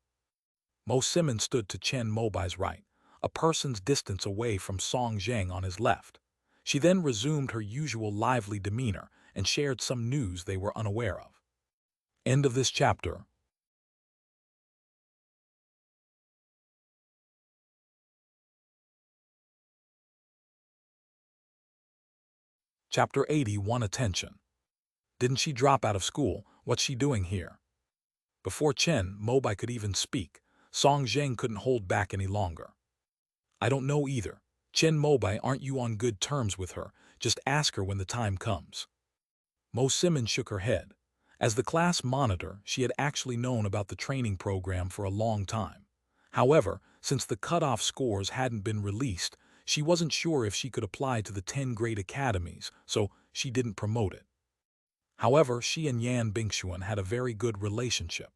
Mo Simon stood to Chen Mobai's right, a person's distance away from Song Jiang on his left. She then resumed her usual lively demeanor and shared some news they were unaware of. End of this chapter. Chapter 81. Attention. Didn't she drop out of school? What's she doing here? Before Chen Mobai could even speak, Song Jiang couldn't hold back any longer. I don't know either. Chen Mobai, aren't you on good terms with her? Just ask her when the time comes. Mo Simon shook her head. As the class monitor, she had actually known about the training program for a long time. However, since the cutoff scores hadn't been released, she wasn't sure if she could apply to the 10 great academies, so she didn't promote it. However, she and Yan Bingxuan had a very good relationship.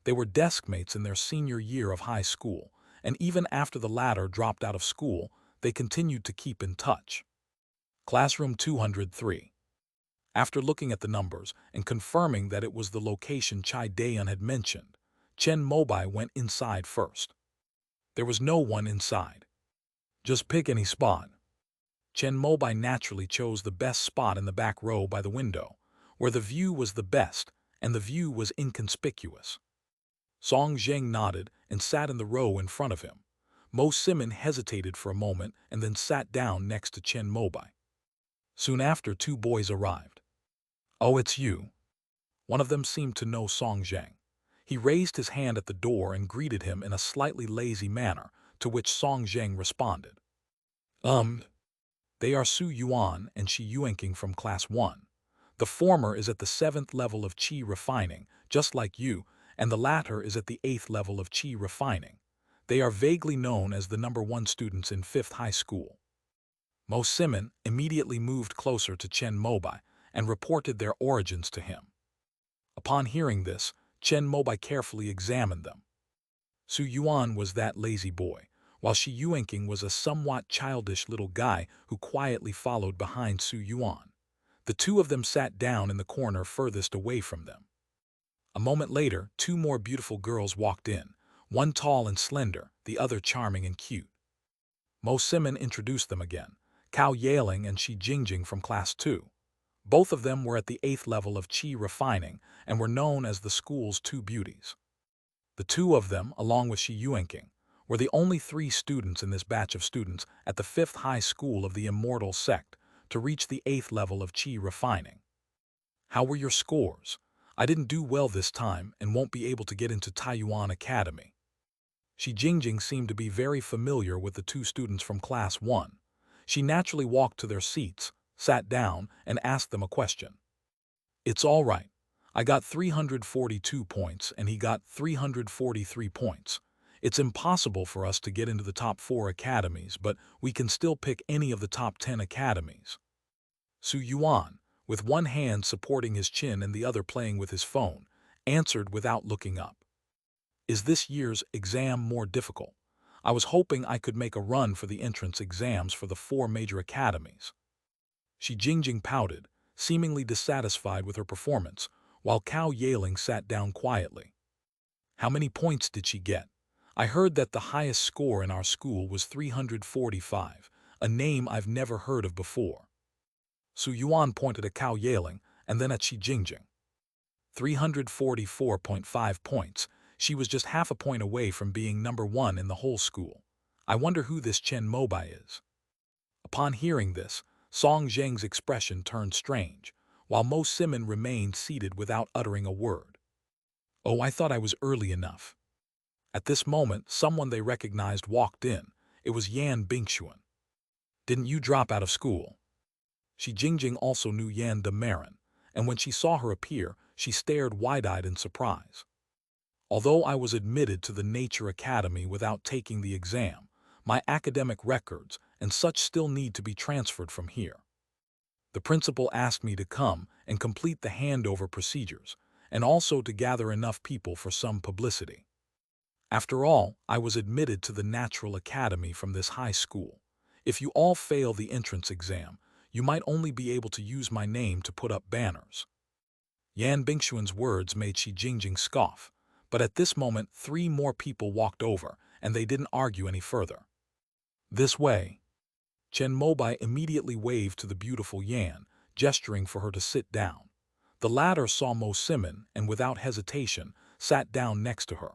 They were deskmates in their senior year of high school, and even after the latter dropped out of school, they continued to keep in touch. Classroom 203. After looking at the numbers and confirming that it was the location Chai Dayan had mentioned, Chen Mobai went inside first. There was no one inside. Just pick any spot. Chen Mobai naturally chose the best spot in the back row by the window, where the view was the best and the view was inconspicuous. Song Jiang nodded and sat in the row in front of him. Mo Simon hesitated for a moment and then sat down next to Chen Mobai. Soon after, 2 boys arrived. Oh, it's you. One of them seemed to know Song Jiang. He raised his hand at the door and greeted him in a slightly lazy manner, to which Song Jiang responded. They are Su Yuan and Shi Yuanqing from Class 1. The former is at the 7th level of qi refining, just like you, and the latter is at the 8th level of qi refining. They are vaguely known as the number 1 students in 5th high school. Mo Simon immediately moved closer to Chen Mobai and reported their origins to him. Upon hearing this, Chen Mobai carefully examined them. Su Yuan was that lazy boy, while Shi Yuanqing was a somewhat childish little guy who quietly followed behind Su Yuan. The 2 of them sat down in the corner furthest away from them. A moment later, 2 more beautiful girls walked in, one tall and slender, the other charming and cute. Mo Simon introduced them again, Cao Yaling and Shi Jingjing from Class 2. Both of them were at the 8th level of qi refining and were known as the school's 2 beauties. The 2 of them, along with Shi Yuanqing, were the only 3 students in this batch of students at the 5th high school of the immortal sect to reach the 8th level of qi refining. How were your scores? I didn't do well this time and won't be able to get into Taiyuan Academy. Shi Jingjing seemed to be very familiar with the 2 students from Class 1. She naturally walked to their seats, sat down, and asked them a question. It's all right. I got 342 points and he got 343 points. It's impossible for us to get into the top 4 academies, but we can still pick any of the top 10 academies. Su Yuan, with one hand supporting his chin and the other playing with his phone, answered without looking up. Is this year's exam more difficult? I was hoping I could make a run for the entrance exams for the 4 major academies. Shi Jingjing pouted, seemingly dissatisfied with her performance, while Cao Yaling sat down quietly. How many points did she get? I heard that the highest score in our school was 345, a name I've never heard of before. Su Yuan pointed at Cao Yaling and then at Shi Jingjing. 344.5 points. She was just half a point away from being number 1 in the whole school. I wonder who this Chen Mobai is. Upon hearing this, Song Zheng's expression turned strange, while Mo Simon remained seated without uttering a word. Oh, I thought I was early enough. At this moment, someone they recognized walked in. It was Yan Bingxuan. Didn't you drop out of school? Shi Jingjing also knew Yan de Marin, and when she saw her appear, she stared wide-eyed in surprise. Although I was admitted to the Nature Academy without taking the exam, my academic records and such still need to be transferred from here. The principal asked me to come and complete the handover procedures, and also to gather enough people for some publicity. After all, I was admitted to the Natural Academy from this high school. If you all fail the entrance exam, you might only be able to use my name to put up banners. Yan Bingxuan's words made Shi Jingjing scoff, but at this moment 3 more people walked over, and they didn't argue any further. This way. Chen Mobai immediately waved to the beautiful Yan, gesturing for her to sit down. The latter saw Mo Simon and, without hesitation, sat down next to her.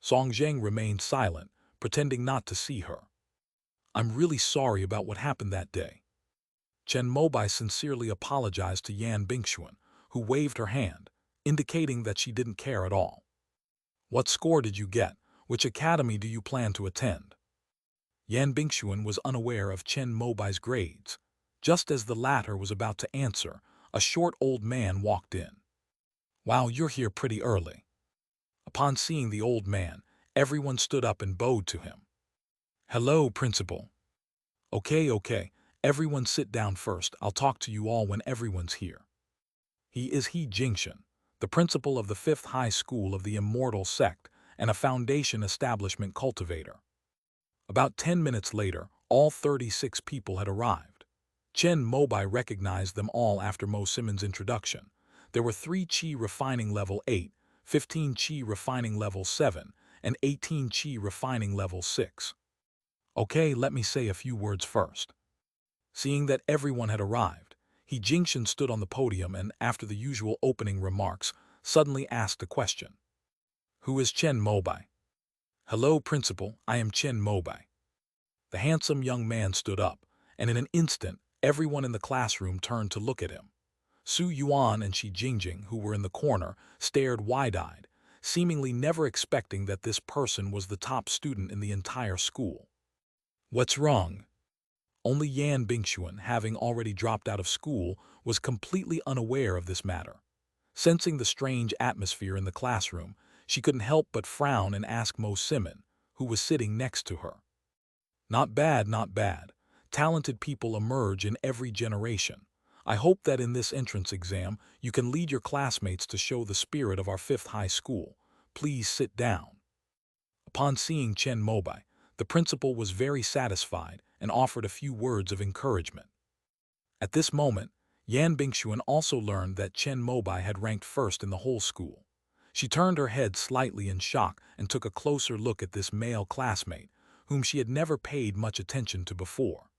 Song Zheng remained silent, pretending not to see her. I'm really sorry about what happened that day. Chen Mobai sincerely apologized to Yan Bingxuan, who waved her hand, indicating that she didn't care at all. What score did you get? Which academy do you plan to attend? Yan Bingxuan was unaware of Chen Mobai's grades. Just as the latter was about to answer, a short old man walked in. Wow, you're here pretty early. Upon seeing the old man, everyone stood up and bowed to him. Hello, principal. Okay, everyone sit down first. I'll talk to you all when everyone's here. He is He Jingshan, the principal of the 5th High School of the Immortal sect and a foundation establishment cultivator. About 10 minutes later, all 36 people had arrived. Chen Mobai recognized them all after Mo Simon's introduction. There were 3 Qi refining level 8, 15 Qi refining level 7, and 18 Qi refining level 6. Okay, let me say a few words first. Seeing that everyone had arrived, He Jingshan stood on the podium and, after the usual opening remarks, suddenly asked a question. Who is Chen Mobai? Hello, principal, I am Chen Mobai. The handsome young man stood up, and in an instant, everyone in the classroom turned to look at him. Su Yuan and Shi Jingjing, who were in the corner, stared wide-eyed, seemingly never expecting that this person was the top student in the entire school. What's wrong? Only Yan Bingxuan, having already dropped out of school, was completely unaware of this matter. Sensing the strange atmosphere in the classroom, she couldn't help but frown and ask Mo Simon, who was sitting next to her. Not bad, not bad. Talented people emerge in every generation. I hope that in this entrance exam, you can lead your classmates to show the spirit of our 5th high school. Please sit down. Upon seeing Chen Mobai, the principal was very satisfied and offered a few words of encouragement. At this moment, Yan Bingxuan also learned that Chen Mobai had ranked first in the whole school. She turned her head slightly in shock and took a closer look at this male classmate, whom she had never paid much attention to before.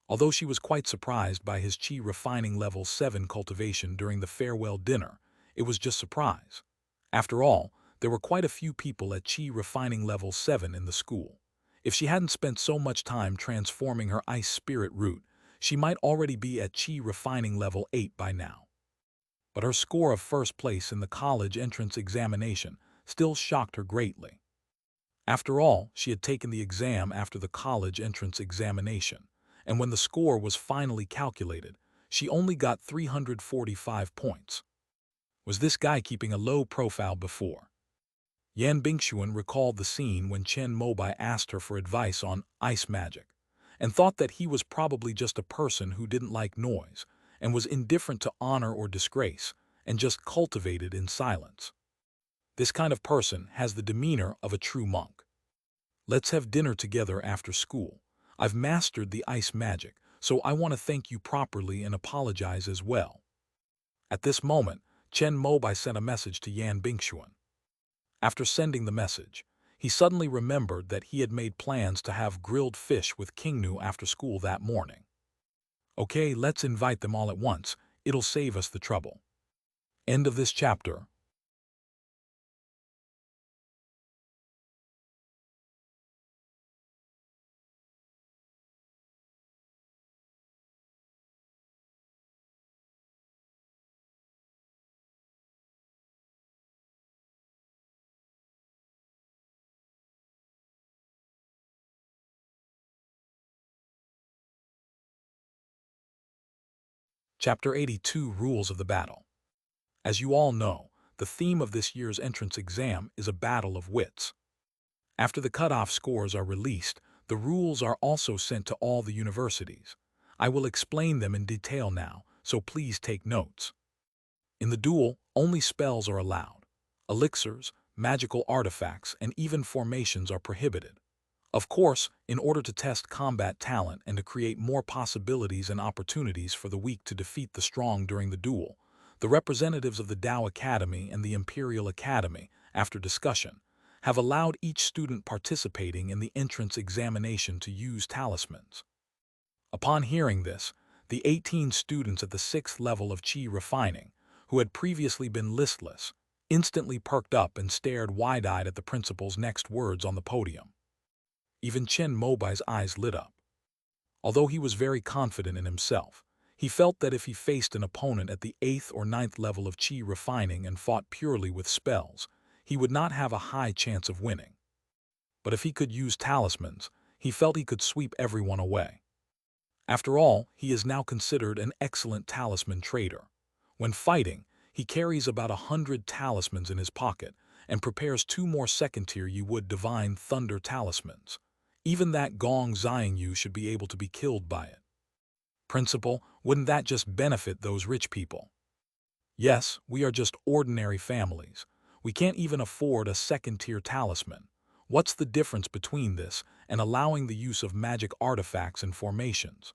Although she was quite surprised by his Qi refining level 7 cultivation during the farewell dinner, it was just surprise. After all, there were quite a few people at Qi refining level 7 in the school. If she hadn't spent so much time transforming her ice spirit root, she might already be at Qi refining level 8 by now. But her score of first place in the college entrance examination still shocked her greatly. After all, she had taken the exam after the college entrance examination, and when the score was finally calculated, she only got 345 points. Was this guy keeping a low profile before? Yan Bingxuan recalled the scene when Chen Mobai asked her for advice on ice magic, and thought that he was probably just a person who didn't like noise, and was indifferent to honor or disgrace, and just cultivated in silence. This kind of person has the demeanor of a true monk. Let's have dinner together after school. I've mastered the ice magic, so I want to thank you properly and apologize as well. At this moment, Chen Mobai sent a message to Yan Bingxuan. After sending the message, he suddenly remembered that he had made plans to have grilled fish with Kingnu after school that morning. Okay, let's invite them all at once. It'll save us the trouble. End of this chapter. Chapter 82, Rules of the Battle. As you all know, the theme of this year's entrance exam is a battle of wits. After the cutoff scores are released, the rules are also sent to all the universities. I will explain them in detail now, so please take notes. In the duel, only spells are allowed. Elixirs, magical artifacts, and even formations are prohibited. Of course, in order to test combat talent and to create more possibilities and opportunities for the weak to defeat the strong during the duel, the representatives of the Tao Academy and the Imperial Academy, after discussion, have allowed each student participating in the entrance examination to use talismans. Upon hearing this, the 18 students at the 6th level of Qi Refining, who had previously been listless, instantly perked up and stared wide-eyed at the principal's next words on the podium. Even Chen Mobai's eyes lit up. Although he was very confident in himself, he felt that if he faced an opponent at the 8th or 9th level of Qi Refining and fought purely with spells, he would not have a high chance of winning. But if he could use talismans, he felt he could sweep everyone away. After all, he is now considered an excellent talisman trader. When fighting, he carries about 100 talismans in his pocket and prepares 2 more second-tier Yi-Wood Divine Thunder talismans. Even that Gong Xiang Yu should be able to be killed by it. Principal, wouldn't that just benefit those rich people? Yes, we are just ordinary families. We can't even afford a second-tier talisman. What's the difference between this and allowing the use of magic artifacts and formations?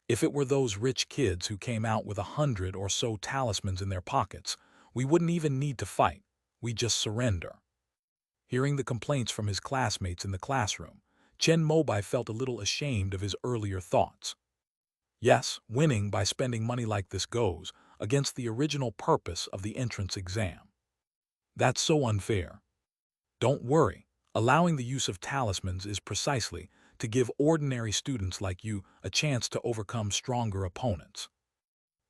If it were those rich kids who came out with 100 or so talismans in their pockets, we wouldn't even need to fight. We'd just surrender. Hearing the complaints from his classmates in the classroom, Chen Mobai felt a little ashamed of his earlier thoughts. Yes, winning by spending money like this goes against the original purpose of the entrance exam. That's so unfair. Don't worry, allowing the use of talismans is precisely to give ordinary students like you a chance to overcome stronger opponents.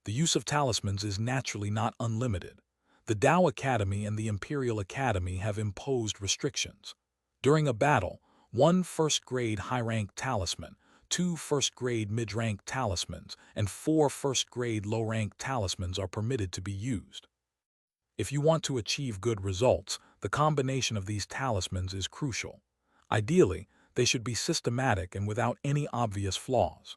The use of talismans is naturally not unlimited. The Tao Academy and the Imperial Academy have imposed restrictions. During a battle, 1 first-grade high-rank talisman, 2 first-grade mid-rank talismans, and 4 first-grade low-rank talismans are permitted to be used. If you want to achieve good results, the combination of these talismans is crucial. Ideally, they should be systematic and without any obvious flaws.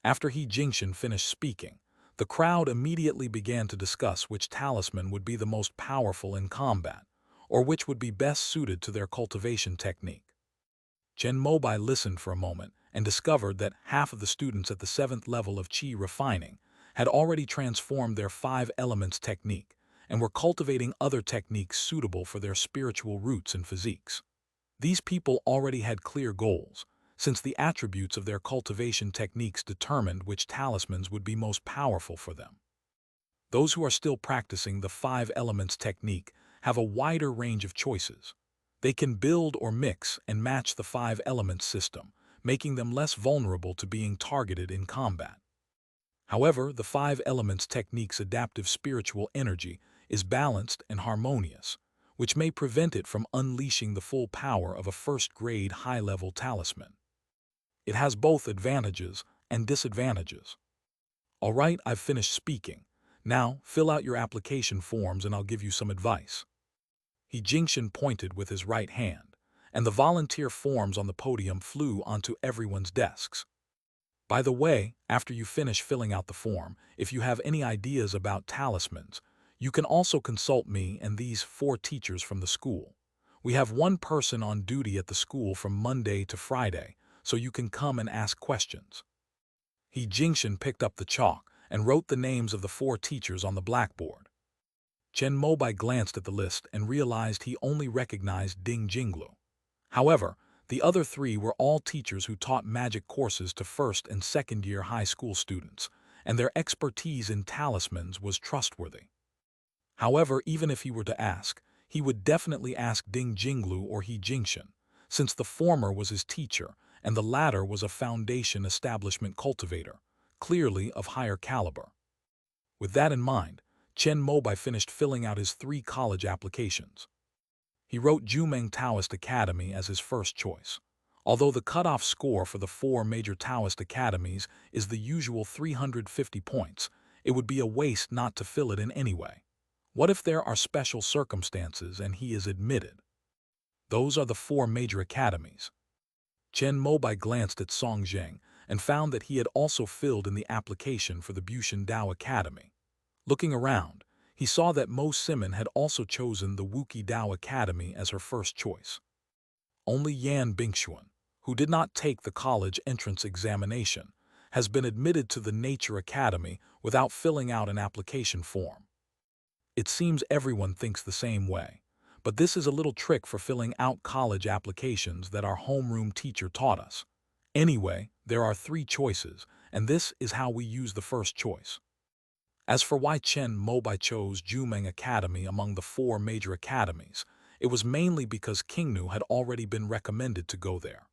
After He Jingxin finished speaking, the crowd immediately began to discuss which talisman would be the most powerful in combat, or which would be best suited to their cultivation technique. Chen Mobai listened for a moment and discovered that half of the students at the 7th level of Qi Refining had already transformed their 5 elements technique and were cultivating other techniques suitable for their spiritual roots and physiques. These people already had clear goals, since the attributes of their cultivation techniques determined which talismans would be most powerful for them. Those who are still practicing the 5 elements technique have a wider range of choices. They can build or mix and match the 5 elements system, making them less vulnerable to being targeted in combat. However, the 5 elements technique's adaptive spiritual energy is balanced and harmonious, which may prevent it from unleashing the full power of a first-grade high-level talisman. It has both advantages and disadvantages. All right, I've finished speaking. Now, fill out your application forms and I'll give you some advice. He Jingxian pointed with his right hand, and the volunteer forms on the podium flew onto everyone's desks. By the way, after you finish filling out the form, if you have any ideas about talismans, you can also consult me and these 4 teachers from the school. We have one person on duty at the school from Monday to Friday, so you can come and ask questions. He Jingxian picked up the chalk and wrote the names of the 4 teachers on the blackboard. Chen Mobai glanced at the list and realized he only recognized Ding Jinglu. However, the other 3 were all teachers who taught magic courses to first and second-year high school students, and their expertise in talismans was trustworthy. However, even if he were to ask, he would definitely ask Ding Jinglu or He Jingxian, since the former was his teacher and the latter was a foundation establishment cultivator, clearly of higher caliber. With that in mind, Chen Mobai finished filling out his 3 college applications. He wrote Jumeng Taoist Academy as his first choice. Although the cutoff score for the 4 major Taoist academies is the usual 350 points, it would be a waste not to fill it in anyway. What if there are special circumstances and he is admitted? Those are the 4 major academies. Chen Mobai glanced at Song Zheng and found that he had also filled in the application for the Bushan Dao Academy. Looking around, he saw that Mo Simon had also chosen the Wuki Dao Academy as her first choice. Only Yan Bingxuan, who did not take the college entrance examination, has been admitted to the Nature Academy without filling out an application form. It seems everyone thinks the same way, but this is a little trick for filling out college applications that our homeroom teacher taught us. Anyway, there are 3 choices, and this is how we use the first choice. As for why Chen Mobai chose Jumeng Academy among the 4 major academies, it was mainly because Qingnu had already been recommended to go there.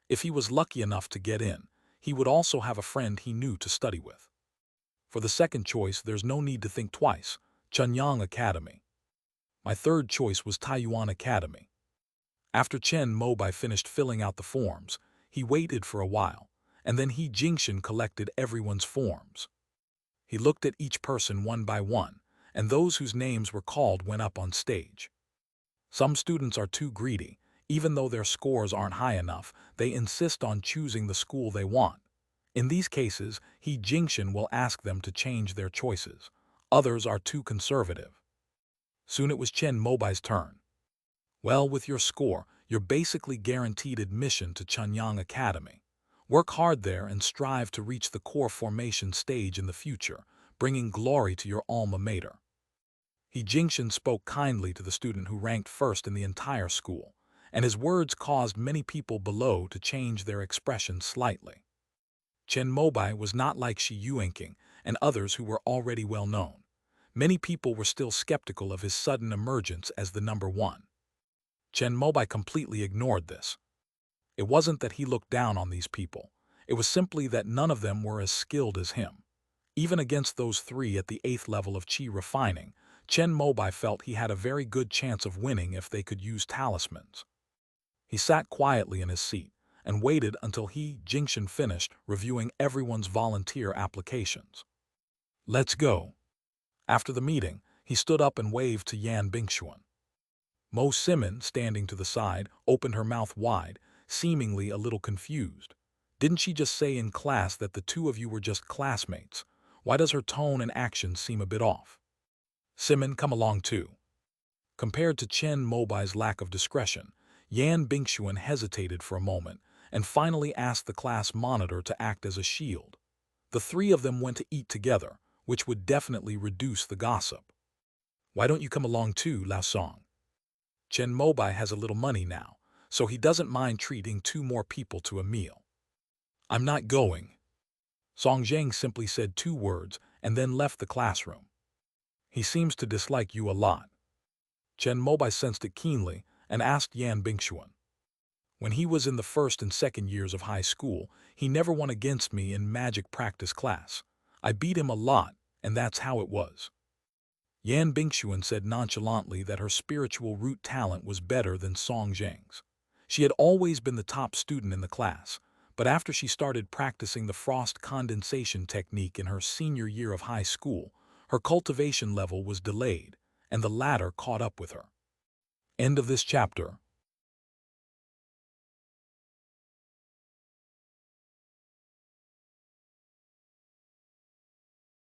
If he was lucky enough to get in, he would also have a friend he knew to study with. For the second choice, there's no need to think twice, Chunyang Academy. My third choice was Taiyuan Academy. After Chen Mobai finished filling out the forms, he waited for a while, and then He Jingxian collected everyone's forms. He looked at each person one by one, and those whose names were called went up on stage. Some students are too greedy. Even though their scores aren't high enough, they insist on choosing the school they want. In these cases, He Jingxian will ask them to change their choices. Others are too conservative. Soon it was Chen Mobai's turn. Well, with your score, you're basically guaranteed admission to Chunyang Academy. Work hard there and strive to reach the core formation stage in the future, bringing glory to your alma mater. He Jingxian spoke kindly to the student who ranked first in the entire school, and his words caused many people below to change their expression slightly. Chen Mobai was not like Shi Yuanqing and others who were already well known. Many people were still skeptical of his sudden emergence as the number 1. Chen Mobai completely ignored this. It wasn't that he looked down on these people. It was simply that none of them were as skilled as him. Even against those 3 at the 8th level of Qi refining, Chen Mobai felt he had a very good chance of winning if they could use talismans. He sat quietly in his seat and waited until He Jingxian finished reviewing everyone's volunteer applications. Let's go. After the meeting, he stood up and waved to Yan Bingxuan. Mo Simon, standing to the side, opened her mouth wide, seemingly a little confused. Didn't she just say in class that the 2 of you were just classmates? Why does her tone and action seem a bit off? Simon, come along too. Compared to Chen Mobai's lack of discretion, Yan Bingxuan hesitated for a moment and finally asked the class monitor to act as a shield. The 3 of them went to eat together, which would definitely reduce the gossip. Why don't you come along too, Lao Song? Chen Mobai has a little money now, so he doesn't mind treating 2 more people to a meal. I'm not going. Song Zheng simply said 2 words and then left the classroom. He seems to dislike you a lot. Chen Mobai sensed it keenly and asked Yan Bingxuan. When he was in the 1st and 2nd years of high school, he never won against me in magic practice class. I beat him a lot, and that's how it was. Yan Bingxuan said nonchalantly that her spiritual root talent was better than Song Zheng's. She had always been the top student in the class, but after she started practicing the frost condensation technique in her senior year of high school, her cultivation level was delayed, and the latter caught up with her. End of this chapter.